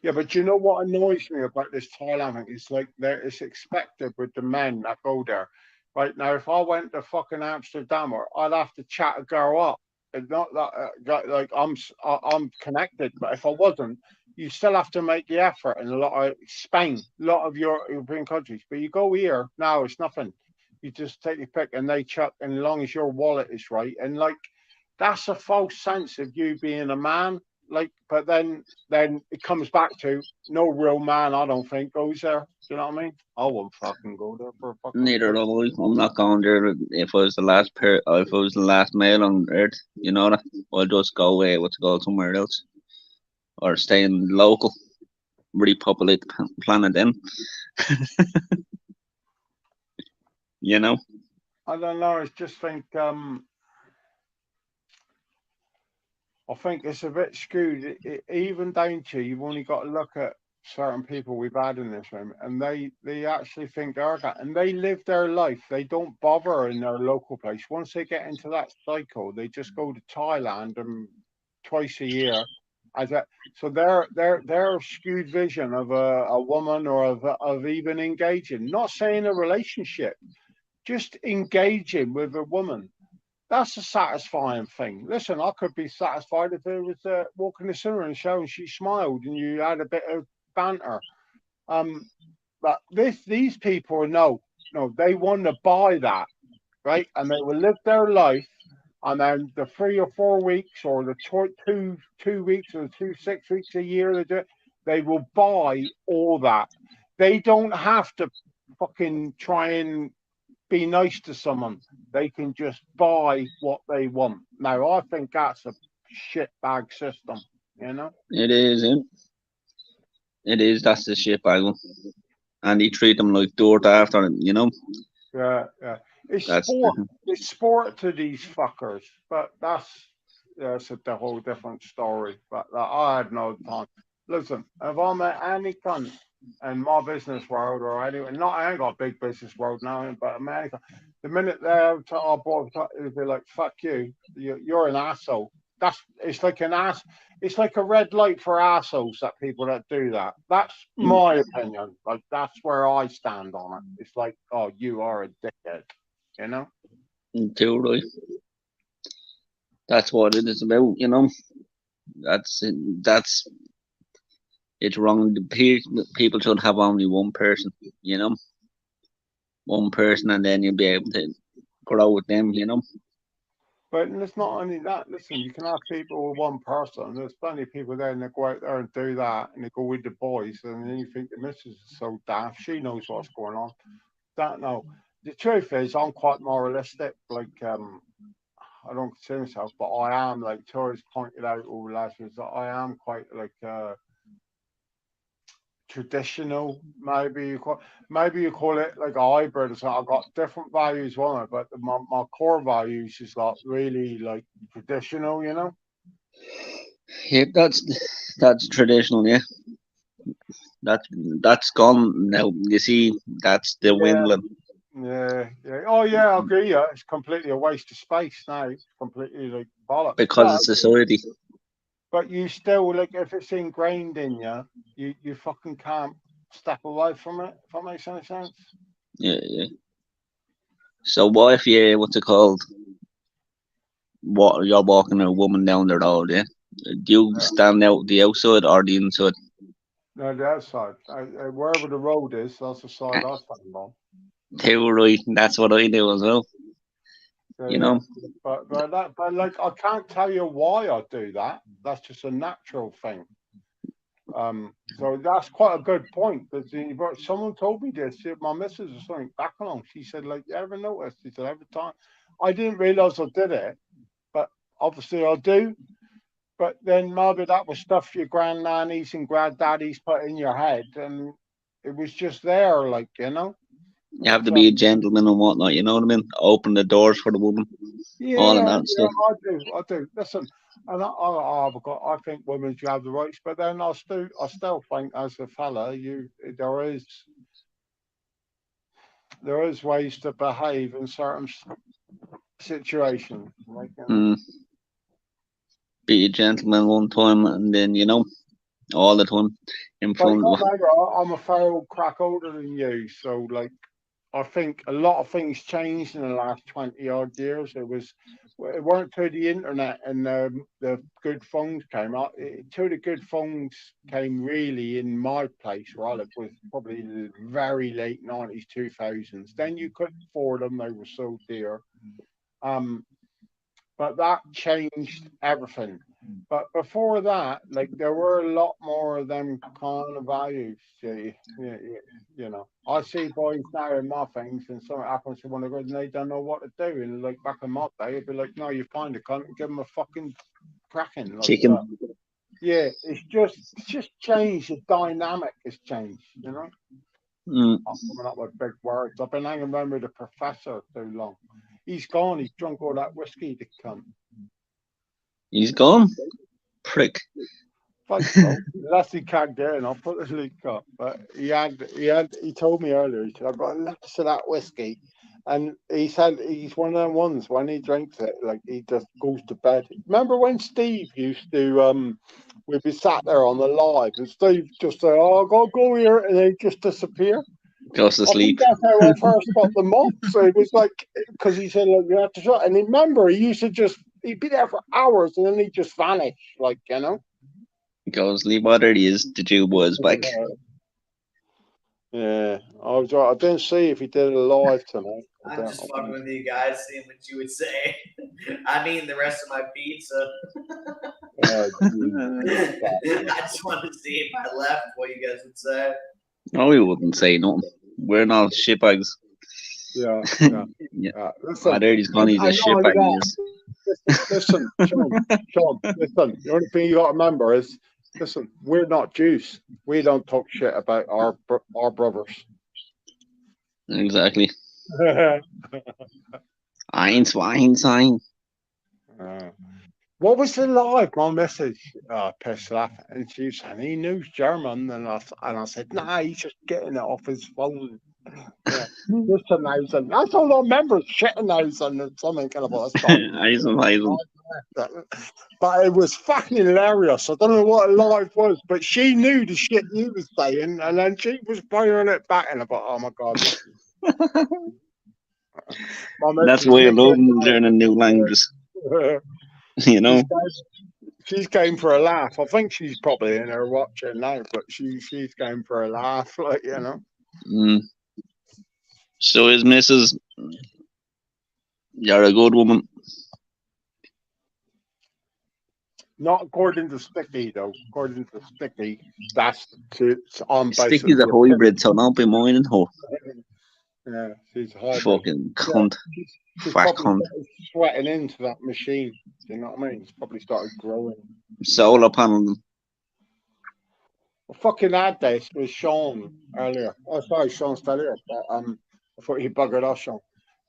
yeah. But you know what annoys me about this Thailand thing? It's like there it's expected with the men that go there. Right now, if I went to fucking Amsterdam, or I'd have to chat a girl up. It's not that like I'm connected, but if I wasn't, you still have to make the effort in a lot of Spain, a lot of European countries. But you go here now, it's nothing. You just take your pick, and they chuck, and as long as your wallet is right, and like that's a false sense of you being a man. Like, but then it comes back to no real man. I don't think goes there. Do you know what I mean? I won't fucking go there for a fucking Neither pussy. do I. I'm not going there. If I was the last if I was the last male on earth, you know that, I'll just go away. What's go somewhere else or stay in local, repopulate the planet. Then, you know. I don't know. It's just think. I think it's a bit skewed. Even down to you've only got to look at certain people we've had in this room, and they actually think they're that, and they live their life. They don't bother in their local place. Once they get into that cycle, they just go to Thailand and twice a year. As a, so their skewed vision of a woman or of even engaging, not saying a relationship, just engaging with a woman, that's a satisfying thing. Listen, I could be satisfied if it was walking the cinema and show and she smiled and you had a bit of banter. Um, but these people no, they want to buy that, right? And they will live their life, and then the 3 or 4 weeks, or the two weeks, or the 2 6 weeks a year they do it, they will buy all that. They don't have to fucking try and be nice to someone. They can just buy what they want. Now, I think that's a shitbag system, you know? It is. It is. That's the shit bag one. And they treat them like dirt after it. You know. Yeah, yeah. It's That's sport. It's sport to these fuckers, but that's a whole different story. But I had no time. Listen, if I'm at any cunt in my business world or anyway, not I ain't got a big business world now, but America, the minute they're to our board, it'll be like, fuck you, you're an asshole. That's it's like an ass. It's like a red light for assholes that people that do that. That's my opinion. Like that's where I stand on it. It's like, oh, you are a dickhead, you know. too right. That's what it is about. You know. That's It's wrong. People should have only one person, one person, and then you'll be able to grow with them. But it's not only that. Listen, you can have people with one person. There's plenty of people there, and they go out there and do that, and they go with the boys, and then you think the missus is so daft. She knows what's going on. Don't know. The truth is, I'm quite moralistic. Like, I don't consider myself, but I am, like Tori's pointed out over the last years, that I am quite like traditional. Maybe you call it like a hybrid or something. I've got different values on it, but my core values is like really like traditional. Yeah, that's traditional. Yeah, that's gone now. You see, that's the Yeah, dwindling yeah. Oh yeah, I agree. Yeah, it's completely a waste of space now. It's completely like bollocks. because of society. But you still like if it's ingrained in you fucking can't step away from it. If that makes any sense. Yeah, yeah. So what if what's it called? What you're walking a woman down the road? Yeah, do you Yeah. stand out the outside or the inside? No, the outside. Wherever the road is, that's the side I stand on. Too right. That's what I do as well. So, You yeah. know, But like I can't tell you why I do that. That's just a natural thing. So that's quite a good point. But someone told me this. My missus or something back along. She said, like, you ever noticed? She said every time. I didn't realize I did it, but obviously I do. But then maybe that was stuff your grandnannies and granddaddies put in your head, and it was just there, like you have to So be a gentleman and whatnot. You know what I mean? Open the doors for the woman, all of yeah, that stuff. I do. Listen, and I think women should have the rights, but then I still think as a fella, there is ways to behave in certain situations. Like, Mm, be a gentleman one time, and then all the time in but you front got of to remember, I'm a fair old crack older than you, so like I think a lot of things changed in the last 20 odd years. It weren't till the internet and the good phones came out. Till the good phones came really in my place where I lived was probably the very late 90s, 2000s. Then you couldn't afford them; they were so dear. Um, but that changed everything. But before that, like there were a lot more of them kind of values. I see boys now in my things, and something happens to one of them, and they don't know what to do. And like back in my day, it'd be like, no, you find a cunt and give them a fucking cracking. Like, chicken. yeah, it's just changed. The dynamic has changed. Mm, I'm coming up with big words. I've been hanging around with the professor too long. He's gone. He's drunk all that whiskey, the cunt. he's gone, prick. Think so. Unless he can't get in, I'll put the leak up. But he told me earlier, he said, I've got lots of that whiskey. And he said he's one of them ones when he drinks it, like he just goes to bed. Remember when Steve used to, we'd be sat there on the live and Steve just say, oh, go here, and then just disappear. Goes to I think sleep. that's how I first got the mop. So it was like, because he said, look, you have to shut. And remember, he used to he'd be there for hours and then he'd just vanish, Goes sleep. What it is, the Jew was back. Yeah, I didn't see if he did it live tonight. I'm just fucking with you guys, seeing what you would say. I'm eating the rest of my pizza. I just wanted to see if I left what you guys would say. No, we wouldn't say nothing. We're not shitbags. Yeah. Listen, my daddy's gone. He's a shitbag. Listen, Sean. Listen, the only thing you got to remember is, listen, we're not Jews. We don't talk shit about our brothers. Exactly. Einstein. What was the live? My message pissed off, and she said he knew German, and I said, nah, he's just getting it off his phone. Yeah, Schittenhausen. That's all I remember. Schittenhausen or something kind of Eisen. But it was fucking hilarious. I don't know what a live was, but she knew the shit you was saying, and then she was firing it back, and I thought, oh my god. That's why I love learning new languages. She's going for a laugh. I think she's probably in her watching now, but she's going for a laugh, like, you know. So his missus, you're a good woman. Not according to Sticky, though. According to Sticky, that's on Sticky's a hybrid, so don't be minding her. Yeah, she's a hybrid. Fucking cunt. She's Fat probably cunt. sweating into that machine. Do you know what I mean? It's probably started growing. Solar panel. I fucking had this with Sean earlier. Oh, sorry, Sean's still here. But, I thought he buggered off, Sean.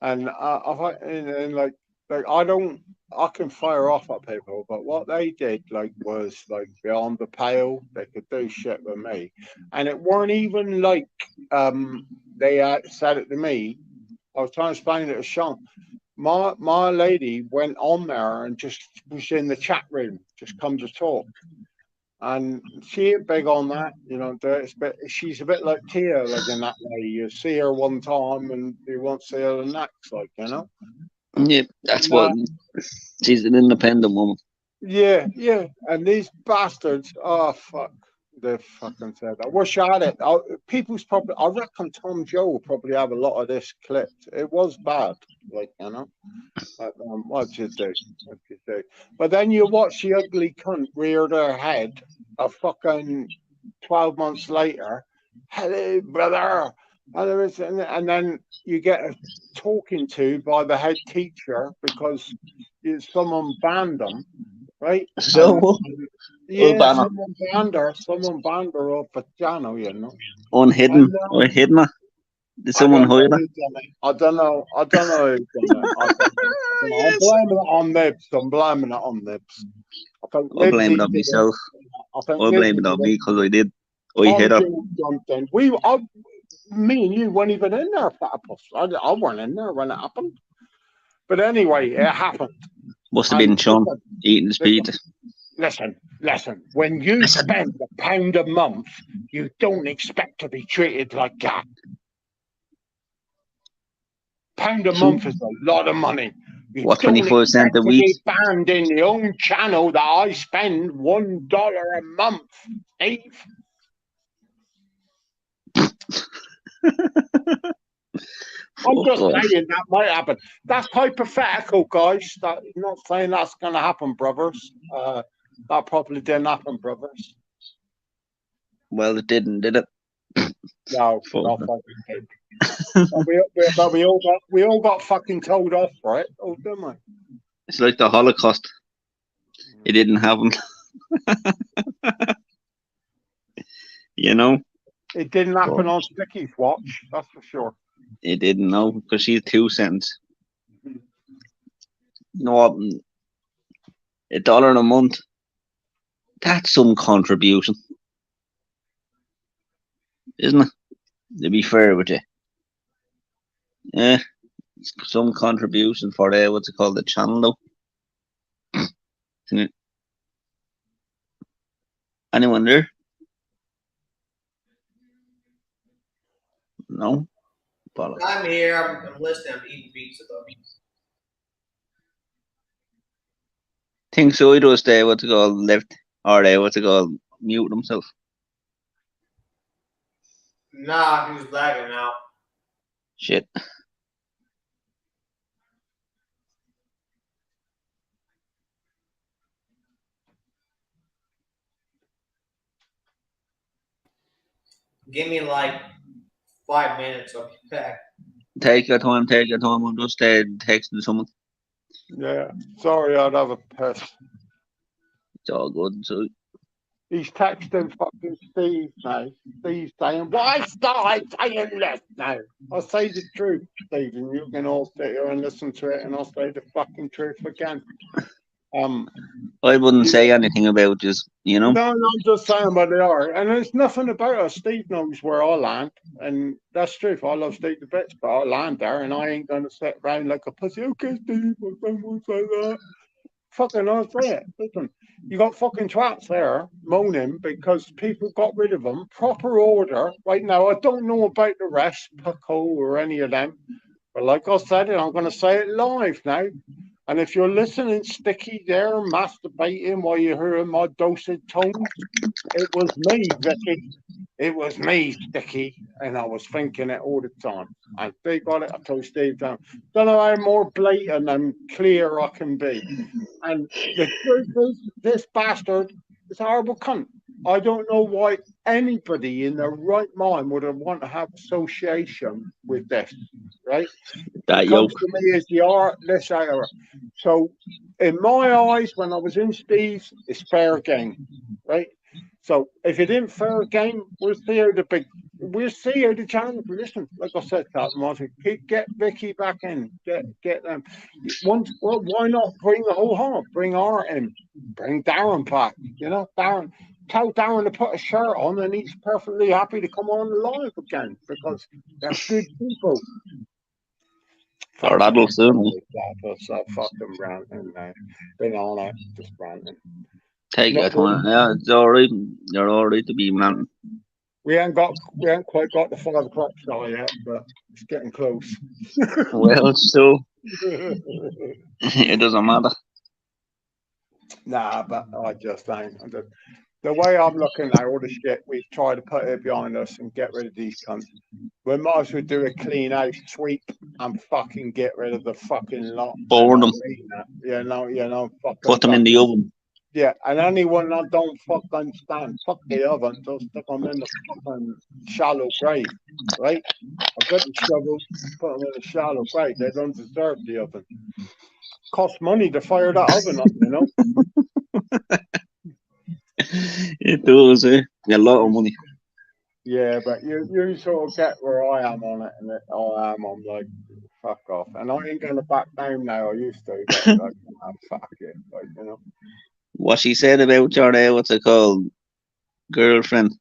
And like I can fire off at people, but what they did was beyond the pale. They could do shit with me, and it weren't even like they said it to me. I was trying to explain it to Sean. My lady went on there and just was in the chat room, just come to talk. And she ain't big on that, you know. She's a bit like Tia, like in that way. You see her one time and you won't see her the next, like, you know. Yeah, that's what. She's an independent woman. Yeah. And these bastards, oh fuck, they fucking said. I wish I had it. People's probably. I reckon Tom Joe will probably have a lot of this clipped. It was bad, like, you know. But, what you do? But then you watch the ugly cunt rear their head a fucking 12 months later. Hello, brother. And then you get a talking to by the head teacher because someone banned them, right? So yeah, someone banned her off the channel, you know. Unhidden or hidden her? Did someone hide her? I don't know who done it. I'm blaming it on Nibs. I'll blame it on myself. I'll blame it on me because I did. I hit her. Me and you weren't even in there, Platypus. I weren't in there when it happened. But anyway, it happened. Must have been Sean eating his pizza. Listen. When you spend £1 a month, you don't expect to be treated like that. £1 a month is a lot of money. You what, 25 cents a week? Be banned in the own channel that I spend $1 a month, Steve. I'm just saying that might happen. That's hypothetical, guys. I'm not saying that's going to happen, brothers. That probably didn't happen, brothers. Well, it didn't, did it? No, not fucking did. But we all got fucking told off, right? Oh, didn't we? It's like the Holocaust. It didn't happen. You know? It didn't happen on Sticky's watch, that's for sure. It didn't, know, because she's 2 cents. You know what? $1 a month. That's some contribution. Isn't it? To be fair with you. Yeah. Some contribution for what's it called, the channel though. Anyone there? No? I'm here. I'm listening. I'm eating pizza though. Think so. He does what's it called, left or what's it called, mute himself. Nah, he was lagging out. Shit. Give me like 5 minutes. I'll be back. Take your time. I'm just texting someone. Yeah. Sorry, I'd have a piss. It's all good. So he's texting fucking Steve now. Steve's saying, why start saying this now? I'll say the truth, Steve, and you can all sit here and listen to it, and I'll say the fucking truth again. I wouldn't say anything about this, you know? No, I'm just saying what they are. And there's nothing about us. Steve knows where I land. And that's true. I love Steve to bits, but I land there and I ain't going to sit around like a pussy. Okay, Steve, I don't say that. Fucking, I'll say it. Listen, you got fucking twats there moaning because people got rid of them. Proper order. Right now, I don't know about the rest, Paco or any of them. But like I said, and I'm going to say it live now. And if you're listening, Sticky, there, masturbating while you're hearing my dulcet tones, it was me, Vicky. It was me, Sticky. And I was thinking it all the time. And they got it. I told Steve down. Don't know how more blatant and clear I can be. And the truth is, this bastard is a horrible cunt. I don't know why anybody in their right mind would have want to have association with this, right? That He comes yoke. to me as the art, this, hour. So, in my eyes, when I was in Steve's, it's fair game, right? So, if it ain't fair game, we'll see how the challenge. Listen, like I said, Captain Martin, get Vicky back in, get them. Once, well, why not bring the whole home? Bring Art in, bring Darren back. Darren. Tell Darren to put a shirt on, and he's perfectly happy to come on live again because they're good people. Or that'll soon. Fucking ranting now. Been on it, just ranting. Take your time. Yeah, it's alright. You're alright to be ranting. We ain't quite got the 5 o'clock star yet, but it's getting close. Well, so it doesn't matter. Nah, but I just ain't. The way I'm looking at all the shit, we've tried to put it behind us and get rid of these cunts. We might as well do a clean out sweep and fucking get rid of the fucking lot. Burn them. Fucking put them in the oven. Yeah, and anyone that don't fucking stand, fuck the oven, just stick them in the fucking shallow grave, right? I've got the shovel, put them in a shallow grave. They don't deserve the oven. Cost money to fire that oven up, It does, eh? A lot of money. Yeah, but you sort of get where I am on it, and I'm like, fuck off. And I ain't going to back down now. I used to, but like, fuck it, What she said about your, what's it called, girlfriend,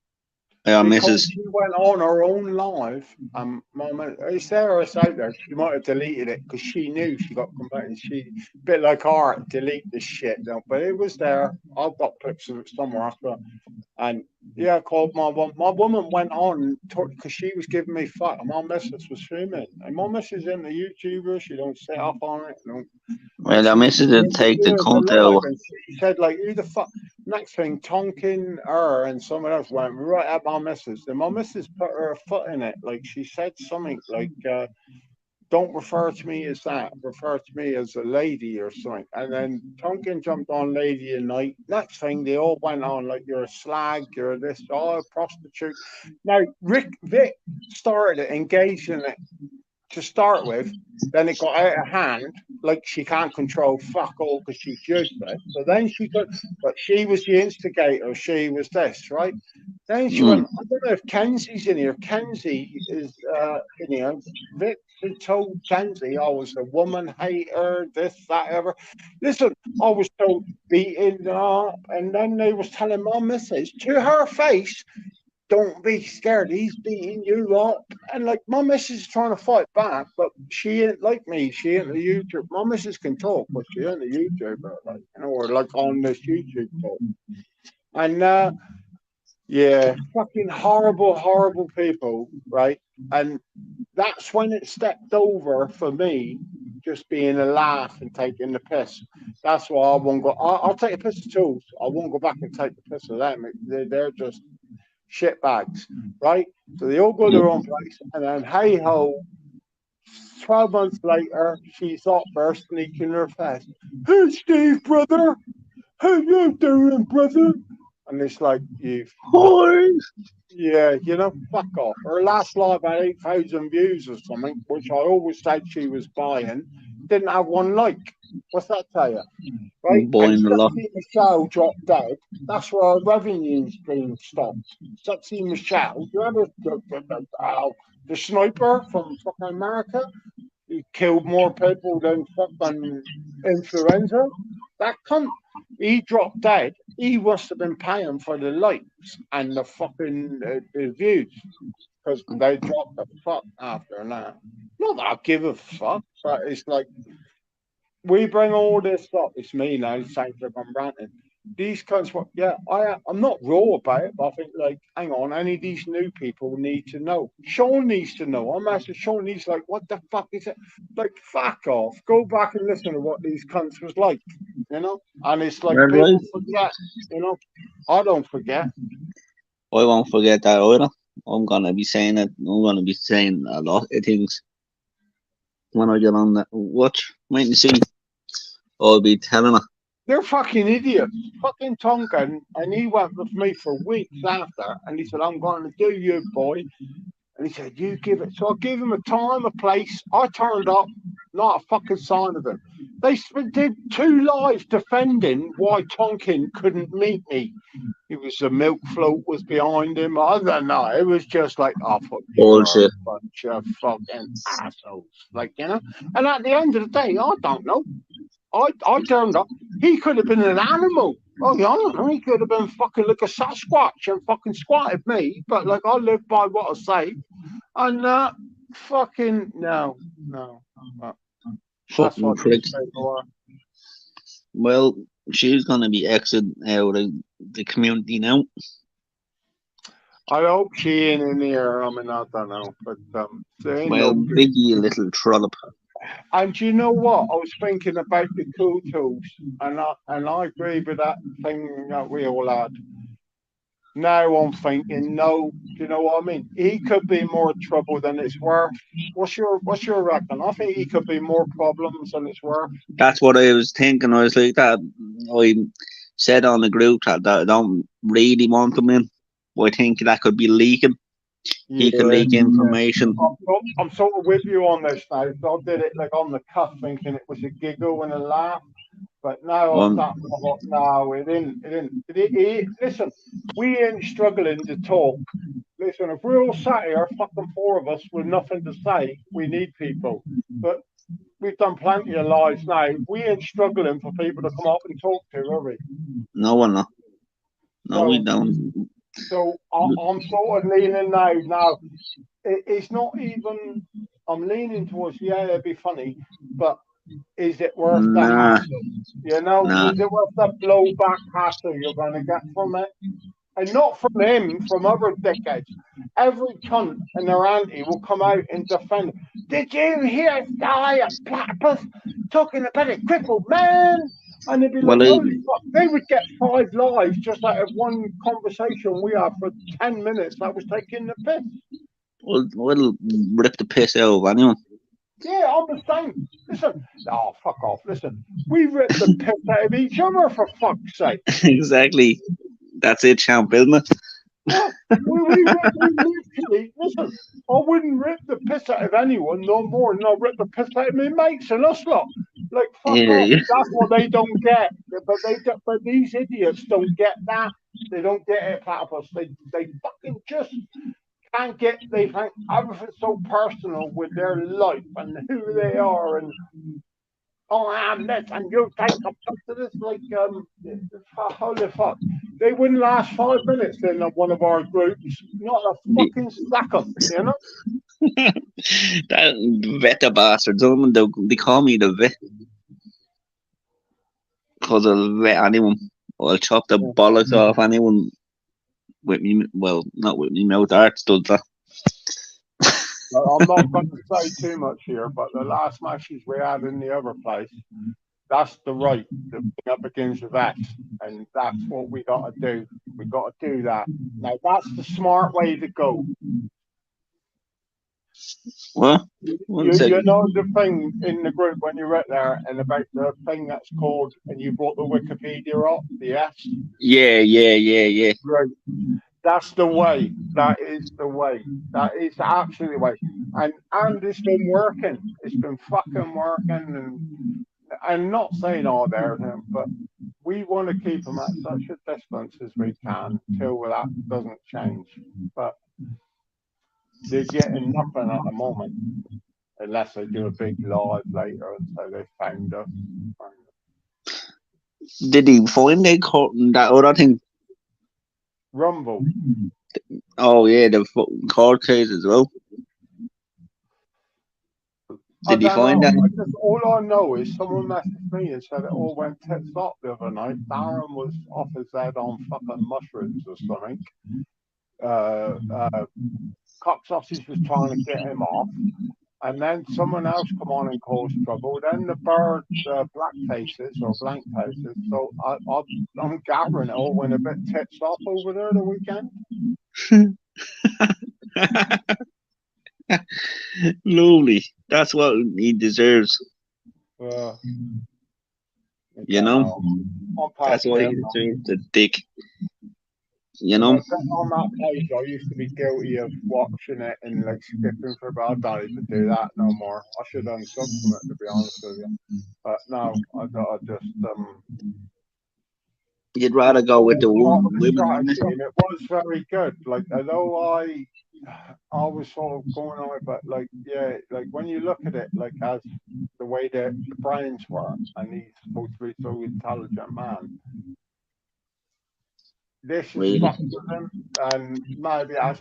or Because missus. she went on her own live, Mum, it's there or it's out there. She might have deleted it because she knew she got converted. She, a bit like art, delete this shit, but it was there. I've got clips of it somewhere. And yeah, I called my woman went on because she was giving me fuck. My missus was streaming, and my missus isn't a YouTuber. She don't set up on it. Well, your missus didn't take the cunt out. And she said, like, who the fuck? Next thing, Tonkin, her, and someone else went right at my missus. And my missus put her foot in it. Like, she said something like, don't refer to me as that. Refer to me as a lady or something. And then Tonkin jumped on Lady and Night. Next thing, they all went on like, you're a slag, you're this, a prostitute. Now, Vic started engaging it to start with. Then it got out of hand. Like, she can't control fuck all because she's useless. So then but she was the instigator. She was this, right? Then she went, I don't know if Kenzie's in here. Kenzie is in here. Vic told Kenzie I was a woman hater, this, that, ever. Listen, I was told beating up, and then they was telling my missus to her face, don't be scared, he's beating you up. And like, my missus is trying to fight back, but she ain't like me. She ain't a YouTuber. My missus can talk, but she ain't a YouTuber, like, or like on this YouTube talk. And yeah, fucking horrible people, right? And that's when it stepped over for me, just being a laugh and taking the piss. That's why I won't go. I'll take the piss too. I won't go back and take the piss of them. They're just shit bags, right? So they all go their own place, and then hey ho, 12 months later, she's up there sneaking her face. Hey, Steve, brother, how you doing, brother? And it's like, yeah, fuck off. Her last live had 8,000 views or something, which I always said she was buying. Didn't have one like. What's that tell you? Right? And Sexy Michelle dropped dead. That's where our revenue stream stopped. Sexy Michelle, you ever the sniper from fucking America? He killed more people than fucking influenza. That cunt, he dropped dead. He must have been paying for the likes and the fucking the views because they dropped the fuck after that. Not that I give a fuck, but it's like we bring all this up. It's me now. Thanks if I'm ranting. these cunts. I'm not raw about it, but I think like, hang on, any of these new people need to know. Sean needs to know. I'm asking Sean. He's like, what the fuck is it? Like, fuck off. Go back and listen to what these cunts was like. And it's like people forget. I don't forget. I won't forget that either. I'm gonna be saying it. I'm gonna be saying a lot of things when I get on that watch. Wait and see. I'll be telling her. They're fucking idiots. Fucking Tonkin. And he went with me for weeks after. And he said, I'm going to do you, boy. And he said, you give it. So I gave him a time, a place. I turned up, not a fucking sign of it. They did 2 lives defending why Tonkin couldn't meet me. It was the milk float was behind him. I don't know. It was just like, oh, fuck, Bullshit. a bunch of fucking assholes. Like, And at the end of the day, I don't know. I turned up. He could have been an animal. Oh, yeah, I don't know. He could have been fucking like a Sasquatch and fucking squatted me. But like, I live by what I say. And fucking no. That's what pricks. Well, she's gonna be exiting out of the community now. I hope she ain't in here. I mean, I don't know, but Biggie, little trollop. And you know what? I was thinking about the kudos, and I agree with that thing that we all had. Now I'm thinking, no, do you know what I mean? He could be more trouble than it's worth. What's your reckon? I think he could be more problems than it's worth. That's what I was thinking. I was like that. I said on the group chat that I don't really want him in. I think that could be leaking. He could leak information. I'm sort of with you on this now. I did it like on the cuff, thinking it was a giggle and a laugh. But now I'm talking about, no, it didn't. Listen, we ain't struggling to talk. Listen, if we're all sat here, fucking 4 of us with nothing to say, we need people. But we've done plenty of lives now. We ain't struggling for people to come up and talk to, are we? No, we're not. No, we don't. So I'm sort of leaning now. Now, it's not even, I'm leaning towards, yeah, it'd be funny, but is it worth the hassle? Is it worth the blowback hassle you're going to get from it? And not from him, from other dickheads. Every cunt and their auntie will come out and defend. Did you hear a guy at Platypus talking about a crippled man? And they'd be like, holy fuck, they would get 5 lives just out of one conversation we had for 10 minutes that was taking the piss. We'll rip the piss out of anyone. Yeah, I'm the same. Listen, fuck off. Listen, we rip the piss out of each other, for fuck's sake. Exactly. That's it, champ, isn't it? Yeah, we literally, listen, I wouldn't rip the piss out of anyone no more than I rip the piss out of my mates and us lot. Like, fuck off. That's what they don't get. But these idiots don't get that. They don't get it, Platypus. They fucking just can't get, they find everything so personal with their life and who they are, and I am this and you think I'm to this, like holy fuck. They wouldn't last 5 minutes in one of our groups, not a fucking second, That vet bastards, they call me the vet because I'll vet anyone. I'll chop the bollocks off anyone with me, well, not with me mouth, Arts does that. I'm not going to say too much here, but the last matches we had in the other place, that's the right to bring up against the vets, and that's what we got to do. We got to do that. Now, that's the smart way to go. What? You know the thing in the group when you read there, and about the thing that's called, and you brought the Wikipedia up, the S? Yeah. Right. That's the way. That is the way. That is absolutely the way. And it's been working. It's been fucking working. And not saying all there, but we want to keep them at such a distance as we can till that doesn't change. But they're getting nothing at the moment, unless they do a big live later and say they found us. Did he find that other thing? Rumble. Oh yeah, the court case as well. Did you find that? All I know is someone messaged me and said it all went tits up the other night. Darren was off his head on fucking mushrooms or something. Cock Sausage was trying to get him off. And then someone else come on and cause trouble. Then the bird, black faces or blank faces. So I'm gathering it all went a bit tits up over there the weekend. Lovely. That's what he deserves. You know? That's what he deserves. The dick. You know? On that page, I used to be guilty of watching it and like skipping for about. I don't even do that no more. I should unsub from it, to be honest with you. But no, I just You'd rather go with the women, wouldn't it? And it was very good. Like, although I was sort of going on it, but like, yeah, like when you look at it, like as the way that the brains were, and he's supposed to be so intelligent man. This is Really? fucked with him, and maybe and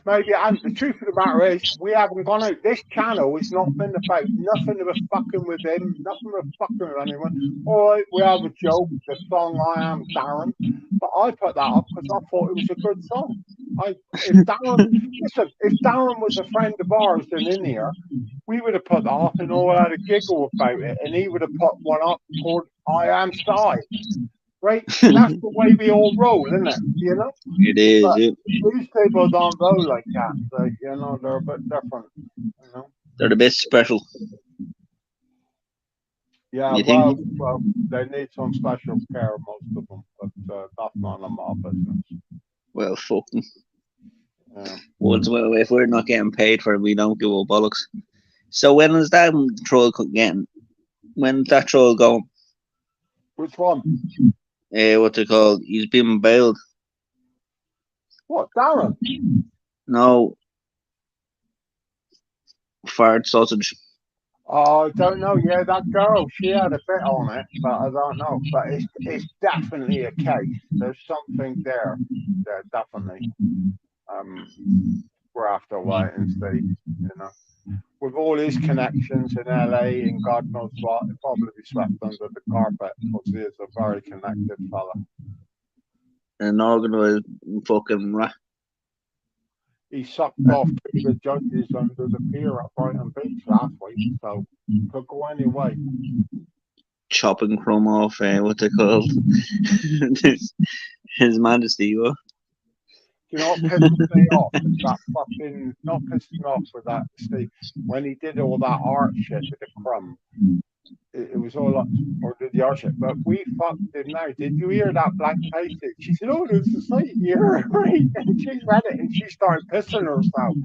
the truth of the matter is, we haven't gone out. This channel has not been about nothing of a fucking with him, nothing of a fucking with anyone. All right, we have a joke, the song "I Am Darren," but I put that up because I thought it was a good song. If Darren was a friend of ours and in here, we would have put that up and all had a giggle about it, and he would have put one up called "I Am Shy." Right, that's the way we all roll, isn't it? You know, it is. But these people don't roll like that. Like, you know, they're a bit different. You know, they're the best special. Yeah, well, they need some special care, most of them, but that's none of my business. Well, fuck them. Yeah. Well, if we're not getting paid for it, we don't give a bollocks. So when is that troll getting? When's that troll going? Which one? What's it called? He's been bailed. What, Darren? No. Fart sausage. Oh, I don't know. Yeah, that girl, she had a bit on it, but I don't know. But it's definitely a case. There's something there. Yeah, definitely. We're after wait and see, you know. With all his connections in LA and God knows what, it'll probably be swept under the carpet because he is a very connected fella. An organised fucking rat. He sucked off two of the judges under the pier at Brighton Beach last week, so could go any way. Chopping crumb off, what's it called? His Majesty, what? You know what pissed me off? That fucking, not pissed me off with that, see, when he did all that art shit with the crumb, it was all like, or did the art shit, but we fucked him now. Did you hear that blank face? She said, oh, there's a site here, right? And she read it and she started pissing herself.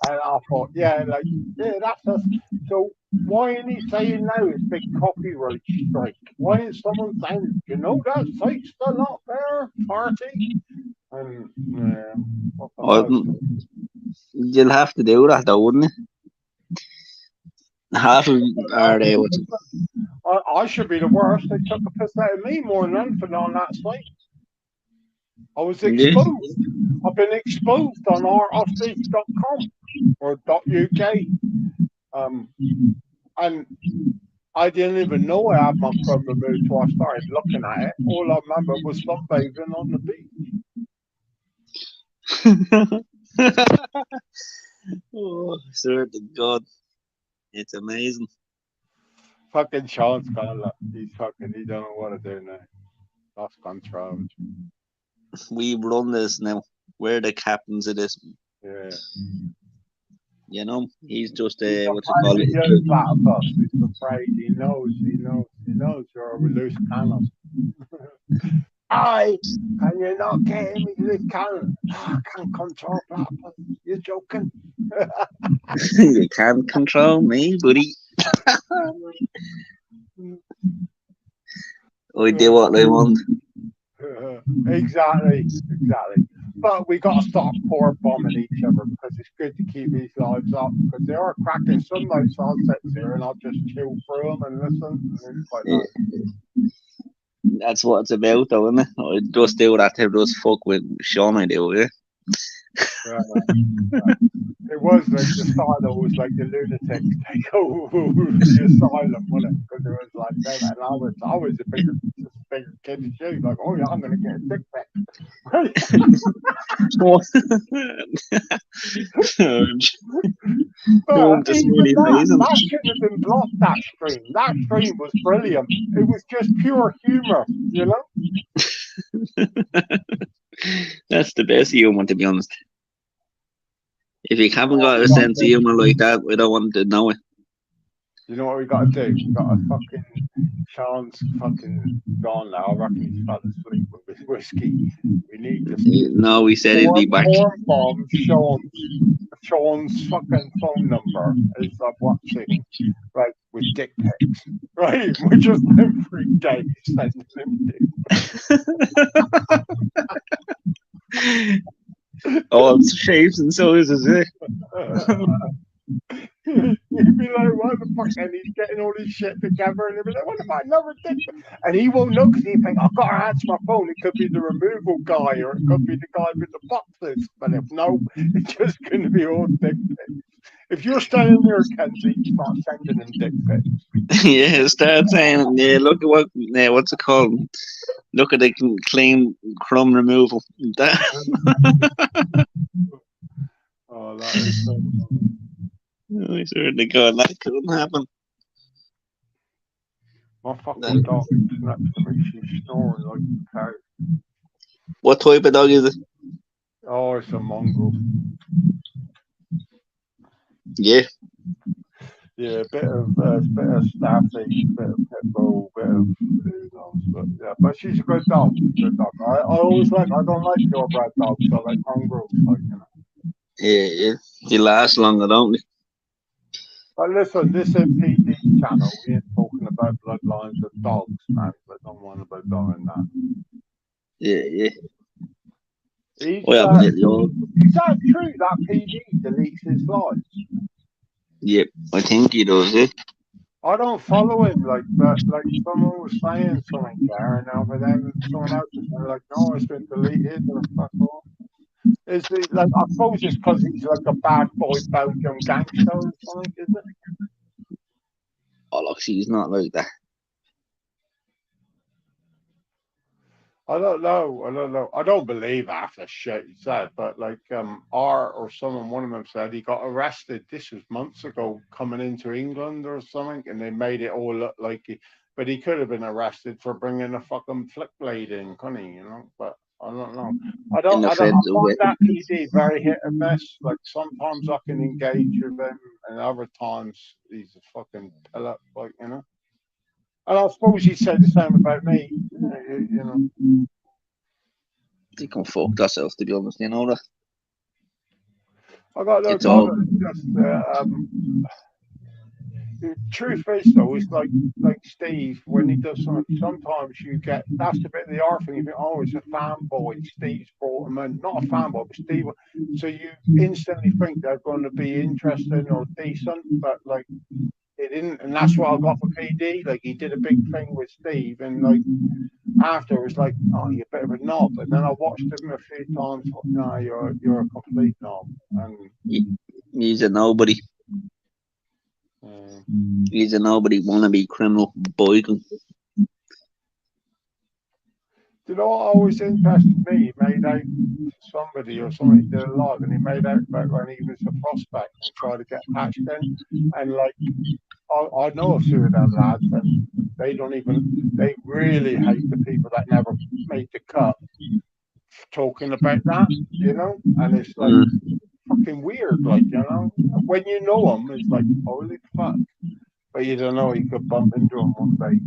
And I thought, yeah, that's us. So why ain't he saying now it's big copyright strike? Why ain't someone saying, you know, that site's still not there, party? And you'll have to do that though, wouldn't it? Half of are they? I should be the worst. They took a piss out of me more than anything on that site. I was exposed. I've been exposed on arthostage.com or .uk. And I didn't even know I had my crumb removed until I started looking at it. All I remember was sunbathing on the beach. Oh, swear to God. It's amazing. Fucking Sean's got a lot. He don't know what to do now. Lost control. We run this now. We're the captains of this. Yeah. You know, he's just what's it called? He's afraid. He knows you're a loose cannon. Can you not get him with loose cannon? I can't control that. You're joking. You can't control me, buddy. I do what I want. Exactly. But we got to stop poor bombing each other because it's good to keep these lives up because they are cracking. Some nights I'll sit here and I'll just chill through them and listen. And it's quite nice. That's what it's about, though, isn't it? I just do that to just fuck with Sean, I do, yeah. It was like the style was like the lunatics take over the asylum, wasn't it? Because it was like them, and I was a bigger kid than you. Like, oh yeah, I'm gonna get a dick pic. But even that shouldn't have been blocked. That stream was brilliant. It was just pure humor, you know. That's the best humor, to be honest. If you haven't got a sense of humor like that, I don't want to know it. You know what we got to do? We got to fucking Sean's fucking gone now. I reckon he's fell asleep with his whiskey. We need to. No, we said he'd be back. Bomb Sean's fucking phone number is what's it? Right, with dick pics. Right, we're just every day sending him dick pics. All shapes and sizes, eh? He'd be like, what the fuck? And he's getting all this shit together, and he'll be like, what about another dick? And he won't know because he think, I've got to answer my phone. It could be the removal guy, or it could be the guy with the boxes. But if no, it's just going to be all dick pics. If you're standing there, Kenzie, start sending him dick pics. Yeah, start saying, yeah, look at what's it called? Look at the clean crumb removal. Oh, that is so funny. I swear to God, that couldn't happen. My fucking dog snaps to me. She's snoring like a cow. What type of dog is it? Oh, it's a mongrel. Yeah. Yeah, a bit of staffy, bit of pit bull, bit of who knows, but yeah, but she's a good dog. I always I don't like purebred dogs. I like mongrels, like, you know. Yeah. They last longer, don't they? But listen, this MPD channel, we ain't talking about bloodlines of dogs, man. I don't want to be doing that. Yeah. Is that true that PD deletes his lives? Yep, I think he does, eh? I don't follow him, but someone was saying something there, and over then someone else was like, no, it's been deleted, or fuck off. Is he I suppose it's because he's like a bad boy Belgian gangster or something, is it? Oh, look, she's not like that. I don't know. I don't believe half the shit he said, but Art or someone, one of them said he got arrested. This was months ago, coming into England or something, and they made it all look like but he could have been arrested for bringing a fucking flick blade in, couldn't he? You know, but I don't know. I find that PD very hit and miss. Like sometimes I can engage with him, and other times he's a fucking pillar, like, you know. And I suppose he said the same about me, you know. They can fuck themselves, to be honest, you know that. I got no problem. Just the truth is, though, it's like Steve, when he does something, sometimes you get, that's the bit of the art thing, you think, oh, it's a fanboy, Steve's brought him in. Not a fanboy, but Steve. So you instantly think they're going to be interesting or decent, but it didn't, and that's what I got for PD. He did a big thing with Steve, and after it was like, oh, you're a bit of a knob. And then I watched him a few times. No, you're a complete knob. And he's a nobody. He's a nobody wannabe criminal boycott. You know what always interested me? He made out somebody or somebody did a live, and he made out about when he was a prospect and tried to get patched in, and I know a few of them lads, and they really hate the people that never made the cut talking about that, you know, and it's fucking weird, you know, when you know them, it's like, holy fuck, but you don't know, you could bump into them one day.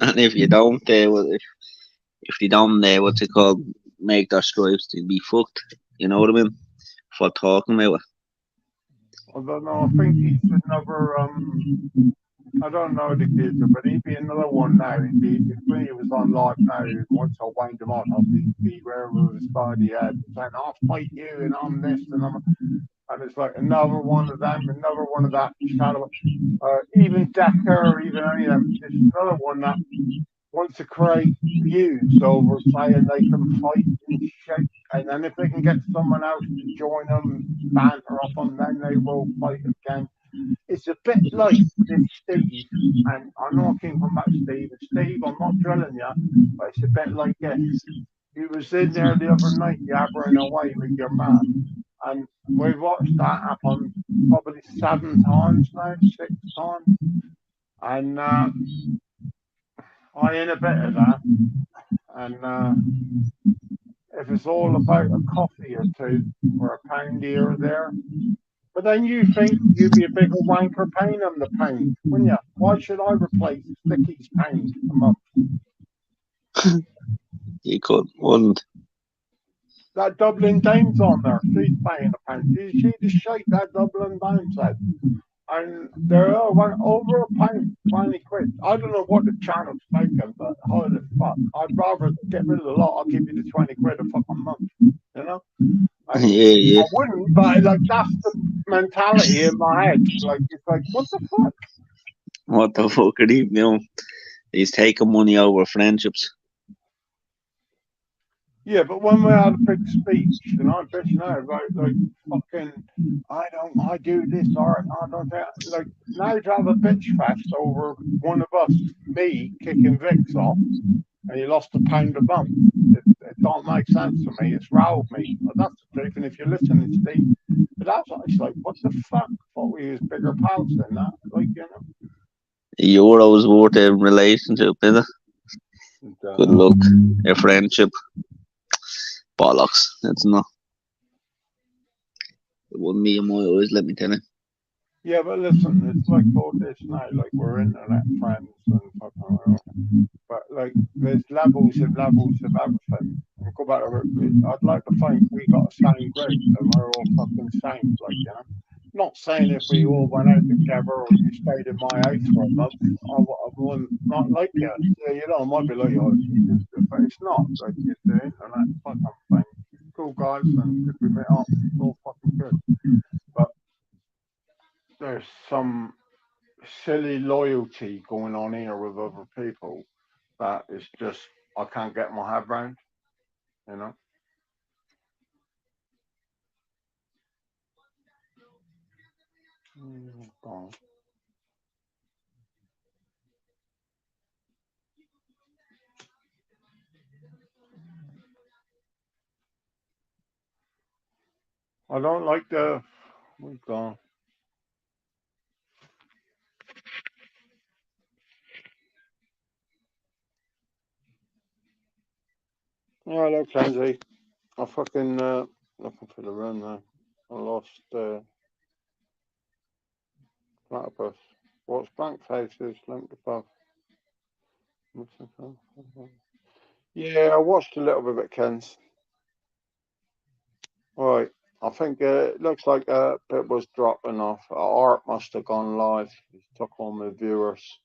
And if you don't, if they don't, what's it called, make their stripes, they'd be fucked, you know what I mean, for talking about it. I don't know, I think he's another, I don't know the kid, but he'd be another one now. When he was on live now, once I wind him on, he'd be wearing his body head, saying, I'll fight you, and I'm this, and it's like another one of them, another one of that channel. Even Decker, even any of them, there's another one that wants to create views over saying they can fight and shit, and then if they can get someone else to join them, banter off them, then they will fight again. It's a bit like this Steve, and I know I came from that Steve. And Steve, I'm not drilling you, but it's a bit like this. You was in there the other night yabbering away with your man, and we watched that happen probably 7 times now, 6 times, and I in a bit of that, and if it's all about a coffee or two or a pound here or there. But then you think you'd be a bigger wanker paying them the pound, wouldn't you? Why should I replace Sticky's pound a month? You wouldn't. That Dublin Dame's on there. She's paying a pound. Did you see the shake that Dublin Dame said? And they're over a pound, 20 quid. I don't know what the channel's making, but holy fuck. I'd rather get rid of the lot. I'll give you the 20 quid a fucking month, you know? And Yeah. I wouldn't, but like that's the mentality in my head. Like it's like, what the fuck? What the fuck are he doing? He's taking money over friendships. Yeah, but when we had a big speech, and I'm bitching out about like fucking, I do this or I don't that. Like now to have a bitch fest over one of us, me kicking Vix off, and he lost a pound a month. It don't make sense to me. It's riled me. But that's the truth. And if you're listening, Steve, but that's it's like, what the fuck? Thought we was bigger pals than that. Like you know. Euros worth a relationship, is it? Good luck. A friendship. Bollocks. That's not. It wouldn't be in my eyes, let me tell you. Yeah, but listen, it's like all this now, like we're internet friends and fucking, but like there's levels and levels of everything. And go back to I'd like to think we got the same group and we're all fucking same, like you know. Not saying if we all went out together or you stayed in my house for a month, I wouldn't not like you. Yeah, you know, I might be like, oh Jesus, but it's not. Like it's the internet fucking thing. Cool guys, and if we meet up, it's all fucking good. But there's some silly loyalty going on here with other people that is just I can't get my head around, you know. Oh. I don't like the. Oh, gone. Yeah, hello, Kenzie. I fucking looking for the room now. I lost platypus. What's blank faces linked above? Yeah, I watched a little bit of it, Ken's. Right, I think it looks like it was dropping off. Art must have gone live. He took on the viewers.